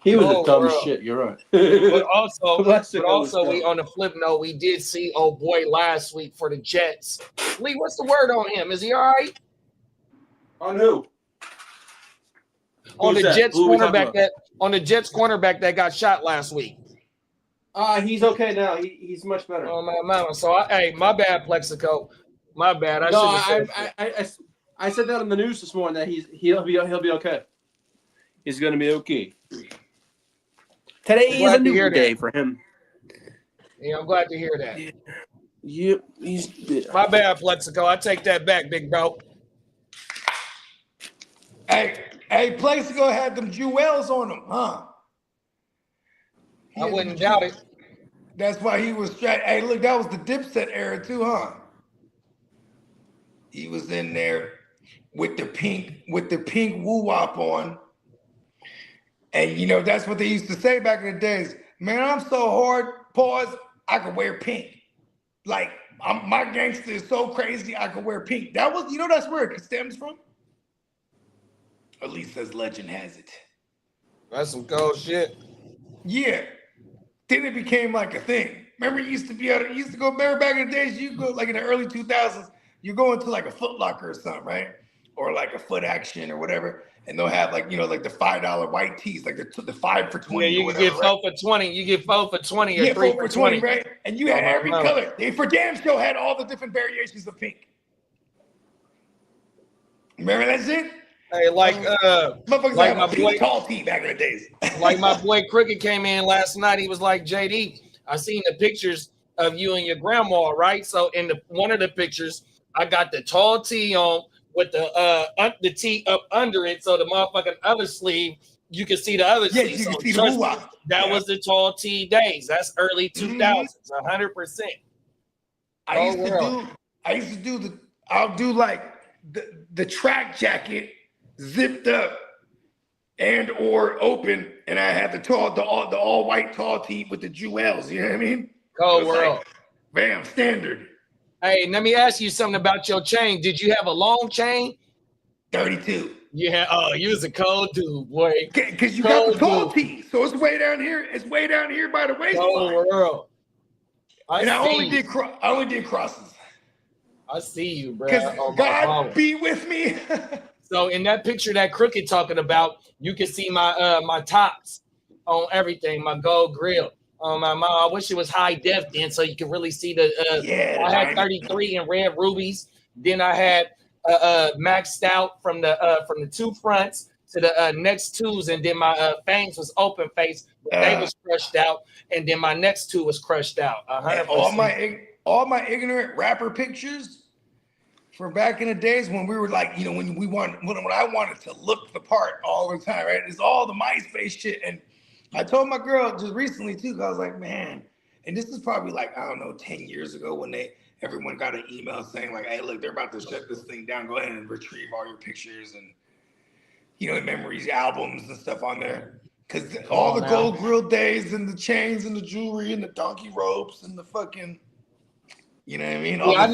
He was Oh, a dumb world. shit. You're right. But also, Mexico was we dumb. on the flip note, we did see old boy last week for the Jets. Lee, what's the word on him? Is he all right? On who? On Who's the that? Jets Who are we talking cornerback that got shot last week. He's okay now. He's much better. Oh my mama. So my bad, Plexico. My bad. I said that on the news this morning that he'll be okay. He's gonna be okay. Today is a new day for him. Yeah, I'm glad to hear that. Yep, my bad, Plexico. I take that back, big bro. Hey, Plaxico had them jewels on him, huh? I wouldn't doubt it. That's why he was strapped. Hey, look, that was the Dipset era too, huh? He was in there with the pink woo-wop on. And you know, that's what they used to say back in the days. Man, I'm so hard, pause, I could wear pink. Like, my gangster is so crazy, I could wear pink. That was, you know, that's where it stems from. At least as legend has it. That's some cold shit. Yeah. Then it became like a thing. Remember, you used to go, remember back in the days, you go like in the early 2000s, you go into like a Foot Locker or something, right? Or like a Foot Action or whatever. And they'll have like, you know, like the $5 white tees, like the 5 for 20. Yeah, you can get 4 for 20. You get 4 for 20 or 3 for 20. Right? And you had every color. They for damn show had all the different variations of pink. Remember that shit? Hey, like my boy tall tee back in the days. Like my boy Cricket came in last night. He was like, JD, I seen the pictures of you and your grandma, right? So in one of the pictures, I got the tall tee on with the tee up under it, so the motherfucking other sleeve, you can see the other sleeve. You can so see the woo-wop. That was the tall tee days. That's early 2000s, 100%. I'll do like the track jacket zipped up and or open, and I had the all white tall tee with the jewels. You know what I mean? Cold world. Like, bam, standard. Hey, let me ask you something about your chain. Did you have a long chain? 32. Yeah. Oh, you was a cold dude, boy. Because you got the tall tee, so it's way down here. It's way down here by the waistline. Cold world. I only did crosses. I see you, bro. Because God be with me. So in that picture that Crooked talking about, you can see my my tops on everything, my gold grill. My mom, I wish it was high def then, so you could really see the. I had 33 in red rubies. Then I had maxed out from the two fronts to the next twos, and then my fangs was open face. They was crushed out, and then my next two was crushed out. 100%. All my ignorant rapper pictures from back in the days when we were like, you know, when I wanted to look the part all the time, right? It's all the MySpace shit. And I told my girl just recently too, 'cause I was like, man, and this is probably like, I don't know, 10 years ago when everyone got an email saying like, hey, look, they're about to shut this thing down. Go ahead and retrieve all your pictures and, you know, memories, albums and stuff on there. Because all the gold grill days and the chains and the jewelry and the donkey ropes and the fucking, you know what I mean? I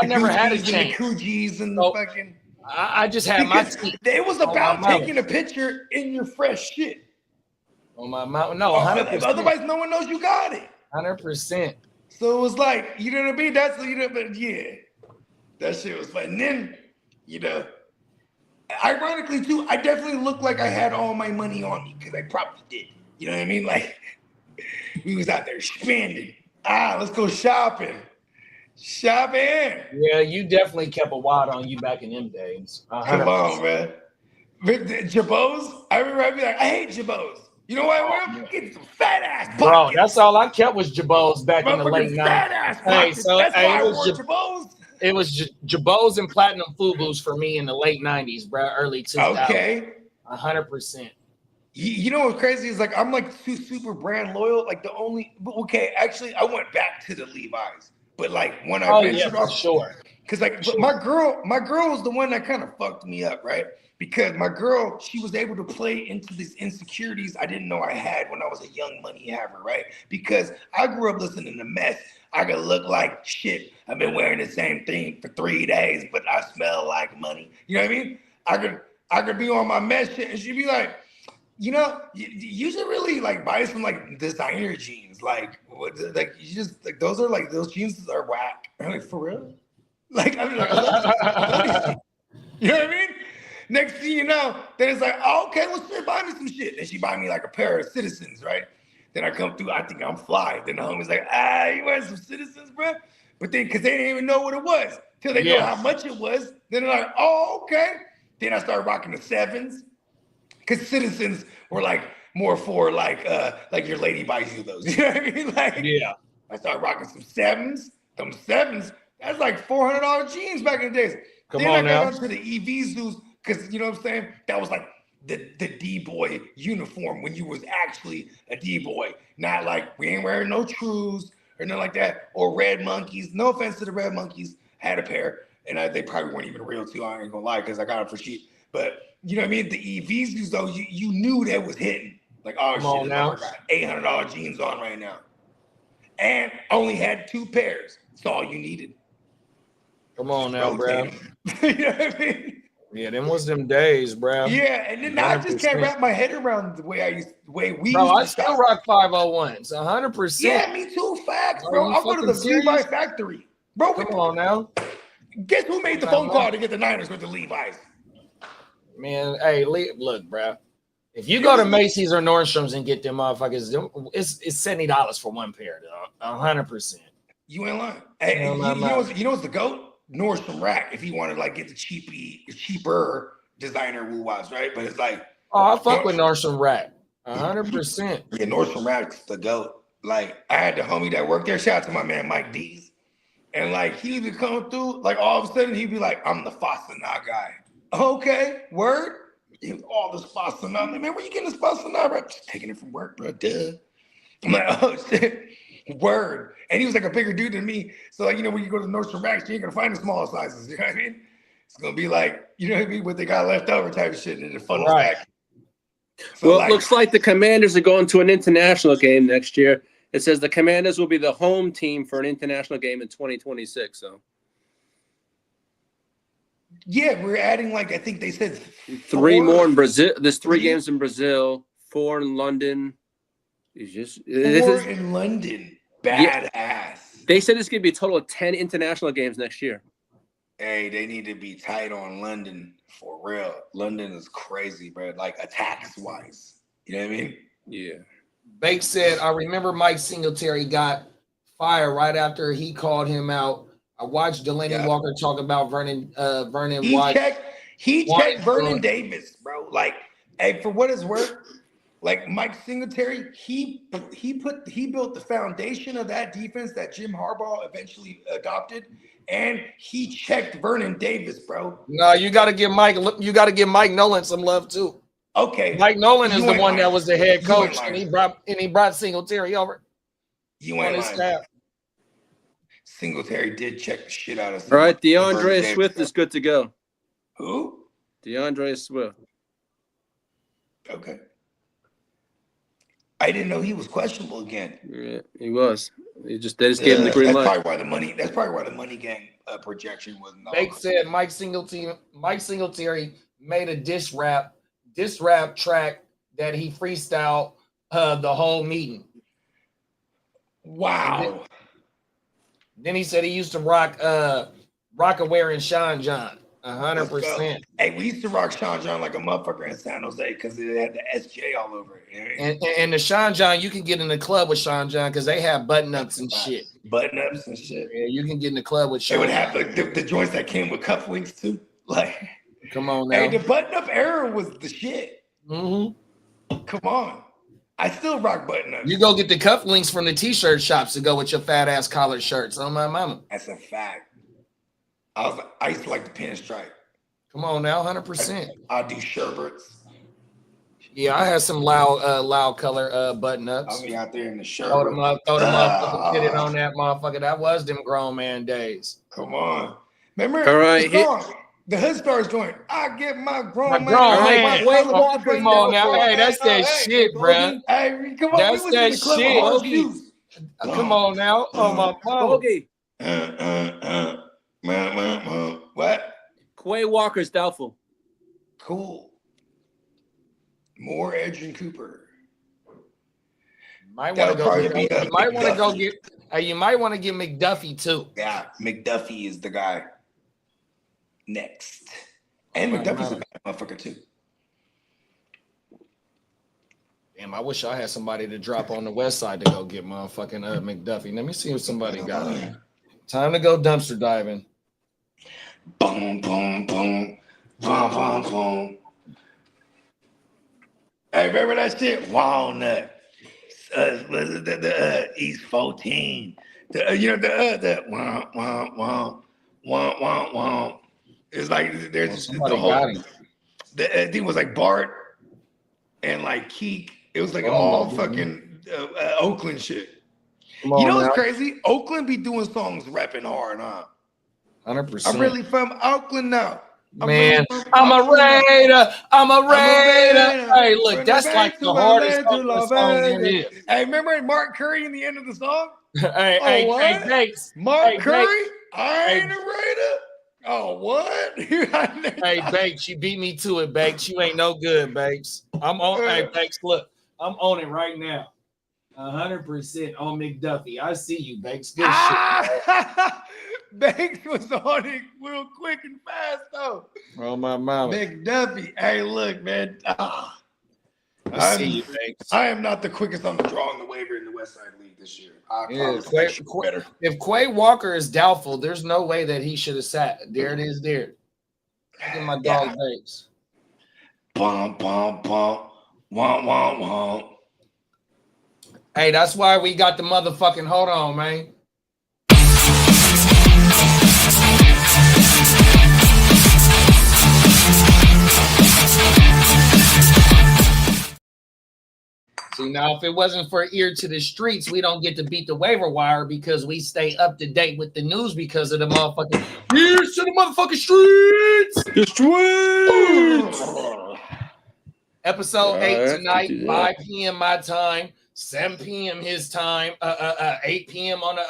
never had a chain. The Coogis and the fucking. I just had my teeth. It was about taking a picture in your fresh shit. On my mountain, no, 100%. Otherwise, no one knows you got it. 100%. So it was like, you know what I mean? That's, you know, but yeah, that shit was fun. And then, you know, ironically too, I definitely looked like I had all my money on me because I probably did. You know what I mean? Like, we was out there spending. Let's go shopping. Yeah, you definitely kept a wad on you back in them days. 100%. Come on, man. Jabos? I remember I'd be like, I hate Jabos. You know what? I'm getting some fat ass pockets. Bro, that's all I kept was Jabos back in the late 90s. Fat ass pockets. That's why I wore Jabos. It was Jabos and Platinum Fubu's for me in the late 90s, bro, early 2000s. Okay. 100%. You know what's crazy is like, I'm like super brand loyal. Like actually, I went back to the Levi's. But like when I ventured off, sure. Because like my girl was the one that kind of fucked me up, right? Because my girl, she was able to play into these insecurities I didn't know I had when I was a young money haver, right? Because I grew up listening to Mess. I could look like shit. I've been wearing the same thing for 3 days, but I smell like money. You know what I mean? I could be on my Mess shit, and she'd be like, you should really like buy some like designer jeans. Like, like you just like those are like those jeans are whack. I'm like, for real? Like, I mean, like, I love these jeans. You know what I mean? Next thing you know, then it's like, oh, okay, well, shit, buy me some shit. And she buy me like a pair of Citizens, right? Then I come through, I think I'm fly. Then the homie's like, you wearing some Citizens, bro? But then, because they didn't even know what it was till they know how much it was. Then they're like, oh, okay. Then I started rocking the 7s. Because Citizens were like more for like your lady buys you those. You know what I mean? Like, I started rocking some 7s. Them 7s, that's like $400 jeans back in the days. Then I got onto the EV Zoos because you know what I'm saying? That was like the D-boy uniform when you was actually a D-boy. Not like we ain't wearing no Trues or nothing like that. Or Red Monkeys. No offense to the Red Monkeys. Had a pair. And they probably weren't even real too. I ain't gonna lie because I got them for cheap. But you know what I mean? The EV Zoos though, you knew that was hitting. Like, oh shit, I got $800 jeans on right now. And only had 2 pairs. That's all you needed. Come on now, bro. You know what I mean? Yeah, them was them days, bro. Yeah, and then I just can't wrap my head around the way we bro, used to I still rock 501s, 100%. Yeah, me too. Facts, bro. I'll go to the Levi factory. Bro, come on now. Guess who made the phone call to get the Niners with the Levi's? Man, hey, look, bro. If you go to Macy's or Nordstrom's and get them motherfuckers, it's $70 for one pair, though. 100%. You ain't lying. Hey, you know what's the GOAT? Nordstrom Rack. If you want to like get the cheaper designer woo-wows, right? But it's like, I fuck with Nordstrom Rack. 100%. Yeah, Nordstrom Rack's the GOAT. Like, I had the homie that worked there. Shout out to my man Mike Dees. And like he would come through, like all of a sudden he'd be like, I'm the Fastenal guy. Okay, word. All this Fastenal. I'm like, man, where you getting this Fastenal? Bro? Just taking it from work, bro. Duh. I'm like, oh shit. Word. And he was like a bigger dude than me. So like, you know, when you go to Nordstrom Rack, you ain't gonna find the smaller sizes. You know what I mean? It's gonna be like, you know what I mean, what they got left over type of shit in the funnel back. So well, it looks like the Commanders are going to an international game next year. It says the Commanders will be the home team for an international game in 2026. So, yeah, we're adding like I think they said 3 more in Brazil. There's 3 games in Brazil, 4 in London. It's just 4 in London. Badass. Yeah. They said it's gonna be a total of 10 international games next year. Hey, they need to be tight on London for real. London is crazy, bro. Like attacks wise. You know what I mean? Yeah. Bake said, I remember Mike Singletary got fired right after he called him out. I watched Delaney Walker talk about Vernon White. He checked Vernon Davis, bro. Like, hey, for what it's worth, like Mike Singletary, he built the foundation of that defense that Jim Harbaugh eventually adopted, and he checked Vernon Davis, bro. No, you got to give Mike Nolan some love too. Okay, Mike Nolan is the one that was the head coach, and he brought Singletary over. You ain't lying. Staff. Singletary did check the shit out of. All right, DeAndre Swift is good to go. Who? DeAndre Swift. Okay. I didn't know he was questionable again. Yeah, he was. They just gave him the green light. That's probably why the money gang projection wasn't. They said Mike Singletary made a diss rap track that he freestyled the whole meeting. Wow. Then he said he used to rock wearing Sean John. 100%. Hey, we used to rock Sean John like a motherfucker in San Jose because it had the SJ all over it. And the Sean John, you can get in the club with Sean John because they have button-ups and shit. Button-ups and shit. Yeah, you can get in the club with Sean. It would have the joints that came with cufflinks too. Like, come on now. Hey, the button-up era was the shit. Mm-hmm. Come on. I still rock button-ups. You go get the cufflinks from the t-shirt shops to go with your fat-ass collared shirts. On my mama. That's a fact. I used to like the pinstripe. Come on now, 100%. I'll do sherbets. Yeah, I had some loud color button-ups. I'll be out there in the shirt. Throw them up, get it on that motherfucker. That was them grown man days. Come on. Remember? All right. The Hood Stars joint. I get my grown man. Come on now. Hey, that's that shit, bro. Hey, come on. That's that shit. Come on now. Oh, my God. What? Quay Walker's doubtful. Cool. More edge than Cooper. Might want to go get. You might want to go get. You might want to get McDuffie too. Yeah, McDuffie is the guy. Next, and McDuffie's a bad motherfucker too. Damn, I wish I had somebody to drop on the west side to go get motherfucking McDuffie. Let me see if somebody got it. Time to go dumpster diving. Boom, boom, boom, boom, boom, boom. Hey, remember that shit? Walnut. The East 14. The wah. It's like there's the whole. The thing was like Bart and like Keek. It was like all fucking Oakland shit. You know what's crazy? Oakland be doing songs rapping hard, huh? 100%. I'm really from Oakland now. Man, I'm a Raider. I'm a Raider. Hey, look, that's like the hardest Oakland song there is. Hey, remember Mark Curry in the end of the song? Hey, Banks. Mark Curry? I ain't a Raider. Oh, what? Hey, Banks, you beat me to it, Banks. You ain't no good, Banks. I'm on. Hey, Banks, look, I'm on it right now. 100% on McDuffie. I see you, Banks. Good shit. Banks was on it real quick and fast, though. Oh, my mama. McDuffie. Hey, look, man. I see you, Banks. I am not the quickest on the draw in the waiver in the West Side League this year. If Quay Walker is doubtful, there's no way that he should have sat. There it is there. Look at my dog Banks. Bum, bum, bum. Womp, womp, womp. Hey, that's why we got the motherfucking hold on, man. See, now, if it wasn't for ear to the streets, we don't get to beat the waiver wire because we stay up to date with the news because of the motherfucking ears to the motherfucking streets. The streets. Episode 8 tonight, 5 p.m. my time, 7 p.m. his time, 8 p.m. on the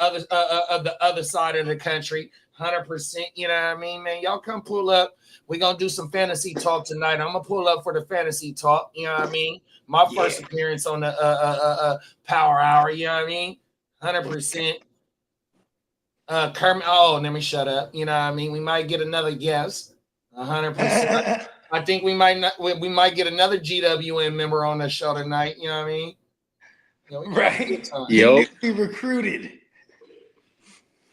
other side of the country. 100%, you know what I mean, man? Y'all come pull up. We're going to do some fantasy talk tonight. I'm going to pull up for the fantasy talk, you know what I mean? My first appearance on the Power Hour, you know what I mean? 100%. Kermit, let me shut up. You know what I mean? We might get another guest. 100%. I think we might get another GWN member on the show tonight. You know what I mean? Right. Yep. Be recruited.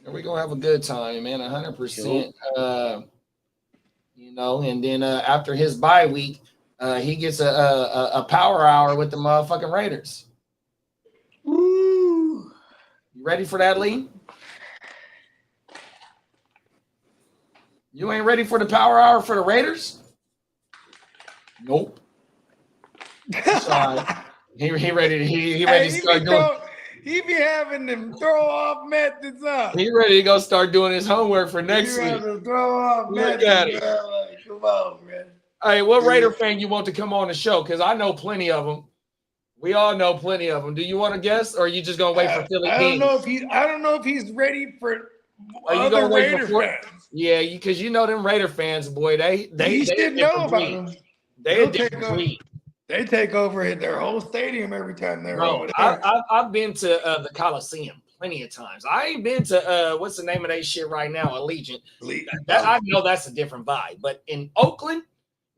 We're gonna have a good time, man. 100%. And then after his bye week, he gets a power hour with the motherfucking Raiders. Woo! You ready for that, Lee? You ain't ready for the power hour for the Raiders? Nope. Sorry. He ready to start doing. He be having them throw off methods up. He ready to go start doing his homework for next week. Throw off methods. Like, come on, man. Hey, what Raider fan you want to come on the show? Because I know plenty of them. We all know plenty of them. Do you want to guess, or are you just gonna wait for Philly? I don't know if he's ready for. Are you gonna wait for fans? Yeah, because you know them Raider fans, boy. They should know about them. They take over their whole stadium every time they're over there. I've been to the Coliseum plenty of times. I ain't been to what's the name of that shit right now? Allegiant. I know that's a different vibe. But in Oakland,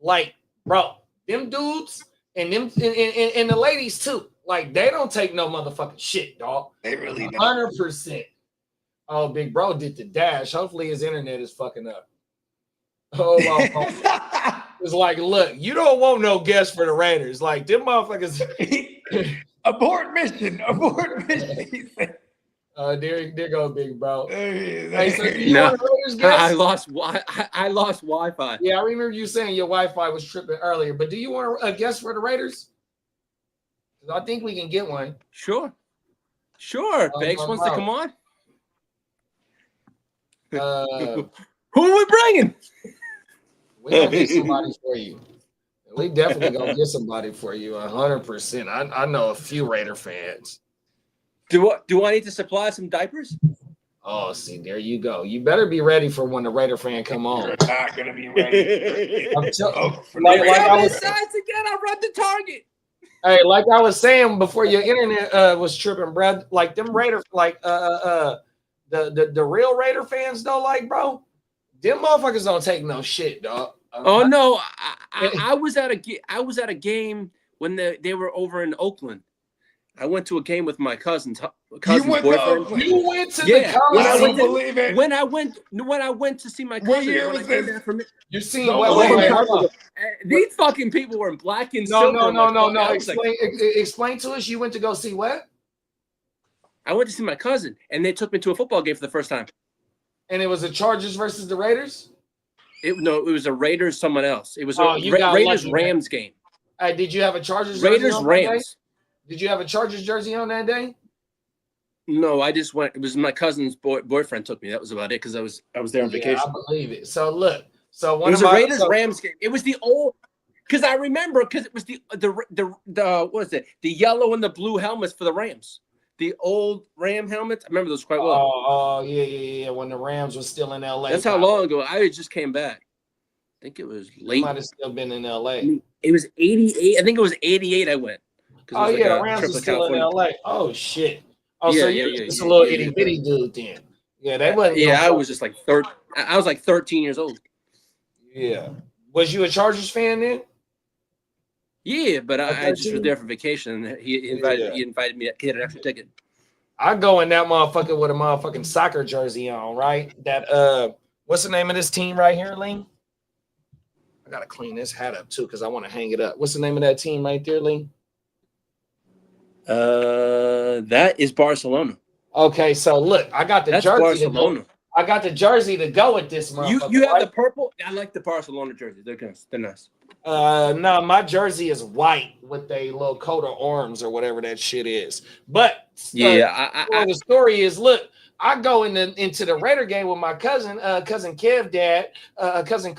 like, bro, them dudes and them and the ladies too, like, they don't take no motherfucking shit, dog. They really don't. 100%. Oh, big bro did the dash. Hopefully his internet is fucking up. Oh, it's like, look, you don't want no guests for the Raiders. Like, them motherfuckers. Abort mission. There go big bro. Hey, so you want a Raiders guest? I lost Wi-Fi. Yeah, I remember you saying your Wi-Fi was tripping earlier. But do you want a guest for the Raiders? I think we can get one. Sure. Banks wants to come on. Who are we bringing? We're gonna get somebody for you. We definitely gonna get somebody for you. 100%. I know a few Raider fans. Do I need to supply some diapers? Oh, see, there you go. You better be ready for when the Raider fan come on. You're not gonna be ready. I'm Like I was sides again, I run the target. Hey, like I was saying before your internet was tripping, bro. Like them Raider, like the real Raider fans though, like bro, them motherfuckers don't take no shit, dog. Oh no, I was at a game when they were over in Oakland. I went to a game with my cousin's boyfriend. You went to yeah, the when college. I went believe it. When I went to see my cousin. What year was this? You seen these fucking people were in black and no, silver. No. Explain to us. You went to go see what? I went to see my cousin, and they took me to a football game for the first time. And it was the Chargers versus the Raiders? It was a Raiders, someone else. It was Raiders Rams game. Did you have a Chargers Raiders Rams? Did you have a Chargers jersey on that day? No, I just went. It was my cousin's boyfriend took me. That was about it because I was there on vacation. I believe it. So look, it was a Raiders Rams game. It was the old because I remember because it was the what was it? The yellow and the blue helmets for the Rams. The old Ram helmets. I remember those quite well. Oh yeah. When the Rams were still in LA. That's how long ago. I just came back. I think it was late. You might have still been in LA. It was 88. I think it was 88. I went. Oh yeah, the Rams were still in LA. Oh shit. Oh, yeah, so you're just a little itty bitty dude then. Yeah, they wasn't. Yeah, I was just like 13. I was like 13 years old. Yeah. Was you a Chargers fan then? Yeah, but I just was there for vacation. He invited me to get an extra ticket. I go in that motherfucker with a motherfucking soccer jersey on, right? That what's the name of this team right here, Lee? I gotta clean this hat up too because I want to hang it up. What's the name of that team right there, Lee? That is Barcelona. Okay, so look, I got the jersey. I got the jersey to go with this motherfucker. You have the purple. I like the Barcelona jersey. They're nice. No, my jersey is white with a little coat of arms or whatever that shit is. But the story is, look, I go into the Raider game with my cousin Kev's dad, cousin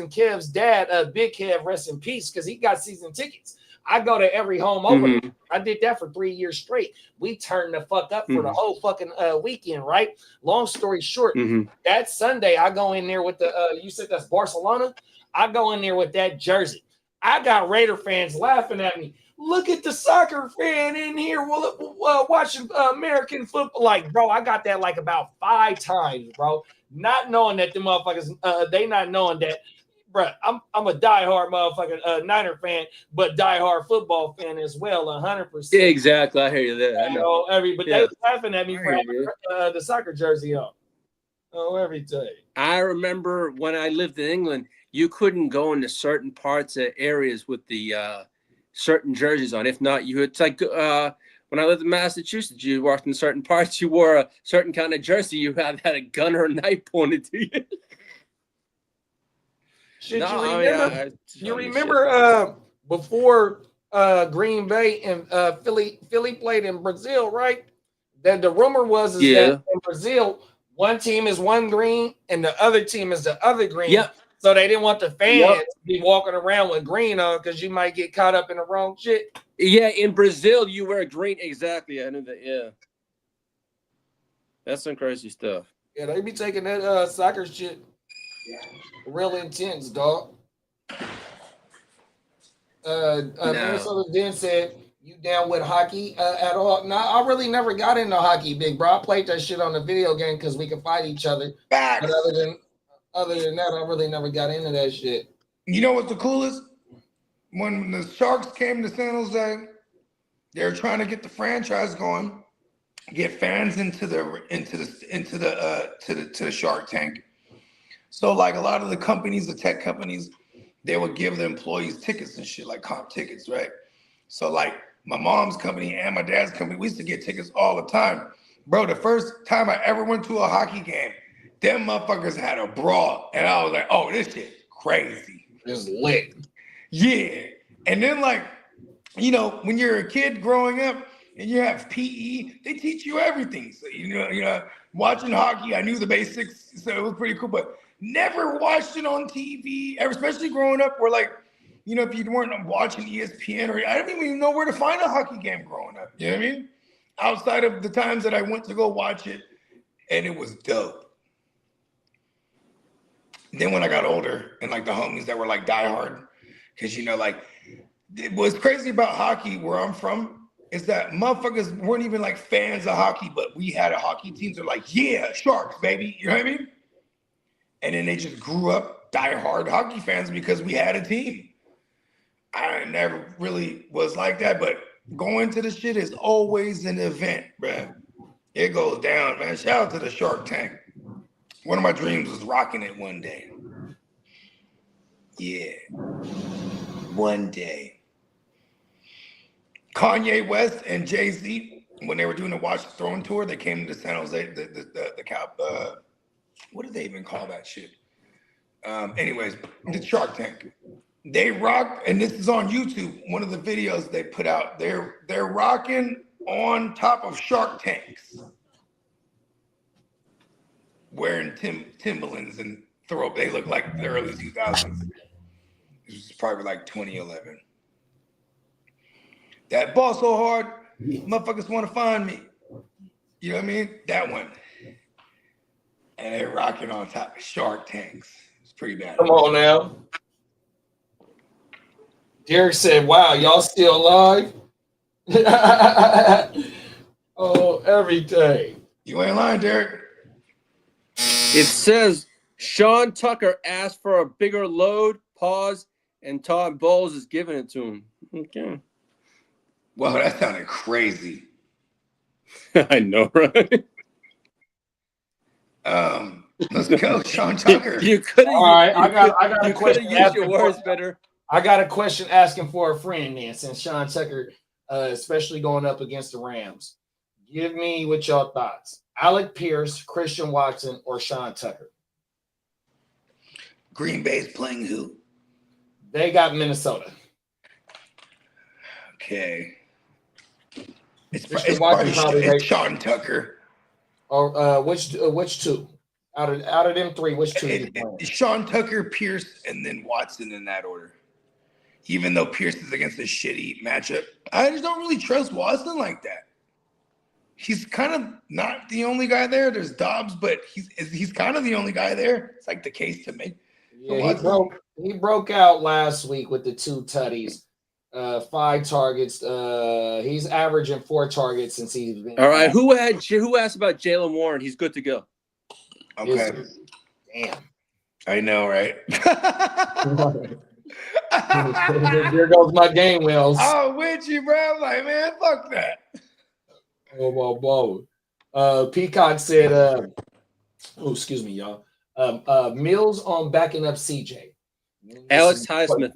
Kev's dad, Big Kev, rest in peace, because he got season tickets. I go to every home opener. Mm-hmm. I did that for 3 years straight. We turned the fuck up for the whole fucking weekend, right? Long story short, that Sunday I go in there with the you said that's Barcelona. I go in there with that jersey. I got Raider fans laughing at me. Look at the soccer fan in here watching American football. Like, bro, I got that like about 5 times, bro. Not knowing that the motherfuckers, they not knowing that. Bro, I'm a diehard motherfucking Niner fan, but diehard football fan as well, 100%. Yeah, exactly. I hear you there. I know. They was laughing at me for having the soccer jersey on. Oh, every day. I remember when I lived in England, you couldn't go into certain parts of areas with the certain jerseys on. If not, it's like when I lived in Massachusetts, you walked in certain parts, you wore a certain kind of jersey, you had a gun or a knife pointed to you. Shit, you remember before Green Bay and Philly played in Brazil, right? That the rumor was that in Brazil, one team is one green and the other team is the other green. Yep. So they didn't want the fans to be walking around with green on because you might get caught up in the wrong shit. Yeah, in Brazil, you wear green. Exactly. I knew that. Yeah. That's some crazy stuff. Yeah, they be taking that soccer shit real intense, dog. Minnesota Den said, you down with hockey at all? No, I really never got into hockey, big bro. I played that shit on the video game because we could fight each other. But other than that, I really never got into that shit. You know what's the coolest? When the Sharks came to San Jose, they were trying to get the franchise going, get fans into the Shark Tank. So like a lot of the companies, the tech companies, they would give the employees tickets and shit, like comp tickets, right? So like my mom's company and my dad's company, we used to get tickets all the time. Bro, the first time I ever went to a hockey game, them motherfuckers had a brawl. And I was like, oh, this shit crazy. It's lit. Yeah. And then like, you know, when you're a kid growing up and you have PE, they teach you everything. So, you know, watching hockey, I knew the basics, so it was pretty cool, but never watched it on TV, especially growing up where like, you know, if you weren't watching ESPN or I didn't even know where to find a hockey game growing up. You know what I mean? Outside of the times that I went to go watch it and it was dope. Then when I got older, and like the homies that were like diehard, because like what's crazy about hockey where I'm from is that motherfuckers weren't even like fans of hockey, but we had a hockey team. They're like, yeah, Sharks, baby. You know what I mean? And then they just grew up diehard hockey fans because we had a team. I never really was like that, but going to the shit is always an event, bruh. It goes down, man. Shout out to the Shark Tank. One of my dreams was rocking it one day. Yeah. One day. Kanye West and Jay-Z, when they were doing the Watch the Throne tour, they came to San Jose, what do they even call that shit? Anyways, the Shark Tank. They rock, and this is on YouTube. One of the videos they put out, they're rocking on top of shark tanks, wearing Timberlands and throw. They look like the early 2000s. This was probably like 2011. That ball so hard, motherfuckers want to find me. You know what I mean? That one. And they're rocking on top of shark tanks. It's pretty bad. Come on now. Derek said, wow, y'all still alive? Oh, every day. You ain't lying, Derek. It says Sean Tucker asked for a bigger load, pause, and Todd Bowles is giving it to him. Okay. Wow, that sounded crazy. I know, right? Let's go, Sean Tucker. You could have. All right, I got a question. Use your words better. I got a question asking for a friend, then, since Sean Tucker, especially going up against the Rams. Give me what y'all thoughts. Alec Pierce, Christian Watson, or Sean Tucker? Green Bay's playing who? They got Minnesota. Okay. It's Sean Tucker. Or which two? Out of them three, which two? Sean Tucker, Pierce, and then Watson in that order. Even though Pierce is against a shitty matchup, I just don't really trust Watson like that. He's kind of not the only guy there. There's Dobbs, but he's kind of the only guy there. It's like the case to make. Yeah, he broke out last week with the 2 tutties, 5 targets. He's averaging 4 targets since he's been. All right, who asked about Jaylen Warren? He's good to go. Okay. Damn. I know, right? There goes my game wheels. Oh, with you, bro. I'm like, man, fuck that. Peacock said, oh, excuse me, y'all. Mills on backing up CJ. Alex Highsmith.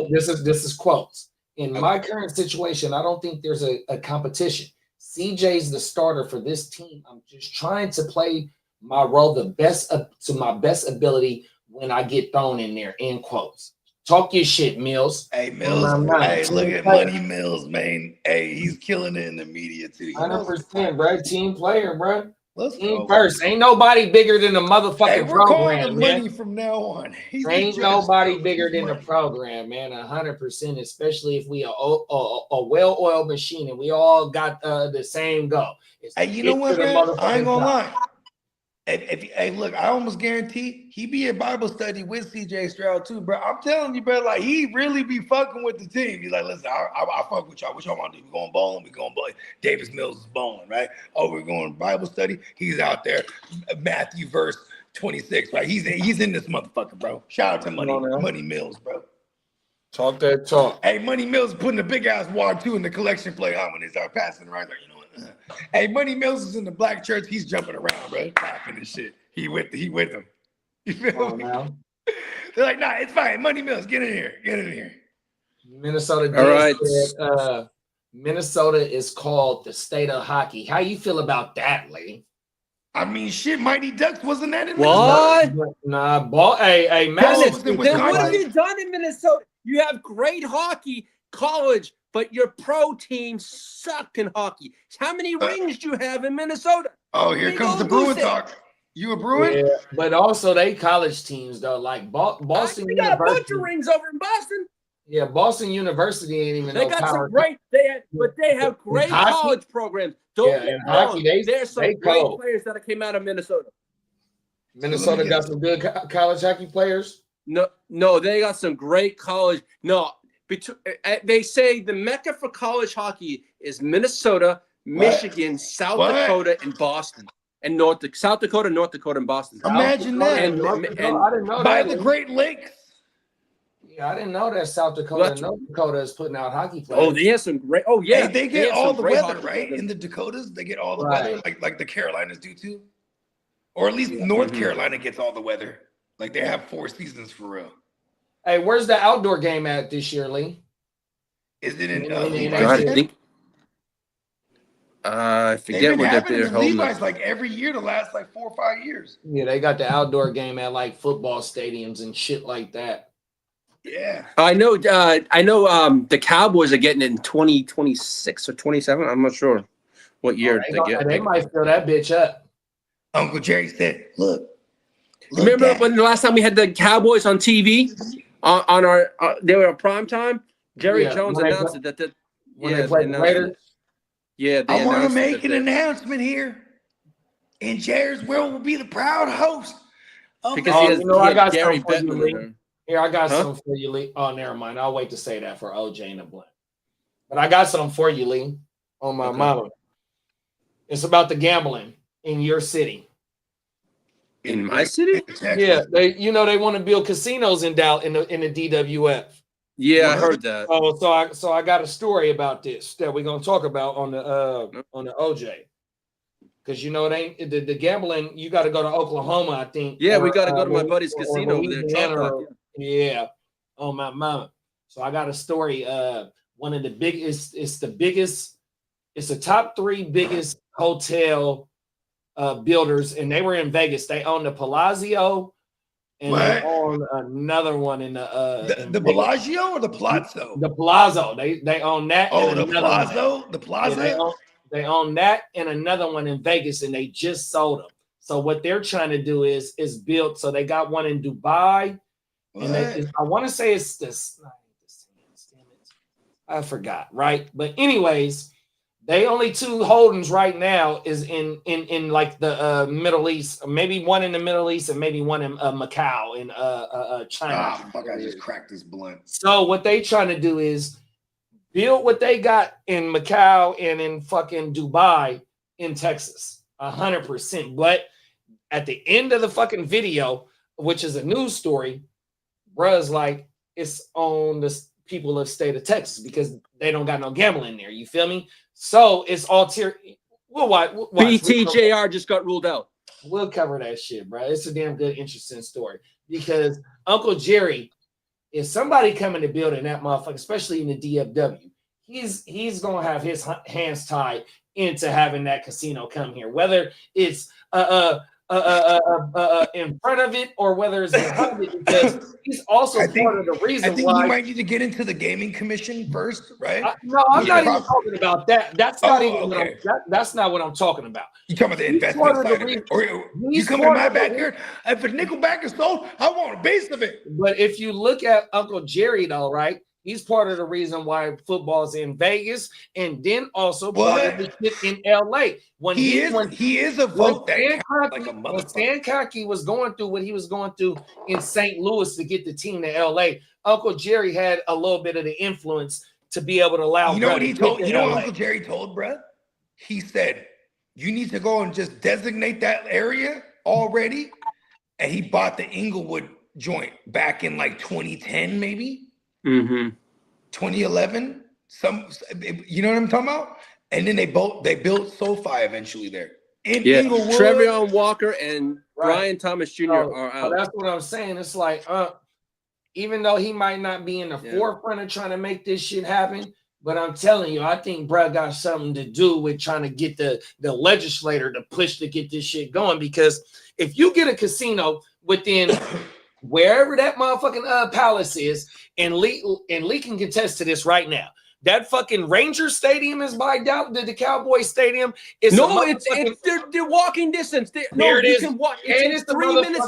This is quotes. In my current situation, I don't think there's a competition. CJ's the starter for this team. I'm just trying to play my role to my best ability when I get thrown in there. End quotes. Talk your shit, Mills. Hey, Mills. Hey, look at Money Mills, man. Hey, he's killing it in the media too. 100%, bro. Team player, bro. Let's Team go. first. Ain't nobody bigger than the motherfucking Hey, we're calling program, him man. Money from now on. Ain't nobody bigger than the program, man. 100%, especially if we are a well-oiled machine and we all got the same goal. Hey, you know what, man? I ain't gonna lie. Hey, look, I almost guarantee he be at Bible study with CJ Stroud too, bro. I'm telling you, bro, like he really be fucking with the team. He's like, listen, I fuck with y'all. What y'all want to do? We going bowling? We going bowling. Davis Mills is bowling, right? Oh, we're going Bible study. He's out there. Matthew verse 26, right? He's in this motherfucker, bro. Shout out to Money Mills, bro. Talk that talk. Hey, Money Mills putting a big ass water too in the collection plate when they start passing around. Like, you know what? Hey, Money Mills is in the black church. He's jumping around, bro. Laughing and shit. He with him. You feel me? Now. They're like, nah, it's fine. Money Mills, get in here. Get in here. Minnesota. All right. Said, Minnesota is called the state of hockey. How you feel about that, lady? I mean, shit, Mighty Ducks wasn't that in What? Minnesota? Nah, ball. Hey, Madison. Then what have you done in Minnesota? You have great hockey, college, but your pro team suck in hockey. How many rings do you have in Minnesota? Oh, here comes the Bruin talk. You a Bruin? Yeah, but also they college teams though, like Boston. We got University. a bunch of rings over in Boston. Yeah, Boston University ain't even They no got power. some great. They have great hockey? college programs. Don't Yeah, get in me wrong. hockey, There's some they great cold. players that came out of Minnesota. Minnesota got some good college hockey players. No, they got some great college. No, they say the mecca for college hockey is Minnesota, Michigan, South Dakota, and Boston, and South Dakota, North Dakota, and Boston. Imagine that. And I didn't know by that. the Great Lakes. Yeah, I didn't know that South Dakota and North Dakota is putting out hockey players. Oh, they have some great. Oh yeah, Hey, they get all the weather, right? players. In the Dakotas, they get all the weather, like the Carolinas do too, or at least North Carolina gets all the weather. Like they have 4 seasons for real. Hey, where's the outdoor game at this year, Lee? Is it in I forget what they're holding. Levi's like every year the last like 4 or 5 years. Yeah, they got the outdoor game at like football stadiums and shit like that. Yeah, I know. The Cowboys are getting it in 2026 or 27. I'm not sure what year they get. They might fill that bitch up. Uncle Jerry said, "Look, remember when the last time we had the Cowboys on TV on our they were on prime time? Jerry Jones announced it that when they played Raiders. Yeah, I want to make an announcement here, and Jerry's will be the proud host. Because he has I got Gary something for you, Lee. Bettman. Here, I got something for you, Lee. Oh, never mind. I'll wait to say that for OJ and the Blunt. But I got something for you, Lee, on my mama. It's about the gambling in your city. In my city? Yeah, they want to build casinos in the DWF. Yeah, I heard that. Oh, so I got a story about this that we're gonna talk about on the OJ. Because it ain't the gambling, you got to go to Oklahoma, I think. Yeah, we got to go to my buddy's casino over there. Yeah, on my mama. So I got a story. One of the biggest, it's the top 3 biggest hotel builders, and they were in Vegas. They own the Palazzo, and they own another one in the Bellagio or the Palazzo? The Palazzo. They own that. Oh, the Palazzo. The Plaza. Yeah, they own that and another one in Vegas, and they just sold them. So what they're trying to do is build. So they got one in Dubai, and I want to say it's this. I forgot, right? But anyways, they only 2 holdings right now is in like the Middle East. Maybe one in the Middle East and maybe one in Macau in China. Ah, fuck! I just cracked this blunt. So what they trying to do is build what they got in Macau and in fucking Dubai in Texas, 100%. But at the end of the fucking video, which is a news story, bruh's like, it's on the people of the state of Texas because they don't got no gambling there. You feel me? So it's all tier. We'll watch. BTJR just got ruled out. We'll cover that shit, bro. It's a damn good, interesting story because Uncle Jerry, if somebody coming to build in that motherfucker, especially in the DFW, he's gonna have his hands tied into having that casino come here, whether it's in front of it or whether it's behind it, because he's also part of the reason why. I think you might need to get into the gaming commission first, right? No, I'm not even talking about that. That's not even. That's not what I'm talking about. You talking about the investment side of it? Or you come in my backyard? If a nickelback is sold, I want a base of it. But if you look at Uncle Jerry, though, right? He's part of the reason why football's in Vegas, and then also part of the shit in LA. When he is a vote that like a motherfucker. When Stan Kroenke was going through what he was going through in St. Louis to get the team to LA, Uncle Jerry had a little bit of the influence to be able to allow. You know what he told? You know what Uncle Jerry told Brett? He said, "You need to go and just designate that area already." And he bought the Inglewood joint back in like 2010, maybe. 2011, you know what I'm talking about? And then they built SoFi eventually there. In Inglewood. Trevion Walker and Brian Thomas Jr. are out. That's what I'm saying. It's like, even though he might not be in the forefront of trying to make this shit happen, but I'm telling you, I think Brad got something to do with trying to get the legislator to push to get this shit going. Because if you get a casino within wherever that motherfucking palace is, and Lee can contest to this right now. That fucking Ranger Stadium is by doubt. The Cowboy Stadium is they're walking distance. There it is. Can walk. It's 3 minutes.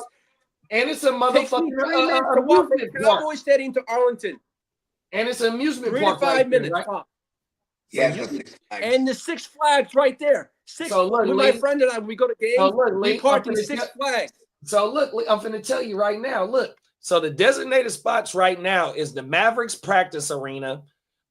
And it's a motherfucking to walk from the Cowboy Stadium to Arlington. And it's an amusement 3 park. to 5 right there, minutes. right? Yeah, So it's a Six Flags. And the Six Flags right there. So look, with my Lee. friend and I, when we go to games, So look, Lee, we park I'm in finna Six tell- Flags. So look, Lee, I'm finna tell you right now. Look, so the designated spots right now is the Mavericks practice arena,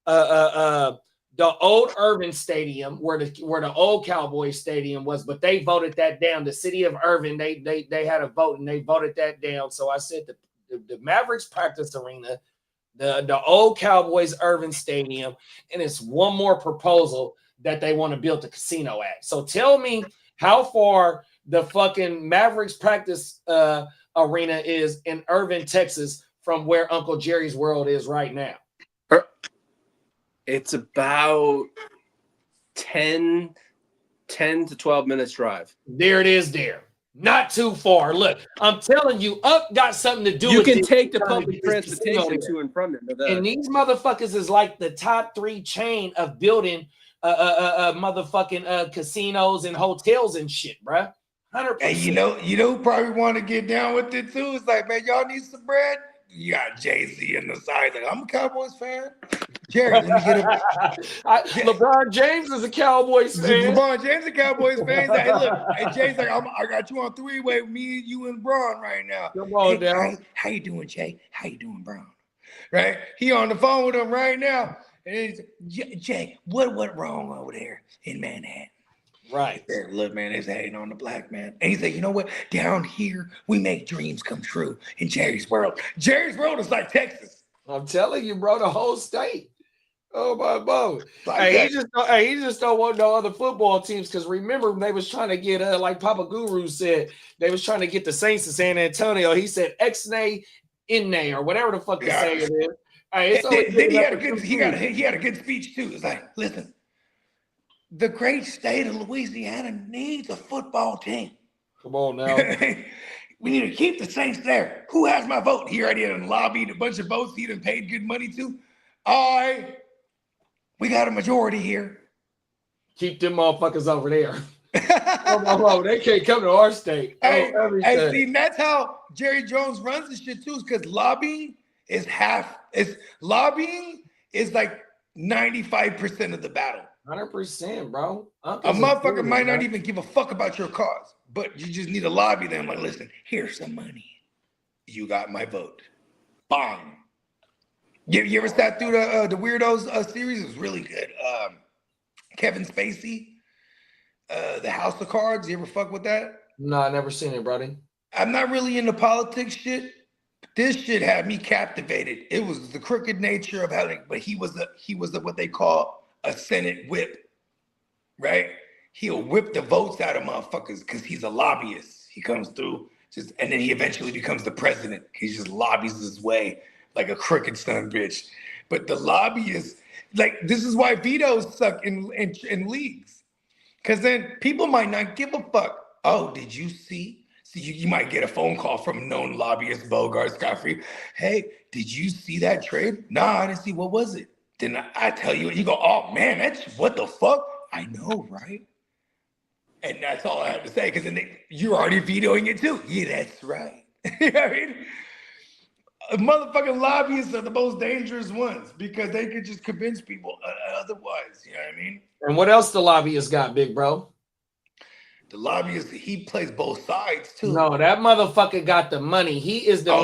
the old Irving Stadium where the old Cowboys Stadium was, but they voted that down. The city of Irving, they had a vote and they voted that down. So I said the Mavericks practice arena, the old Cowboys Irving Stadium, and it's one more proposal that they want to build the casino at. So tell me how far the fucking Mavericks practice arena is in Irving, Texas, from where Uncle Jerry's World is right now. It's about 10 to 12 minutes drive. There it is there. Not too far. Look, I'm telling you, Up got something to do You with can this. take the Trying to public get this casino transportation there. to and from them. And these motherfuckers is like the top 3 chain of building motherfucking casinos and hotels and shit, bruh. 100%. And you know who probably want to get down with it too? It's like, man, y'all need some bread. You got Jay-Z in the side. Like, I'm a Cowboys fan. Jerry, let me get him. LeBron James is a Cowboys fan. LeBron James, a Cowboys fan. He's like, hey, look, hey, Jay's like, I got you on 3-way with me, you, and Braun right now. Come on, hey, down. how you doing, Jay? How you doing, Braun? Right? He on the phone with him right now. And he's, Jay, what went wrong over there in Manhattan? Right. There, look, man, it's hating on the black man. And he said, you know what? Down here, we make dreams come true in Jerry's World. Jerry's World is like Texas. I'm telling you, bro, the whole state. Oh my God! Like he just don't want no other football teams because remember they was trying to get like Papa Guru said they was trying to get the Saints to San Antonio. He said ex-nay, in-nay, or whatever the fuck the saying is. Then he had a good speech too. It's like, listen, the great state of Louisiana needs a football team. Come on now. We need to keep the Saints there. Who has my vote? He already had lobbied a bunch of votes he done paid good money to. We got a majority here. Keep them motherfuckers over there. They can't come to our state. Hey, see, that's how Jerry Jones runs this shit too, is because lobbying is like 95% of the battle. 100%, bro. A motherfucker might not even give a fuck about your cause, but you just need to lobby them. Like, listen, here's some money. You got my vote. Bang. You ever sat through the Weirdos series? It was really good. Kevin Spacey, the House of Cards. You ever fuck with that? No, I never seen it, buddy. I'm not really into politics shit. This shit had me captivated. It was the crooked nature of how, but he was what they call a Senate whip, right? He'll whip the votes out of motherfuckers because he's a lobbyist. He comes through and then he eventually becomes the president. He just lobbies his way like a crooked son bitch. But the lobbyists, like, this is why vetoes suck in leagues. Because then people might not give a fuck. Oh, did you see? So you might get a phone call from a known lobbyist, Bogart, Scott-Free. Hey, did you see that trade? Nah, I didn't see. What was it? Then I tell you, you go, oh man, that's what the fuck? I know, right? And that's all I have to say, because then you're already vetoing it too. Yeah, that's right. You know what I mean? Motherfucking lobbyists are the most dangerous ones because they could just convince people otherwise. You know what I mean? And what else the lobbyists got, big bro? The lobbyist, he plays both sides too. No, that motherfucker got the money. He is the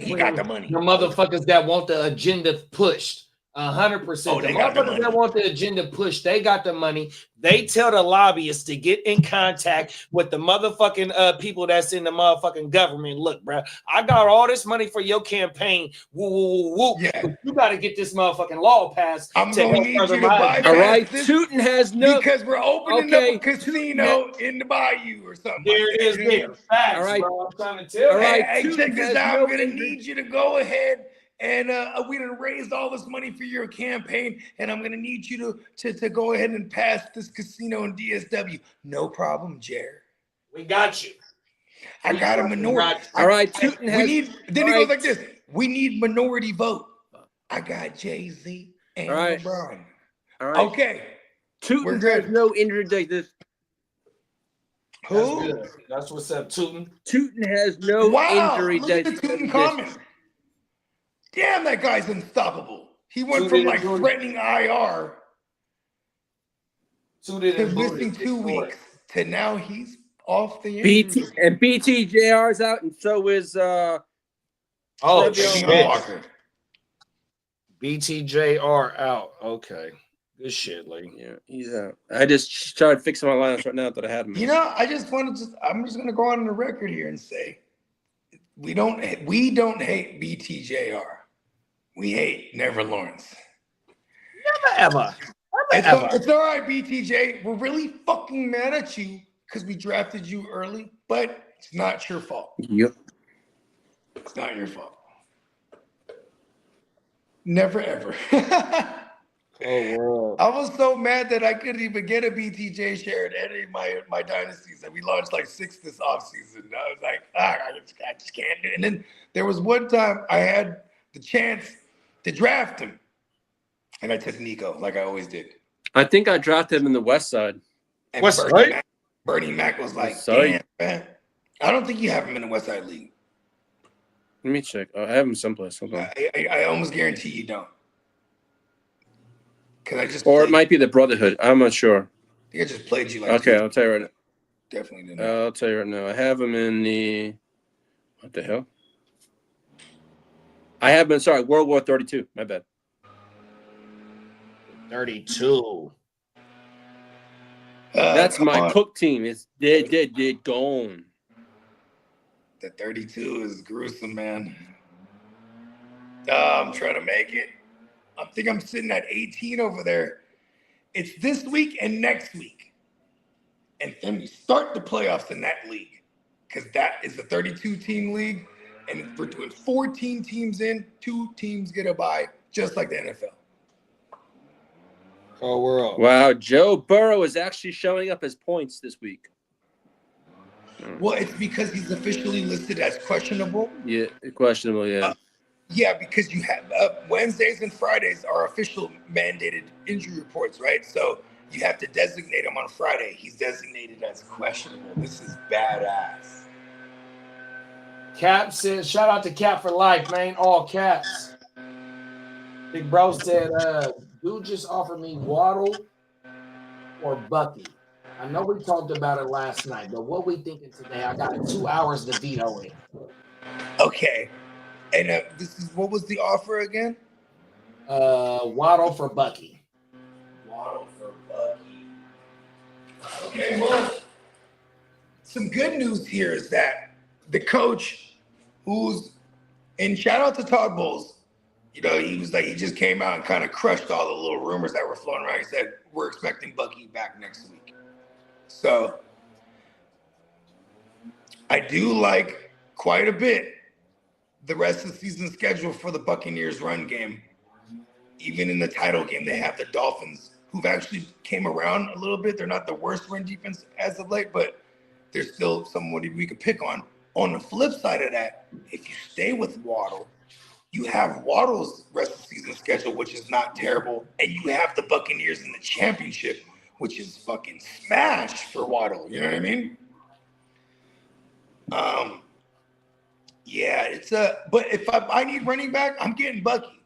he got the money. The motherfuckers that want the agenda pushed. 100%. The motherfuckers that want the agenda pushed, they got the money. They tell the lobbyists to get in contact with the motherfucking people that's in the motherfucking government. Look, bro, I got all this money for your campaign. Woo, woo, woo, woo. Yeah. But you got to get this motherfucking law passed. I'm going to need you to bypass all right, this Tootin has no... because we're opening up a casino in the bayou or something. There like it is. that. There. Facts, All right. bro. I'm trying to tell you. All right. Hey, Tootin check this has out. no I'm going to injury. need you to go ahead and we done raised all this money for your campaign, and I'm going to need you to go ahead and pass this casino in DSW. No problem, Jer. We got you. I got a minority. All right, Tootin has... Then he goes like this. We need minority vote. I got Jay-Z and All right. LeBron. All right. Okay. Tootin good. has no injury like this. Who? That's good. That's what's up, Tootin. Tootin has no Wow. injury Look at the like Tootin this. comment. Damn, that guy's unstoppable. He went from like threatening IR to missing 2 weeks to now he's off the injury. And BTJR's out, and so is shit. Walker. BTJR out. Okay. Good shit, Lee. Yeah, he's out. I just started fixing my lineups right now that I had him. You know, I'm just gonna go on the record here and say we don't hate BTJR. We hate Never Lawrence. Never ever. It's all right, BTJ. We're really fucking mad at you because we drafted you early, but it's not your fault. Yep. It's not your fault. Never ever. Oh, wow. I was so mad that I couldn't even get a BTJ share in any of my dynasties. And we launched like 6 this offseason. I was like, I just can't do it. And then there was one time I had the chance to draft him. And I took Nico like I always did. I think I drafted him in the West Side. And Bernie Mac was like, damn, man. I don't think you have him in the West Side League. Let me check. I have him someplace. Hold on. I almost guarantee you don't. Or it might be the Brotherhood. I'm not sure. I think I just played you like Okay, I'll tell you right now. Definitely didn't. I'll tell you right now. I have him in the what the hell? I have him. Sorry, World War 32. My bad. 32. That's my Cook team. It's dead, gone. The 32 is gruesome, man. I'm trying to make it. I think I'm sitting at 18 over there. It's this week and next week. And then we start the playoffs in that league because that is the 32-team league. And we're doing 14 teams in, 2 teams get a bye, just like the NFL. Oh, we're up. Wow, Joe Burrow is actually showing up as points this week. Well, it's because he's officially listed as questionable. Yeah, questionable, yeah. Yeah, because you have Wednesdays and Fridays are official mandated injury reports, right? So you have to designate him on Friday. He's designated as questionable. This is badass. Cap says, shout out to Cap for life, man. All caps. Big bro said, dude just offered me Waddle or Bucky. I know we talked about it last night, but what we thinking today? I got 2 hours to veto it. Okay. And what was the offer again? Waddle for Bucky. Waddle for Bucky. Okay, well, some good news here is that the coach and shout out to Todd Bowles, you know, he just came out and kind of crushed all the little rumors that were flowing around. He said, we're expecting Bucky back next week. So I do like quite a bit the rest of the season schedule for the Buccaneers run game. Even in the title game, they have the Dolphins, who've actually came around a little bit. They're not the worst run defense as of late, but they're still somebody we could pick on. On the flip side of that, if you stay with Waddle, you have Waddle's rest of the season schedule, which is not terrible, and you have the Buccaneers in the championship, which is fucking smash for Waddle. You know what I mean? Yeah, but if I need running back, I'm getting Bucky.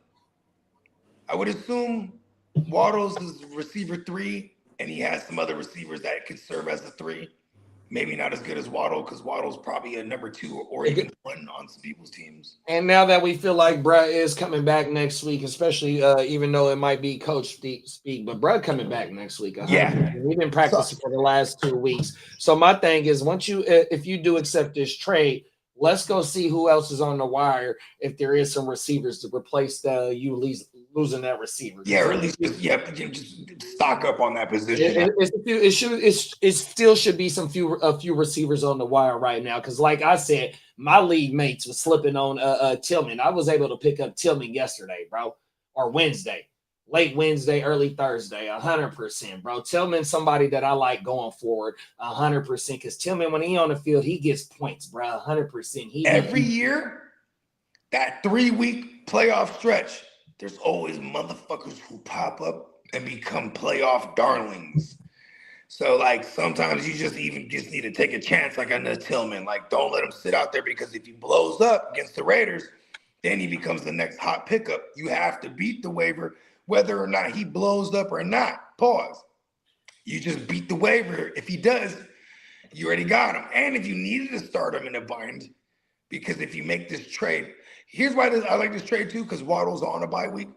I would assume Waddle's is receiver 3, and he has some other receivers that could serve as a 3. Maybe not as good as Waddle, because Waddle's probably a number 2 or even 1 on some people's teams. And now that we feel like Brett is coming back next week, especially even though it might be coach speak, but Brett coming back next week. Yeah. We've been practicing for the last 2 weeks. So my thing is, if you do accept this trade, let's go see who else is on the wire if there is some receivers to replace losing that receiver. Yeah, or at least just stock up on that position. It still should be a few receivers on the wire right now, because like I said, my league mates was slipping on Tillman. I was able to pick up Tillman yesterday, bro, or Wednesday. Late Wednesday, early Thursday, 100%, bro. Tillman, somebody that I like going forward, 100%. Because Tillman, when he on the field, he gets points, bro, 100%. Every year, that 3-week playoff stretch, there's always motherfuckers who pop up and become playoff darlings. So, like, sometimes you just need to take a chance, like on the Tillman. Like, don't let him sit out there, because if he blows up against the Raiders, then he becomes the next hot pickup. You have to beat the waiver, whether or not he blows up or not. Pause. You just beat the waiver. If he does, you already got him. And if you needed to start him in a bind, because if you make this trade, here's why I like this trade too, because Waddle's on a bye week.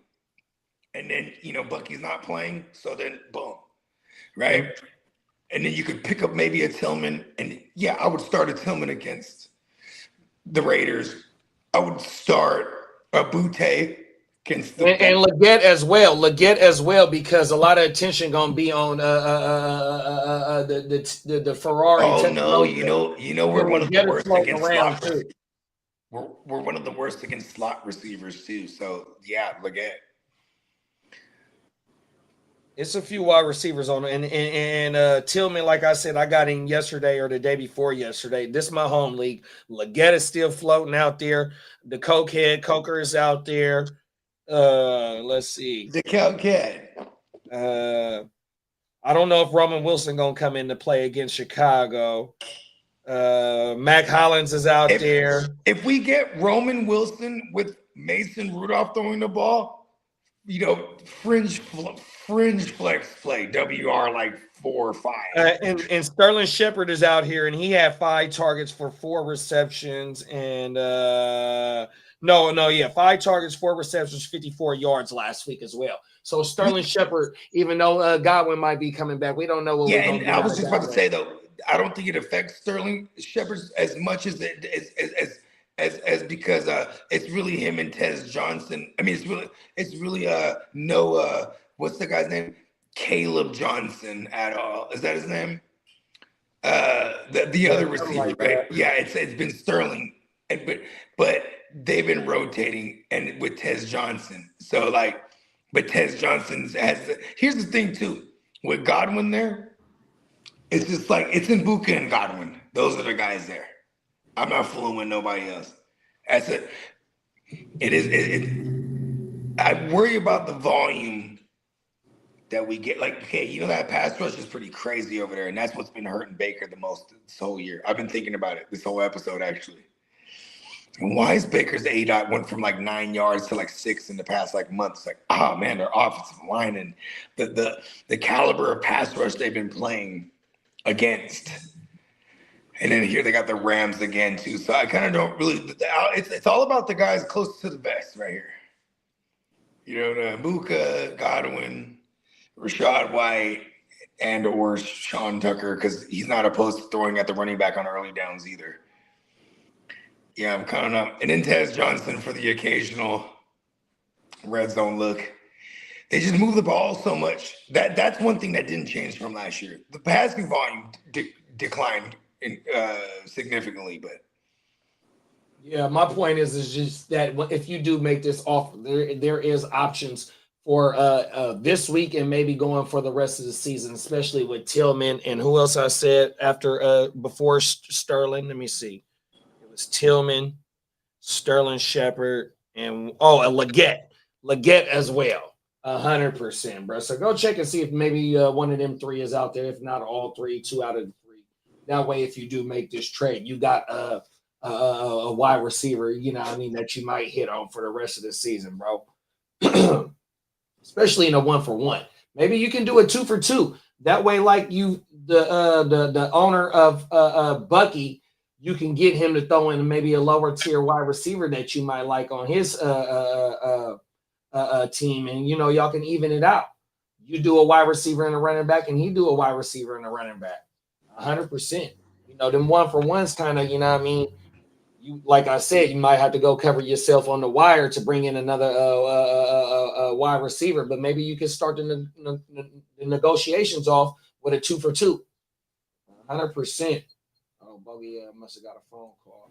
And then, Bucky's not playing. So then, boom, right? And then you could pick up maybe a Tillman. And yeah, I would start a Tillman against the Raiders. I would start a Butte against the and Leggett as well. Leggett as well, because a lot of attention gonna be on the Ferrari. Oh no, we're one of the worst against slot. We're one of the worst against slot receivers too. So yeah, Leggett. It's a few wide receivers on it. And Tillman, like I said, I got him yesterday or the day before yesterday. This is my home league. Leggett is still floating out there. The Coker is out there. Let's see. The Cokehead. I don't know if Roman Wilson gonna come into play against Chicago. Mac Hollins is out there. If we get Roman Wilson with Mason Rudolph throwing the ball, fringe flex play, WR like 4 or 5. And Sterling Shepard is out here, and he had 5 targets for 4 receptions. And 5 targets, 4 receptions, 54 yards last week as well. So Sterling Shepard, even though Godwin might be coming back, we don't know what. Yeah, and I was just about to say though, I don't think it affects Sterling Shepard as much as because it's really him and Tez Johnson. I mean, it's really what's the guy's name? Caleb Johnson at all. Is that his name? The other receiver, like right? Yeah, it's been Sterling, but they've been rotating and with Tez Johnson. So but Tez Johnson here's the thing too, with Godwin there, it's just like it's in Buka and Godwin. Those are the guys there. I'm not fooling with nobody else. That's it. I worry about the volume that we get. That pass rush is pretty crazy over there, and that's what's been hurting Baker the most this whole year. I've been thinking about it this whole episode, actually. And why is Baker's ADOT went from 9 yards to 6 in the past months? Man, their offensive line and the caliber of pass rush they've been playing against. And then here they got the Rams again too. So I kind of don't really. It's all about the guys close to the best right here. Buka, Godwin, Rashad White, and or Sean Tucker, because he's not opposed to throwing at the running back on early downs either. Yeah, I'm counting up. And then Tez Johnson for the occasional red zone look. They just move the ball so much. That's one thing that didn't change from last year. The passing volume declined significantly, but yeah, my point is just that if you do make this offer, there is options for this week and maybe going for the rest of the season, especially with Tillman and who else I said before Sterling. Let me see. It was Tillman, Sterling Shepard, and Leggett as well. 100%, bro. So go check and see if maybe one of them 3 is out there. If not all 3, 2 out of the 3. That way, if you do make this trade, you got a wide receiver, that you might hit on for the rest of the season, bro. Especially in a 1-for-1. Maybe you can do a 2-for-2. That way, the owner of Bucky, you can get him to throw in maybe a lower tier wide receiver that you might like on his team, and y'all can even it out. You do a wide receiver and a running back, and he do a wide receiver and a running back. 100%. Them 1-for-1s kind of, you, like I said, you might have to go cover yourself on the wire to bring in another wide receiver, but maybe you can start the negotiations off with a 2-for-2. 100%. Oh, Bobby must have got a phone call.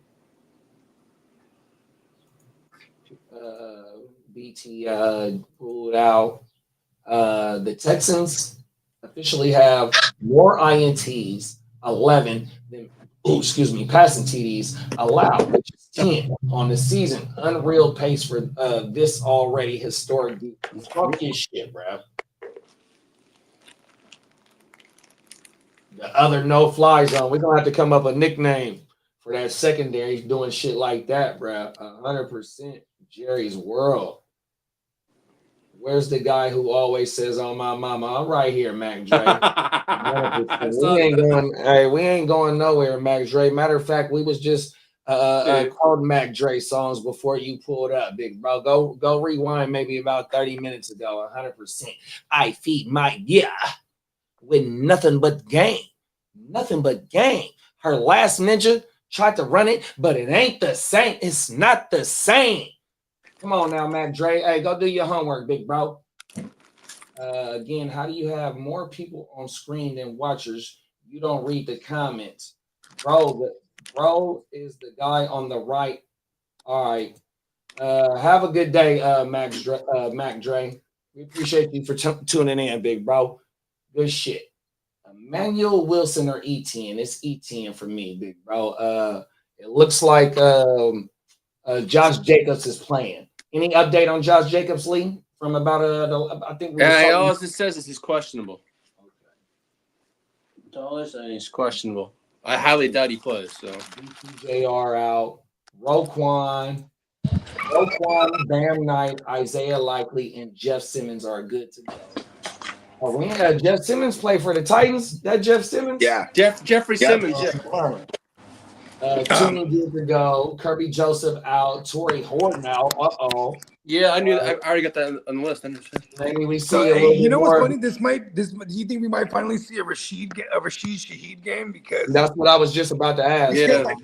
BT ruled out. The Texans officially have more INTs, 11, than passing TDs allowed, which is 10 on the season. Unreal pace for this already historic defense. Fuck his shit, bro. The other no-fly zone. We're gonna have to come up with a nickname for that secondary doing shit like that, bro. 100%. Jerry's World. Where's the guy who always says, "Oh my mama"? I'm right here, Mac Dre. We ain't going nowhere, Mac Dre. Matter of fact, we was just called Mac Dre songs before you pulled up, big bro. Go rewind maybe about 30 minutes ago. 100%. I feed my with nothing but game. Nothing but game. Her last ninja tried to run it, but it ain't the same. It's not the same. Come on now, Mac Dre. Hey, go do your homework, big bro. Again, how do you have more people on screen than watchers? You don't read the comments. Bro is the guy on the right. All right. Have a good day, Mac Dre. We appreciate you for tuning in, big bro. Good shit. Emmanuel Wilson or Etienne? It's Etienne for me, big bro. It looks like Josh Jacobs is playing. Any update on Josh Jacobs, Lee? From about I think we all it says is he's questionable. Okay. All this he's questionable. I highly doubt he plays. So JR out. Roquan, Bam Knight, Isaiah Likely, and Jeff Simmons are good to go. Oh, we had Jeff Simmons play for the Titans. That Jeff Simmons? Yeah. Jeffrey Simmons. Yeah. 2 years ago, Kirby Joseph out, Torrey Horton out. Yeah, I knew that. I already got that on the list. Maybe we see So, a little you bit know more. what's funny? Do you think we might finally see a Rashid Shaheed game? Because That's what I was just about to ask. Yeah.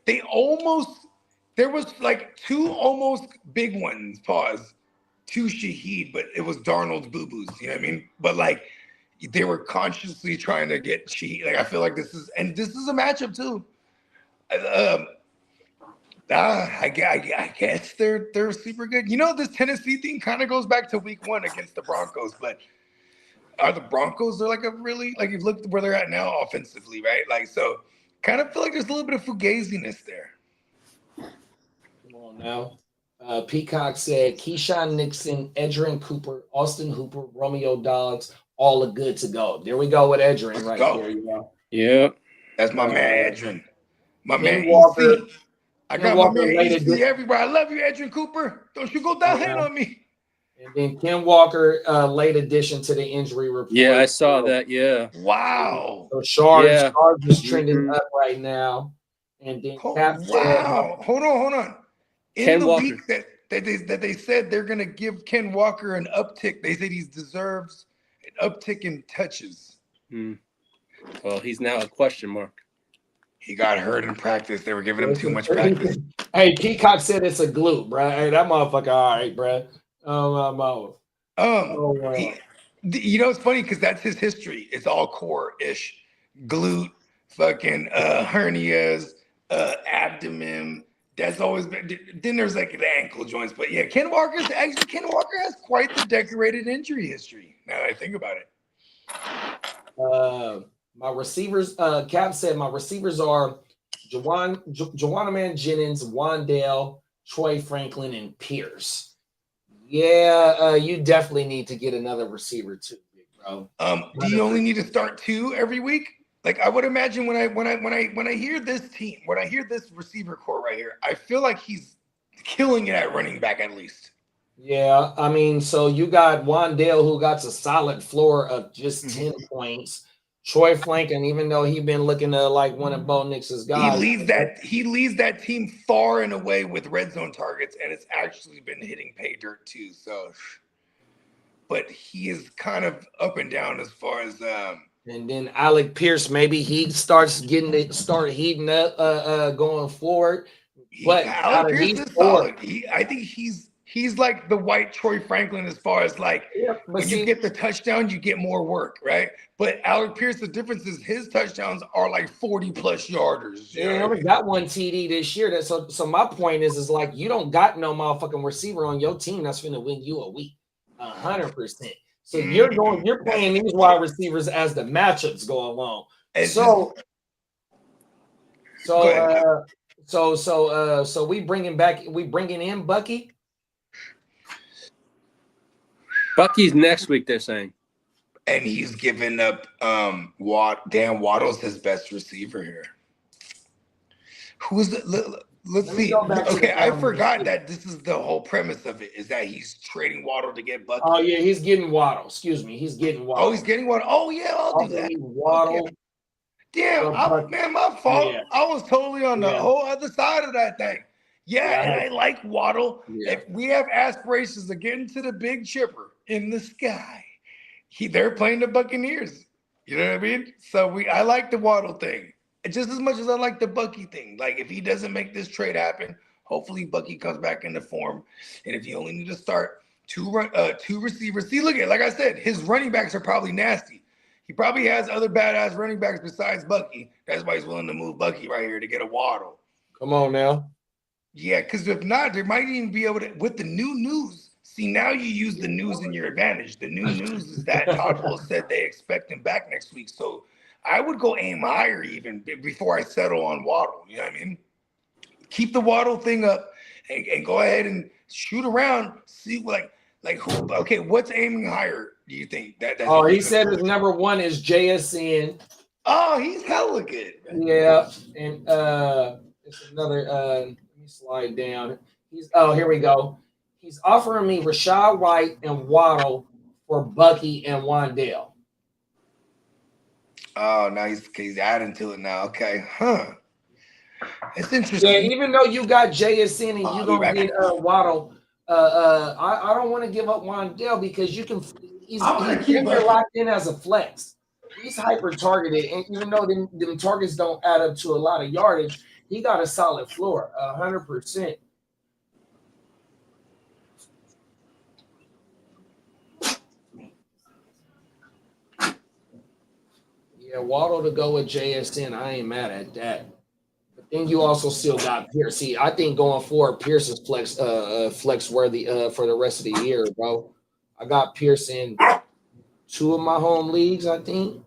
they almost, there was like 2 almost big ones, to Shaheed, but it was Darnold's boo-boos, you know what I mean? But like they were consciously trying to get Shaheed. Like I feel like this is a matchup too. I guess they're super good. You know, this Tennessee thing kind of goes back to week 1 against the Broncos, but are the Broncos, they're like a really, like, you've looked where they're at now offensively, right? Like, so kind of feel like there's a little bit of fugaziness there. Come on now. Peacock said Keyshawn Nixon, Edgerrin Cooper, Austin Hooper, Romeo Dobbs, all are good to go. There we go with Edgerrin right here. You know? Yeah. That's my man, Edgerrin. My man, Walker. EC. I got my man EC everywhere. I love you, Edgerrin Cooper. Don't you go down on me. And then Ken Walker, late addition to the injury report. Yeah, I saw that. Yeah. Wow. So Shard is trending up right now. And then Cap wow. Hold on. In Ken the Walker. week that they said they're gonna give Ken Walker an uptick, they said he deserves an uptick in touches. Well, he's now a question mark. He got hurt in practice. They were giving him too much practice. Hey, Peacock said it's a glute, bro. Hey, that motherfucker, all right, bro. You know, it's funny because that's his history. It's all core-ish. Glute, fucking hernias, abdomen. That's always been. Then there's like the ankle joints, but yeah, Ken Walker has quite the decorated injury history. Now that I think about it. My receivers, Cap said my receivers are Juwan Man Jennings, Wandale, Troy Franklin, and Pierce. Yeah, you definitely need to get another receiver too, big bro. Do you only need to start 2 every week? Like I would imagine when I hear this team, when I hear this receiver core right here, I feel like he's killing it at running back at least. Yeah, I mean, so you got Wandale who got a solid floor of just 10 points. Troy Franklin, even though he's been looking to like one of Bo Nix's guys, he leads that team far and away with red zone targets, and it's actually been hitting pay dirt too. So, but he is kind of up and down as far as and then Alec Pierce, maybe he starts heating up going forward. But Alec Pierce is solid. I think he's like the white Troy Franklin as far as like when you get the touchdown, you get more work, right? But Alec Pierce, the difference is his touchdowns are like 40+ yarders. Yeah, I only got 1 TD this year. So my point is like you don't got no motherfucking receiver on your team that's gonna win you a week, 100%. So you're playing these wide receivers as the matchups go along. So we bringing in Bucky. Bucky's next week, they're saying. And he's given up Dan Waddle's his best receiver here. Who's Let's Let me see. go back to Okay, the I numbers. forgot that this is the whole premise of it, is that he's trading Waddle to get Bucky. Oh yeah, he's getting Waddle. Excuse me, he's getting Waddle. Oh, he's getting Waddle. Oh yeah, I'll do that. Waddle. Damn, man, my fault. Yeah. I was totally on the Yeah. whole other side of that thing. Yeah, and I like Waddle. Yeah. If we have aspirations of getting to the big chipper in the sky, they're playing the Buccaneers. You know what I mean? So I like the Waddle thing just as much as I like the Bucky thing. Like, if he doesn't make this trade happen, hopefully Bucky comes back into form. And if you only need to start two receivers, see, look at, like I said, his running backs are probably nasty. He probably has other badass running backs besides Bucky. That's why he's willing to move Bucky right here to get a Waddle. Come on now. Yeah, because if not, they might even be able to, with the new news. See, now you use the news in your advantage. The new news is that Todd Bowles said they expect him back next week. So I would go aim higher even before I settle on Waddle. You know what I mean? Keep the Waddle thing up and go ahead and shoot around. See, like who? Okay, what's aiming higher? Do you think that's? Oh, he said his number one is JSN. Oh, he's hella good. Yeah, and it's another. Let me slide down. Here we go. He's offering me Rashad White and Waddle for Bucky and Wandale. Oh, now he's adding to it now. Okay, huh? It's interesting. Yeah, even though you got JSN and you gonna get Waddle, I don't want to give up Wandale because he's locked in as a flex. He's hyper targeted, and even though them targets don't add up to a lot of yardage, he got a solid floor, 100%. Yeah, Waddle to go with JSN, I ain't mad at that. But then you also still got Pierce. See, I think going forward, Pierce is flex worthy for the rest of the year, bro. I got Pierce in 2 of my home leagues, I think.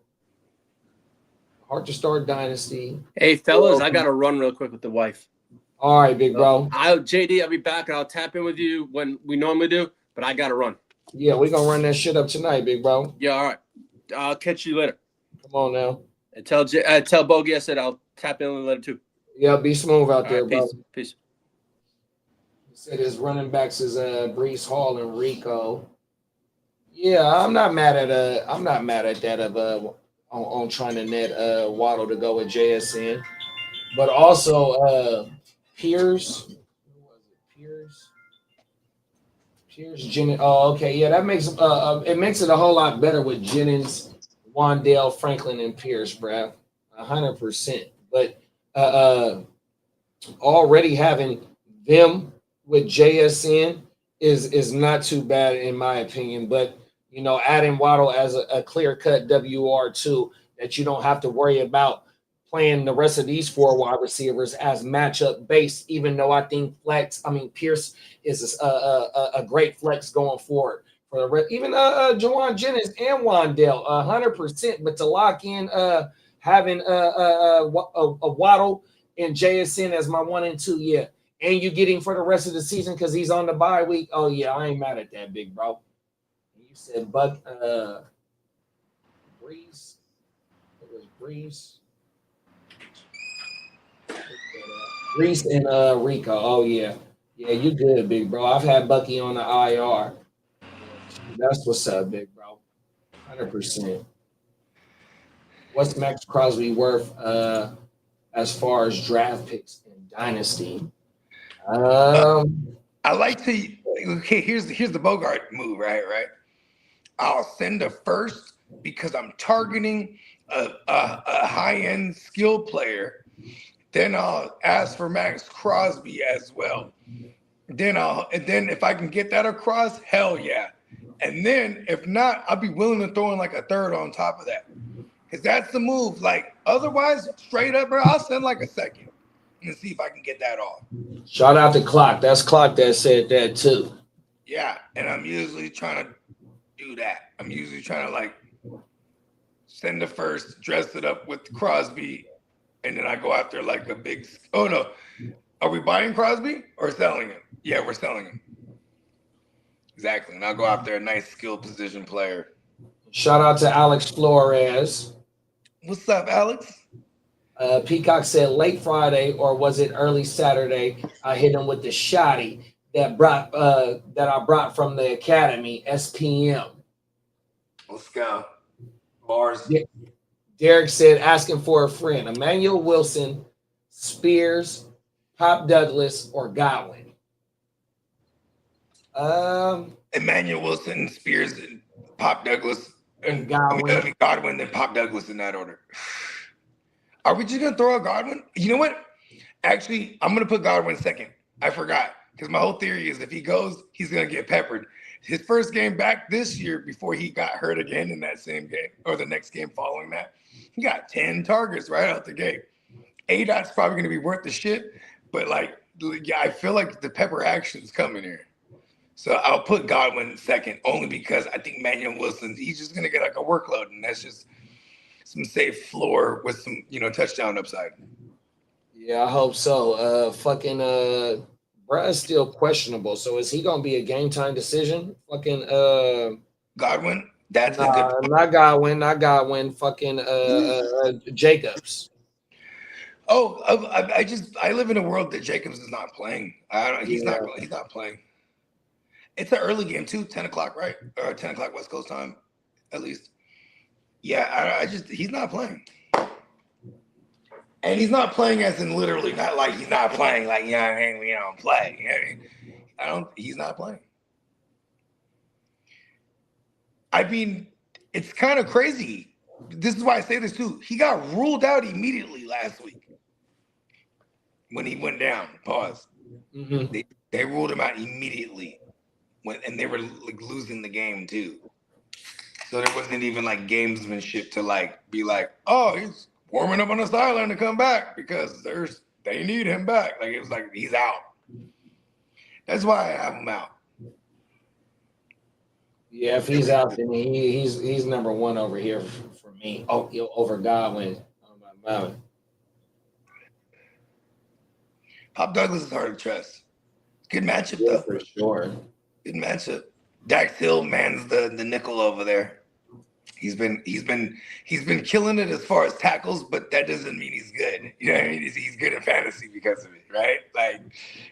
Hard to start dynasty. Hey, fellas, I got to run real quick with the wife. All right, big bro. JD, I'll be back and I'll tap in with you when we normally do, but I got to run. Yeah, we're going to run that shit up tonight, big bro. Yeah, all right. I'll catch you later. Come on now. And tell Bogey I said I'll tap in later too. Yeah, be smooth out there, right, bro. Peace. He said his running backs is Brees Hall and Rico. Yeah, I'm not mad at that on trying to net Waddle to go with JSN, but also Pierce. Who was it? Pierce Jennings. Oh, okay, yeah, that makes it makes it a whole lot better with Jennings, Wandale, Franklin, and Pierce, bruh. 100%. But already having them with JSN is not too bad in my opinion. But you know, adding Waddle as a clear-cut WR2 that you don't have to worry about playing the rest of these 4 wide receivers as matchup based, even though I think Pierce is a great flex going forward. For the even Jawan Jennings and Wandale, 100%. But to lock in having a Waddle and JSN as my 1 and 2, yeah. And you get him for the rest of the season because he's on the bye week. Oh, yeah, I ain't mad at that, big bro. You said Breeze. It was Breeze. Breeze and Rico. Oh, yeah. Yeah, you good, big bro. I've had Bucky on the IR. That's what's up, big bro. 100%. What's Max Crosby worth as far as draft picks in Dynasty? I like to. Okay, here's the Bogart move, right? I'll send a first because I'm targeting a high-end skill player. Then I'll ask for Max Crosby as well. Then if I can get that across, hell yeah. And then if not, I'll be willing to throw in like a third on top of that. Because that's the move. Like, otherwise, straight up, bro, I'll send like a second and see if I can get that off. Shout out to Clock. That's Clock that said that too. Yeah, and I'm usually trying to do that. I'm usually trying to like send the first, dress it up with Crosby, and then I go after like a big. Oh no, are we buying Crosby or selling him? Yeah, we're selling him. Exactly, and I'll go after a nice skill position player. Shout out to Alex Flores. What's up, Alex? Peacock said late Friday or was it early Saturday? I hit him with the shotty that I brought from the academy, SPM. Let's go. Bars. Derek said asking for a friend. Emmanuel Wilson, Spears, Pop Douglas, or Godwin. Emmanuel Wilson, Spears, and Pop Douglas, and Godwin. Godwin, then Pop Douglas in that order. Are we just gonna throw out Godwin? You know what? Actually, I'm gonna put Godwin second. I forgot because my whole theory is if he goes, he's gonna get peppered. His first game back this year before he got hurt again in that same game or the next game following that, he got 10 targets right out the gate. ADOT's probably gonna be worth the shit, but like, yeah, I feel like the pepper action's coming here. So I'll put Godwin second only because I think Manuel Wilson, he's just gonna get like a workload, and that's just some safe floor with some, touchdown upside. Yeah, I hope so. Brad's still questionable. So is he gonna be a game time decision? Godwin? That's a good not Godwin. Jacobs. Oh, I live in a world that Jacobs is not playing. He's not playing. It's an early game too, 10 o'clock, right? Or 10 o'clock West Coast time, at least. Yeah, he's not playing. And he's not playing as in literally, not like he's not playing, like, you know what I mean? We don't play. You know what I mean? He's not playing. I mean, it's kind of crazy. This is why I say this too. He got ruled out immediately last week when he went down. Pause. Mm-hmm. They ruled him out immediately and they were like losing the game too. So there wasn't even like gamesmanship to like be like, oh, he's warming up on the sideline to come back because they need him back. Like it was like he's out. That's why I have him out. Yeah, if he's out, then he's number one over here for me. Oh, over Godwin. Pop Douglas is hard to trust. Good matchup though. For sure. Good matchup. Dax Hill mans the nickel over there. He's been killing it as far as tackles, but that doesn't mean he's good. You know what I mean? He's good at fantasy because of it, right? Like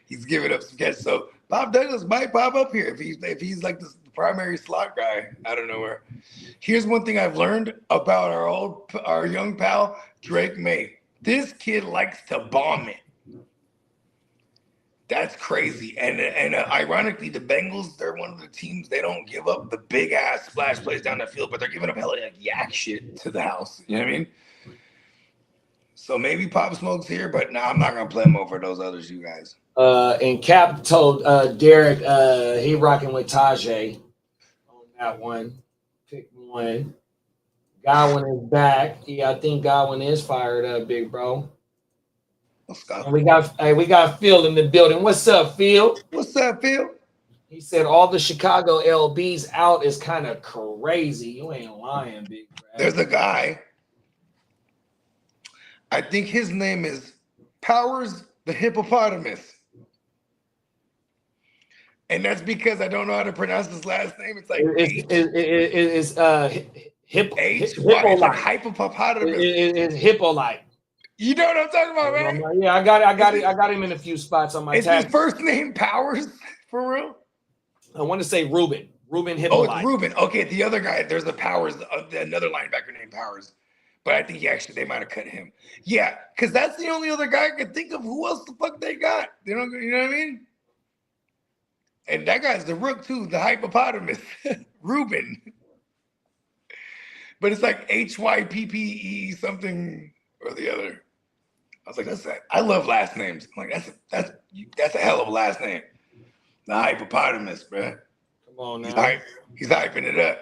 he's giving up some catches. So Bob Douglas might pop up here if he's like the primary slot guy out of nowhere. Here's one thing I've learned about our young pal Drake May. This kid likes to bomb it. That's crazy. And ironically, the Bengals, they're one of the teams, they don't give up the big ass splash plays down the field, but they're giving up hella like yak shit to the house. You know what I mean? So maybe Pop Smoke's here, but no, I'm not gonna play him over those others, you guys. And Cap told Derek he rocking with Tajay on that one. Pick one. Godwin is back. Yeah, I think Godwin is fired up, big bro. And we got Phil in the building. What's up, Phil? What's up, Phil? He said all the Chicago LBs out is kind of crazy. You ain't lying, big bro. There's a guy. I think his name is Powers the Hippopotamus. And that's because I don't know how to pronounce his last name. It's like Hippolyte. Like Hippopotamus. It's Hippolyte. You know what I'm talking about, man? Yeah, I got him in a few spots on my tag. Is his first name Powers for real? I want to say Ruben Hippolyte. Oh, it's Ruben. Okay, the other guy, there's a Powers, another linebacker named Powers. But I think they might have cut him. Yeah, because that's the only other guy I can think of. Who else the fuck they got? You know what I mean? And that guy's the rook too, the hippopotamus, Ruben. But it's like HYPPE something or the other. I was like, that's that. I love last names. I'm like, that's a hell of a last name. The hippopotamus, bro. Come on now. He's hyping it up.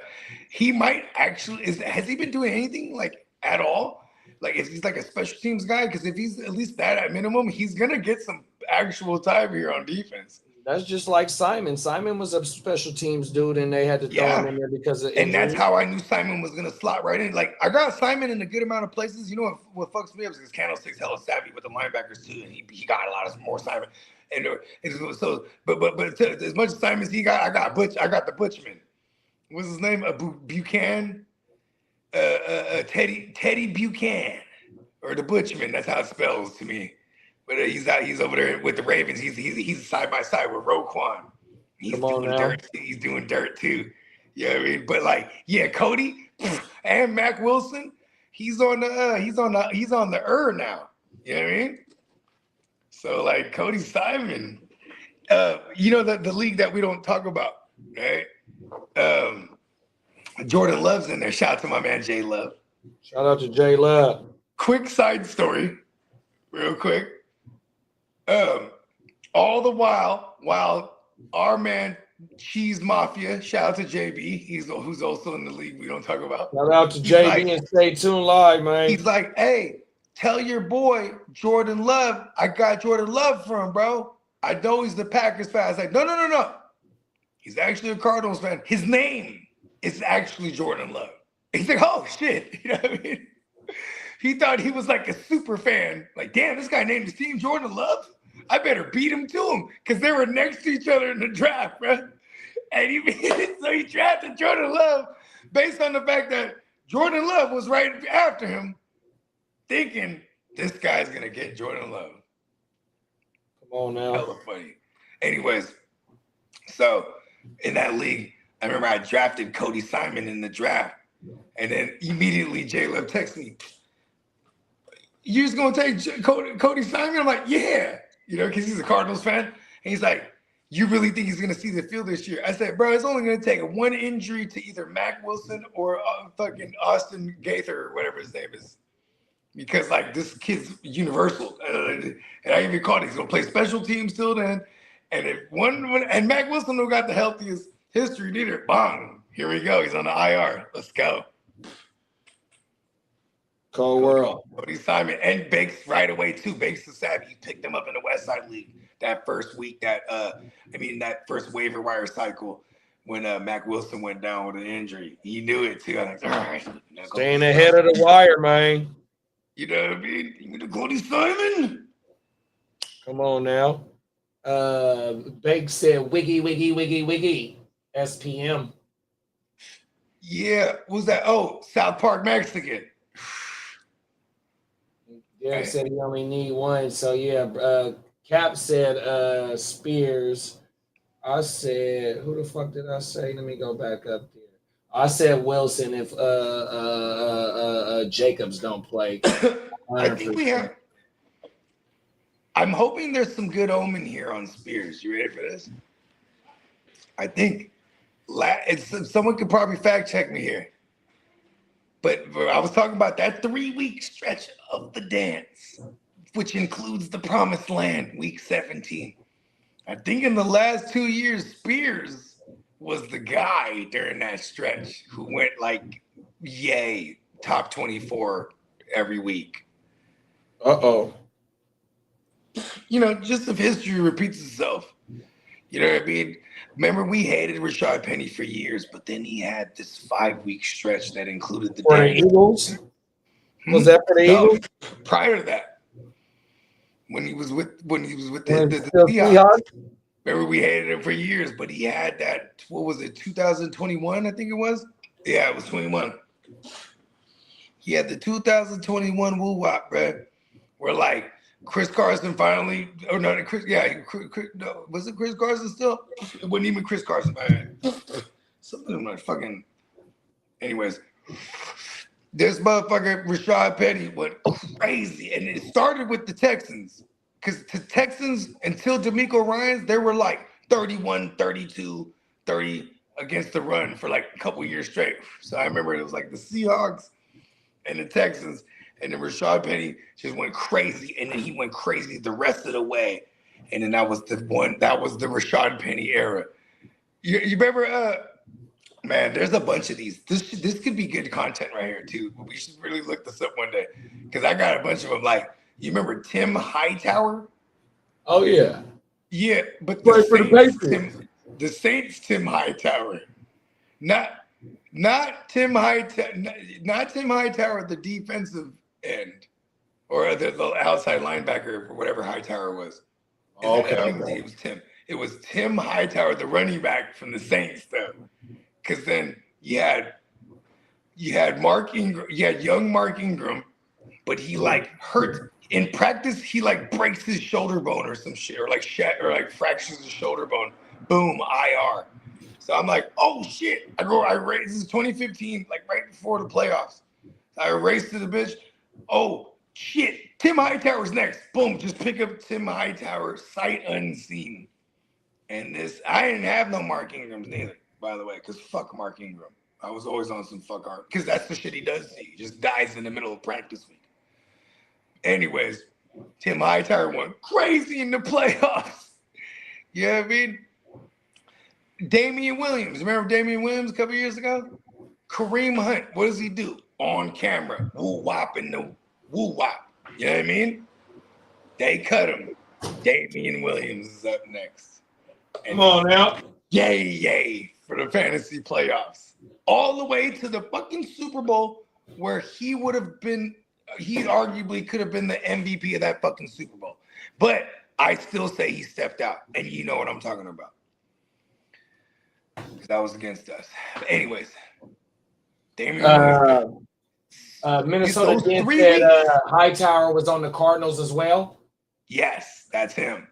He might actually has he been doing anything like at all? Like if he's like a special teams guy, because if he's at least that at minimum, he's gonna get some actual time here on defense. That's just like Simon. Simon was a special teams dude, and they had to throw him in there because of injuries. And that's how I knew Simon was gonna slot right in. Like I got Simon in a good amount of places. You know what fucks me up is because Candlestick's hella savvy with the linebackers too, and he got a lot of more Simon. And so, but as much Simon as he got, I got the Butchman. What's his name? Buchanan. Teddy Buchanan or the Butchman. That's how it spells to me. But he's over there with the Ravens. He's side by side with Roquan. He's doing dirt. He's doing dirt too. You know what I mean? But like, yeah, Cody and Mac Wilson, he's on the now. You know what I mean? So like Cody Simon, you know the league that we don't talk about, right? Jordan Love's in there. Shout out to my man Jay Love. Shout out to Jay Love. Quick side story, real quick. All the while our man Cheese Mafia, shout out to JB, who's also in the league we don't talk about. Shout out to JB and Stay Tuned Live, man. He's like, hey, tell your boy Jordan Love, I got Jordan Love from, bro. I know he's the Packers fan. I was like, no. He's actually a Cardinals fan. His name is actually Jordan Love. He's like, oh shit. You know what I mean? He thought he was like a super fan. Like, damn, this guy named his team Jordan Love? I better beat him to him because they were next to each other in the draft, bro. And so he drafted Jordan Love based on the fact that Jordan Love was right after him, thinking this guy's going to get Jordan Love. Come on now. Hella funny. Anyways, so in that league, I remember I drafted Cody Simon in the draft. And then immediately J Love texts me, you just going to take Cody Simon? I'm like, yeah. You know, because he's a Cardinals fan. And he's like, you really think he's going to see the field this year? I said, bro, it's only going to take one injury to either Mac Wilson or fucking Austin Gaither or whatever his name is. Because, like, this kid's universal. And I even called it. He's going to play special teams till then. And if and Mac Wilson don't got the healthiest history neither. Bang. Here we go. He's on the IR. Let's go. Cold world. Cody Simon and Bakes right away too. Bakes is savvy. He picked him up in the West Side League that first week. That first waiver wire cycle when Mac Wilson went down with an injury. He knew it too. I was like, all right, staying ahead of the wire, man. You know what I mean? You know Cody Simon. Come on now. Bakes said, wiggy. SPM. Yeah, what was that? Oh, South Park Mexican. Derek said he only need one. So, yeah, Cap said Spears. I said, who the fuck did I say? Let me go back up there. I said Wilson if Jacobs don't play. 100%. I think we have. I'm hoping there's some good omen here on Spears. You ready for this? I think someone could probably fact check me here. But I was talking about that 3-week stretch of the dance, which includes the Promised Land, week 17. I think in the last 2 years, Spears was the guy during that stretch who went like, yay, top 24 every week. Uh-oh. You know, just if history repeats itself. You know what I mean? Remember, we hated Rashad Penny for years, but then he had this 5-week stretch that included the Eagles. Was that for the Eagles? Prior to that, when he was with the Seahawks. Remember, we hated him for years, but he had that. What was it? 2021, I think it was. Yeah, it was 21. He had the 2021 woo wop, bro. Where like Chris Carson finally, oh no, was it Chris Carson still? It wasn't even Chris Carson, man. Some of them like fucking. Anyways, this motherfucker Rashad Penny went crazy, and it started with the Texans, because the Texans until DeMeco Ryans, they were like 31, 32, 30 against the run for like a couple years straight. So I remember it was like the Seahawks and the Texans. And then Rashad Penny just went crazy, and then he went crazy the rest of the way. And then that was the Rashad Penny era. You remember, man, there's a bunch of these. This could be good content right here, too. We should really look this up one day, because I got a bunch of them. Like, you remember Tim Hightower? Oh, yeah. Yeah, but the Saints Tim Hightower. Not Tim Hightower, the defensive end, or the outside linebacker, or whatever Hightower was. Okay. It was Tim Hightower, the running back from the Saints, though. Because then you had young Mark Ingram, but he like hurt in practice. He like breaks his shoulder bone or some shit, or like fractures his shoulder bone. Boom, IR. So I'm like, oh shit. I raced. This is 2015, like right before the playoffs. I raced to the bitch. Oh shit, Tim Hightower's next. Boom, just pick up Tim Hightower, sight unseen. And I didn't have no Mark Ingrams neither, by the way, because fuck Mark Ingram. I was always on some fuck art, because that's the shit he does to you. He just dies in the middle of practice week. Anyways, Tim Hightower went crazy in the playoffs. You know what I mean? Damian Williams. Remember Damian Williams a couple years ago? Kareem Hunt, what does he do? On camera, woo-wop and the woo-wop. You know what I mean? They cut him. Damian Williams is up next. And come on now. Yay for the fantasy playoffs. All the way to the fucking Super Bowl where he arguably could have been the MVP of that fucking Super Bowl. But I still say he stepped out. And you know what I'm talking about. Because that was against us. But anyways. Minnesota did said Hightower was on the Cardinals as well. Yes, that's him.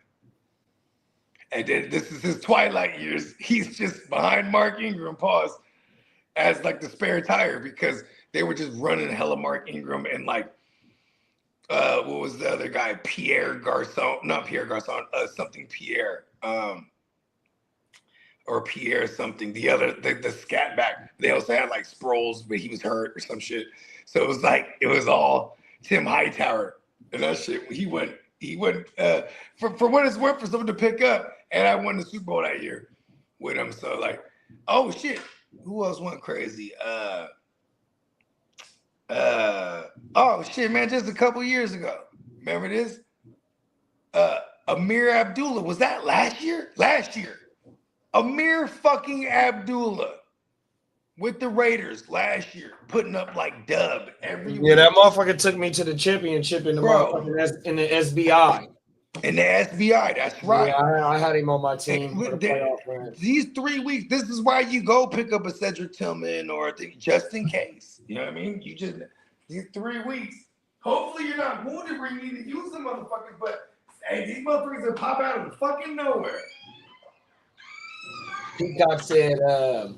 And then this is his twilight years. He's just behind Mark Ingram, as like the spare tire, because they were just running hella Mark Ingram and like, what was the other guy? Pierre Garcon, something Pierre. Or Pierre something, the scat back. They also had like Sproles, but he was hurt or some shit. So it was all Tim Hightower. And that shit, he went for what it's worth for someone to pick up. And I won the Super Bowl that year with him. So like, oh shit, who else went crazy? Oh shit, man, just a couple years ago. Remember this? Amir Abdullah, was that last year? Last year. Amir fucking Abdullah with the Raiders last year, putting up like dub every week. Yeah, that motherfucker took me to the championship in the SBI. In the SBI, that's right. Yeah, I had him on my team. These 3 weeks, this is why you go pick up a Cedric Tillman or a thing, just in case. You know what I mean? You just, these 3 weeks, hopefully you're not wounded where you need to use them motherfuckers, but hey, these motherfuckers will pop out of fucking nowhere. Peacock said the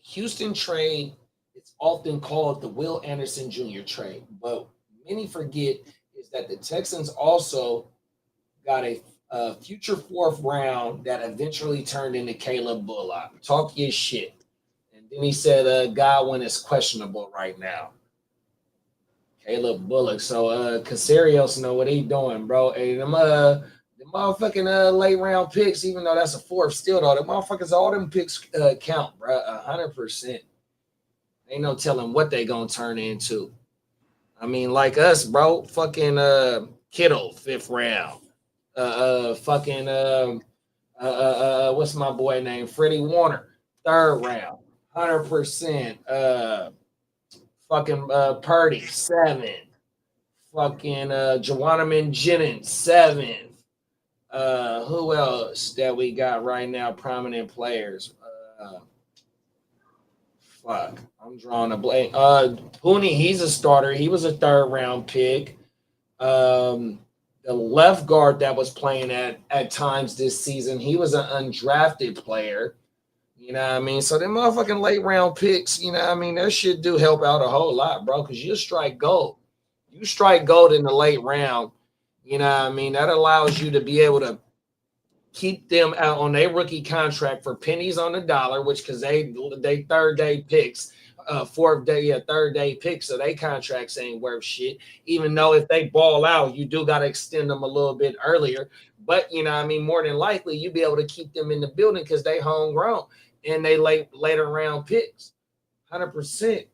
Houston trade is often called the Will Anderson Jr. trade, but many forget is that the Texans also got a future 4th round that eventually turned into Caleb Bullock. Talk your shit. And then he said Godwin is questionable right now. Caleb Bullock. So Casarios know what he doing, bro. Hey, them motherfucking late round picks, even though that's a 4th still though, the motherfuckers, all them picks count, bro. 100%. Ain't no telling what they gonna turn into. I mean, like us, bro. Fucking Kittle, 5th round. What's my boy name? Freddie Warner, 3rd round. 100%. Purdy, 7th. Fucking Joannaman Jennings, 7th. Who else that we got right now? Prominent players. I'm drawing a blank. Pooney, he's a starter. He was a 3rd round pick. The left guard that was playing at times this season, he was an undrafted player. You know what I mean? So them motherfucking late round picks, you know what I mean? That shit do help out a whole lot, bro, because you strike gold. You strike gold in the late round. You know what I mean? That allows you to be able to keep them out on their rookie contract for pennies on the dollar, which because they 3rd day picks, 3rd day picks, so they contracts ain't worth shit. Even though if they ball out, you do got to extend them a little bit earlier. But you know what I mean, more than likely you be able to keep them in the building because they homegrown and they later round picks. 100%.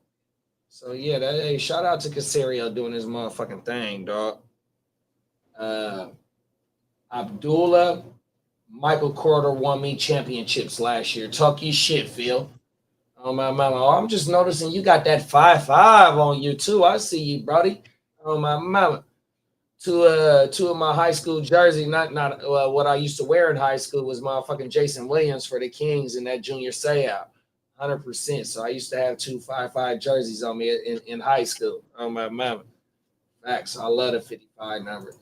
So yeah, hey, shout out to Casario doing his motherfucking thing, dog. Abdullah, Michael Carter won me championships last year. Talk your shit, Phil. Oh my mama. Oh, I'm just noticing you got that 5'5" on you too. I see you, brody. Oh my mama. Two of my high school jersey, not what I used to wear in high school was motherfucking Jason Williams for the Kings in that junior sayout. 100%. So I used to have 2 5'5" jerseys on me in high school. Oh my mama. Facts. I love the 55 number.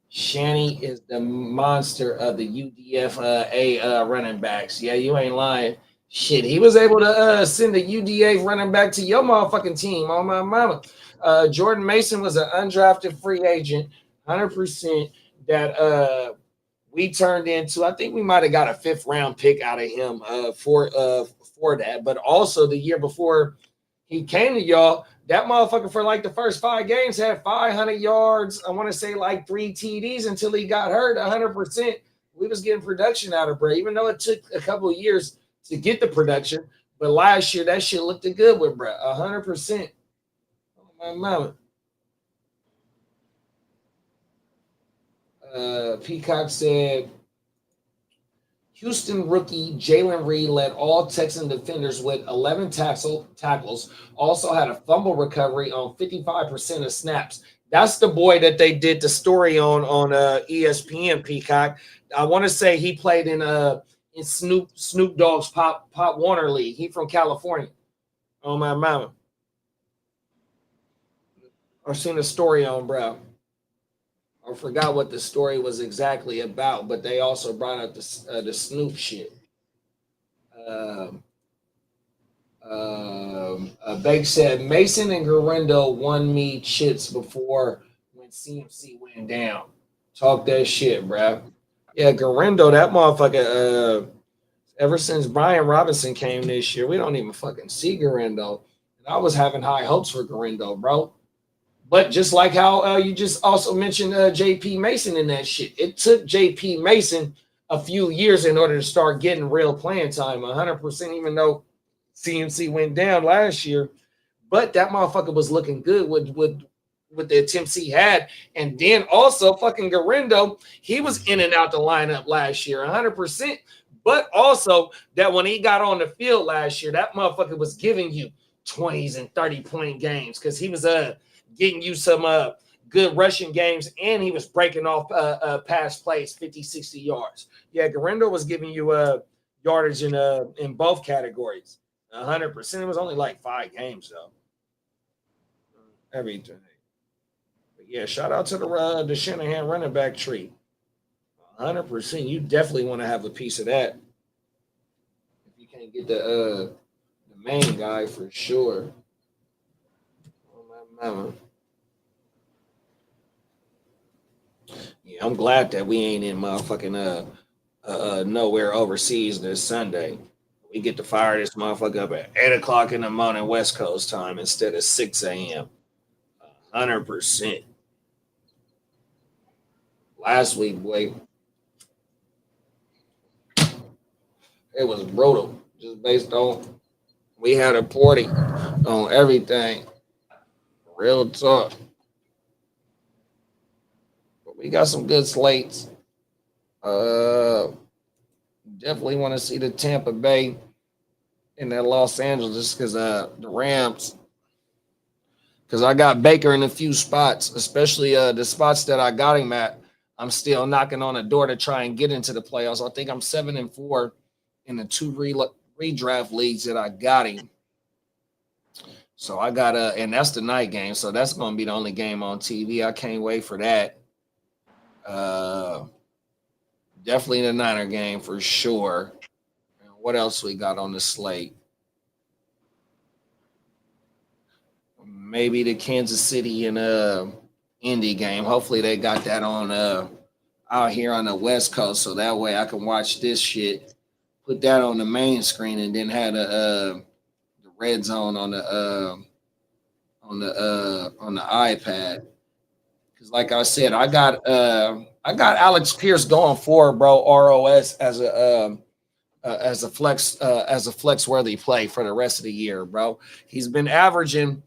Shanny is the monster of the UDFA running backs. Yeah, you ain't lying. Shit, he was able to send the UDA running back to your motherfucking team. On my mama. Jordan Mason was an undrafted free agent, 100% that we turned into. I think we might have got a 5th round pick out of him for that. But also the year before he came to y'all, that motherfucker for like the first 5 games had 500 yards. I want to say like 3 TDs until he got hurt. 100%. We was getting production out of Bray, even though it took a couple of years to get the production. But last year, that shit looked good with Bray. 100%. Oh, my mama. Peacock said, Houston rookie Jalen Reed led all Texan defenders with 11 tackles, also had a fumble recovery on 55% of snaps. That's the boy that they did the story on ESPN, Peacock. I want to say he played in Snoop Dogg's Pop Warner League. He from California. Oh, my mama. I've seen a story on, bro. I forgot what the story was exactly about, but they also brought up the Snoop shit. Bake said Mason and Garendo won me chits before when CMC went down. Talk that shit, bro. Yeah, Garendo, that motherfucker. Ever since Brian Robinson came this year, we don't even fucking see Garendo. And I was having high hopes for Garendo, bro. But just like how you just also mentioned J.P. Mason in that shit. It took J.P. Mason a few years in order to start getting real playing time, 100%, even though CMC went down last year. But that motherfucker was looking good with the attempts he had. And then also fucking Garendo, he was in and out the lineup last year, 100%. But also that when he got on the field last year, that motherfucker was giving you 20s and 30-point games because he was getting you some good rushing games, and he was breaking off pass plays 50, 60 yards. Yeah, Garendo was giving you yardage in both categories, 100%. It was only like 5 games, though. Everything. But yeah, shout out to the Shanahan running back tree. 100%. You definitely want to have a piece of that. If you can't get the main guy for sure. Oh, my mama. Yeah, I'm glad that we ain't in motherfucking nowhere overseas this Sunday. We get to fire this motherfucker up at 8 o'clock in the morning West Coast time instead of 6 a.m. 100%. Last week, boy, it was brutal. Just based on we had a party on everything. Real talk. We got some good slates. Definitely want to see the Tampa Bay and that Los Angeles because the Rams. Because I got Baker in a few spots, especially the spots that I got him at. I'm still knocking on the door to try and get into the playoffs. I think I'm 7-4 in the 2 redraft leagues that I got him. So I got and that's the night game. So that's going to be the only game on TV. I can't wait for that. Definitely the Niner game for sure. And what else we got on the slate? Maybe the Kansas City and Indy game. Hopefully they got that on out here on the West Coast, so that way I can watch this shit, put that on the main screen, and then have the red zone on the iPad. Because like I said, I got Alex Pierce going forward, bro. ROS as a flex worthy play for the rest of the year, bro. He's been averaging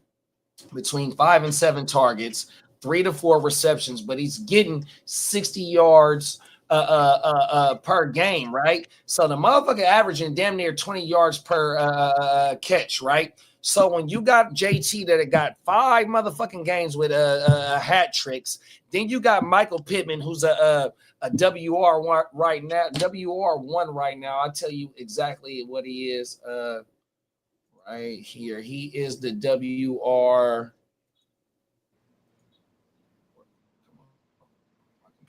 between 5 and 7 targets, 3 to 4 receptions, but he's getting 60 yards per game, right? So the motherfucker averaging damn near 20 yards per catch, right? So when you got JT that got 5 motherfucking games with hat tricks, then you got Michael Pittman, who's a WR1 right now. WR1 right now. I'll tell you exactly what he is. Right here, he is the WR.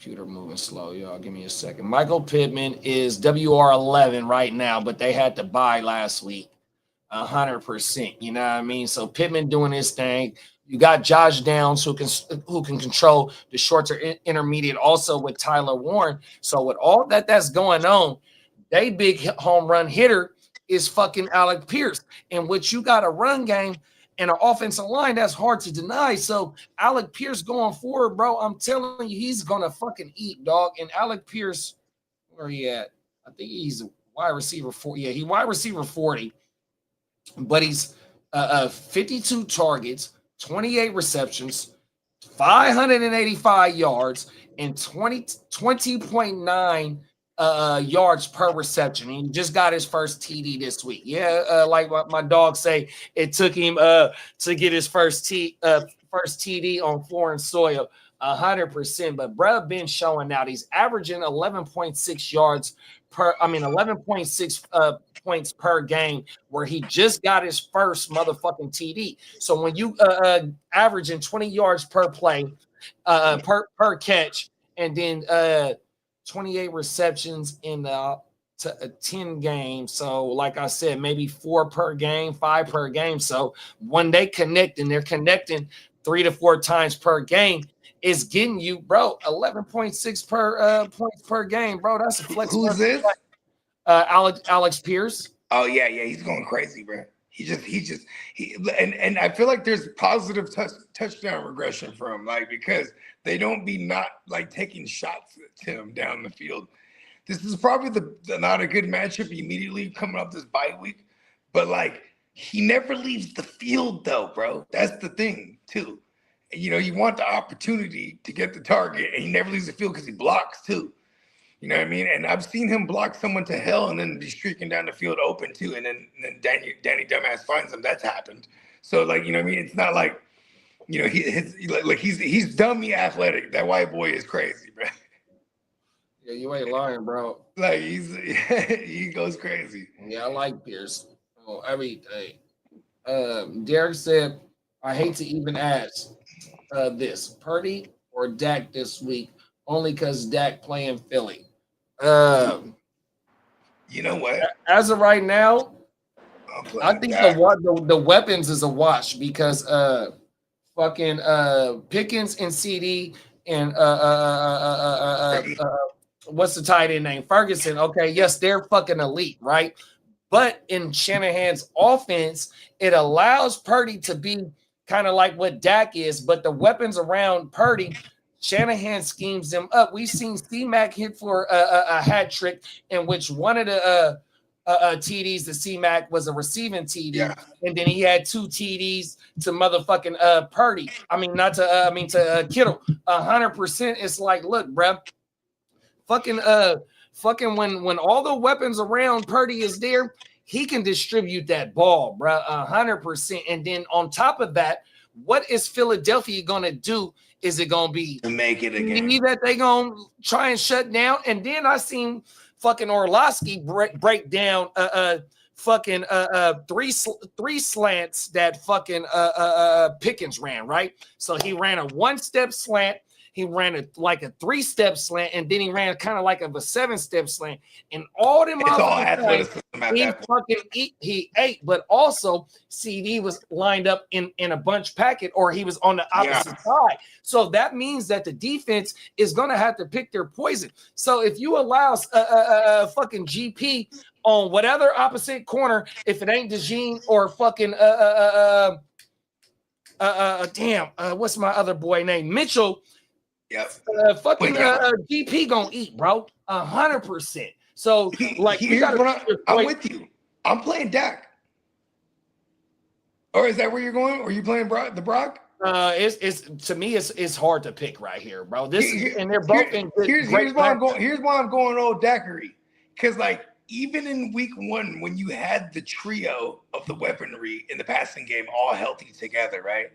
Computer moving slow, y'all. Give me a second. Michael Pittman is WR11 right now, but they had to buy last week. 100%. You know what I mean? So Pittman doing his thing. You got Josh Downs who can control the short to intermediate, also with Tyler Warren. So with all that's going on, they big home run hitter is fucking Alec Pierce. And what you got a run game and an offensive line, that's hard to deny. So Alec Pierce going forward, bro, I'm telling you, he's gonna fucking eat, dog. And Alec Pierce, where he at? I think he's wide receiver 40. Yeah, he wide receiver 40, but he's 52 targets, 28 receptions, 585 yards, and 20.9 yards per reception. He just got his first TD this week. Yeah, like what my dog say, it took him to get his first TD on foreign soil. 100%. But bruh been showing out. He's averaging 11.6 yards 11.6 points per game, where he just got his first motherfucking TD. So when you averaging 20 yards per play, per catch, and then 28 receptions in 10 games. So like I said, maybe 4 per game, 5 per game. So when they connect, and they're connecting 3 to 4 times per game, is getting you, bro, 11.6 per points per game, bro. That's a flex. Who's this? Alex Pierce. Oh yeah, he's going crazy, bro. And I feel like there's positive touchdown regression for him, like, because they don't be not like taking shots at him down the field. This is probably the not a good matchup immediately coming up this bye week, but like he never leaves the field though, bro. That's the thing too. You know, you want the opportunity to get the target, and he never leaves the field because he blocks too. You know what I mean? And I've seen him block someone to hell and then be streaking down the field open too. And then Danny Dumbass finds him. That's happened. So like, you know what I mean? It's not like, you know, he's dummy athletic. That white boy is crazy, bro. Yeah, you ain't lying, bro. Like he goes crazy. Yeah, I like Pierce. Oh, everything. Derek said, I hate to even ask this, Purdy or Dak this week, only because Dak playing Philly. You know what? As of right now, I think the weapons is a wash, because fucking Pickens and CD and what's the tight end name? Ferguson. Okay, yes, they're fucking elite, right? But in Shanahan's offense, it allows Purdy to be kind of like what Dak is, but the weapons around Purdy, Shanahan schemes them up. We've seen C-Mac hit for a hat trick, in which one of the TDs to C-Mac was a receiving TD, and then he had 2 TDs to motherfucking Purdy. I mean, not to Kittle. 100%. It's like, look, bruh, fucking when all the weapons around Purdy is there, he can distribute that ball, bruh, 100%. And then on top of that, what is Philadelphia gonna do? Is it gonna be to make it again that they gonna try and shut down? And then I seen fucking Orlovsky break down fucking three slants that fucking Pickens ran, right? So he ran a 1-step slant, he ran a 3-step slant, and then he ran kind of like a 7-step slant. And all them he ate, but also CD was lined up in a bunch packet, or he was on the opposite side. So that means that the defense is gonna have to pick their poison. So if you allow fucking GP on whatever opposite corner, if it ain't DeJean or fucking what's my other boy name? Mitchell. Yep. GP gonna eat, bro. 100%. So like, I'm with you. I'm playing Dak. Or is that where you're going? Or are you playing the Brock? It's to me, it's hard to pick right here, bro. And they're both in good. Here's why I'm going old Dackery. Because like, even in week 1, when you had the trio of the weaponry in the passing game all healthy together, right?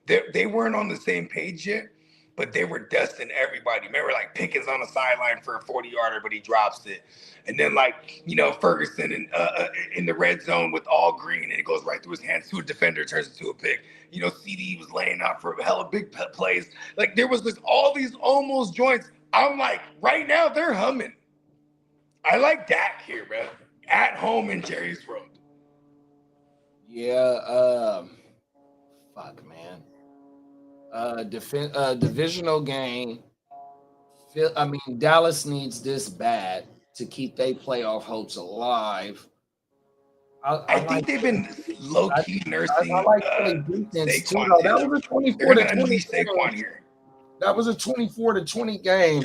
They weren't on the same page yet, but they were dusting everybody. Remember, like, Pickens on the sideline for a 40-yarder, but he drops it. And then, like, you know, Ferguson in the red zone with all green, and it goes right through his hands to a defender, turns into a pick. You know, CD was laying out for hella big plays. Like, there was all these almost joints, I'm like, right now they're humming. I like Dak here, bro. At home in Jerry's World. Yeah, fuck, man. Divisional game. I mean, Dallas needs this bad to keep their playoff hopes alive. I think they've been low key nursing. I like Philly defense too. Saquon. That was a 24 to 20 Saquon here. That was a 24 to 20 game.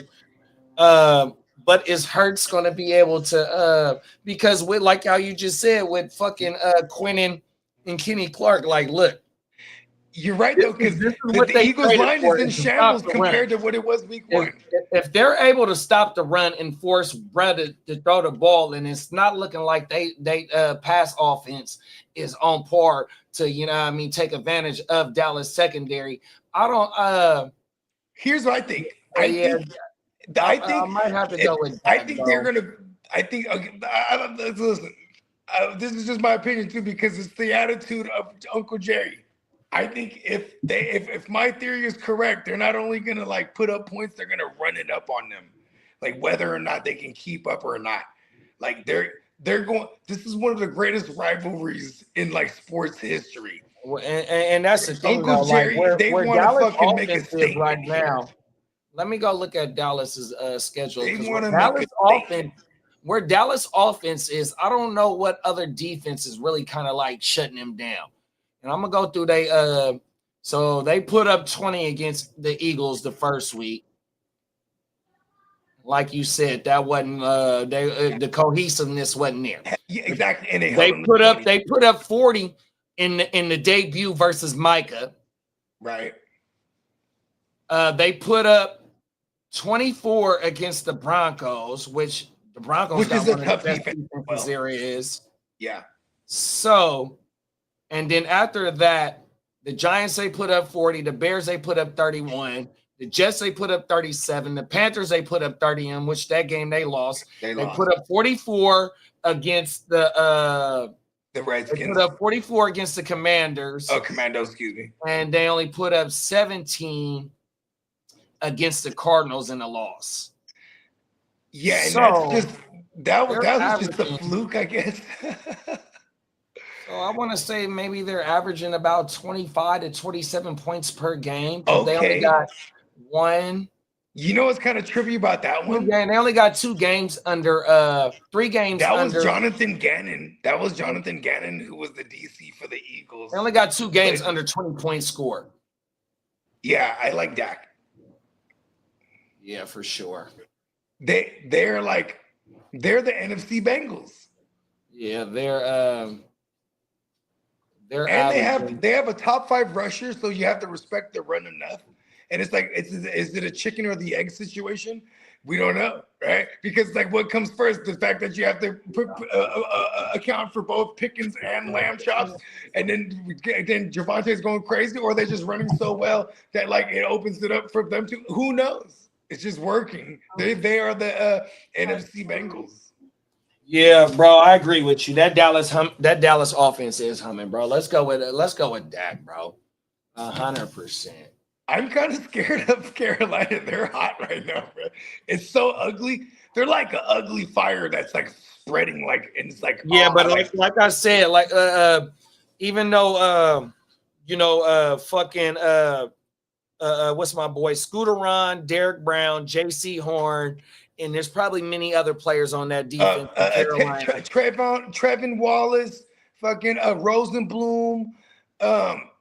But is Hurts going to be able to? Because with like how you just said with fucking Quinnen and Kenny Clark, like, look. You're right, though, because the Eagles' line is in shambles compared to what it was week one. If they're able to stop the run and force Brett to throw the ball, and it's not looking like they pass offense is on par to, take advantage of Dallas secondary. I don't Here's what I think. I might have to go with that, they're gonna listen, this is just my opinion too, because it's the attitude of Uncle Jerry. I think if my theory is correct, they're not only gonna like put up points, they're gonna run it up on them, like whether or not they can keep up or not. Like they're going. This is one of the greatest rivalries in like sports history. And that's the thing, Uncle Jerry, like, they where want to Dallas fucking make a statement right now. Let me go look at Dallas's schedule. They want to make a statement. Where Dallas offense is, I don't know what other defense is really kind of like shutting them down. And I'm gonna go through so they put up 20 against the Eagles the first week. Like you said, that wasn't the cohesiveness wasn't there. Yeah, exactly. And they put up 40 in the debut versus Micah. Right. They put up 24 against the Broncos, which the Broncos is a tough defense. This area is. Yeah. So, and then after that, the Giants, they put up 40. The Bears, they put up 31. The Jets, they put up 37. The Panthers, they put up 30, in which that game they lost. They put up 44 against the Redskins. They put up 44 against the Commanders. Oh, Commandos, excuse me. And they only put up 17 against the Cardinals in a loss. Yeah, and that was just a fluke, I guess. So I want to say maybe they're averaging about 25 to 27 points per game. Okay. They only got one. You know what's kind of trippy about that one? Yeah, they only got 2 games under 3 games. That was Jonathan Gannon. That was Jonathan Gannon, who was the DC for the Eagles. They only got 2 games under 20 points scored. Yeah, I like Dak. Yeah, for sure. They're the NFC Bengals. Yeah, they're and they have a top 5 rusher, so you have to respect their run enough. And it's like, is it a chicken or the egg situation? We don't know, right? Because like, what comes first? The fact that you have to account for both Pickens and lamb chops, and then Javonte's going crazy, or they're just running so well that like it opens it up for them to. Who knows? It's just working. They are the NFC Bengals. Yeah, bro, I agree with you. That Dallas offense is humming, bro. Let's go with Dak, bro. 100%. I'm kind of scared of Carolina. They're hot right now, bro. It's so ugly. They're like an ugly fire that's like spreading, like, and it's like, but like I said, like even though fucking what's my boy Scooteron, Derek Brown, J.C. Horn, and there's probably many other players on that defense. Trevin Wallace, fucking Rosenblum.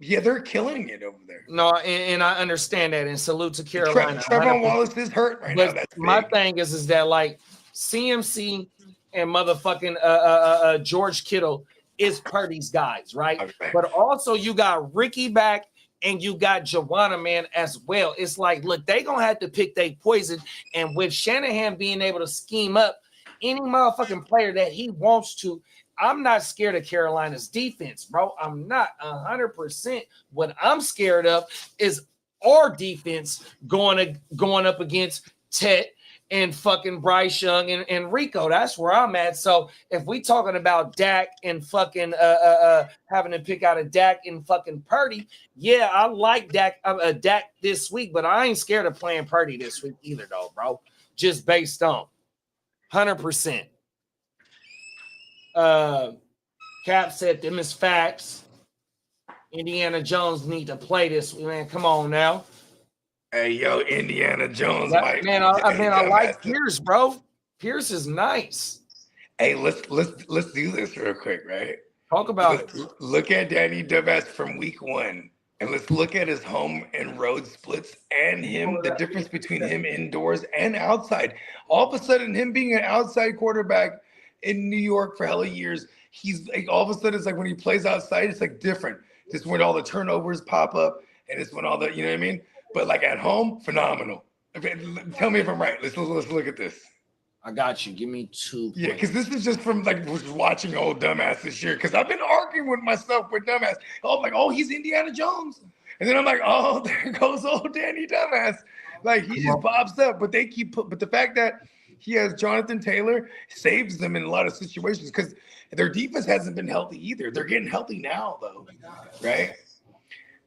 Yeah, they're killing it over there. No, and I understand that, and salute to Carolina. Trevin Wallace is hurt right now. That's my thing is that like CMC and motherfucking George Kittle is Purdy's guys, right? Okay. But also you got Ricky back and you got Joanna, man, as well. It's like, look, they gonna have to pick their poison, and with Shanahan being able to scheme up any motherfucking player that he wants to. I'm not scared of Carolina's defense, bro. I'm not 100%. What I'm scared of is our defense going up against Tet and fucking Bryce Young and Rico. That's where I'm at. So if we talking about Dak and fucking having to pick out a Dak and fucking Purdy, yeah, I like Dak this week, but I ain't scared of playing Purdy this week either, though, bro. Just based on 100%. Cap said them is facts. Indiana Jones need to play this. Man, come on now. Hey, yo, Indiana Jones. I like Pierce, bro. Pierce is nice. Hey, let's do this real quick, right? Talk about it. Look at Danny DeVess from week 1, and let's look at his home and road splits and the difference between him indoors and outside. All of a sudden, him being an outside quarterback in New York for hella years, he's like, all of a sudden, it's like when he plays outside, it's like different. This is when all the turnovers pop up, and it's when all the, you know what I mean? But like at home, phenomenal. Okay, tell me if I'm right. Let's look at this. I got you. Give me 2 points. Yeah, because this is just from like watching old dumbass this year. Because I've been arguing with myself with dumbass. Oh, I'm like, oh, he's Indiana Jones, and then I'm like, oh, there goes old Danny dumbass. Like he just pops up, but they but the fact that he has Jonathan Taylor saves them in a lot of situations because their defense hasn't been healthy either. They're getting healthy now, though, right?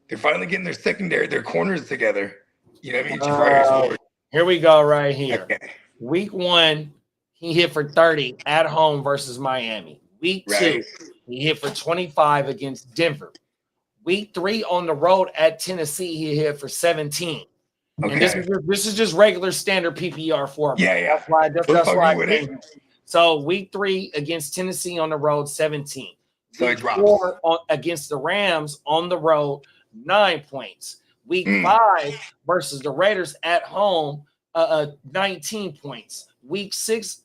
They're finally getting their secondary, their corners together. You know what I mean? Here we go right here. Okay. Week 1, he hit for 30 at home versus Miami. Week 2, he hit for 25 against Denver. Week 3 on the road at Tennessee, he hit for 17. Okay. And this is just regular standard PPR format. Yeah. That's why I came. So week 3 against Tennessee on the road, 17. So it drops. 4 against the Rams on the road, 9 points. Week 5 versus the Raiders at home, 19 points. Week 6,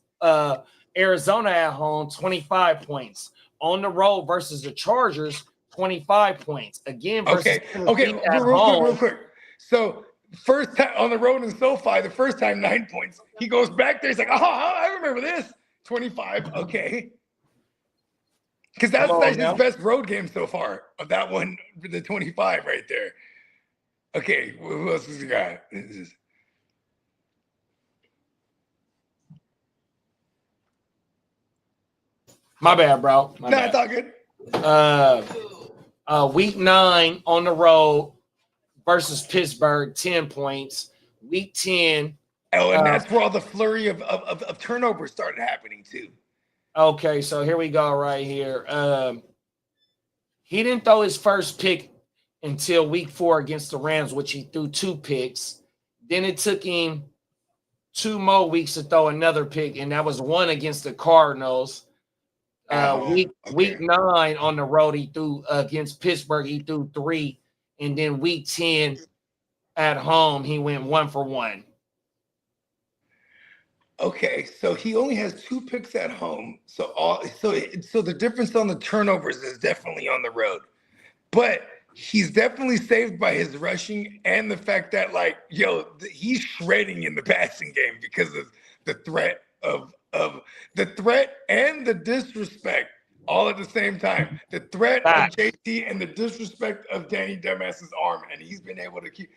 Arizona at home, 25 points. On the road versus the Chargers, 25 points. Again, versus real quick. So first time on the road in SoFi, the first time 9 points. He goes back there. He's like, oh, I remember this. 25. Okay. Because that's his best road game so far. Of that one, the 25 right there. Okay, who else has he got? My bad, bro. It's all good. Week 9 on the road versus Pittsburgh, 10 points. Week 10. Oh, and that's where all the flurry of turnovers started happening too. Okay, so here we go right here. He didn't throw his first pick until week 4 against the Rams, which he threw 2 picks. Then it took him 2 more weeks to throw another pick, and that was 1 against the Cardinals. Week 9 on the road, he threw against Pittsburgh, he threw 3. And then week 10 at home, he went 1 for 1. Okay, so he only has 2 picks at home. So the difference on the turnovers is definitely on the road. But he's definitely saved by his rushing and the fact that, like, he's shredding in the passing game because of the threat of the threat and the disrespect all at the same time. The threat of JT and the disrespect of Danny Dumbass's arm. And he's been able to keep.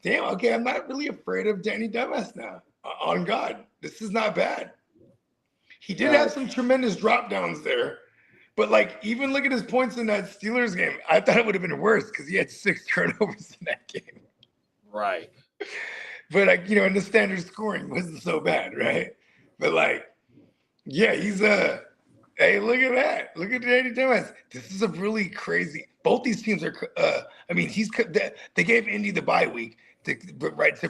Damn, okay, I'm not really afraid of Danny Dumbass now. On God, this is not bad. He did have some tremendous drop downs there. But, like, even look at his points in that Steelers game. I thought it would have been worse because he had 6 turnovers in that game. Right. But, like, in the standard scoring wasn't so bad, right? But, like, yeah, he's hey, look at that. Look at Danny Dimes. This is a really crazy. Both these teams are, they gave Indy the bye week to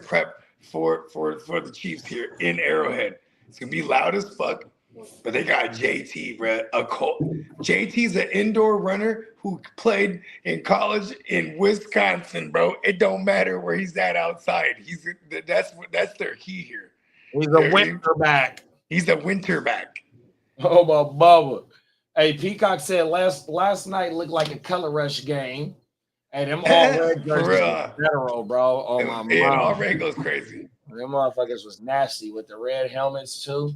prep for the Chiefs here in Arrowhead. It's going to be loud as fuck. But they got JT, bro. JT's an indoor runner who played in college in Wisconsin, bro. It don't matter where he's at outside. That's their key here. He's a winter back. He's a winter back. Oh my bubba. Hey, Peacock said last night looked like a color rush game. Hey, them all red jerseys federal, bro. Oh my god. It already goes crazy. Them motherfuckers was nasty with the red helmets too.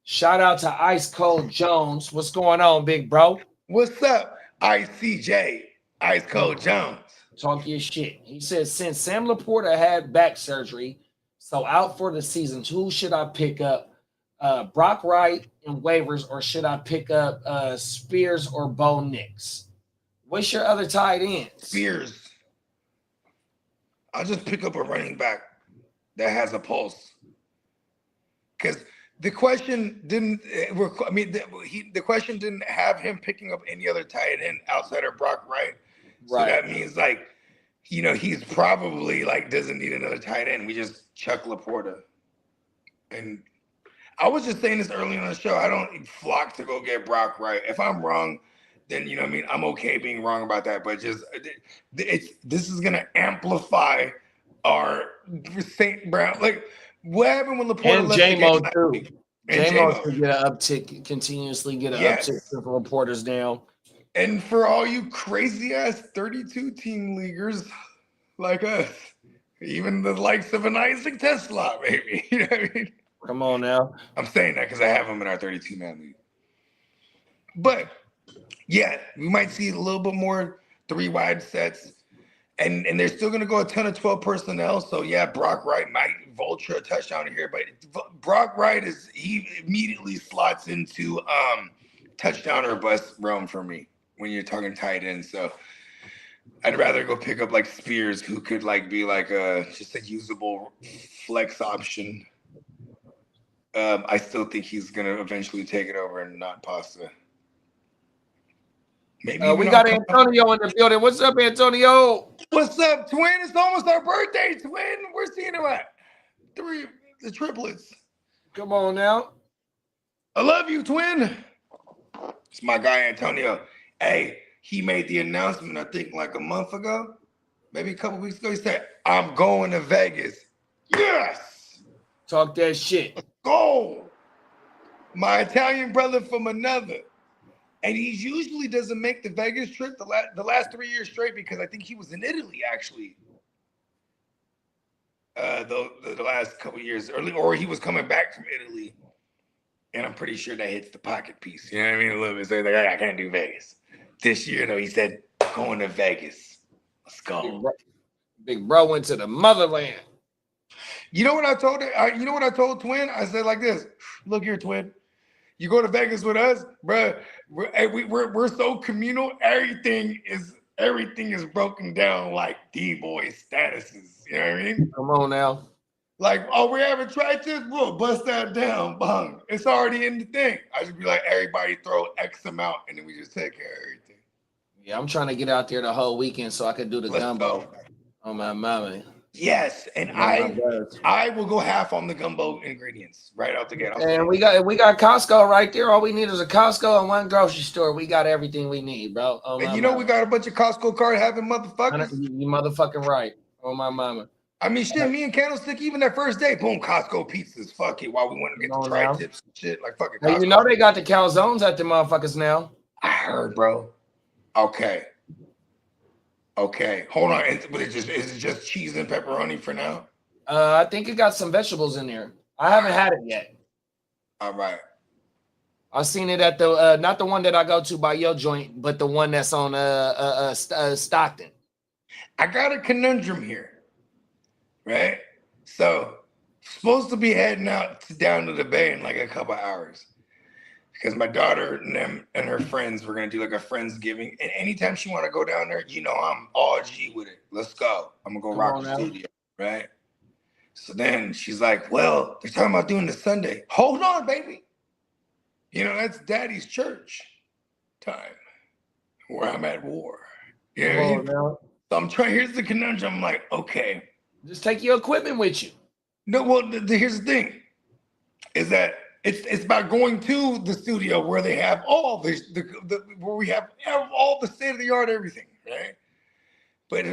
Shout out to Ice Cold Jones. What's going on, big bro? What's up, ICJ? Ice Cold Jones. Talk your shit. He says since Sam Laporta had back surgery, So out for the season, who should I pick up? Brock Wright in waivers, or should I pick up Spears or Bo Nix? What's your other tight ends? Spears. I'll just pick up a running back that has a pulse. Because the question didn't. The question didn't have him picking up any other tight end outside of Brock Wright. So that means he's probably doesn't need another tight end. We just chuck Laporta. And I was just saying this early on the show. I don't flock to go get Brock Wright. If I'm wrong, then I'm okay being wrong about that. But just this is gonna amplify our St. Brown. What happened when Laporta and left the game? Too. J-Mo should get an uptick, continuously get an uptick for Laporta's down. And for all you crazy ass 32 team leaguers like us, even the likes of an Isaac Tesla, maybe. You know what I mean? Come on now. I'm saying that because I have him in our 32 man league. But yeah, we might see a little bit more 3 wide sets. And they're still going to go a ton of 12 personnel. So, yeah, Brock Wright might vulture a touchdown here. But Brock Wright he immediately slots into touchdown or bust realm for me when you're talking tight end. So, I'd rather go pick up Spears, who could be just a usable flex option. I still think he's going to eventually take it over and not Pasta. Maybe we got Antonio in the building. What's up, Antonio? What's up, twin? It's almost our birthday, twin. We're seeing him at the triplets. Come on now. I love you, twin. It's my guy, Antonio. Hey, he made the announcement, I think, a month ago, maybe a couple weeks ago. He said, I'm going to Vegas. Yes. Talk that shit. Let's go. My Italian brother from another. And he usually doesn't make the Vegas trip the last 3 years straight because I think he was in Italy, actually. The last couple of years, or he was coming back from Italy. And I'm pretty sure that hits the pocket piece. You know what I mean? A little bit. So he's like, I can't do Vegas. This year, though, he said, going to Vegas. Let's go. Big bro went to the motherland. You know what I told her? You know what I told Twin? I said like this. Look here, Twin. You go to Vegas with us, bro. We're so communal. Everything is broken down like D-boy statuses. You know what I mean? Come on now. We haven't tried this. We'll bust that down. Bang. It's already in the thing. I just be like, everybody throw X amount, and then we just take care of everything. Yeah, I'm trying to get out there the whole weekend so I can do the gumbo on my mama. Yes, and I will go half on the gumbo ingredients right out the gate. And we got Costco right there. All we need is a Costco and one grocery store. We got everything we need, bro. And we got a bunch of Costco card having motherfuckers. You motherfucking right. Oh my mama. I mean, shit, me and Candlestick, even that first day, boom, Costco pizzas. Fuck it. While we went to get the tri-tips and shit. Fucking Costco. Hey, they got the calzones at the motherfuckers now. I heard, bro. Okay. Hold on. Is it just cheese and pepperoni for now? I think it got some vegetables in there. I haven't had it yet. All right. I seen it at the not the one that I go to by your joint, but the one that's on Stockton. I got a conundrum here. Right? So, supposed to be heading out down to the bay in a couple hours. Because my daughter and her friends were going to do a Friendsgiving. And anytime she want to go down there, I'm all G with it. Let's go. I'm going to go rock the studio. Right? So then she's like, well, they're talking about doing this Sunday. Hold on, baby. That's daddy's church time where I'm at war. You know what I mean? So I'm trying, here's the conundrum. I'm like, okay. Just take your equipment with you. No, well, here's the thing. Is that it's about going to the studio where they have all where we have all the state of the art everything, right? But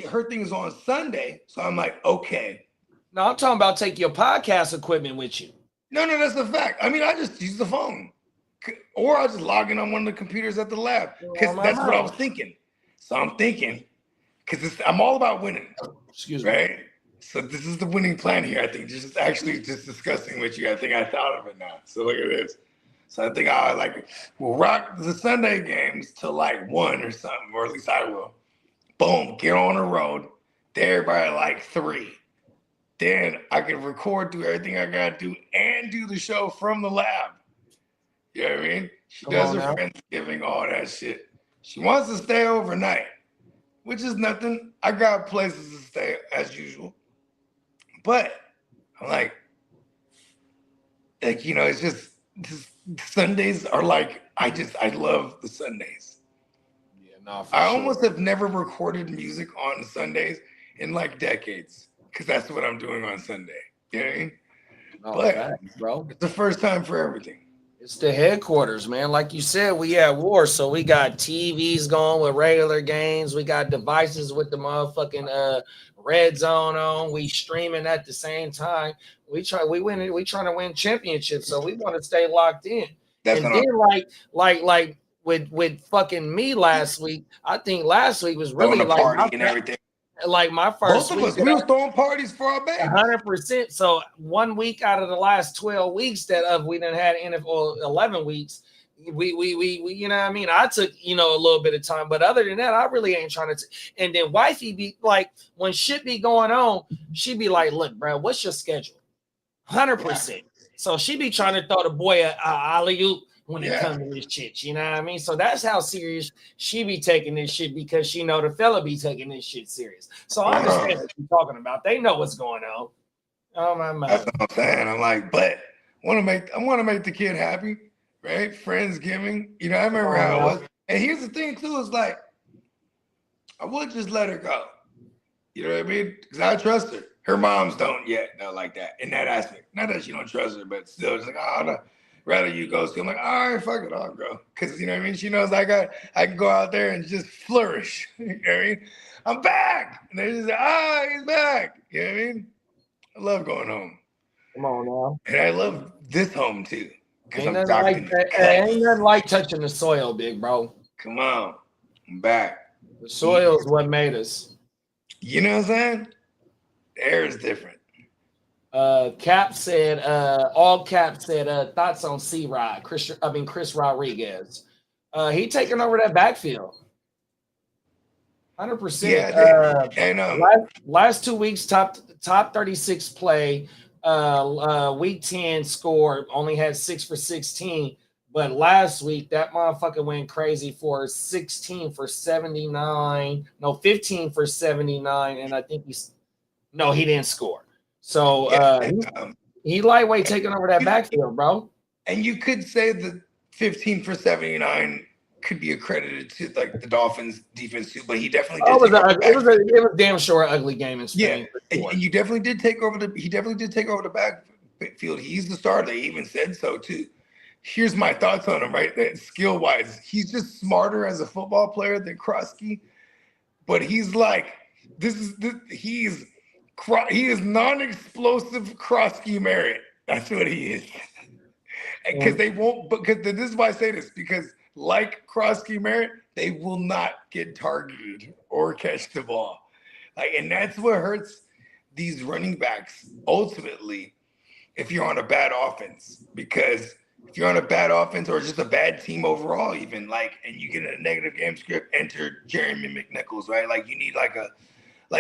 her thing is on Sunday, so I'm like, okay. No, I'm talking about take your podcast equipment with you. No, that's a fact. I mean, I just use the phone, or I just log in on one of the computers at the lab because that's what I was thinking. So I'm thinking because I'm all about winning. Excuse me. Right. So this is the winning plan here. I think just discussing with you. I think I thought of it now. So look at this. So I think we'll rock the Sunday games till 1 or something, or at least I will. Boom, get on the road. There by 3. then I can record, do everything I gotta do, and do the show from the lab. You know what I mean? She does her Friendsgiving, all that shit. She wants to stay overnight, which is nothing. I got places to stay as usual. But I'm like, it's just Sundays are like, I love the Sundays. Yeah, no, I almost have never recorded music on Sundays in like decades because that's what I'm doing on Sunday. You know what I mean? No, But facts, bro. it's the first time for everything. It's the headquarters, man. Like you said, we at war, so we got TVs going with regular games. We got devices with the motherfucking red zone on. We streaming at the same time. We trying to win championships, so we want to stay locked in. And then like with fucking me last week, I think last week was really like party and everything. Like my first Both of week, us, we was throwing parties for our babies. 100%. So 1 week out of the last 12 weeks that we done had NFL 11 weeks, we you know what I mean? I took, a little bit of time, but other than that, I really ain't trying to. And then wifey be like, when shit be going on, she be like, look, bro, what's your schedule? 100%. So she be trying to throw the boy a alley-oop when it comes to this shit, you know what I mean? So that's how serious she be taking this shit because she know the fella be taking this shit serious. So I understand what you're talking about. They know what's going on. Oh my man. That's what I'm saying. I'm like, but I want to make the kid happy, right? Friendsgiving. I remember how it was. And here's the thing too, is like, I would just let her go. You know what I mean? Because I trust her. Her moms don't yet, though, like that, in that aspect. Not that she don't trust her, but still, it's like, no. Rather you go. So I'm like, all right, fuck it, I'll go. Because you know what I mean? She knows I can go out there and just flourish. You know what I mean? I'm back. And they just say, he's back. You know what I mean? I love going home. Come on now. And I love this home too. Because Ain't I'm nothing like touching the soil, big bro. Come on. I'm back. The soil is what made us. You know what I'm saying? The air is different. Cap said, all Cap said, thoughts on C-Rod, Chris Rodriguez. He taking over that backfield. 100%. Yeah, last 2 weeks, top 36 play. Week 10 score, only had 6 for 16. But last week, that motherfucker went crazy for 15 for 79. And I think he didn't score. So he lightweight taking over that backfield, bro. And you could say the 15 for 79 could be accredited to like the Dolphins defense too, but he definitely did. It was damn sure an ugly game in Spain. Yeah, and you definitely did take over the backfield. He's the starter. They even said so too. Here's my thoughts on him, right? Skill wise, he's just smarter as a football player than Krosky, but he's like he is non-explosive Krosky merit. That's what he is. Because they won't. Because this is why I say this. Because like Krosky Merritt, they will not get targeted or catch the ball. And that's what hurts these running backs ultimately. If you're on a bad offense, because if you're on a bad offense or just a bad team overall, even and you get a negative game script, enter Jeremy McNichols, right? You need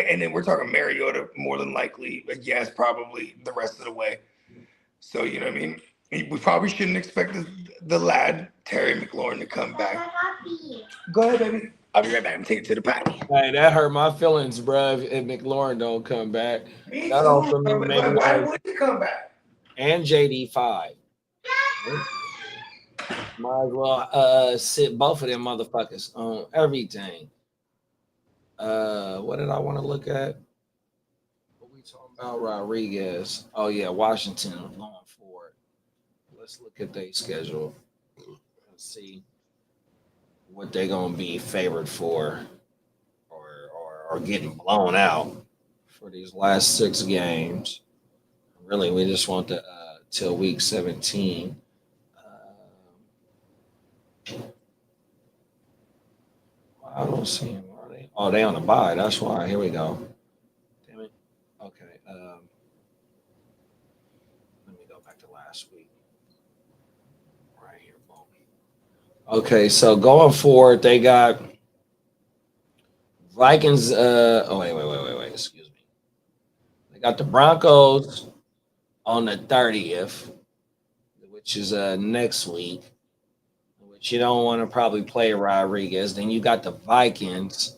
and then we're talking Mariota more than likely, but yes, probably the rest of the way. So, you know what I mean? We probably shouldn't expect the lad, Terry McLaurin, to come back. Go ahead, baby. I'll be right back. I'm taking it to the potty. Hey, that hurt my feelings, bro, if McLaurin don't come back. That also means maybe why would he come back? And JD5. Might as well sit both of them motherfuckers on everything. What did I want to look at? What we talking about? Rodriguez. Oh yeah, Washington going forward. Let's look at their schedule. Let's see what they're gonna be favored for, or getting blown out for these last 6 games. Really, we just want the till week 17. I don't see them. Are they? Oh, they on the bye. That's why. Here we go. Damn it. Okay. Let me go back to last week. Right here, boom. Okay, so going forward, they got Vikings. Wait. Excuse me. They got the Broncos on the 30th, which is next week, which you don't want to probably play Rodriguez. Then you got the Vikings.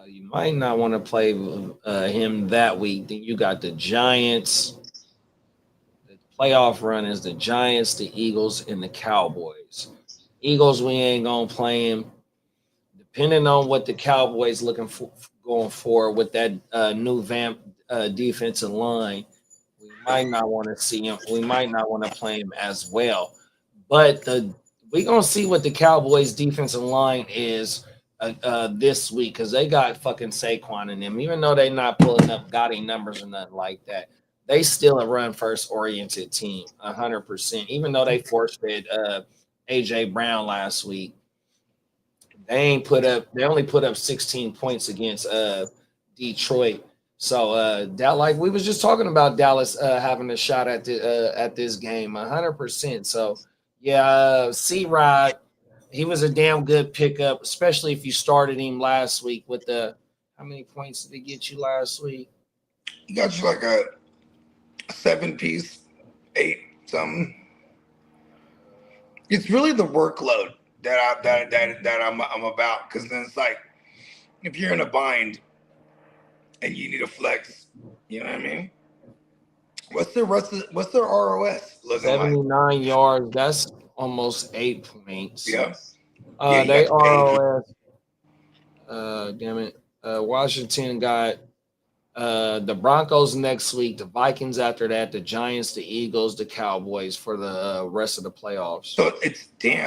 You might not want to play him that week. Then you got the Giants. The playoff run is the Giants, the Eagles, and the Cowboys. Eagles, we ain't gonna play him. Depending on what the Cowboys looking for going forward with that new vamp defensive line, we might not want to see him. We might not want to play him as well. But we're gonna see what the Cowboys defensive line is this week because they got fucking Saquon in them. Even though they're not pulling up gaudy numbers or nothing like that, they still a run first oriented team, 100%. Even though they forfeited AJ Brown last week, they only put up 16 points against Detroit. So that, like we was just talking about Dallas having a shot at this game, 100%. So yeah, C-Rod, he was a damn good pickup, especially if you started him last week with how many points did he get you last week? He got you like a 7-piece, 8 something. It's really the workload that I'm about, because then it's like if you're in a bind and you need a flex, you know what I mean? What's their ROS looking 79 like? yards. That's almost 8 points. Yeah. They ROS. Damn it. Washington got the Broncos next week, the Vikings after that, the Giants, the Eagles, the Cowboys for the rest of the playoffs. So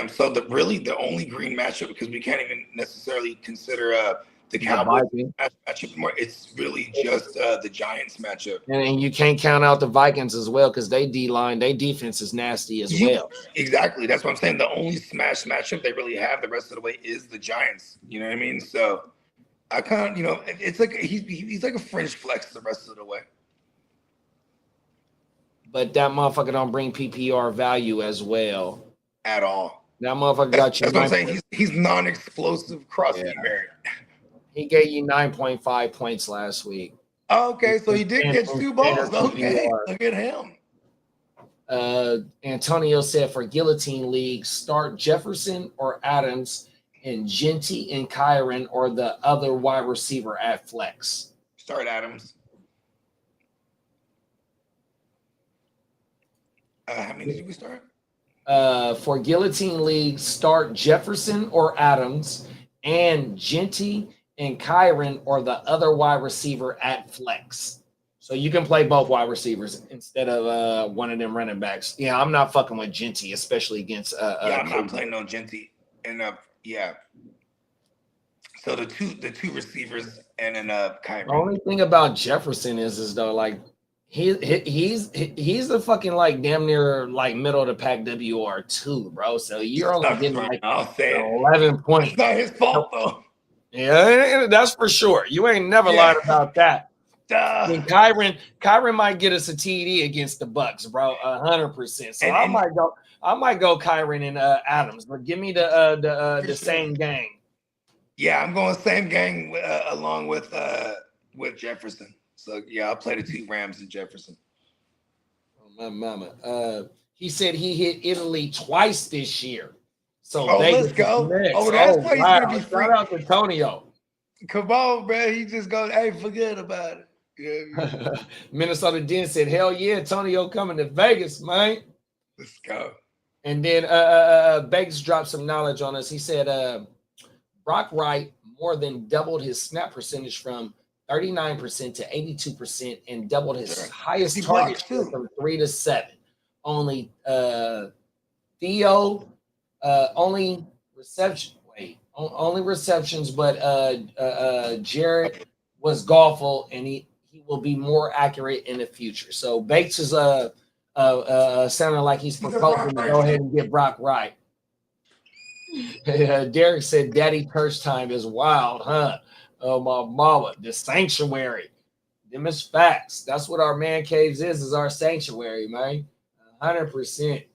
so the only green matchup, because we can't even necessarily consider the Cowboys matchup more. It's really just the Giants matchup. And you can't count out the Vikings as well because they D-line, they defense is nasty as well. Exactly. That's what I'm saying. The only smash matchup they really have the rest of the way is the Giants. You know what I mean? So I can't, it's like he's like a fringe flex the rest of the way. But that motherfucker don't bring PPR value as well. At all. That motherfucker got you. That's what I'm saying. He's non-explosive crossing variant. He gave you 9.5 points last week. Okay, so he did get 2 balls. Okay, look at him. Antonio said for Guillotine League, start Jefferson or Adams and Genty and Kyron or the other wide receiver at flex. Start Adams. How many did we start? For Guillotine League, start Jefferson or Adams and Genty and Kyron or the other wide receiver at flex. So you can play both wide receivers instead of one of them running backs. Yeah, I'm not fucking with Genty, especially against I'm not playing no Genty. And yeah. So the two receivers and then Kyron. The only thing about Jefferson is though, like he's the fucking like damn near like middle of the pack WR2, bro. So you're only getting like 11 points. It's not his fault though. Yeah, that's for sure. You ain't never lied about that. I mean, Kyron might get us a TD against the Bucks, bro, 100%. So I might go Kyron and Adams, but give me the same gang. Yeah, I'm going same gang along with Jefferson. So yeah, I'll play the 2 Rams and Jefferson. Oh, my mama. He said he hit Italy twice this year. So let's go. That's why he's gonna be free. Shout out to Antonio. Come on, bro. He just goes, hey, forget about it. Yeah. Minnesota Den said, hell yeah, Antonio coming to Vegas, man. Let's go. And then Vegas dropped some knowledge on us. He said Brock Wright more than doubled his snap percentage from 39% to 82% and doubled his highest target from 3 to 7. Only Theo only receptions, but Jared was golful, and he will be more accurate in the future. So Bates is sounding like he's proposing to go ahead and get Brock Wright. Derek said, "Daddy Purse time is wild, huh?" Oh my mama, the sanctuary. Them is facts. That's what our man caves is our sanctuary, man. 100%.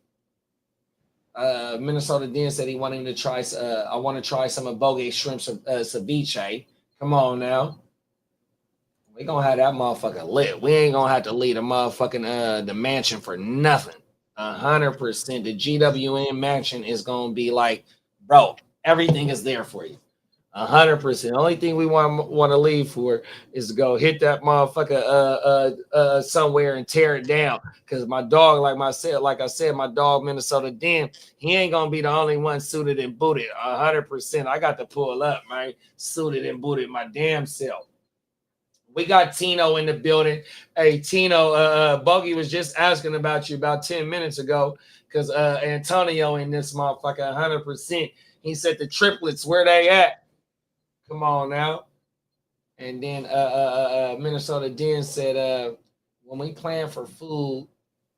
Minnesota Den said he wanted to try. I want to try some of Bogue shrimp ceviche. Come on now. We gonna have that motherfucker lit. We ain't gonna have to leave the motherfucking the mansion for nothing. 100%. The GWN mansion is gonna be like, bro, everything is there for you. 100%. The only thing we want to leave for is to go hit that motherfucker somewhere and tear it down. Because my dog, like I said, my dog Minnesota Den, he ain't gonna be the only one suited and booted. 100%. I got to pull up, man. Suited and booted my damn self. We got Tino in the building. Hey, Tino, Bogey was just asking about you about 10 minutes ago because Antonio in this motherfucker, 100%. He said the triplets, where they at? Come on now. And then Minnesota Den said, when we plan for food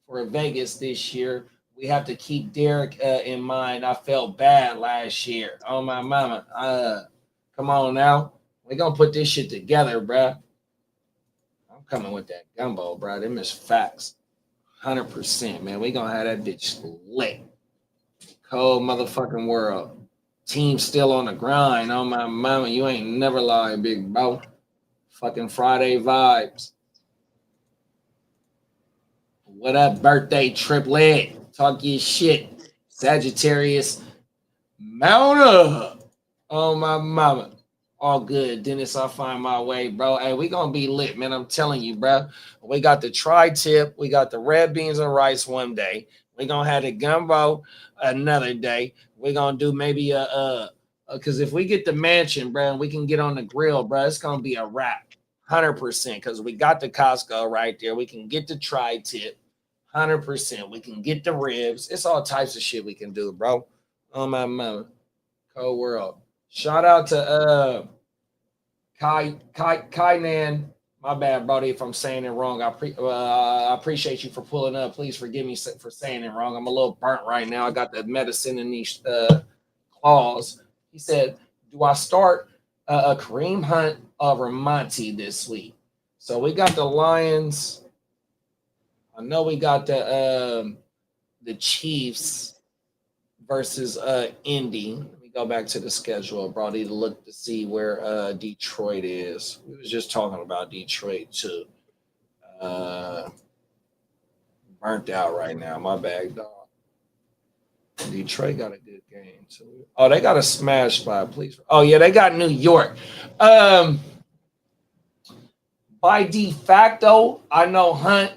for Vegas this year, we have to keep Derek in mind. I felt bad last year. Oh, my mama. Come on now. We're going to put this shit together, bruh. Coming with that gumbo, bro. Them is facts. 100%, man. We gonna have that bitch lit. Cold motherfucking world. Team still on the grind. Oh my mama, you ain't never lying, big bro. Fucking Friday vibes. What up, birthday triplet? Talk your shit. Sagittarius. Mount up. Oh my mama. All good, Dennis. I'll find my way, bro. Hey, we gonna be lit, man. I'm telling you, bro. We got the tri-tip, we got the red beans and rice one day. We gonna have the gumbo another day. We're gonna do maybe because if we get the mansion, bro, and we can get on the grill, bro, it's gonna be a wrap, 100%. Because we got the Costco right there. We can get the tri-tip, 100%. We can get the ribs. It's all types of shit we can do, bro. Oh my mama, cold world. Shout out to Kainan. My bad, buddy, if I'm saying it wrong. I appreciate you for pulling up. Please forgive me for saying it wrong. I'm a little burnt right now. I got the medicine in these claws. He said, do I start a Kareem Hunt over Monty this week? So we got the Lions. I know we got the Chiefs versus Indy. Go back to the schedule, bro. Need to look to see where Detroit is. We was just talking about Detroit too. Burnt out right now. My bad, dog. Detroit got a good game too. Oh, they got a smash spot, please. Oh yeah, they got New York. By de facto, I know Hunt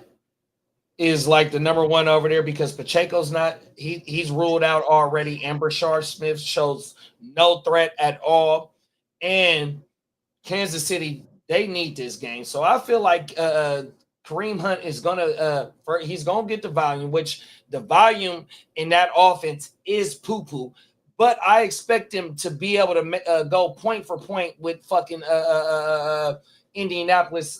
is like the number one over there because Pacheco's not, he's ruled out already. And Brashard Smith shows no threat at all. And Kansas City, they need this game. So I feel like Kareem Hunt is gonna he's gonna get the volume, which the volume in that offense is poo-poo. But I expect him to be able to go point for point with fucking Indianapolis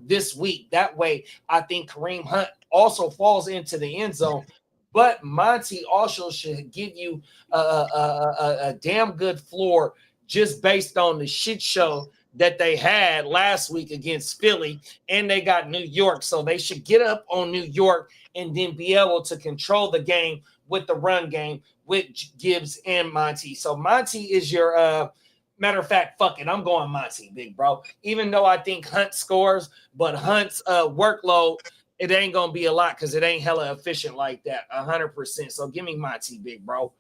this week. That way, I think Kareem Hunt also falls into the end zone. But Monty also should give you a damn good floor just based on the shit show that they had last week against Philly, and they got New York. So they should get up on New York and then be able to control the game with the run game with Gibbs and Monty. So Monty is your matter of fact, fuck it. I'm going Monty, big bro. Even though I think Hunt scores, but Hunt's workload, it ain't going to be a lot because it ain't hella efficient like that, 100%. So give me Monty, big bro.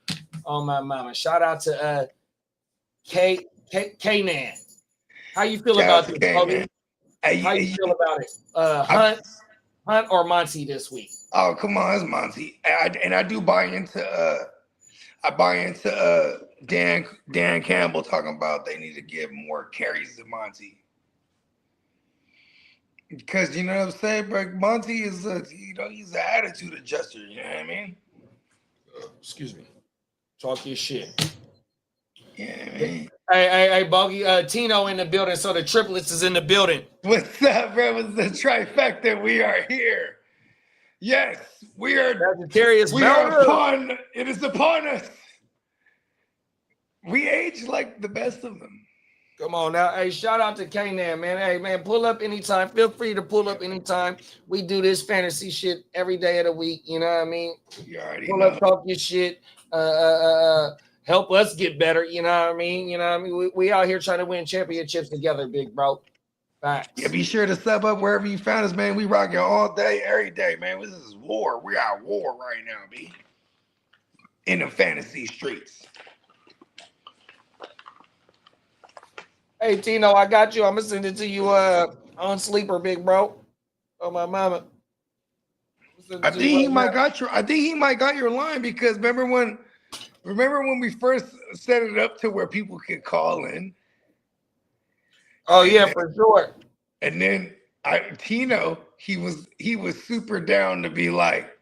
Oh, my mama. Shout out to K-Nan. How you feel about this, Kobe? How you feel about it? Hunt or Monty this week? Oh, come on, it's Monty. And I do buy into Dan Campbell talking about they need to give more carries to Monty. Because you know what I'm saying, bro? Monty is he's an attitude adjuster, you know what I mean? Excuse me. Talk your shit. Yeah, man. Hey, Boggy, Tino in the building, so the triplets is in the building. What's up, bro? It's the trifecta. We are here. Yes, we are. Sagittarius. It is upon us. We age like the best of them. Come on now. Hey, shout out to K-Nan, man. Hey, man, pull up anytime. Feel free to pull up anytime. We do this fantasy shit every day of the week. You know what I mean? You already pull know. up, talk your shit. Help us get better. You know what I mean? We out here trying to win championships together, big bro. Facts. Yeah, be sure to sub up wherever you found us, man. We rocking all day, every day, man. This is war. We are at war right now, B. In the fantasy streets. Hey Tino, I got you. I'm gonna send it to you on sleeper, big bro. Oh my mama. I think he might got your line because remember when we first set it up to where people could call in? Oh yeah, for sure. And then Tino, he was super down to be like,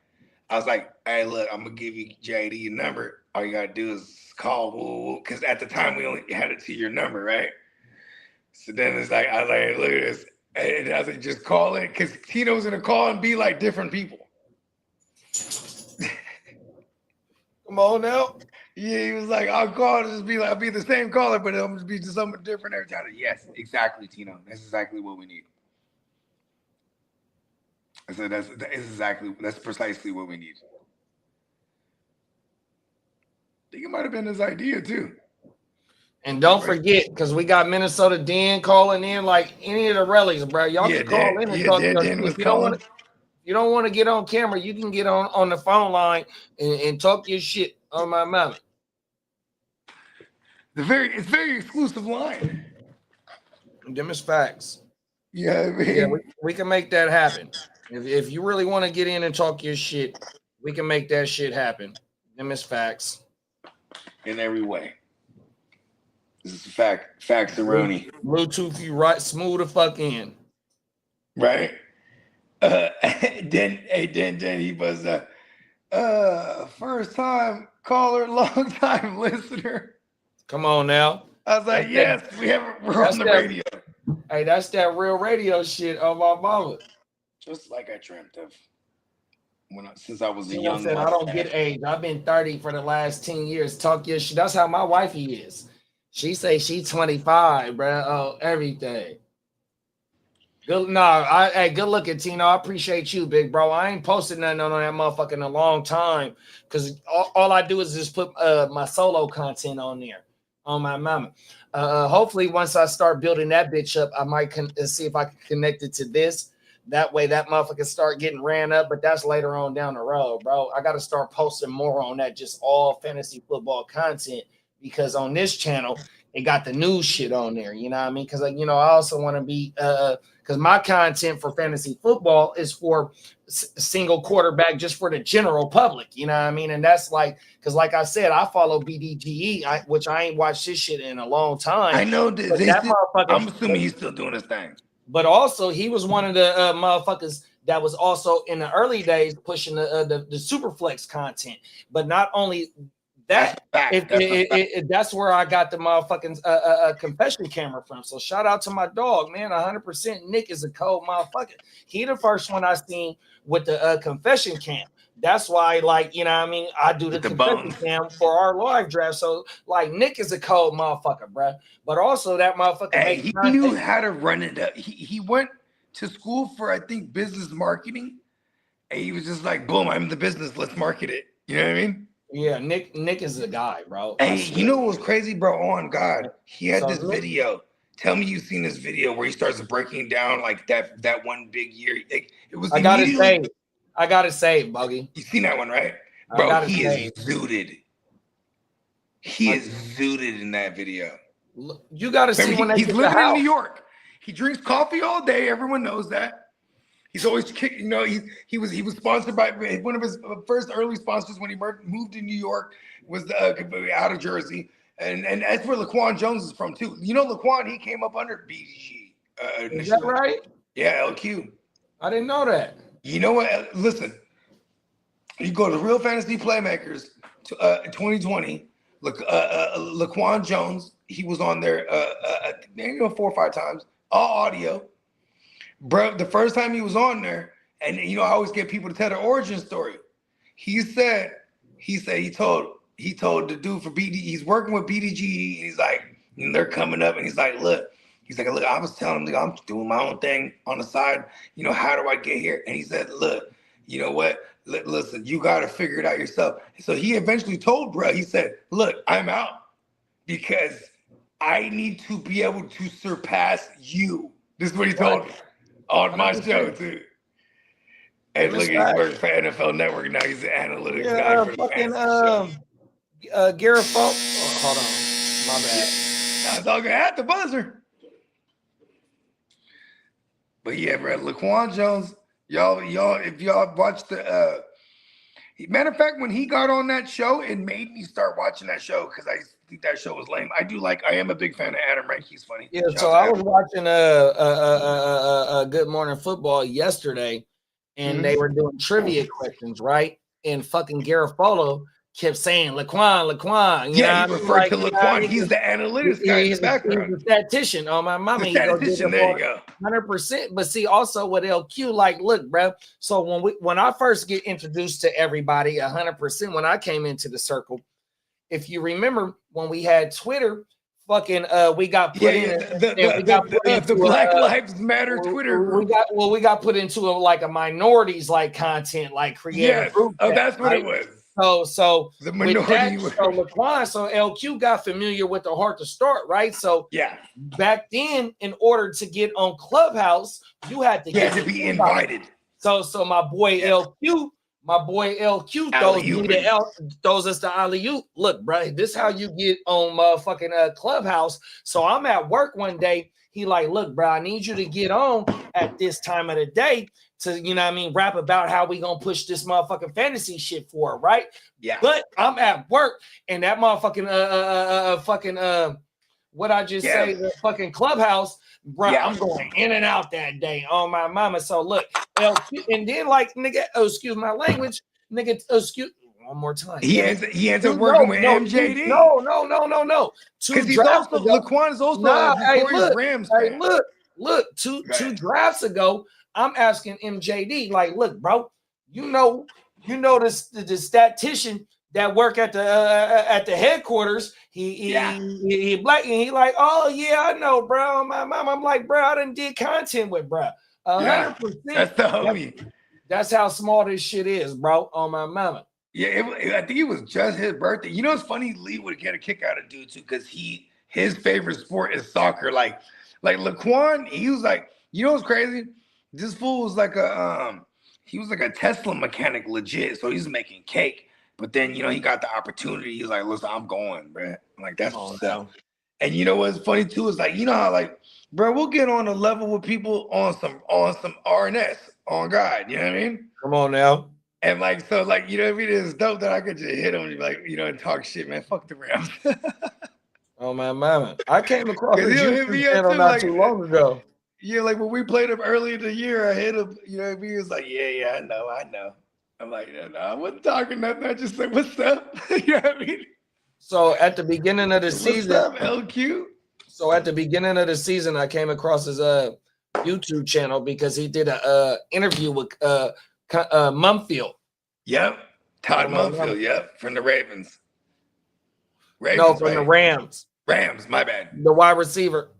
I was like, hey, look, I'm gonna give you JD your number. All you gotta do is call, because at the time we only had it to your number, right? So then it's like, I was like, look at this. And I was like, just call in, because Tino's gonna call and be like different people. Come on now. Yeah, he was like, I'll call and just be like, I'll be the same caller, but it'll just be just something different every time. Yes, exactly, Tino. That's exactly what we need. I said that's precisely what we need. I think it might have been his idea too. And don't forget, because we got Minnesota Dan calling in, like any of the rallies, bro. Y'all can call in and talk to us. If you don't want to get on camera, you can get on the phone line and talk your shit on my mama. It's very exclusive line. Them is facts. Yeah, man. Yeah, we can make that happen. If you really want to get in and talk your shit, we can make that shit happen. Them is facts. In every way. This is facts-a-roni. Bluetooth you right smooth the fuck in. Right. Then he was first time caller, long time listener. Come on now. I was like, we're on the radio. Hey, that's that real radio shit of my mama. Just like I dreamt of since I was a young man. I don't get age. I've been 30 for the last 10 years. Talk your shit. That's how my wifey is. She say she's 25, bro. Oh, everything. Good. Hey, good looking, Tino. I appreciate you, big bro. I ain't posted nothing on that motherfucker in a long time because all I do is just put my solo content on there on my mama. Hopefully, once I start building that bitch up, I might see if I can connect it to this. That way, that motherfucker start getting ran up. But that's later on down the road, bro. I got to start posting more on that, just all fantasy football content. Because on this channel, it got the news shit on there. You know what I mean? Because, I also want to be because my content for fantasy football is for single quarterback, just for the general public. You know what I mean? And that's like, because like I said, I follow BDGE, which I ain't watched this shit in a long time. I know I'm assuming he's still doing his thing. But also, he was one of the motherfuckers that was also in the early days pushing the Superflex content. But not only that, that's where I got the motherfucking confession camera from. So shout out to my dog, man. 100% Nick is a cold motherfucker. He the first one I seen with the confession cam. That's why, I do the confession cam for our live draft. So, Nick is a cold motherfucker, bro. But also that motherfucker. He knew how to run it up. He went to school for, I think, business marketing. And he was just like, boom, I'm the business. Let's market it. You know what I mean? Yeah, Nick is the guy, bro. Hey, you know what was crazy, bro? On God, he had this video. Tell me you've seen this video where he starts breaking down like that one big year. It was. I got it saved, Buggy. You seen that one, right, bro? He is zooted. He is zooted in that video. You got to see when he's living in New York. He drinks coffee all day. Everyone knows that. He's always kicking. He was sponsored by one of his first early sponsors when he moved to New York was out of Jersey, and that's where Laquan Jones is from too. Laquan, he came up under BDG. Is that right? Yeah, LQ. I didn't know that. You know what? Listen, you go to Real Fantasy Playmakers 2020. Laquan Jones, he was on there 4 or 5 times, all audio. Bro, the first time he was on there, and I always get people to tell their origin story. He told the dude for BD, he's working with BDG, and he's like, they're coming up, and he's like, look, I was telling him, I'm doing my own thing on the side. How do I get here? And he said, look, you know what? Listen, you got to figure it out yourself. So he eventually told bro, he said, look, I'm out because I need to be able to surpass you. This is what he told me on my show too. And look, he's working for NFL Network now. He's an analytics guy for the fucking fantasy show. Garofalo. Oh, hold on, my bad. I was talking at the buzzer. But yeah, bro, Laquan Jones, y'all, if y'all watched the matter of fact, when he got on that show, it made me start watching that show because I think that show was lame. I am a big fan of Adam Rank. He's funny. Yeah, so I was watching Good Morning Football yesterday, and they were doing trivia questions, right? And fucking Garofalo kept saying Laquan. He referred to Laquan. He's the analytics guy in the background. He's a statistician. Oh, my mama. The statistician, there you go. 100%. But see, also with LQ, like, look, bro. So when I first get introduced to everybody, 100%, when I came into the circle, if you remember when we had Twitter, fucking we got put in the Black Lives Matter Twitter. We got put into a minorities like content, like creative group. Oh, that's what it was. So the minority. Laquan, so LQ got familiar with the Heart to Start, right? So yeah, back then, in order to get on Clubhouse, you had to be invited. So my boy LQ throws us the alley-oop. Look, bro, this how you get on motherfucking Clubhouse. So I'm at work one day. He like, look, bro, I need you to get on at this time of the day to, you know what I mean, rap about how we gonna push this motherfucking fantasy shit for it, right? Yeah. But I'm at work and that motherfucking what I just say, the fucking Clubhouse, bro, I'm going in and out that day on my mama. So look, and then like nigga, excuse my language, nigga, excuse one more time. He ends up working with MJD. No. Because he's also Laquan is also a Rams fan. Look, two drafts ago, I'm asking MJD, like, look, bro, you know the statistician that work at the headquarters. He black and he like, oh yeah, I know, bro. My mom, I'm like, bro, I done did content with bro. 100%. That's the homie. That's how small this shit is, bro. On my mama. Yeah, I think it was just his birthday. You know, it's funny. Lee would get a kick out of dude too, because his favorite sport is soccer. Like Laquan, he was like, you know what's crazy? This fool was like he was like a Tesla mechanic, legit. So he's making cake. But then, you know, he got the opportunity. He's like, listen, I'm going, bro. I'm like, that's what's up. And you know what's funny too is like, you know how like, bro, we'll get on a level with people on some RNS on God. You know what I mean? Come on now. And like, so like, you know what I mean? It's dope that I could just hit him and be like, you know, and talk shit, man. Fuck the Rams. Oh my mama. I came across his YouTube channel not too long ago. Yeah, like when we played him early in the year, I hit him, you know what I mean? He was like, yeah, I know. I'm like, no, I wasn't talking nothing. I just said, what's up? You know what I mean? So at the beginning of the season, what's up, LQ? So at the beginning of the season, I came across his YouTube channel because he did a interview with Mumfield. Yep. Todd Mumfield, yep, from the Ravens. No, from the Rams. Rams, my bad. The wide receiver.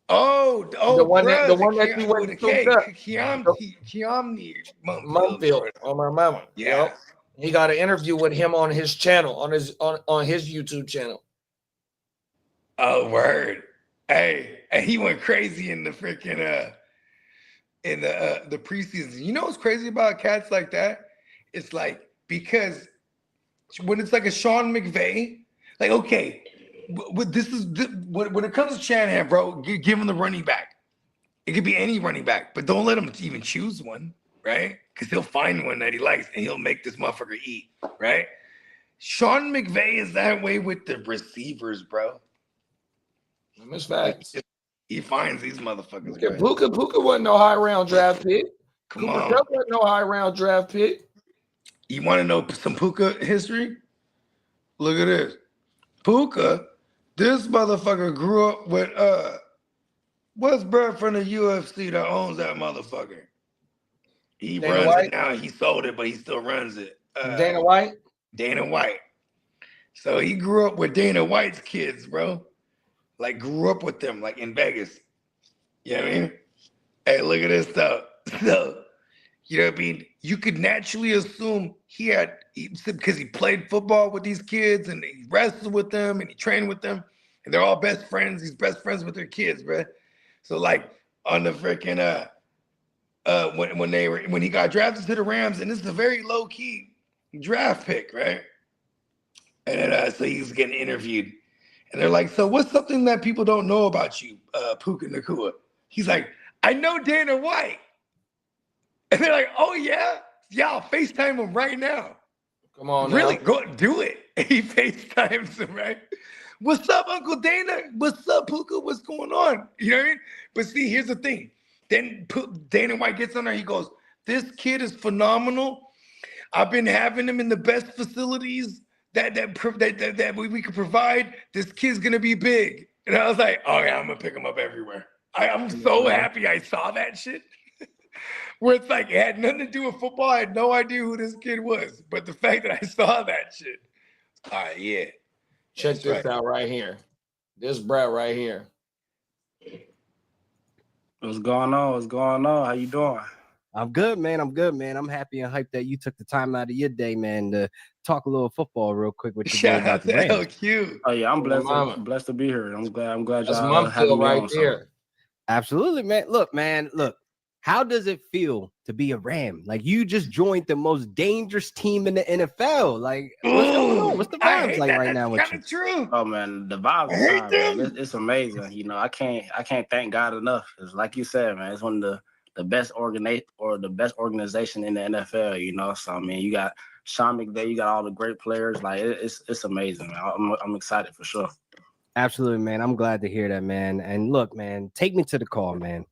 Oh, the one that you went to Keamni Mumfield on my mama. Yeah. Yep. He got an interview with him on his channel, on his YouTube channel. Oh, word. Hey, and he went crazy in the freaking in the preseason. You know what's crazy about cats like that? It's like, because when it's like a Sean McVay, like, okay, when it comes to Shanahan, bro, give him the running back. It could be any running back, but don't let him even choose one, right? Because he'll find one that he likes and he'll make this motherfucker eat, right? Sean McVay is that way with the receivers, bro. That's facts. He finds these motherfuckers. Okay, Puka wasn't no high round draft pick. Come on. Puka wasn't no high round draft pick. You want to know some Puka history? Look at this. Puka, this motherfucker grew up with what's bro from the UFC that owns that motherfucker? He Dana runs White? it now. He sold it, but he still runs it. Dana White? Dana White. So he grew up with Dana White's kids, bro. Like, grew up with them, like in Vegas. You know what I mean? Hey, look at this stuff. So, you know what I mean? You could naturally assume because he played football with these kids and he wrestled with them and he trained with them and they're all best friends. He's best friends with their kids, bro. So, like, on the freaking when he got drafted to the Rams, and this is a very low key draft pick, right? And then, so he's getting interviewed, and they're like, "So what's something that people don't know about you, Puka Nacua?" He's like, "I know Dana White," and they're like, "Oh yeah, I'll FaceTime him right now." Come on, really, now. go do it. He FaceTimes him, right? What's up, Uncle Dana? What's up, Puka? What's going on? You know what I mean? But see, here's the thing. Then Dana White gets on there. He goes, "This kid is phenomenal. I've been having him in the best facilities that we could provide. This kid's gonna be big." And I was like, "Oh yeah, I'm gonna pick him up everywhere." I'm so happy I saw that shit. Where it's like it had nothing to do with football. I had no idea who this kid was, but the fact that I saw that shit. All right, yeah. Check this out right here. This brat right here. What's going on? What's going on? How you doing? I'm good, man. I'm happy and hyped that you took the time out of your day, man, to talk a little football real quick with your boy about the Rams. LQ. Oh yeah, I'm blessed to be here. I'm glad That's y'all having me right on. there. Absolutely, man. Look. How does it feel to be a Ram? Like, you just joined the most dangerous team in the NFL. Like, what's going on? What's the vibes like right now with you? True. Oh man, the vibes are high, man. It's amazing. You know, I can't thank God enough. It's like you said, man. It's one of the best organization in the NFL. You know, so I mean, you got Sean McVay, you got all the great players. Like, it's amazing, man. I'm excited for sure. Absolutely, man. I'm glad to hear that, man. And look, man, take me to the call, man.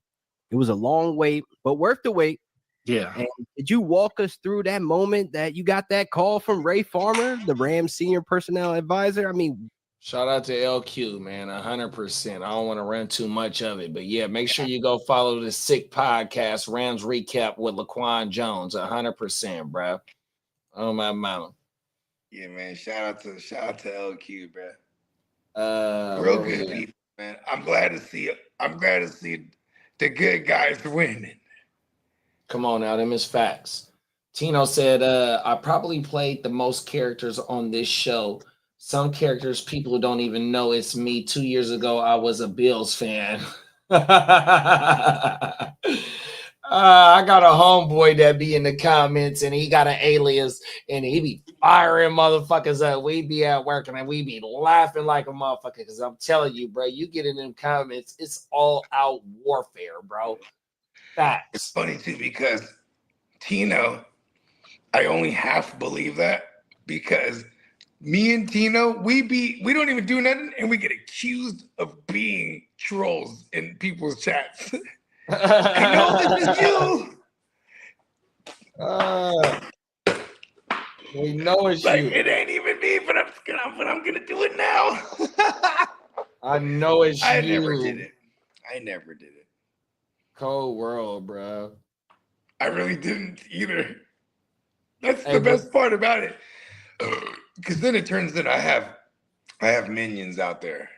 It was a long wait, but worth the wait. Yeah. And did you walk us through that moment that you got that call from Ray Farmer, the Rams senior personnel advisor? I mean, shout out to LQ, man, 100%. I don't want to run too much of it, but yeah, make sure you go follow the Sick Podcast, Rams Recap with Laquan Jones, 100%, bro. Oh my mama. Yeah, man. Shout out to LQ, bro. Real good people, man. I'm glad to see it. I'm glad to see the good guys winning. Come on now, them is facts. Tino said, I probably played the most characters on this show. Some characters people don't even know it's me. 2 years ago, I was a Bills fan. I got a homeboy that be in the comments and he got an alias and he be firing motherfuckers up. We be at work and we be laughing like a motherfucker because I'm telling you, bro, you get in them comments, it's all out warfare, bro. Facts. It's funny too because Tino, I only half believe that because me and Tino, we don't even do nothing and we get accused of being trolls in people's chats. I know this is you. We know it's like, you. it ain't even me, but I'm gonna do it now. I know it's you. I never did it. Cold world, bro. I really didn't either. That's the best part about it. Because then it turns that I have minions out there.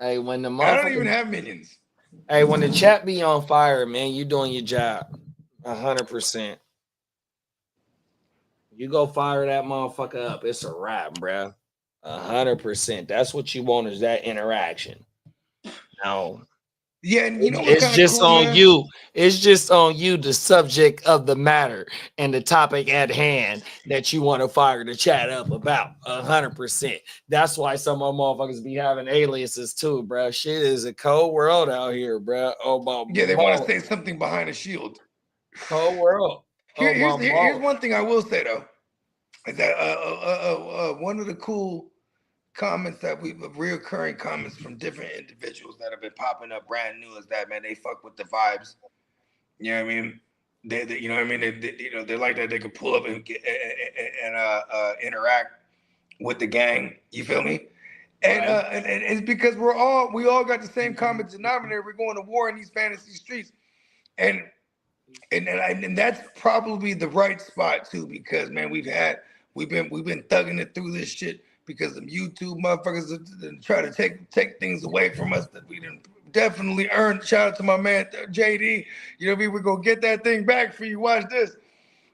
Hey, when the I don't even have minions. Hey, when the chat be on fire, man, you doing your job 100%. You go fire that motherfucker up, it's a wrap, bro. 100%. That's what you want is that interaction. Now, yeah, and you know it's just cool, on man? you. It's just on you, the subject of the matter and the topic at hand that you want to fire the chat up about 100%. That's why some of motherfuckers be having aliases too, bro. Shit is a cold world out here, bro. Oh my yeah, they want to say something behind a shield. Cold world. Here's one thing I will say though, is that one of the cool comments that reoccurring comments from different individuals that have been popping up brand new is that, man, they fuck with the vibes. You know what I mean? They you know what I mean? They like that they can pull up and interact with the gang. You feel me? And and it's because we all got the same common denominator. We're going to war in these fantasy streets, and that's probably the right spot too. Because man, we've been thugging it through this shit because the YouTube motherfuckers try to take things away from us that we didn't definitely earn. Shout out to my man JD. You know what I mean? We're gonna get that thing back for you. Watch this.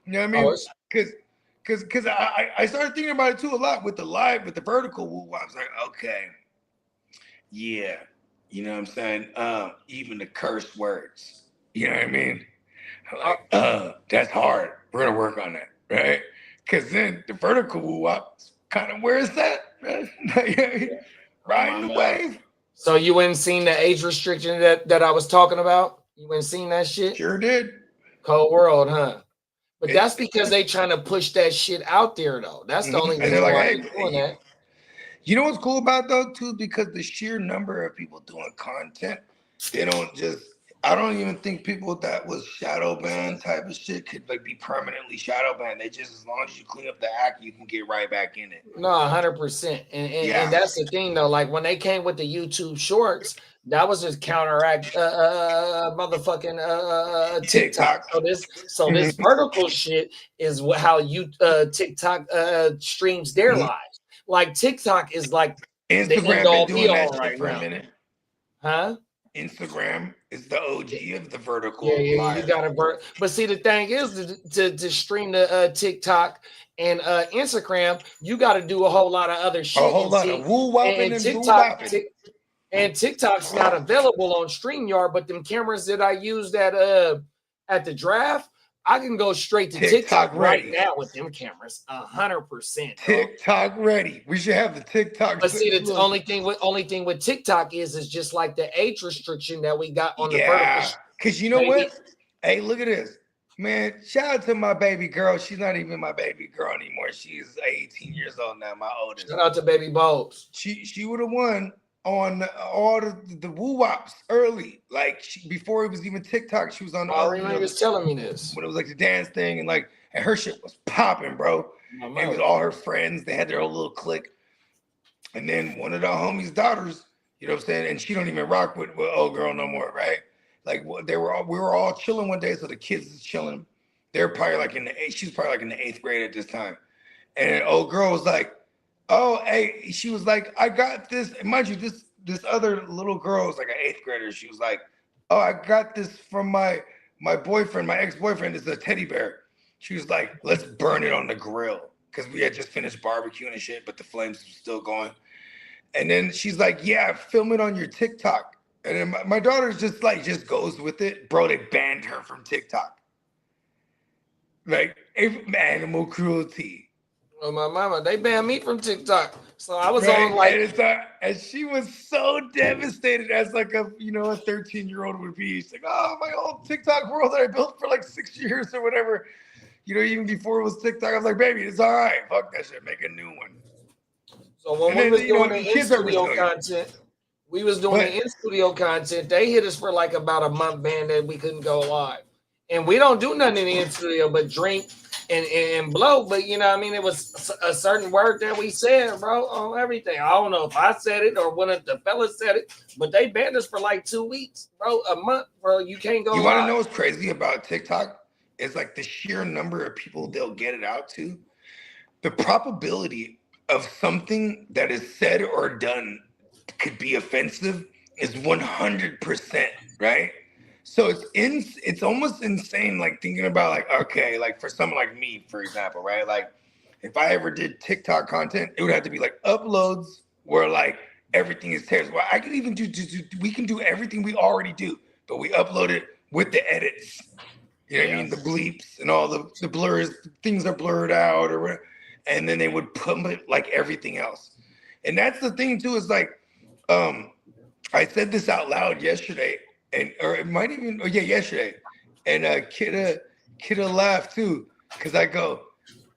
You know what I mean? Because I started thinking about it too a lot with the vertical woo. I was like, okay, yeah, You know what I'm saying? Even the curse words. You know what I mean? Like, that's hard. We're gonna work on that, right? Because then the vertical woo-wop, kind of where is that? Riding the wave. So you wouldn't seen the age restriction that I was talking about? You wouldn't seen that shit? Sure did. Cold world, huh? But that's because they trying to push that shit out there, though. That's the only reason why they're doing that. You know what's cool about though, too? Because the sheer number of people doing content, I don't even think people that was shadow banned type of shit could like be permanently shadow banned. They just, as long as you clean up the act, you can get right back in it. No, 100%. And that's the thing though. Like when they came with the YouTube shorts, that was just counteract motherfucking TikTok. So this vertical shit is how you TikTok streams their lives. Like TikTok is like Instagram been doing that shit right for now. a minute. Huh? Instagram is the OG of the vertical. Yeah, you got to but see, the thing is to stream the TikTok and Instagram, you got to do a whole lot of other shit. A whole lot of woo-wopping and TikTok, and TikTok's not available on StreamYard, but them cameras that I used at the draft, I can go straight to TikTok right now with them cameras, 100%. TikTok ready. We should have the TikTok. But see, the only thing with TikTok is just like the age restriction that we got on the vertical. Because you know what? Hey, look at this. Man, shout out to my baby girl. She's not even my baby girl anymore. She's 18 years old now, my oldest. Shout out to Baby Bobes. She would have won on all the woo-wops early. Like before it was even TikTok, she was on I remember was telling me this. When it was like the dance thing and her shit was popping, bro. And with all her friends, they had their own little clique. And then one of the homies' daughters, you know what I'm saying? And she don't even rock with old girl no more, right? Like we were all chilling one day, so the kids is chilling. They're probably she's probably in the 8th grade at this time. And old girl was like, oh, hey, she was like, I got this. And mind you, this other little girl was like an 8th grader. She was like, oh, I got this from my boyfriend, my ex-boyfriend is a teddy bear. She was like, let's burn it on the grill. Because we had just finished barbecuing and shit, but the flames were still going. And then she's like, yeah, film it on your TikTok. And then my daughter just goes with it. Bro, they banned her from TikTok. Like, animal cruelty. Oh, my mama, they banned me from TikTok. So I was on like, and she was so devastated as like a 13-year-old would be. She's like, oh, my old TikTok world that I built for like 6 years or whatever. Even before it was TikTok, I was like, baby, it's all right. Fuck that shit. Make a new one. So when we was doing the in-studio content, the in-studio content, they hit us for like about a month ban that we couldn't go live. And we don't do nothing in the in-studio but drink and blow. But you know what I mean? It was a certain word that we said, bro, on everything. I don't know if I said it or one of the fellas said it, but they banned us for like 2 weeks, bro, a month, bro. You can't go live. You want to know what's crazy about TikTok? It's like the sheer number of people they'll get it out to. The probability of something that is said or done could be offensive is 100%, right? So it's almost insane, like thinking about like, okay, like for someone like me, for example, right? Like if I ever did TikTok content, it would have to be like uploads where like everything is terrible. Well, I can even we can do everything we already do, but we upload it with the edits. You know what I mean? The bleeps and all the blurs, things are blurred out or whatever. And then they would put like everything else. And that's the thing too, is like, I said this out loud yesterday yesterday. And Kidda laughed too. Cause I go,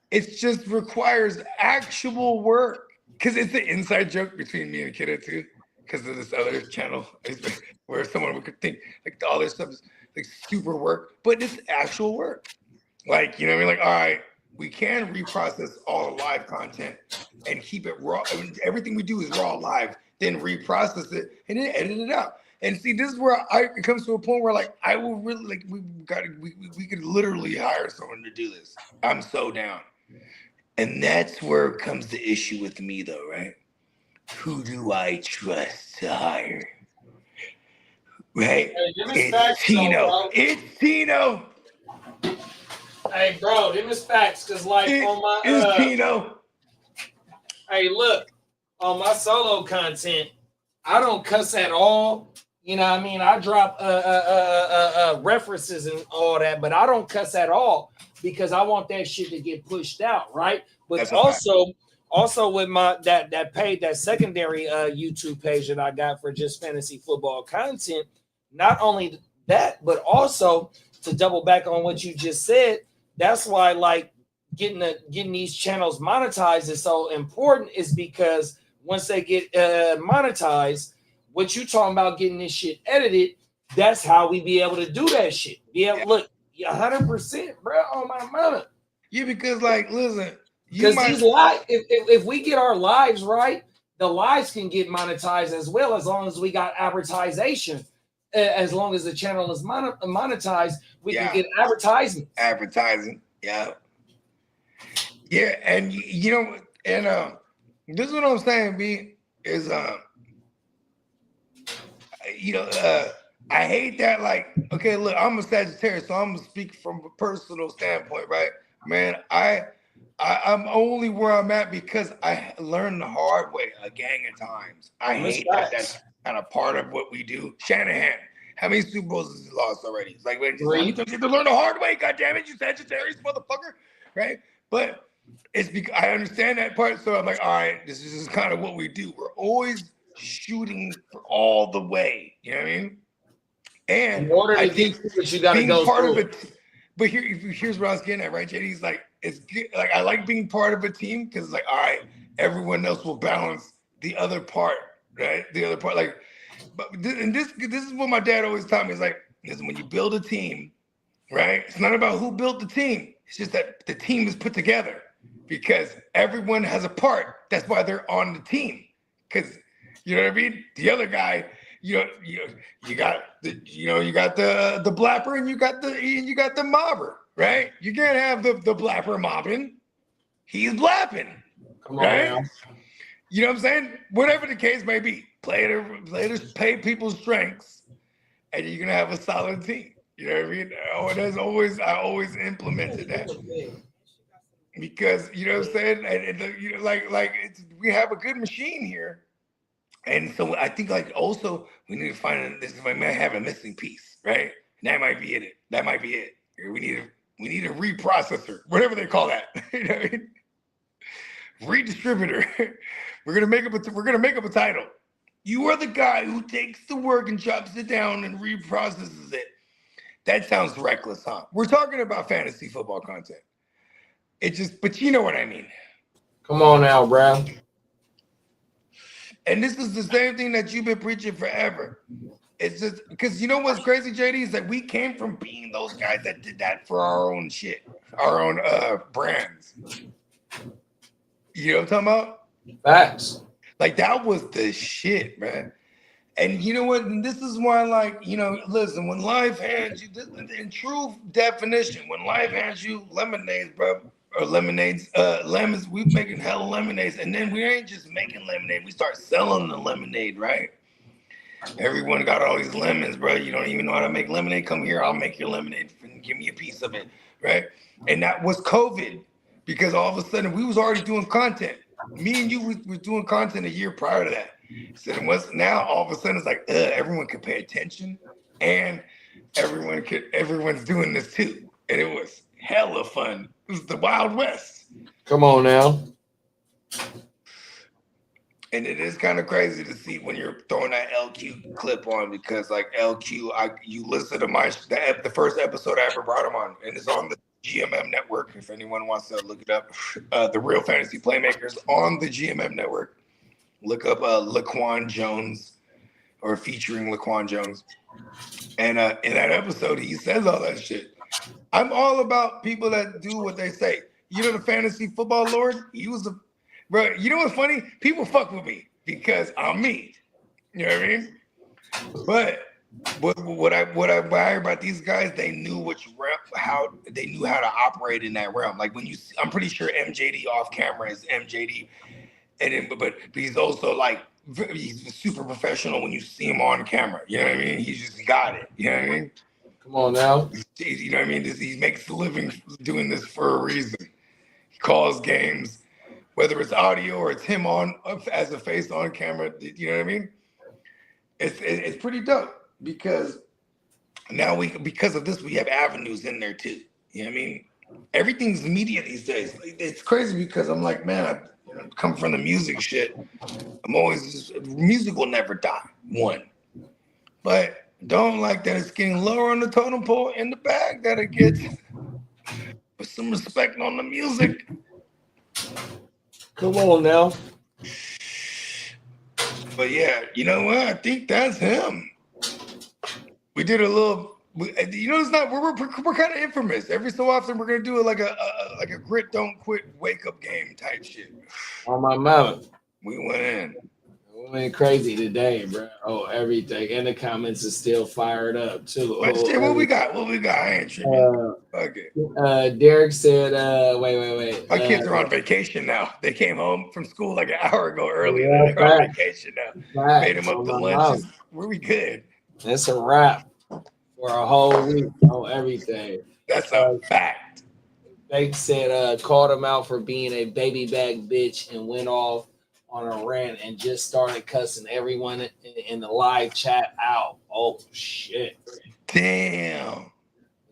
it just requires actual work. Cause it's an inside joke between me and Kidda too. Cause of this other channel where someone could think like all this stuff is like super work, but it's actual work. Like, you know what I mean? Like, all right, we can reprocess all the live content and keep it raw. I mean, everything we do is raw live, then reprocess it and then edit it out. And see, this is where it comes to a point where like, I will really like, we could literally hire someone to do this. I'm so down. And that's where comes the issue with me though, right? Who do I trust to hire? Right? Hey, it's Tino. It's Tino. Hey, bro, them is facts. Cause like on my it's Tino. Hey, look, on my solo content, I don't cuss at all. You know what I mean? I drop references and all that, but I don't cuss at all because I want that shit to get pushed out, right? But also with my that page, that secondary YouTube page that I got for just fantasy football content, not only that, but also to double back on what you just said, that's why like getting these channels monetized is so important, is because once they get monetized, what you talking about getting this shit edited, that's how we be able to do that shit. Look, 100%, bro, on my mother. Yeah, because like, listen, because these live, if we get our lives right, the lives can get monetized as well, as long as we got advertisation. As long as the channel is monetized, we can get advertisements. Advertising, yeah. Yeah, and you know, and this is what I'm saying, B, is I hate that, like, okay, look, I'm a Sagittarius, so I'm gonna speak from a personal standpoint, right? Man, I'm only where I'm at because I learned the hard way a gang of times. I hate that that's kind of part of what we do. Shanahan, how many Super Bowls has he lost already? It's like, wait, you have to learn the hard way, goddammit, you Sagittarius motherfucker, right? But it's because I understand that part, so I'm like, all right, this is kind of what we do. We're always shooting for all the way, you know what I mean? And in order to get what you gotta go part of it. But here's what I was getting at, right, JD? He's like, it's good. Like, I like being part of a team because it's like, all right, everyone else will balance the other part, right? The other part, like, but this is what my dad always taught me. Is like, listen, when you build a team, right? It's not about who built the team. It's just that the team is put together because everyone has a part. That's why they're on the team. Because you know what I mean? The other guy, you got the blapper and you got the mobber, right? You can't have the blapper mobbing. He's blapping. Come on, right? Now. You know what I'm saying? Whatever the case may be, pay people's strengths, and you're gonna have a solid team. You know what I mean? Oh, I always implemented that because you know what I'm saying. And we have a good machine here. And so I think like also we need to find this. We might have a missing piece, right? And that might be it. That might be it. We need a reprocessor, whatever they call that. You know what I mean? Redistributor. We're gonna make up a title. You are the guy who takes the work and chops it down and reprocesses it. That sounds reckless, huh? We're talking about fantasy football content. But you know what I mean. Come on now, bro. And this is the same thing that you've been preaching forever. It's just because you know what's crazy, JD, is that we came from being those guys that did that for our own shit, our own brands. You know what I'm talking about? Facts. Like that was the shit, man. And you know what? And this is why, like, you know, listen, when life hands you, in true definition, when life hands you lemonades, bro, or lemonades, lemons, we making hella lemonades. And then we ain't just making lemonade, we start selling the lemonade, right? Everyone got all these lemons, bro. You don't even know how to make lemonade. Come here, I'll make your lemonade and give me a piece of it, right? And that was COVID because all of a sudden we was already doing content. Me and you was doing content a year prior to that. So it was now all of a sudden it's like everyone could pay attention and everyone's doing this too. And it was hella fun. It was the Wild West. Come on now. And it is kind of crazy to see when you're throwing that LQ clip on because like LQ, you listen to the first episode I ever brought him on, and it's on the GMM network. If anyone wants to look it up, the Real Fantasy Playmakers on the GMM network. Look up Laquan Jones or featuring Laquan Jones. And in that episode, he says all that shit. I'm all about people that do what they say. You know the fantasy football lord? Bro, you know what's funny? People fuck with me because I'm me. You know what I mean? But what I admire about these guys, they knew how to operate in that realm. Like I'm pretty sure MJD off camera is MJD. And then, but he's also like he's super professional when you see him on camera. You know what I mean? He just got it. You know what I mean? Come on now. You know what I mean? He makes a living doing this for a reason. He calls games, whether it's audio or it's him on as a face on camera. You know what I mean? it's pretty dope because now because of this we have avenues in there too. You know what I mean? Everything's media these days. It's crazy because I'm like, man, I come from the music shit. I'm always music will never die. One, but don't like that it's getting lower on the totem pole in the bag that it gets. Put some respect on the music. Come on now. But yeah, you know what? I think that's him. We did a little. It's not. We're kind of infamous. Every so often, we're gonna do like a grit don't quit wake up game type shit. On my mouth. We went in. We went crazy today, bro. Oh, everything. And the comments are still fired up too. But shit, what we got? I ain't tripping. Fuck it. Derek said, wait. My kids are on vacation now. They came home from school like an hour ago early. Yeah, They're on vacation now. Made them up the lunches. We good. That's a wrap for a whole week on everything. That's a fact. They said called him out for being a baby back bitch and went off on a rant and just started cussing everyone in the live chat out. Oh shit. Damn.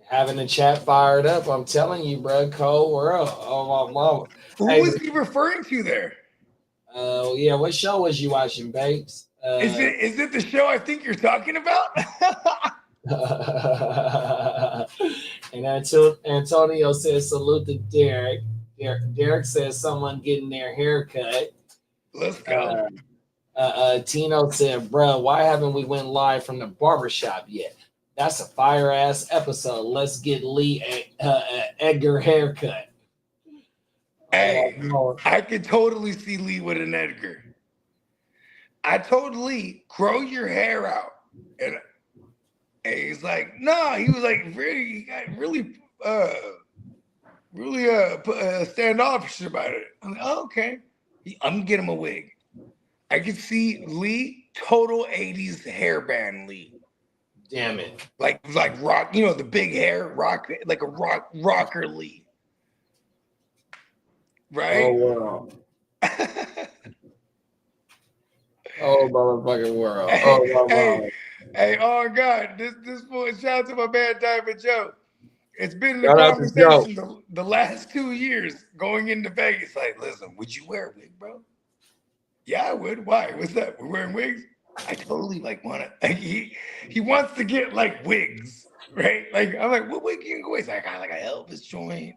Having the chat fired up. I'm telling you, bro. Cold world. Oh my mama. Who was he referring to there? Yeah. What show was you watching, Bakes? Is it the show I think you're talking about? And Antonio says salute to Derek. Derek says someone getting their hair cut. Let's go. Tino said, bro, why haven't we went live from the barbershop yet? That's a fire ass episode. Let's get Lee Edgar haircut. Hey, I could totally see Lee with an Edgar. I told Lee, grow your hair out. And he's like, no, he was like really standoffish about it. I'm like, oh, okay. I'm gonna get him a wig. I could see Lee, total 80s hairband Lee. Damn it. Like rock, the big hair, rock, like a rocker Lee. Right? Oh, wow. Oh, motherfucking world. Hey, oh God, this boy, shout out to my man Diamond Joe. It's been the conversation the last 2 years going into Vegas. Like, listen, would you wear a wig, bro? Yeah, I would. Why? What's up? We're wearing wigs? I totally want to. Like, he wants to get like wigs, right? Like, I'm like, what wig you can go? He's like, I like a Elvis joint.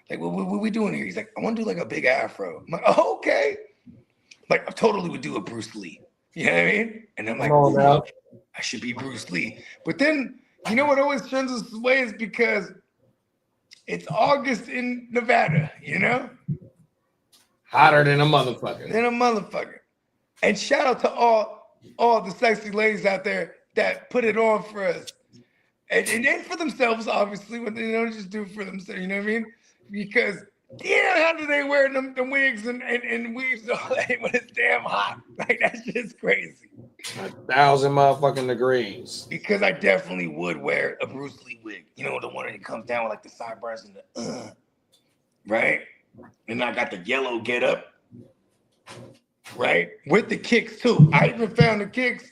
Like, what we doing here? He's like, I want to do like a big afro. I'm like, oh, okay. Like, I totally would do a Bruce Lee. You know what I mean? And I'm like, I should be Bruce Lee. But then, you know what always turns us away is because it's August in Nevada, Hotter than a motherfucker. And shout out to all the sexy ladies out there that put it on for us. And for themselves, obviously, when they don't just do it for themselves, you know what I mean? Because how do they wear them wigs and weaves all day when it's damn hot? Like, that's just crazy. 1,000 motherfucking degrees. Because I definitely would wear a Bruce Lee wig. The one that comes down with like the sideburns and the right? And I got the yellow get up, right? With the kicks too. I even found the kicks.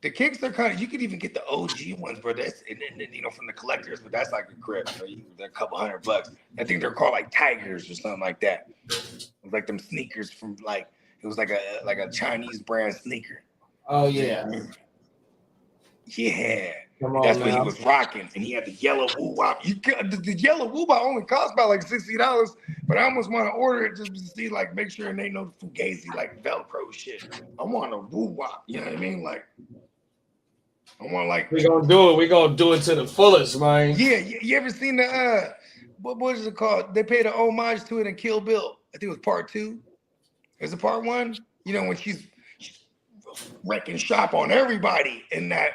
The kicks are kind of, you could even get the OG ones, bro. That's from the collectors, but that's like a grip. So they're a couple $100. I think they're called like Tigers or something like that. It was like them sneakers from it was like a Chinese brand sneaker. Oh yeah. Yeah. That's what he was rocking, and he had the yellow woo-wop. The yellow woo-wop only cost about like $60, but I almost want to order it just to see, like, make sure it ain't no fugazi like Velcro shit. I want a woo-wop. You know what I mean? Like, I want like we gonna do it. We gonna do it to the fullest, man. Yeah. You ever seen the what is it called? They paid an homage to it in Kill Bill. I think it was part 2. Is it part 1? When she's wrecking shop on everybody in that.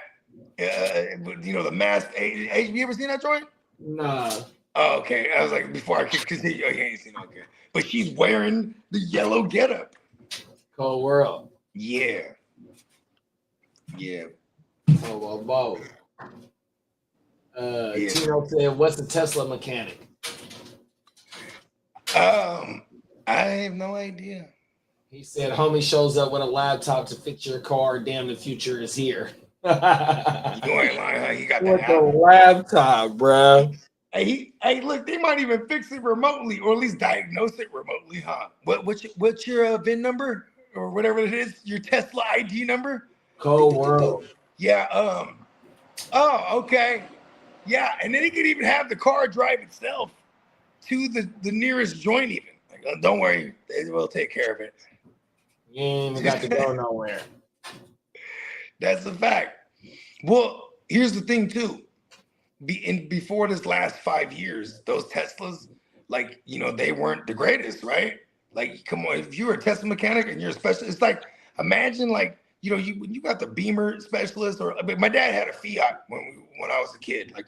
The mask. You ever seen that joint? Nah. Oh, okay. I was like, before I could continue. You ain't seen it. Okay. But she's wearing the yellow getup. Cold world. Yeah. Oh. Tino said, "What's the Tesla mechanic?" I have no idea. He said, "Homie shows up with a laptop to fix your car. Damn, the future is here." You ain't lying, huh? He got with the the app. laptop, bro. Hey, look, they might even fix it remotely, or at least diagnose it remotely, huh? What's your VIN number or whatever it is? Your Tesla ID number? Cold world. Yeah. Oh, okay. Yeah, and then he could even have the car drive itself to the nearest joint. Even like, oh, don't worry, they will take care of it. You ain't even got to go nowhere. That's a fact. Well, here's the thing too. Before this last 5 years, those Teslas, like, they weren't the greatest, right? Like, come on, if you're a Tesla mechanic and you're a specialist, it's like, imagine like, when you got the Beamer specialist, or my dad had a Fiat when I was a kid. Like,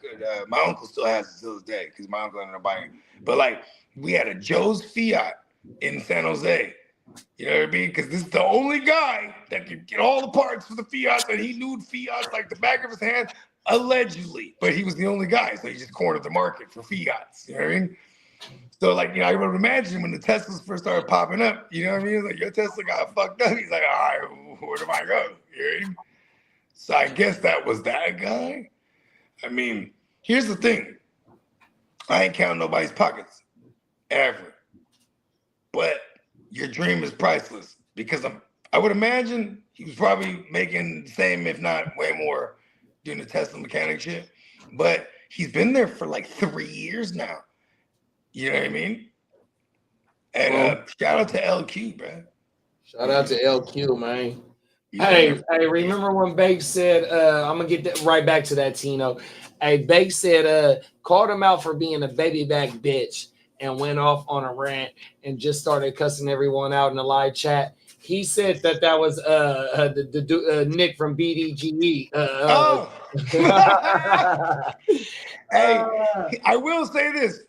my uncle still has it till this day because my uncle ended up buying it. But like, we had a Joe's Fiat in San Jose. You know what I mean? Because this is the only guy that could get all the parts for the Fiats, and he knew Fiats like the back of his hand, allegedly. But he was the only guy, so he just cornered the market for Fiats. You know what I mean? So, like, I would imagine when the Teslas first started popping up, you know what I mean? Like, your Tesla got fucked up. He's like, all right, where do I go? You know what I mean? So I guess that was that guy. I mean, here's the thing. I ain't counting nobody's pockets, ever. But your dream is priceless, because I would imagine he was probably making the same, if not way more, doing the Tesla mechanic shit. But he's been there for like 3 years now. You know what I mean? And shout out to LQ, bro. Shout out to LQ, man. Hey, remember when Bakes said, I'm going to get right back to that, Tino. Hey, Bakes said, called him out for being a baby back bitch and went off on a rant and just started cussing everyone out in the live chat. He said that was Nick from BDGE. Hey, I will say this.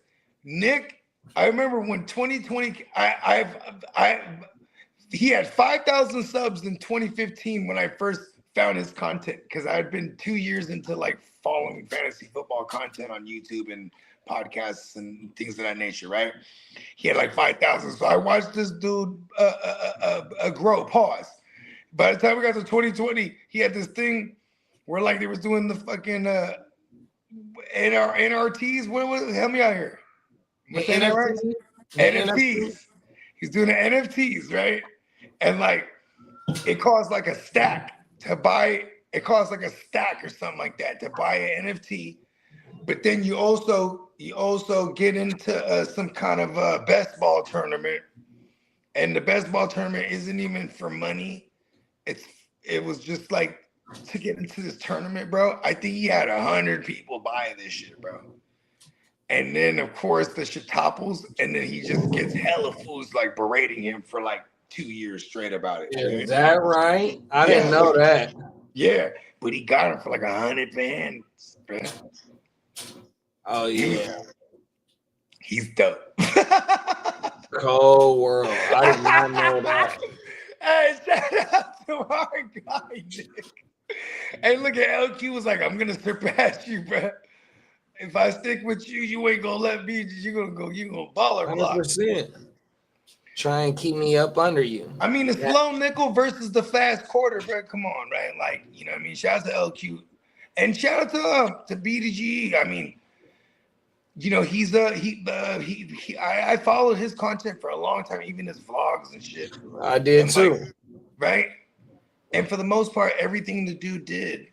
Nick, I remember when 2020, he had 5,000 subs in 2015 when I first found his content, because I had been 2 years into like following fantasy football content on YouTube and podcasts and things of that nature, right? He had like 5,000. So I watched this dude grow, pause. By the time we got to 2020, he had this thing where like they was doing the fucking NRTs. What was it? Help me out here. NFTs. He's doing the NFTs, right? And like, it costs like a stack to buy. It costs like a stack or something like that to buy an NFT. But then you also get into some kind of best ball tournament, and the best ball tournament isn't even for money. It was just like to get into this tournament, bro. I think he had 100 people buying this shit, bro. And then, of course, the shit topples, and then he just gets hella fools like berating him for like 2 years straight about it. Is that right? I didn't know that. Yeah, but he got him for like 100 bands, bro. Oh, yeah. He's dope. Cold world. I did not know that. Hey, shout out to our guy, Nick. Hey, look at LQ was like, I'm gonna surpass you, bro. If I stick with you, you ain't gonna let me. You gonna baller block. 100%. Try and keep me up under you. I mean, the slow nickel versus the fast quarter, bro. Come on, right? Like, you know what I mean? Shout out to LQ, and shout out to BDGE. I mean, you know, I followed his content for a long time, even his vlogs and shit. I did too. Like, right? And for the most part, everything the dude did,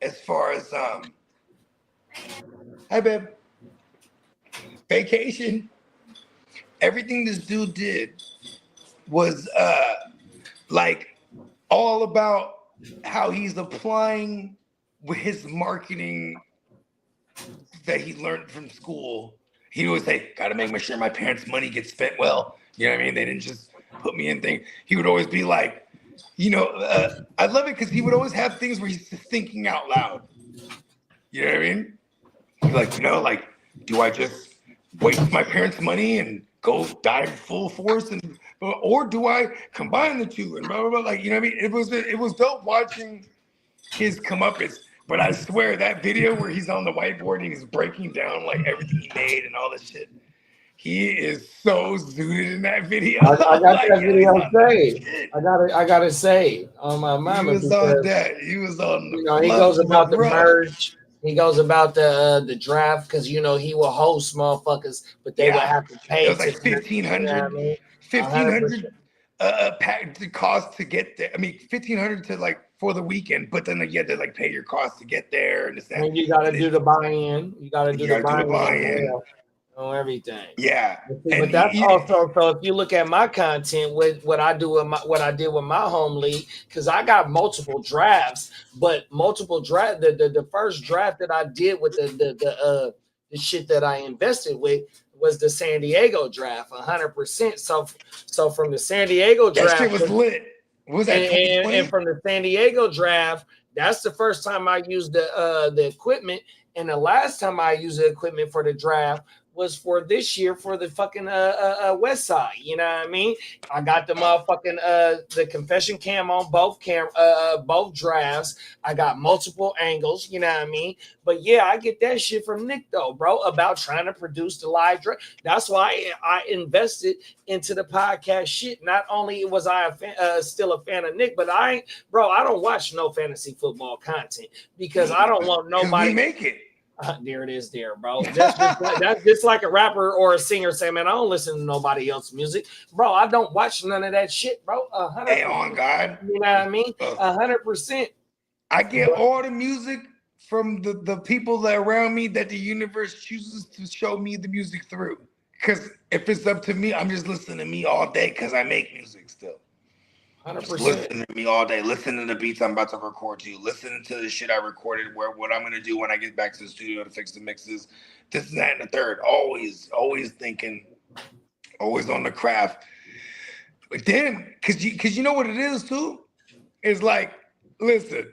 as far as hi babe, vacation, everything this dude did was like all about how he's applying with his marketing that he learned from school. He would say, gotta make sure my parents' money gets spent well. You know what I mean? They didn't just put me in things. He would always be like, you know, I love it because he would always have things where he's just thinking out loud. You know what I mean? He's like, you know, like, do I just waste my parents' money and go dive full force, or do I combine the two and blah blah blah? Like, you know what I mean? It was dope watching his comeuppance. But I swear that video where he's on the whiteboard and he's breaking down like everything he made and all this shit, He is so zooted in that video. I got Like, that yo, video he's on saved. shit. I got it saved on my He mama was on because that. He was on the he goes about the rough. merge. He goes about the draft because he will host motherfuckers, but they would have to pay. It was like to, you know what I mean? 1,500 the cost to get there. I mean, 1,500 to like for the weekend, but then you had to like pay your cost to get there and this that. And you got to do the buy-in. You got to do the buy-in on everything. Yeah, but that's also so. If you look at my content, with what I do with what I did with my home league, because I got multiple drafts, but multiple draft. The first draft that I did with the shit that I invested with was the San Diego draft, 100%. So from the San Diego draft, that shit was lit. What was that? And from the San Diego draft, that's the first time I used the equipment, and the last time I used the equipment for the draft was for this year for the fucking West Side. You know what I mean? I got the motherfucking the confession cam on both drafts. I got multiple angles. You know what I mean? But yeah, I get that shit from Nick though, bro, about trying to produce the live draft. That's why I invested into the podcast shit. Not only was I still a fan of Nick, but I don't watch no fantasy football content because I don't want nobody. We make it. There it is, there, bro. That's just like a rapper or a singer saying, "Man, I don't listen to nobody else's music, bro. I don't watch none of that shit, bro." 100%. Hey, on God, you know what I mean? 100%. I get all the music from the people that are around me that the universe chooses to show me the music through. Because if it's up to me, I'm just listening to me all day because I make music still. 100%. Listening to me all day, listening to the beats I'm about to record to you, listening to the shit I recorded, what I'm gonna do when I get back to the studio to fix the mixes, this and that and the third. Always thinking, always on the craft. But then, cause you know what it is too? It's like, listen,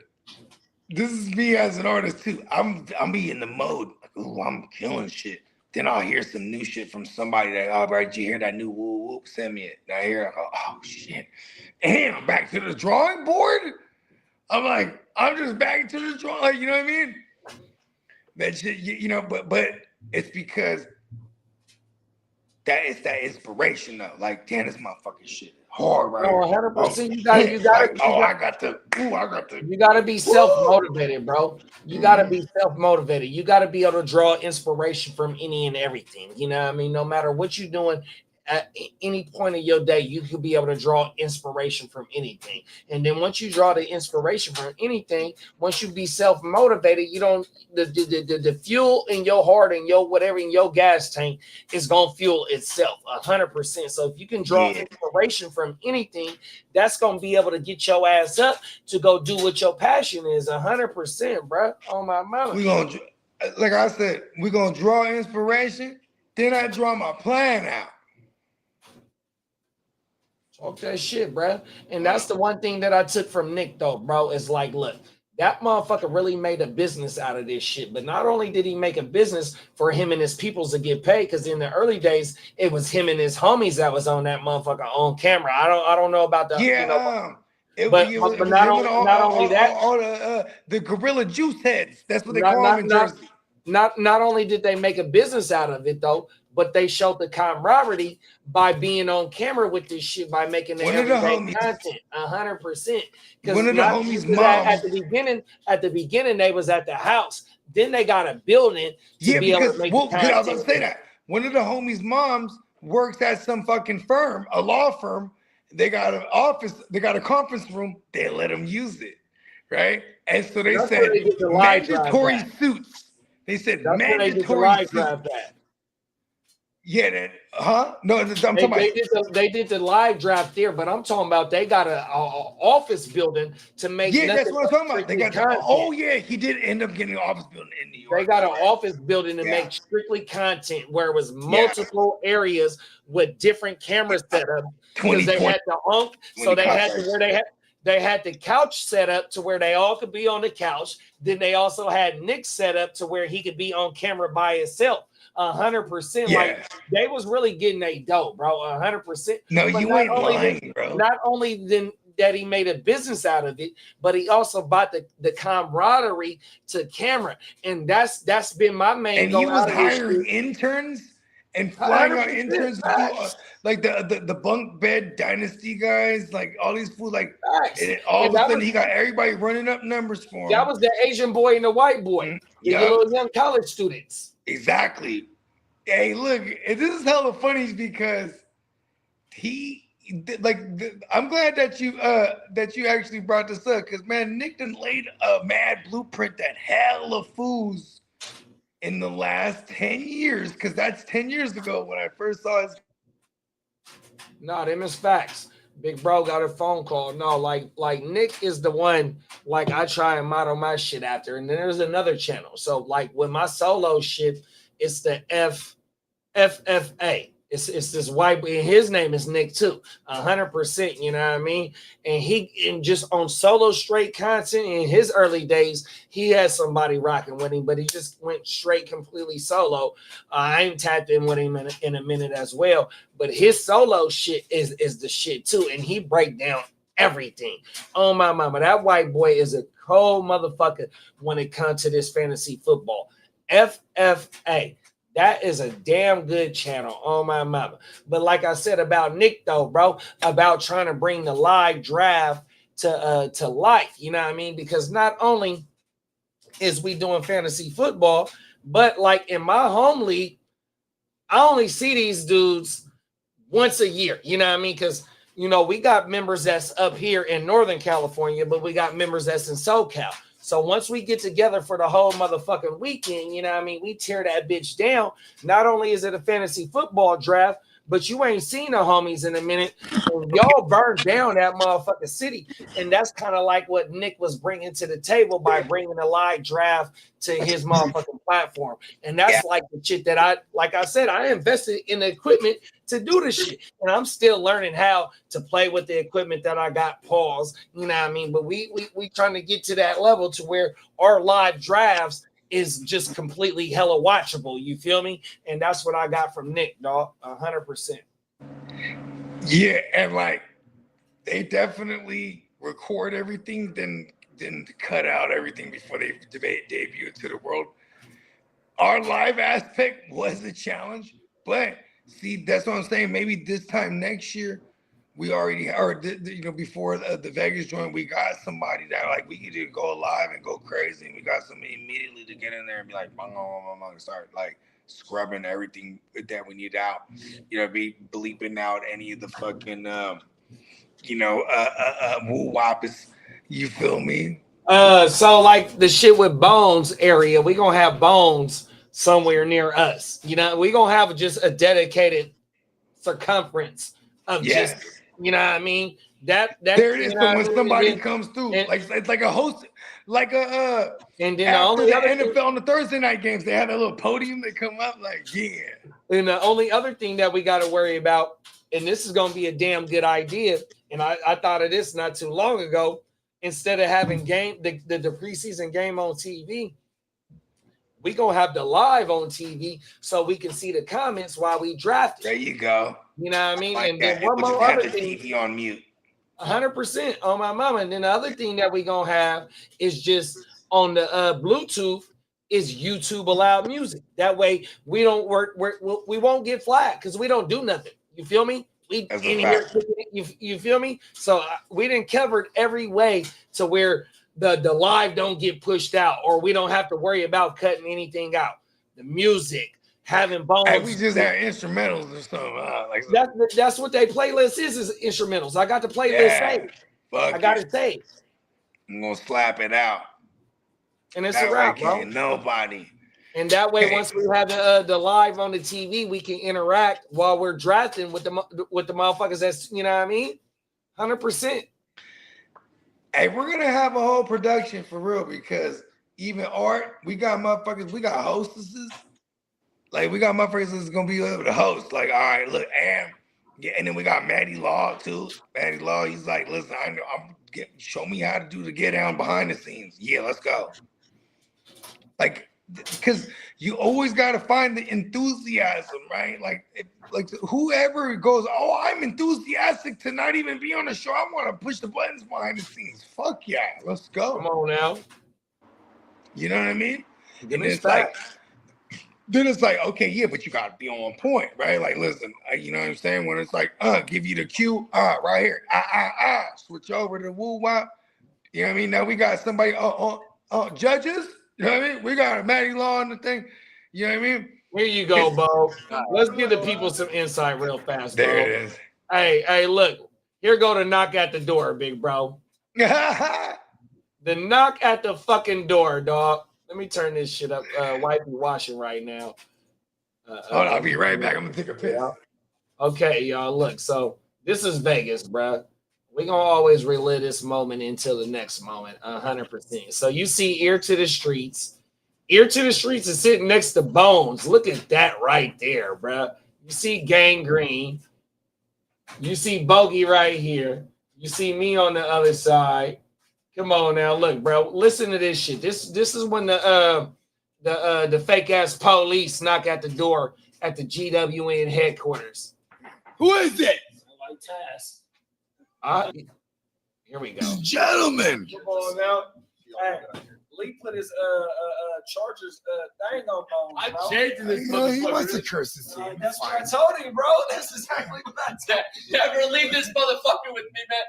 this is me as an artist too. I'm be in the mode, like, ooh, I'm killing shit. Then I'll hear some new shit from somebody that, oh, right, you hear that new whoop whoop? Send me it. And I hear, I go, oh shit. And I'm back to the drawing board. I'm like, I'm just back to the drawing. Like, you know what I mean? That shit, you know, but it's because that is that inspiration though. Like, damn, this motherfucking shit hard right here. 100%. You gotta be self-motivated, bro. You gotta be self-motivated. You gotta be able to draw inspiration from any and everything. You know what I mean? No matter what you're doing, at any point of your day, you could be able to draw inspiration from anything. And then once you draw the inspiration from anything, once you be self-motivated, you don't the fuel in your heart and your whatever in your gas tank is gonna fuel itself 100%. So if you can draw inspiration from anything, that's gonna be able to get your ass up to go do what your passion is 100%, bro. On my mouth. We gonna, like I said, we're gonna draw inspiration, then I draw my plan out. Talk that shit, bro. And that's the one thing that I took from Nick, though, bro. Is like, look, that motherfucker really made a business out of this shit. But not only did he make a business for him and his peoples to get paid, because in the early days, it was him and his homies that was on that motherfucker on camera. I don't know about the but not only that, all the gorilla juice heads. That's what they call them in Jersey. Not only did they make a business out of it though, but they showed the camaraderie by being on camera with this shit, by making the everyday content 100%. Because one of the homies' moms at the beginning they was at the house. Then they got a building to be able to make content. I was gonna say that one of the homies' moms works at some fucking firm, a law firm. They got an office, they got a conference room. They let them use it, right? And so they said mandatory suits. They said mandatory suits. Yeah, No, I'm talking about. They did the live draft there, but I'm talking about they got an office building to make. Yeah, that's what I'm talking about. They got. He did end up getting an office building in New York. They got an office building to make strictly content where it was multiple areas with different cameras set up because they had so they had to where they had the couch set up to where they all could be on the couch. Then they also had Nick set up to where he could be on camera by himself. 100%. Like they was really getting a dough, bro. 100%. No, you ain't lying, bro. Not only then that he made a business out of it, but he also bought the camaraderie to camera, and that's been my main. And he was hiring interns and flying out 100% interns to do like the bunk bed dynasty guys, like all these fools, like Facts. and all And of a that sudden was- he got everybody running up numbers for him. That was the Asian boy and the white boy, the Yup. little young college students. Exactly. Hey, look, and this is hella funny because I'm glad that you actually brought this up because man, Nick done laid a mad blueprint that hella fools in the last 10 years because that's 10 years ago when I first saw his. No, them is facts. Big bro got a phone call. No, like Nick is the one like I try and model my shit after. And then there's another channel. So like with my solo shit, it's the FFA. It's this white boy. His name is Nick too. 100%, you know what I mean? And just on solo straight content in his early days, he had somebody rocking with him, but he just went straight completely solo. I ain't tapped in with him in a minute as well, but his solo shit is the shit too. And he break down everything. Oh my mama, that white boy is a cold motherfucker when it comes to this fantasy football. FFA. That is a damn good channel on my mama. But like I said about Nick though, bro, about trying to bring the live draft to life, you know what I mean? Because not only is we doing fantasy football, but like in my home league, I only see these dudes once a year, you know what I mean? Because you know, we got members that's up here in Northern California, but we got members that's in SoCal. So once we get together for the whole motherfucking weekend, you know what I mean? We tear that bitch down. Not only is it a fantasy football draft, but you ain't seen the homies in a minute. Y'all burned down that motherfucking city. And that's kind of like what Nick was bringing to the table by bringing the live draft to his motherfucking platform. And that's like the shit that I said, I invested in the equipment to do this shit. And I'm still learning how to play with the equipment that I got paused. You know what I mean? But we trying to get to that level to where our live drafts is just completely hella watchable. You feel me? And that's what I got from Nick, dog. 100%. Yeah, and like they definitely record everything, then cut out everything before they debut it to the world. Our live aspect was a challenge, but see, that's what I'm saying. Maybe this time next year, we already, or before the Vegas joint, we got somebody that like we could just go live and go crazy, and we got somebody immediately to get in there and be like, bang, start like scrubbing everything that we need out. Be bleeping out any of the fucking, woo whoppers. You feel me? So like the shit with Bones area, we gonna have Bones somewhere near us. You know, we gonna have just a dedicated circumference of just, you know what I mean? That there it is. So when somebody comes through, like it's like a host, like a and then after the NFL on the Thursday night games, they have a little podium. They come up like, yeah. And the only other thing that we got to worry about, and this is gonna be a damn good idea, and I thought of this not too long ago. Instead of having the preseason game on TV, we gonna have the live on TV so we can see the comments while we draft it. There you go. You know what I mean? Like and then one more other thing, TV on mute. 100% on my mama. And then the other thing that we gonna have is just on the Bluetooth is YouTube allowed music. That way we don't we won't get flagged because we don't do nothing. You feel me? We in here, you feel me? So we didn't cover every way to where the live don't get pushed out, or we don't have to worry about cutting anything out. The music, having Bones. Hey, we just have instrumentals or something. That's what they playlist is instrumentals. I got the playlist saved. I got it saved. I'm gonna slap it out. And it's a wrap, bro. Nobody. And that way, once we have the live on the TV, we can interact while we're drafting with the motherfuckers. That's, you know what I mean? 100%. Hey, we're gonna have a whole production for real because even Art, we got motherfuckers, we got hostesses. Like we got motherfuckers that's gonna be able to host. Like, all right, look, and then we got Matty Law too. Matty Law, he's like, listen, show me how to do the get down behind the scenes. Yeah, let's go. Like, because you always got to find the enthusiasm, right? Like whoever goes, oh, I'm enthusiastic to not even be on the show. I want to push the buttons behind the scenes. Fuck yeah, let's go. Come on now. You know what I mean? And it's like, then it's like, okay, yeah, but you gotta be on point, right? Like, listen, you know what I'm saying? When it's like, give you the cue, right here, switch over to woo wop. You know what I mean? Now we got somebody judges. You know what I mean? We got a Matty Law on the thing. You know what I mean? Here you go, Bo. Let's give the people some insight real fast, bro. There it is. Hey, look. Here go the knock at the door, big bro. The knock at the fucking door, dog. Let me turn this shit up. Wifey washing right now. Hold on, I'll be right back. I'm gonna take a piss. Okay, y'all. Look, so this is Vegas, bro. We're gonna always relive this moment until the next moment, 100%. So you see Ear to the Streets. Ear to the Streets is sitting next to Bones. Look at that right there, bro. You see Gangrene. You see Bogey right here. You see me on the other side. Come on now, look, bro. Listen to this shit. This is when the fake ass police knock at the door at the GWN headquarters. Who is it? I like Taz. Here we go. Gentlemen. Come on now. Hey, Lee put his Chargers thing on Bones. I'm changing this. He wants to curse his team. That's what I told him, bro. That's exactly what I said. Never leave this motherfucker with me, man.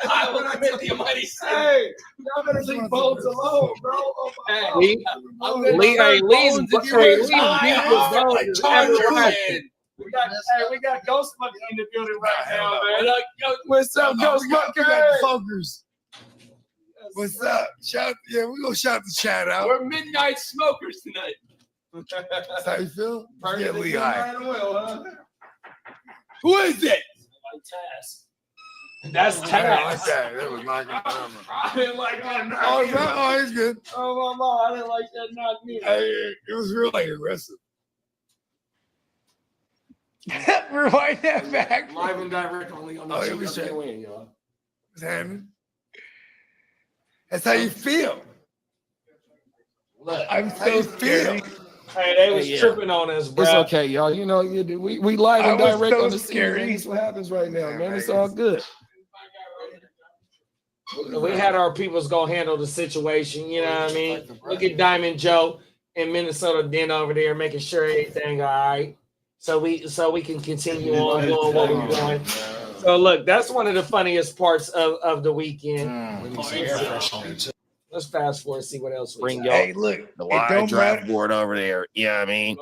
I will commit the mighty sin. Hey, y'all better leave Bones alone, bro. Oh, Hey, Lee, Lee's we got Ghost Monkey in the building right now, man. What's up, Ghost Monkey? Hey. Fuckers. What's up? We're gonna shout the chat out. We're midnight smokers tonight. That's how you feel? Burning Yeah, the Lee high. midnight oil, huh? Who is it? Like Taz. That's I didn't like Taz. that. That was not good. I didn't like that knock. Oh, he's good. Oh, my mom, I didn't like that knock neither. Hey, it was really aggressive. Rewind that back. Live and direct only on the Oh, it was GWN, y'all. What's happening? That's how you feel. Look, I'm so scared. hey, they was tripping on us, bro. It's okay, y'all. You know, we live and I was direct so on the scene. scary. Man. That's what happens right now, man. It's all good. We had our peoples go handle the situation, you know what I mean? Look at Diamond Joe in Minnesota Den over there making sure everything all right. So we can continue on doing what we're doing. So look, that's one of the funniest parts of the weekend. Let's fast forward and see what else we Bring got. y'all Hey, look. the it live don't draft matter. board over there. You know what I mean?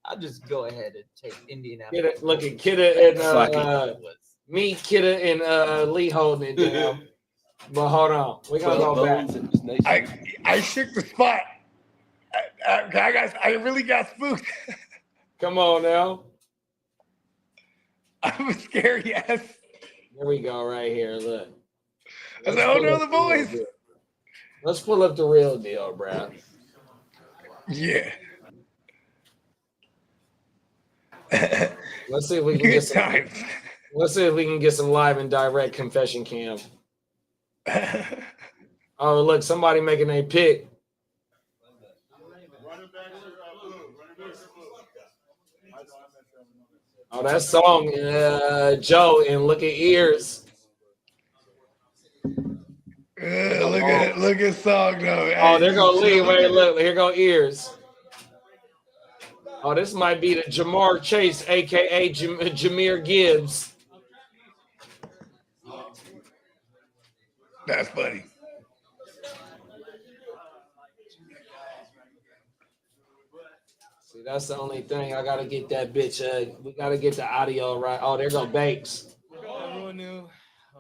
I'll just go ahead and take Indianapolis. Kidda, look at Kidda and Fuck me, Kidda and Lee holding it down. But hold on, we're gonna go back. I shook the spot. I really got spooked. Come on now. I'm a scary ass. Here we go, right here. Look. I said, oh no, the boys. Let's pull up the real deal, bro. Yeah. Let's see if we can Good get some. times. Let's see if we can get some live and direct confession cam. Oh, look, somebody making a pick. Oh, that song, Joe, and look at Ears. Look at song though. Oh, there go Lee. Wait, look, here go Ears. Oh, this might be the Jamar Chase, aka Jameer Gibbs. That's funny. See, that's the only thing. I gotta get that bitch. We gotta get the audio right. Oh, there go Banks.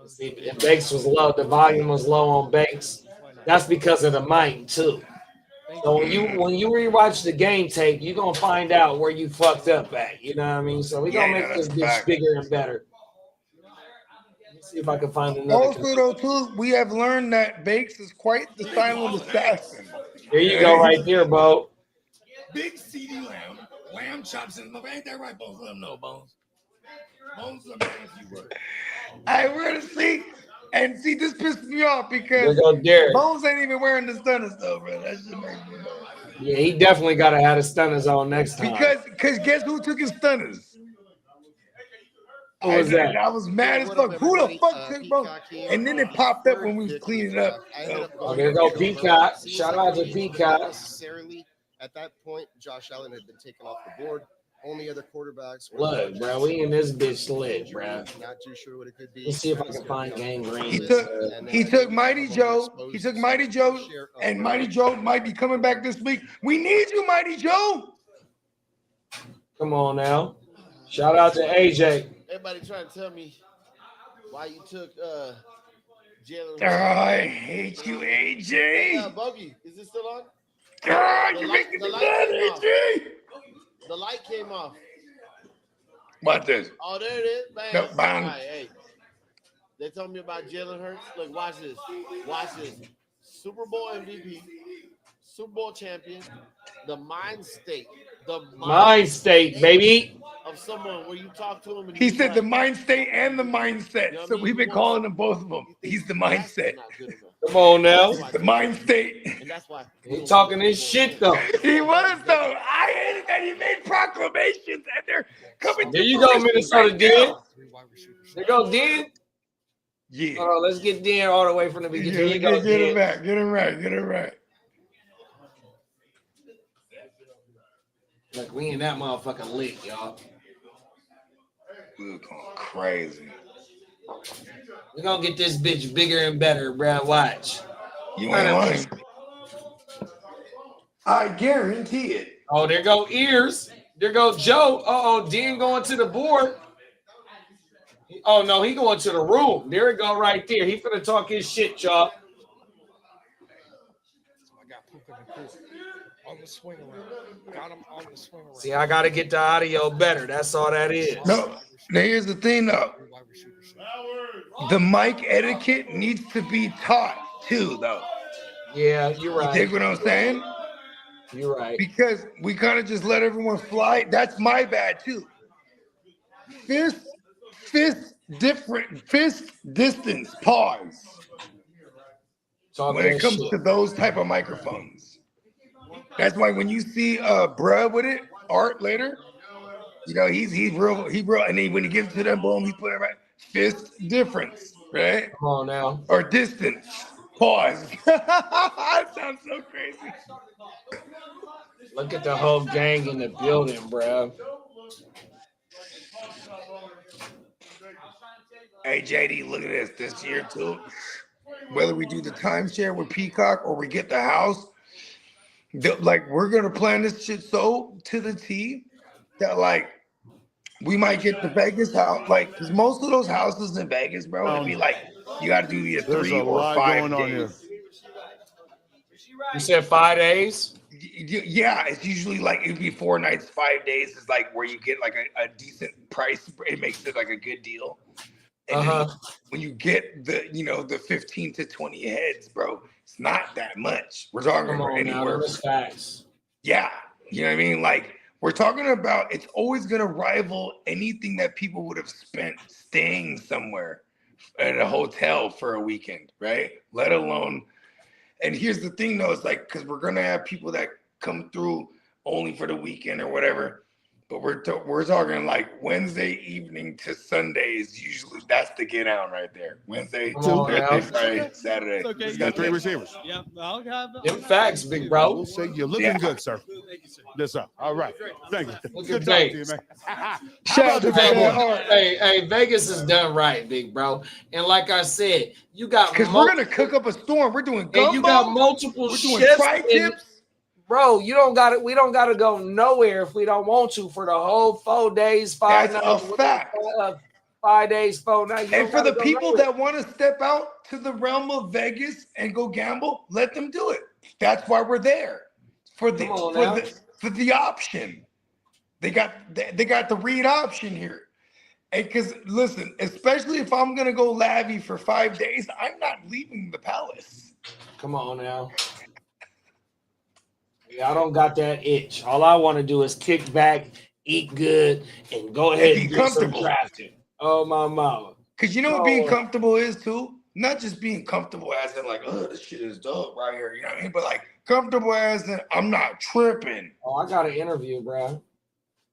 See, if Banks was low, the volume was low on Banks. That's because of the mic too. So when you rewatch the game tape, you're gonna find out where you fucked up at. You know what I mean? So we're gonna make this bitch bigger and better. Let me see if I can find another. Also, though, too, we have learned that Bakes is quite the silent assassin. There you go, right there, Bo. Big CD lamb chops in the mouth. Ain't that right, Bones? Let him know, Bones. Bones is a man if you were. I wear the see, and see, this pissed me off because There go Derek. Bones ain't even wearing the stunners though, bro. That shit makes me mad. Yeah, he definitely gotta have the stunners on next time. Because guess who took his stunners? Who was that? I was mad as fuck. Who the fuck took Bones? And then it popped up when we was cleaning up. Oh, there go Peacock. Shout out to Peacock. At that point, Josh Allen had been taken off the board. Only other quarterbacks were Look, bro, we in this bitch lit, bro. Not too sure what it could be. Let's see if I can find Gang Green. He took Mighty Joe. He took Mighty Joe, and Mighty Joe might be coming back this week. We need you, Mighty Joe. Come on now. Shout out to AJ. Everybody trying to tell me why you took Jalen. I hate you, AJ. Hey, Bogey, is this still on? You're making me mad, AJ. The light came off. What this? Oh, there it is. Bang. No, bang. All right, hey. They told me about Jalen Hurts. Look, watch this. Watch this. Super Bowl MVP, Super Bowl champion, the mind state. The Mind state, baby. Of someone where you talk to him. And He said the mind state and the mindset. You know So what I we've been mean? calling him both of them. He's the mindset. Come on now. The mind state. And that's why He talking his shit though. He was though. I hated that he made proclamations and they're coming. There to you go, fruition Minnesota right Den. now. There go Den. Yeah. Hold on, let's get Den all the way from the beginning. There you go, Get him Den. back. Get him right. Get him right. Look, we in that motherfucking lit, y'all. We're going crazy. We're gonna get this bitch bigger and better, bruh. Watch. You ain't lying. I guarantee it. Oh, there go Ears. There go Joe. Uh-oh, Dean going to the board. Oh, no, he going to the room. There it go right there. He finna talk his shit, y'all. I got Puka on the swing around. Got him on the swing around. See, I got to get the audio better. That's all that is. No, now here's the thing though. The mic etiquette needs to be taught too, though. Yeah, you're right. You dig what I'm saying? You're right. Because we kind of just let everyone fly. That's my bad too. Fist distance, pause. When it comes to those type of microphones. That's why when you see bruh with it, Art later, you know, he's real, and then when he gives it to them, boom, he put it right. Fist difference, right? Come on now. Or distance. Pause. That sounds so crazy. Look at the whole gang in the building, bro. Hey, JD, look at this. This year, too. Whether we do the timeshare with Peacock or we get the house, we're going to plan this shit so to the T that, like, we might get the Vegas house. Like, because most of those houses in Vegas, bro, it'd be like, you got to do either 3 or 5 days. You said 5 days? Yeah, it's usually like it'd be 4 nights, 5 days is like where you get like a decent price. It makes it like a good deal. And then when you get the 15 to 20 heads, bro, it's not that much. We're talking about anywhere. Facts. Yeah, you know what I mean? Like we're talking about, it's always gonna rival anything that people would have spent staying somewhere at a hotel for a weekend, right? Let alone. And here's the thing, though, it's like, because we're going to have people that come through only for the weekend or whatever, but we're talking like Wednesday evening to Sundays. Usually that's the get out right there. Wednesday, Thursday, Friday, Saturday. It's okay. You got 3 receivers. Yeah, I'll have them facts, big bro. We'll say you're looking good, sir. Yes, sir. All right. Thank you. Look Good at talking to you, Vegas. man. Shout out to Vegas. Hey, Vegas is done right, big bro. And like I said, you got because we're gonna cook up a storm. We're doing gumbo. And you got multiple We're doing chefs. tri-tips. Bro, we don't gotta go nowhere if we don't want to for the whole 4 days, 5 That's nights. a fact. 5 days, 4 nights. And for the people that want to step out to the realm of Vegas and go gamble, let them do it. That's why we're there. For the option. They got the read option here. And because listen, especially if I'm gonna go Lavi for 5 days, I'm not leaving the palace. Come on now. Yeah, I don't got that itch. All I want to do is kick back, eat good, and go ahead and be do some comfortable. drafting. Oh my mama. Because you know what being comfortable is too? Not just being comfortable as in like, oh, this shit is dope right here. You know what I mean? But like comfortable as in I'm not tripping. Oh, I got an interview, bro.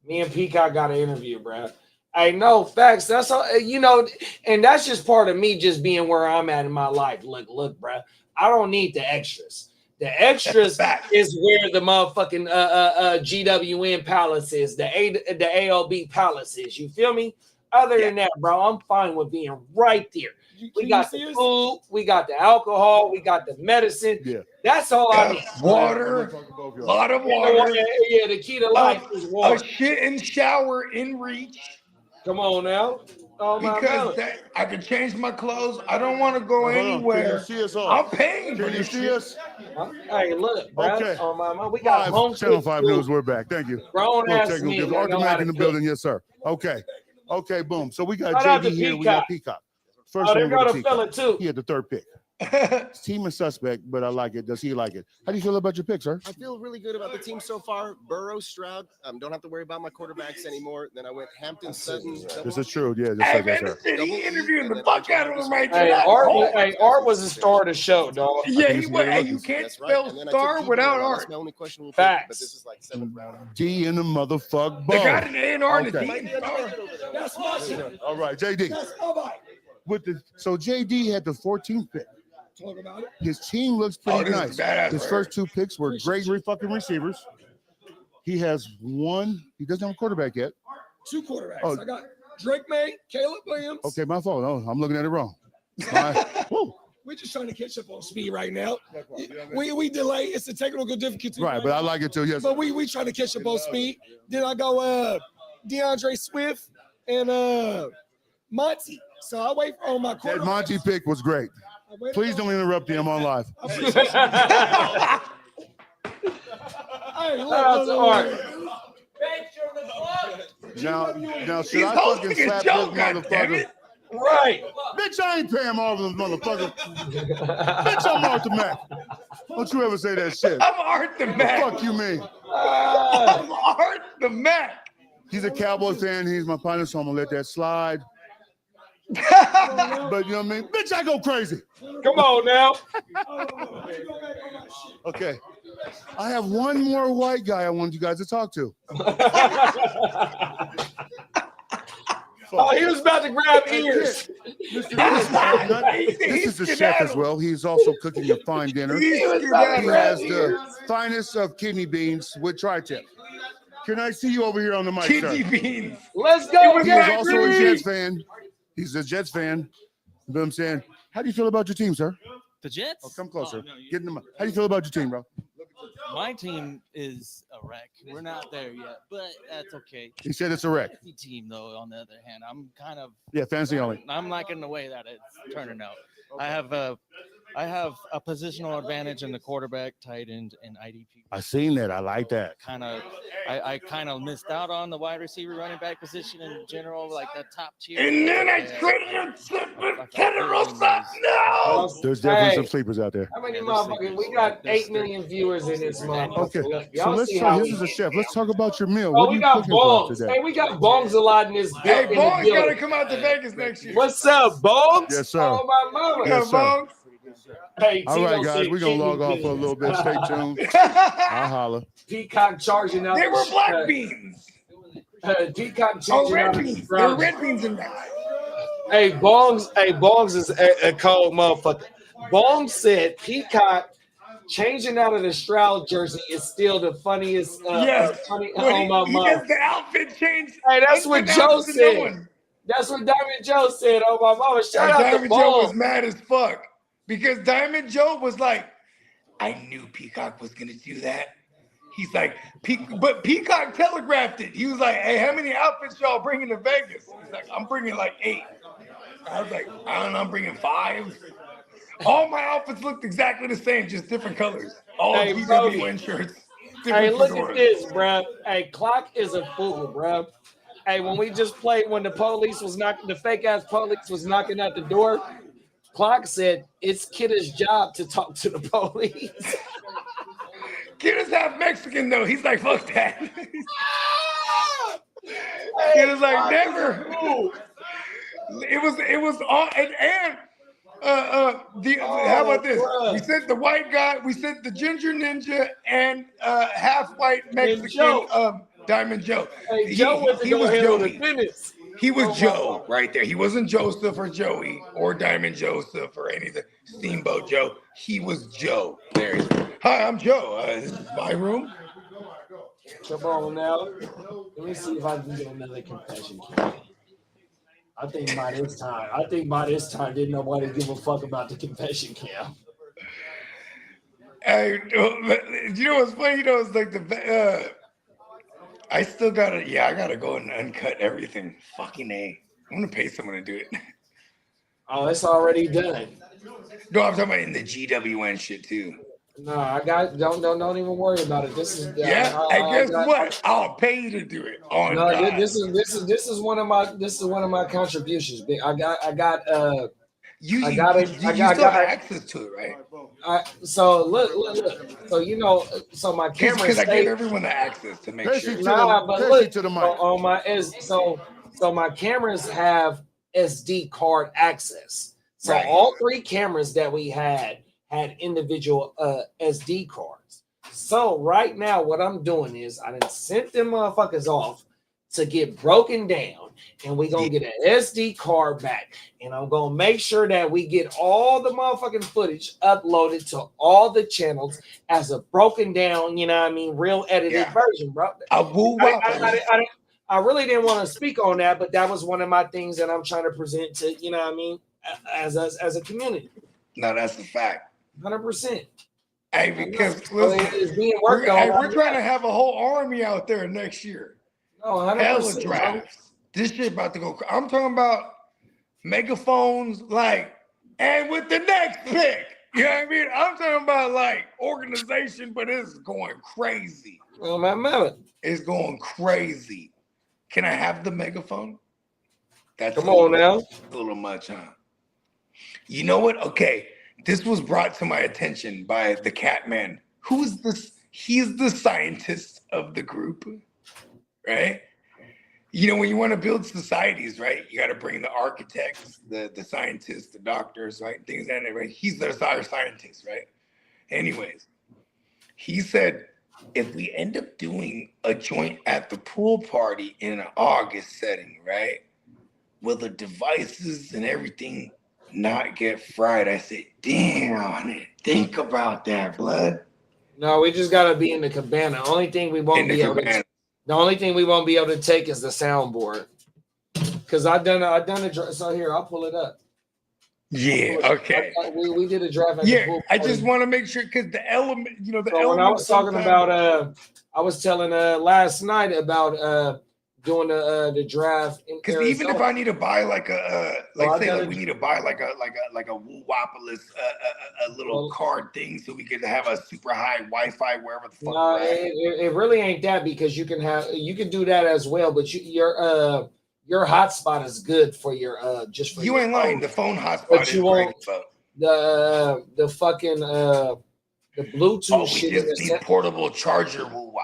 Me and Peacock got an interview, bro. I know facts. That's all, and that's just part of me just being where I'm at in my life. Look, bro. I don't need the extras. The extras is where the motherfucking GWN Palace is, the ALB Palace is. You feel me? Other than that, bro, I'm fine with being right there. We got the food, we got the alcohol, we got the medicine. Yeah. That's all I need. Water, a lot of water. Yeah, the key to life is water. A shit and shower in reach. Come on now. Oh, because I can change my clothes. I don't want to go anywhere. Can you see us all? I'm paying for Can you this see shit. us? Hey, look, bro. Okay. Oh, my, we got home Channel 5 News, we're back. Thank you. Grown ass technical men gifts. that Arthur know how Mack to in the cook. building. Yes, sir. Okay. Okay, boom. So we got Shout out JD to here. We got Peacock. Peacock. First Oh, they one got with a Peacock. fella, too. He had the third pick. Team is suspect, but I like it. Does he like it? How do you feel about your pick, sir? I feel really good about the team so far. Burrow, Stroud, don't have to worry about my quarterbacks anymore. Then I went Hampton, Sutton. This is true. Yeah, just Hey, like man, that, this sir. shit, he interviewing the fuck out of him right Hey, there. Art was the star of the show, dog. Yeah, he went. Hey, you can't spell star without art. That's my only question. Facts. But this is like 7th round. D in the motherfuck They ball. got an A&R in the Okay. team. That's my shit. All right, JD. That's all right. So JD had the 14th pick. Talk about it. His team looks pretty this nice. is badass His right first two picks were great fucking receivers. He has one. He doesn't have a quarterback yet. 2 quarterbacks. Oh. I got Drake May, Caleb Williams. Okay, my fault. Oh, I'm looking at it wrong. We're just trying to catch up on speed right now. We delay. It's a technical difficulty. Right, but I like it too. Yes. But we trying to catch up on speed. Then I go DeAndre Swift and Monty. So I wait on my That quarterback. Monty pick was great. Please don't interrupt me. I'm on live. Hey, Now, should I fucking slap this motherfucker? Right. Bitch, I ain't paying all of them motherfuckers. Bitch, I'm Arthur Mack. Don't you ever say that shit. I'm Arthur Mack. What the fuck you mean? I'm Arthur Mack. He's a Cowboy fan. He's my partner, so I'm gonna let that slide. But you know what I mean? Bitch, I go crazy. Come on now. Okay. I have one more white guy I want you guys to talk to. Oh, he was about to grab ears. This is the chef as well. He's also cooking a fine dinner. He has the finest of kidney beans with tri-tip. Can I see you over here on the mic, Kidney sir? beans. Let's go. He's also a Jets fan. He's a Jets fan. You know what I'm saying? How do you feel about your team, sir? The Jets? Oh, come closer. Get in the mic. How do you feel about your team, bro? My team is a wreck. We're not there yet, but that's okay. He said it's a wreck. Fantasy team, though, on the other hand, I'm kind of fantasy only. I'm liking the way that it's turning out. I have a positional advantage in the quarterback, tight end, and IDP. I seen that. I like that. I kind of missed out on the wide receiver, running back position in general, like that top tier. And then I traded No. There's definitely some sleepers out there. How many motherfuckers? We got 8 million viewers in this month. Okay, so Y'all let's see talk. how This is a chef. Let's talk about your meal. Oh, What are we you got cooking for us bongs. today? Hey, we got bongs a lot in this. Hey, in the Bongs building. got to come out to Vegas next year. What's up, bongs? Yes, sir. Oh, my mama. Yes, sir. Bongs. Hey, All Tino right, guys, said we're gonna log kidney off for a beans. little bit. Stay tuned. I'll holler. Peacock charging out. They were black beans. Peacock Oh, charging red out. beans. There were red beans in there. Hey, Bongs is a cold motherfucker. Bongs said Peacock changing out of the Stroud jersey is still the funniest. Yes. Funny, When on my he mom. has the outfit change. Hey, that's what Joe unbeknownst to no said. one. That's what Diamond Joe said. Oh my mama! Shout out to Diamond Joe was Bongs. mad as fuck because Diamond Joe was like, I knew Peacock was gonna do that. He's like, but Peacock telegraphed it. He was like, hey, how many outfits y'all bringing to Vegas? He's like, I'm bringing like 8. I was like, I don't know, I'm bringing 5. All my outfits looked exactly the same, just different colors. All Hey, PWN shirts. Hey, different look fedoras. at this, bro. Hey, Clock is a fool, bro. Hey, when we just played, when the police was knocking, the fake ass police was knocking at the door, Clock said it's Kidda's job to talk to the police. Kidda's half Mexican though. He's like, fuck that. Kidda's like, never. It was all and how about this? We sent the white guy, we sent the ginger ninja and half white Mexican Diamond Joe. Hey, Joe went to go handle the business. He was Joe right there. He wasn't Joseph or Joey or Diamond Joseph or anything. Steamboat Joe. He was Joe. There. Hi, I'm Joe. This is my room. Come on now. Let me see if I can get another confession cam. I think by this time, didn't nobody give a fuck about the confession cam. Hey, you know what's funny? It's like I still gotta, I gotta go and uncut everything. Fucking A. I'm gonna pay someone to do it. Oh, it's already done. No, I'm talking about in the GWN shit too. No, I got don't even worry about it. This is Hey, guess what? I'll pay you to do it. On no, God. this is one of my contributions. I got you still have access to it, right? So look. So my camera because I gave everyone the access to make sure. To the mic. On my so my cameras have SD card access. So Right. all three cameras that we had individual SD cards. So right now, what I'm doing is I done sent them motherfuckers off to get broken down, and we're gonna get an SD card back, and I'm gonna make sure that we get all the motherfucking footage uploaded to all the channels as a broken down, real edited version, bro. I really didn't want to speak on that, but that was one of my things that I'm trying to present to, as a community. No, that's the fact. 100%. Hey, because it's being worked on. We're trying to have a whole army out there next year. Oh, 100%. Hella drafts. This shit about to go. I'm talking about megaphones, and with the next pick. You know what I mean? I'm talking about organization, but it's going crazy. Oh, my. It's going crazy. Can I have the megaphone? Come on now. A little much, huh? You know what? Okay. This was brought to my attention by the Catman. Who's this? He's the scientist of the group, right? When you want to build societies, right? You got to bring the architects, the scientists, the doctors, right? Things like that, right? He's the scientist, right? Anyways, he said, if we end up doing a joint at the pool party in an August setting, right? Will the devices and everything not get fried? I said, damn on it. Think about that, blood. No, we just gotta be in the cabana. The only thing we won't be able to take is the soundboard. Because I done a so here, I'll pull it up. Yeah, okay. We did a draft at the pool I just want to make sure because the element, when I was talking about I was telling last night about doing the draft in because even if I need to buy we need to buy like a Woowopolis a little card thing so we could have a super high Wi-Fi wherever the fuck. No, it really ain't that because you can do that as well, but your hotspot is good for your just for you your ain't phone. lying. The phone hotspot But is you great. won't the fucking the Bluetooth we just need portable charger Woowops.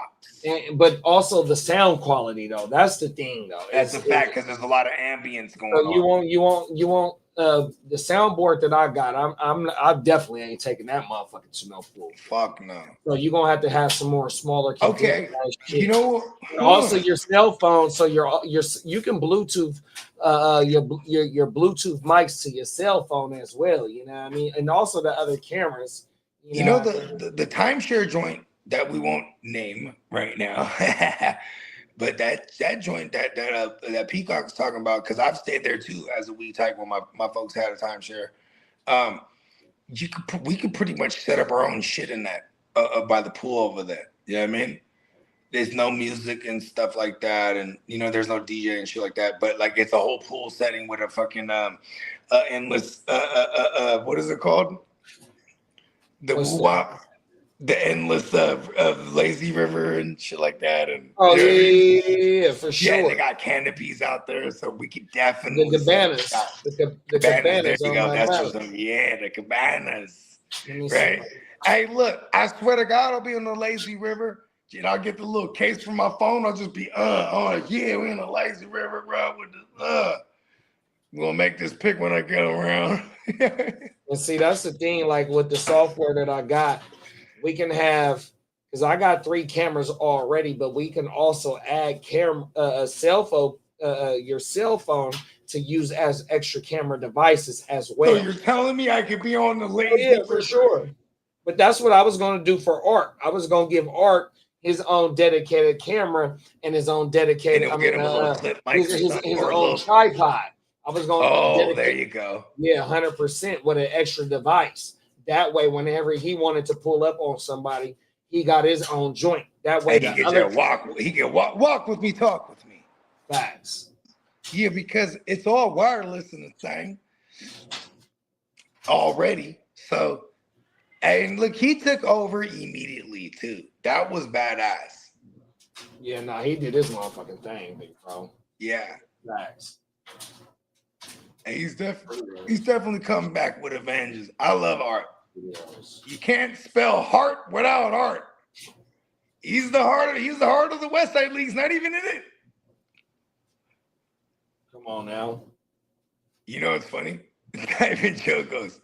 But also the sound quality though. That's the thing though. That's a fact because there's a lot of ambience going on. You won't the soundboard that I got. I definitely ain't taking that motherfucker to no pool. Fuck no. So you're gonna have to have some more smaller. Okay. Also your cell phone. So you can Bluetooth your Bluetooth mics to your cell phone as well. You know what I mean? And also the other cameras. The timeshare joint that we won't name right now, but that joint that Peacock was talking about, because I've stayed there too as a wee type when my folks had a timeshare. We could pretty much set up our own shit in that by the pool over there. You know what I mean? There's no music and stuff like that, and there's no DJ and shit like that. But it's a whole pool setting with a fucking endless what is it called? The Woo-Wop, the endless of lazy river and shit like that. And yeah, for sure. Yeah, they got canopies out there, so we could definitely the cabanas. The cabanas. There you go. That's just the cabanas. Right. Hey, look, I swear to God, I'll be on the lazy river. I'll get the little case from my phone. I'll just be we're in the lazy river, bro. With the we're gonna make this pick when I get around. And see, that's the thing, with the software that I got, we can have, because I got 3 cameras already, but we can also add your cell phone to use as extra camera devices as well. So you're telling me I could be on the lazy river? For sure. But that's what I was going to do for Art. I was going to give Art his own dedicated camera and his own dedicated, his own tripod. I was going to dedicate, there you go. Yeah, 100% with an extra device. That way, whenever he wanted to pull up on somebody, he got his own joint. That way, he can walk with me, talk with me. Facts. Yeah, because it's all wireless in the thing already. So, and look, he took over immediately too. That was badass. Yeah, no, he did his motherfucking thing, big bro. Yeah. Facts. And he's definitely coming back with a vengeance. I love Art. Yes. You can't spell heart without Art. He's the heart of the West Side League. He's not even in it. Come on now. You know what's funny? Even Joe goes,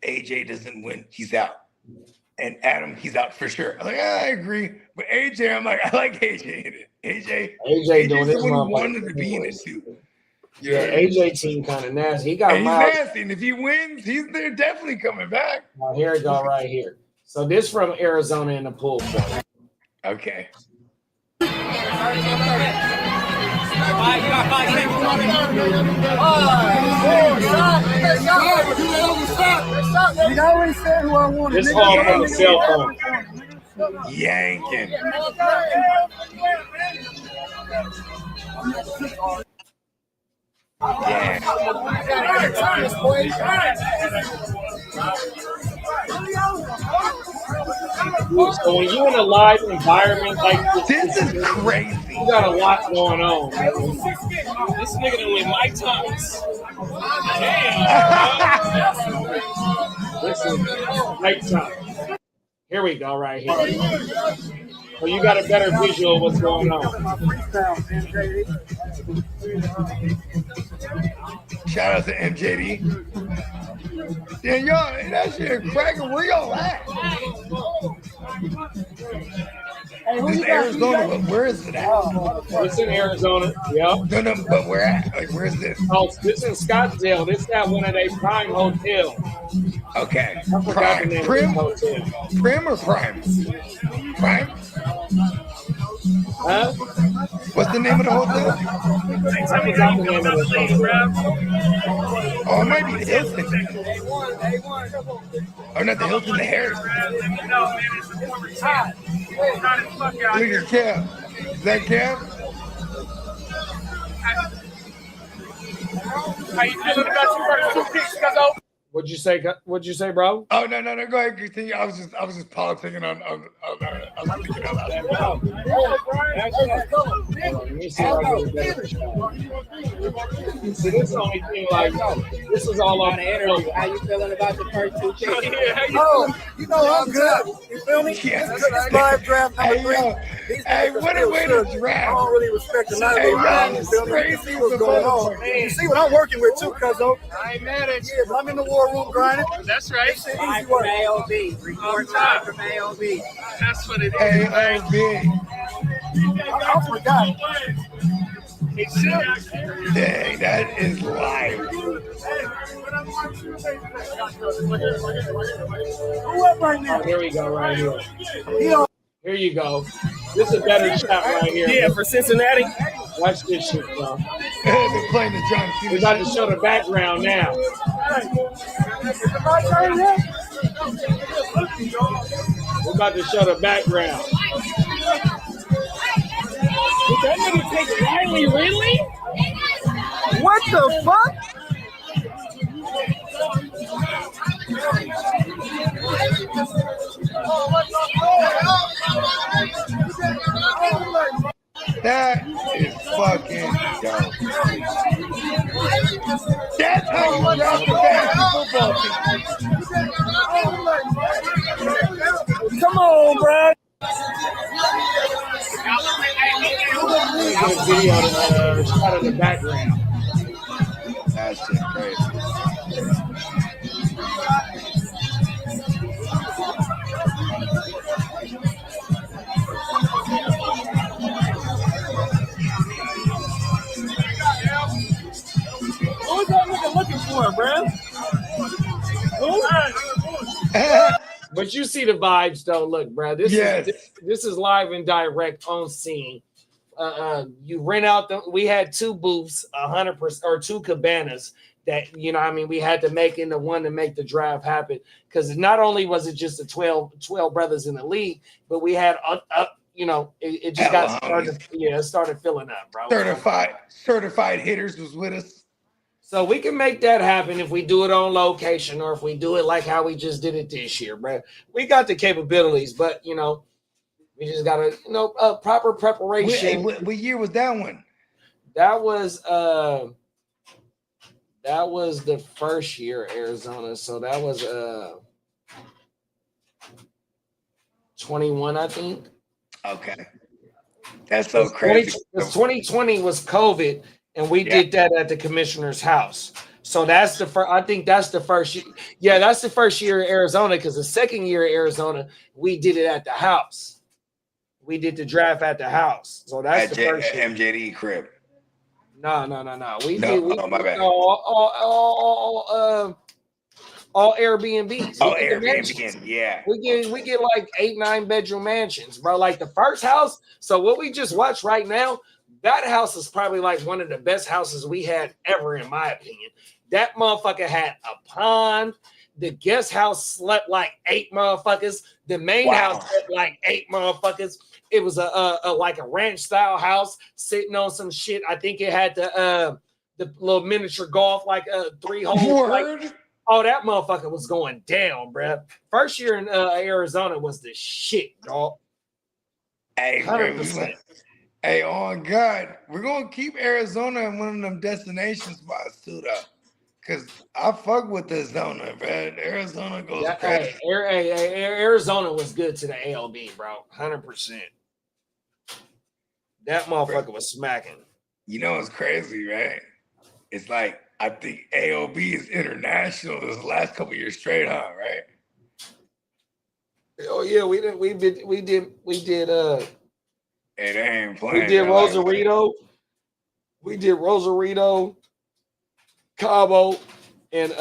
if AJ doesn't win, he's out. And Adam, he's out for sure. I'm like, I agree. But AJ, I'm like, I like AJ in it. AJ doing the his one who wanted to be in it too. Yeah, AJ team kind of nasty. He got he's nasty, and if he wins, they're definitely coming back. Now, here we go, right here. So this from Arizona in the pool. Okay. You always said who I wanted. This home from the cell phone. Yanking. Yeah. So when you're in a live environment like this is crazy. You got a lot going on. This nigga done went Mike Thomas. This is Mike Thomas. Here we go, right here. So you got a better visual of what's going on. Shout out to MJD. Yeah, y'all, that shit cracking. Where y'all at? It's Arizona, but where is it at? It's in Arizona. Yeah. No, but where at? Like, where's this? Oh, this is Scottsdale. This is at one of their prime hotels. Okay. I forgot the name of the hotel. Prim or Prime? Prime? Huh? What's the name of the hotel? I forgot the name of the hotel. Oh, it might be the Hilton. Oh, not the Hilton, the Harris. Look at Cam. Is that Cam? How you feeling about your first 2 picks, Cuzzo? What'd you say, bro? Oh no, go ahead, continue. I was just politicking on I was thinking about that. See, this is the only thing, like, this is all on the interview. How you feeling about the first 2 picks? Oh, you know I'm good. You feel me? Yeah. This is live draft number 3. Hey, what a way to draft. I don't really respect the night round. You feel me? You see what's going on. You see what I'm working with too, Cuzzo. I ain't mad at you. Yeah, but I'm in the war room grinding. That's right. It's easy work. AOB. Report time from AOB. That's what it is. AOB. I forgot. Dang, that is live. Oh, here we go, right here. Here you go. This is a better shot right here. Yeah, for Cincinnati. Watch this shit, bro. They're playing the John Cena. We're about to show the background now. We're about to show the background. Did that nigga take Riley Ridley? What the fuck? That is fucking dope. That's how you draft the fantasy football team. Come on, bro. Good video to shot of the background. That shit crazy. Who's that nigga looking for, bro? Who? But you see the vibes, though. Look, bro, this is live and direct on scene. You rent out we had 2 booths, 100% or 2 cabanas that we had to make into one to make the draft happen. Because not only was it just the 12 brothers in the league, but we had it just got started. Yeah, it started filling up, bro. Certified hitters was with us. So we can make that happen if we do it on location or if we do it like how we just did it this year, bro. We got the capabilities, but we just gotta proper preparation. What year was that one? That was the first year Arizona. So that was 21, I think. Okay. That's so crazy. 2020 was COVID, and we did that at the commissioner's house. So that's the first. I think that's the first year. Yeah, that's the first year in Arizona, because the second year in Arizona, we did it at the house. We did the draft at the house. So that's the first year. MJD crib. No. We did. My bad. All Airbnbs. Oh, Airbnb. Yeah. We get like 8-9 bedroom mansions, bro. Like the first house. So what we just watched right now, that house is probably like one of the best houses we had ever, in my opinion. That motherfucker had a pond. The guest house slept like 8 motherfuckers. The main house slept like 8 motherfuckers. It was a like a ranch style house sitting on some shit. I think it had the little miniature golf, like 3 holes. Like, oh, that motherfucker was going down, bro. First year in Arizona was the shit, dog. Hey, 100%. Hey, on God, we're gonna keep Arizona in one of them destination spots too, though. Cause I fuck with the zona, man. Arizona goes crazy. Arizona was good to the ALB, bro. 100%. That motherfucker was smacking. You know what's crazy, right? It's like I think AOB is international this last couple years straight, huh? Right? Oh yeah, we did. Hey, they ain't playing. We did Rosarito. We did Rosarito, Cabo, and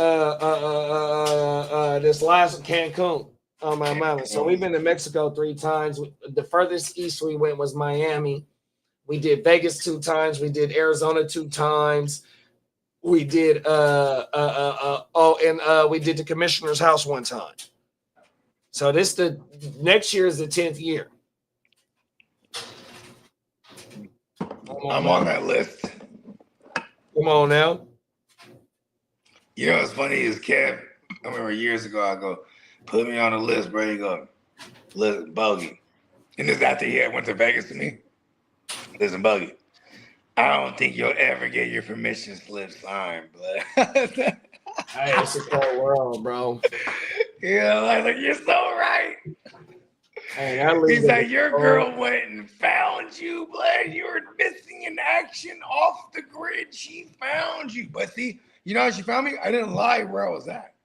this last Cancun on my mama. So we've been to Mexico 3 times. The furthest east we went was Miami. We did Vegas 2 times. We did Arizona 2 times. We did we did the commissioner's house 1 time. So the next year is the 10th year. I'm on that list. Come on now. You know what's funny is Kev, I remember years ago, I go, put me on the list, bro. You go, listen, Bogey. And this after he went to Vegas with me. Listen, Bogey, I don't think you'll ever get your permission slip signed, but hey, it's a cold world, bro. Yeah, like you're so right. Hey, he's like, your girl went and found you, blood. You were missing in action off the grid. She found you. But see, you know how she found me? I didn't lie where I was at.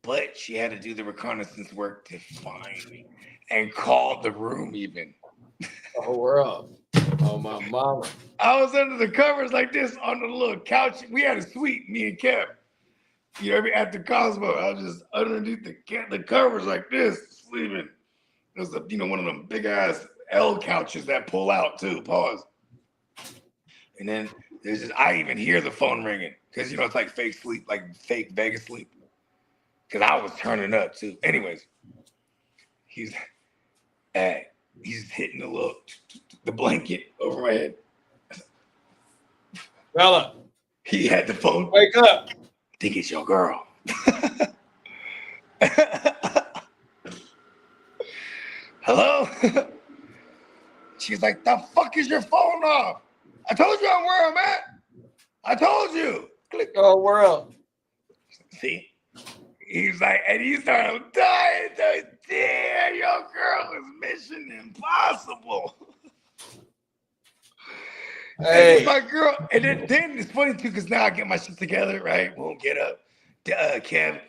But she had to do the reconnaissance work to find me and called the room even. Oh, we're up. Oh, my mama. I was under the covers like this on the little couch. We had a suite, me and Kev. You know what I mean? At the Cosmo, I was just underneath the covers like this, sleeping. It was one of them big ass L couches that pull out too. Pause. And then I even hear the phone ringing because it's like fake sleep, like fake Vegas sleep. Because I was turning up too. Anyways, he's hitting the blanket over my head. Bella, he had the phone. Wake up. I think it's your girl. Hello? She's like, the fuck is your phone off? I told you I'm where I'm at. I told you. Click. Oh, we're up. See? He's like, and he started dying. Damn, your girl is Mission Impossible. Hey, my girl, and then it's funny too, because now I get my shit together, right? Won't get up. Kev,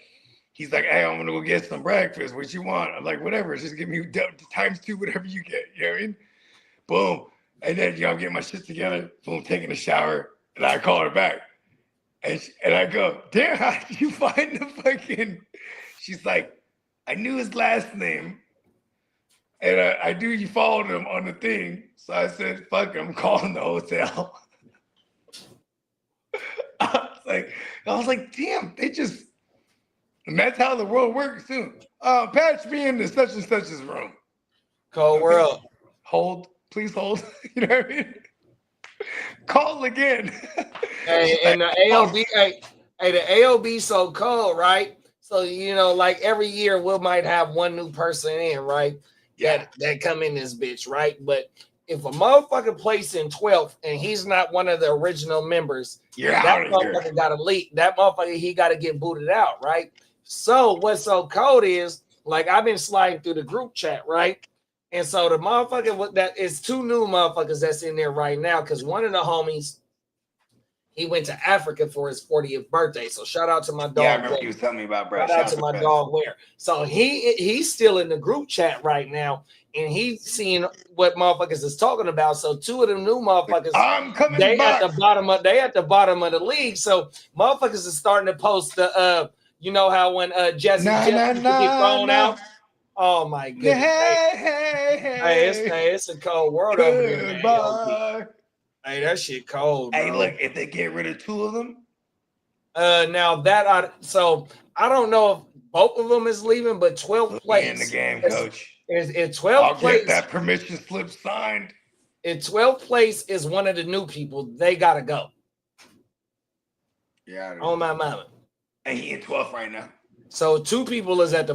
he's like, hey, I'm gonna go get some breakfast. What you want? I'm like, whatever. Just give me ×2, whatever you get. You know what I mean? Boom. And then I'm getting my shit together. Boom, taking a shower, and I call her back, and I go, damn, how did you find the fucking? She's like, I knew his last name, and I knew you followed him on the thing. So I said, fuck it, I'm calling the hotel. I was like, damn, they just, and that's how the world works too. Patch me into such and such's room. Cold world. Hold, please hold. You know what I mean? Call again. Hey, and the AOB, the AOB so cold, right? So like every year we might have one new person in, right? Yeah. That come in this bitch, right? But if a motherfucker plays in 12th and he's not one of the original members, that motherfucker got to leak. That motherfucker, he got to get booted out, right? So what's so cold is, like, I've been sliding through the group chat, right? And so the motherfucker that is two new motherfuckers that's in there right now, because one of the homies, he went to Africa for his 40th birthday. So shout out to my dog. Yeah, I remember you was telling me about Brad. Shout out to my dog Ware. So he's still in the group chat right now, and he's seeing what motherfuckers is talking about. So two of them new motherfuckers, they at the bottom of the league. So motherfuckers is starting to post the you know how when Jesse get thrown out. Oh my goodness. Hey, it's a cold world over there. Hey, that shit cold. Bro. Hey, look, if they get rid of two of them. Now that I don't know if both of them is leaving, but 12th place in the game, coach. Is 12th I'll place. Get that permission slip signed. In 12th place is one of the new people. They gotta go. Yeah. On my mama. And he in 12th right now. So two people is at the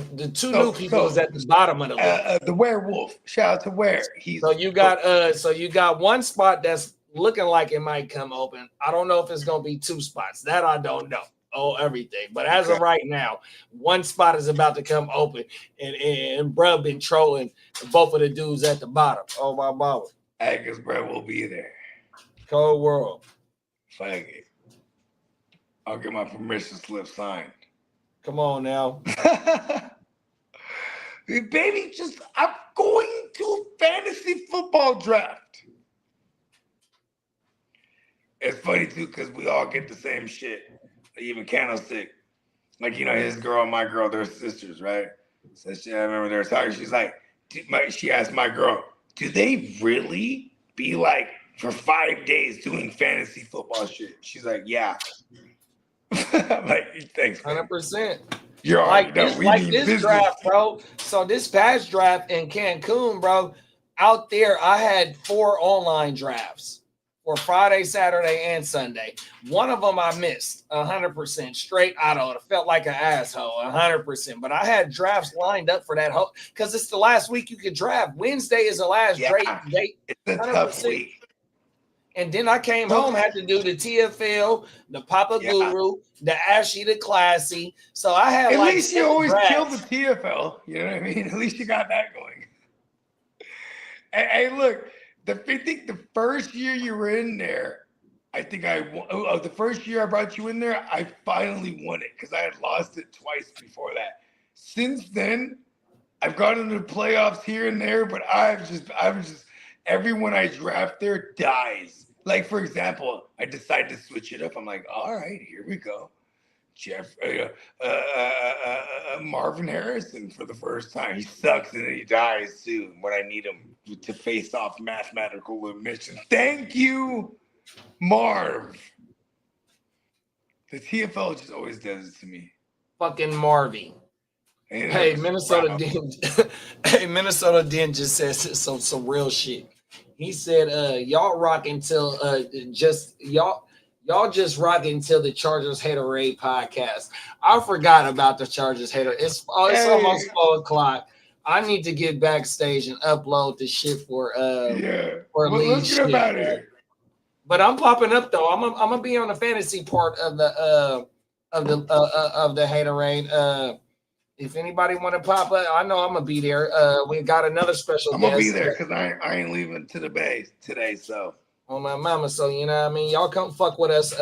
new people is at the bottom of the league. The werewolf. Shout out to Ware. So you got one spot that's looking like it might come open. I don't know if it's gonna be two spots. That I don't know. Oh, everything. But as of right now, one spot is about to come open, and bruh been trolling both of the dudes at the bottom. Oh my mama. Hey, because bruh will be there. Cold world. Fuck it. I'll get my permission slip signed. Come on now. Baby, I'm going to a fantasy football draft. It's funny too, because we all get the same shit. Even Candlestick. Like, his girl and my girl, they're sisters, right? So I remember they were talking. She's like, she asked my girl, do they really be like for 5 days doing fantasy football shit? She's like, yeah. I'm like, thanks. 100%. You're like this draft, bro. So this past draft in Cancun, bro, out there, I had 4 online drafts for Friday, Saturday, and Sunday. One of them I missed 100% straight out of it. I felt like an asshole 100%. But I had drafts lined up for that whole because it's the last week you could draft. Wednesday is the last date. It's a tough week. And then I came home, had to do the TFL, the Papa Guru, the Ashy, the Classy. So I had at least you always kill the TFL. You know what I mean? At least you got that going. Hey, look, I think the first year you were in there, I think the first year I brought you in there, I finally won it because I had lost it twice before that. Since then, I've gone into the playoffs here and there, but I'm just everyone I draft there dies. Like, for example, I decided to switch it up. I'm like, all right, here we go. Marvin Harrison for the first time. He sucks and then he dies too when I need him to face off mathematical admission. Thank you, Marv. The TFL just always does it to me. Fucking Marvy. Hey, Minnesota Den. Hey, Minnesota Den just says some real shit. He said, y'all rock until y'all just rock until the Chargers Haterade podcast. I forgot about the Chargers Hater. It's almost 4:00. I need to get backstage and upload the shit for lead shit. But I'm popping up though. I'm gonna be on the fantasy part of the Haterade. If anybody want to pop up, I know I'm gonna be there. We got another special guest. I'm gonna be there because I ain't leaving to the Bay today. So on my mama. So you know what I mean, y'all come fuck with us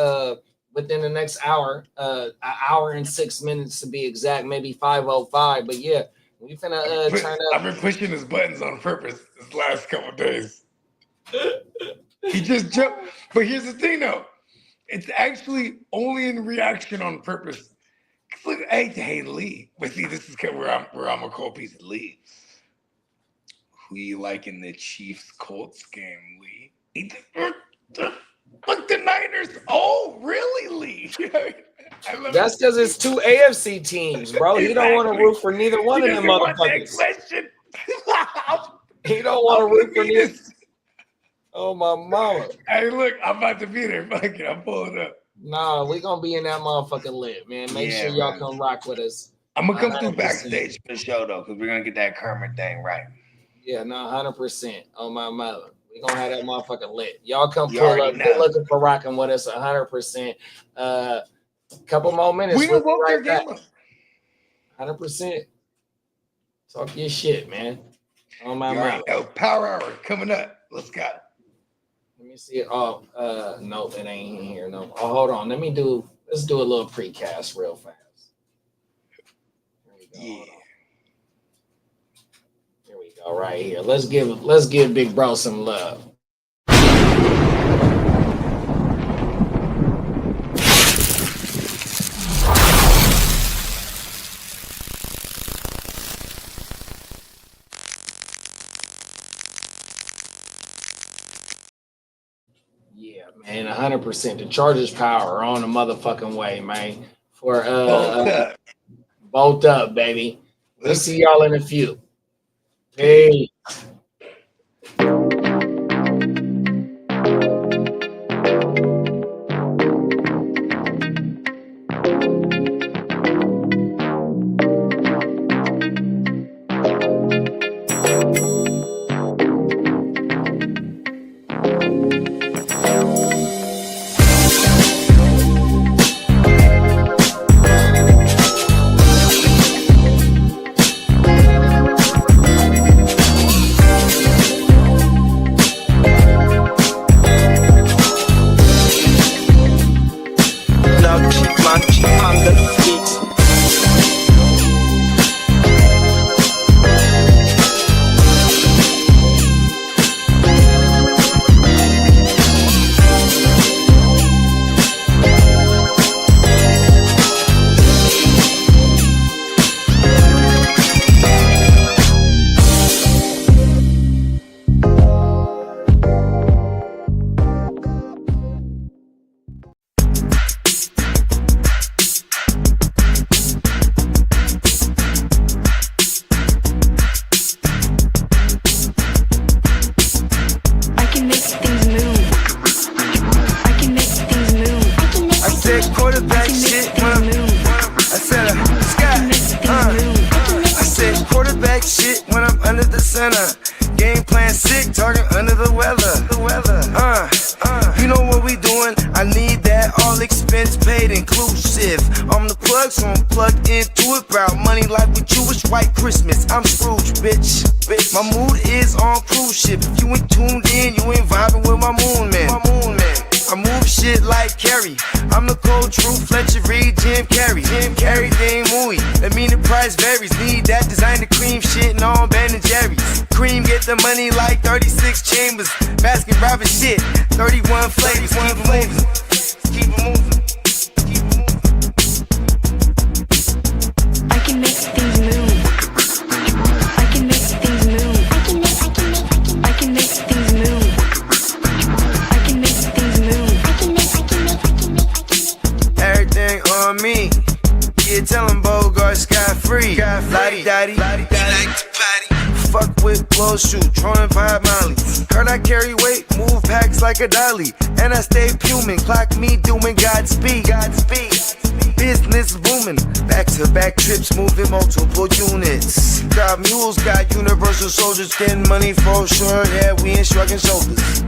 within the next hour, an hour and 6 minutes to be exact, maybe 5:05. But yeah, we finna turn up. I've been pushing his buttons on purpose this last couple of days. He just jumped. But here's the thing though, it's actually only in reaction on purpose. Look, hey, Lee. But see, this is where I'm a cold piece of Lee. Who you like in the Chiefs Colts game, Lee? Fuck the Niners. Oh, really, Lee? That's because it's two AFC teams, bro. He don't want to root for neither one of them motherfuckers. He don't want to root for neither. Oh, my mama. Hey, look, I'm about to be there. Fuck it, I'm pulling up. Nah, we gonna be in that motherfucking lit, man. Make sure y'all come rock with us. I'm gonna come through backstage for the show though, because we're gonna get that Kermit thing right. Yeah, no, 100%. On my mother, we gonna have that motherfucking lit. Y'all come pull up. Good looking for rocking with us, 100%. Couple more minutes. We don't vote right their back. game. 100%. Talk your shit, man. On my mouth. Power hour coming up. Let's go. Let me see it. Oh, nope, it ain't in here. No. Oh, hold on. Let's do a little precast real fast. Here we go, right here. Let's give Big Bro some love. Man, 100%. The Chargers power on the motherfucking way, man. For bolt up, baby. Let's see y'all in a few. Hey. Game plan sick, talking under the weather. You know what we doing? I need that all expense paid inclusive. I'm the plug, so I'm plugged into it. About money like with Jewish white Christmas. I'm Scrooge, bitch. My mood is on cruise ship. If you ain't tuned in, you ain't vibing with my moon man. I move shit like Kerry. I'm the cold true Fletcher Reed, Jim Carrey. Everything mooey. That mean the price varies. Need that designer cream shit and all Ben and Jerry's. Cream get the money like 36 chambers. Baskin Robbins shit. 31 flavors. Keep it moving. I can make things move. I can make things move. I can make things move. I can make things move. Everything on me. Yeah, tell him Bogart scot-free. Lottie-dottie. Fuck with blow shoot, trolling 5 Molly. Heard I carry weight, move packs like a dolly. And I stay fuming, clock me doing Godspeed. Business booming, back-to-back trips, moving multiple units. Got mules, got universal soldiers, getting money for sure. Yeah, we ain't shrugging shoulders.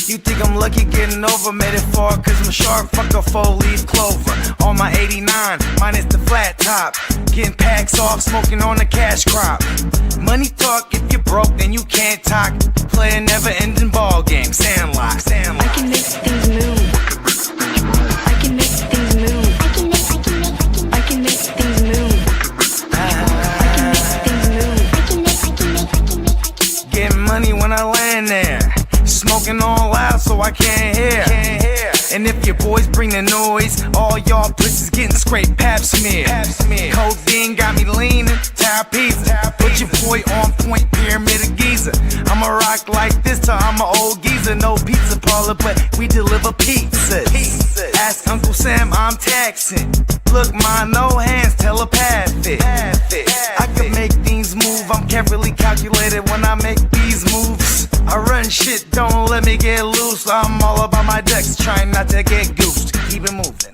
You think I'm lucky getting over, made it far, cause I'm sharp, fuck a 4-leaf clover. On my 89, minus the flat top. Getting packs off, smoking on the cash crop. Money talk, if you're broke, then you can't talk. Play a never-ending ball game, Sandlot. I can make things move. I can make things move. I can make things move. Getting money when I land there. Smoking all loud so I can't hear. And if your boys bring the noise, all y'all pussies getting scraped pap smear. Codeine got me leaning, tower pizza. Put your boy on point, pyramid of Giza. I'ma rock like this till I'm an old geezer. No pizza parlor, but we deliver pizzas. Ask Uncle Sam, I'm taxing. Look, ma, no hands, telepathic. I can make things move, I'm carefully calculated when I make these moves. I run shit, don't let me get loose. I'm all about my decks, trying not to get goosed. Keep it moving.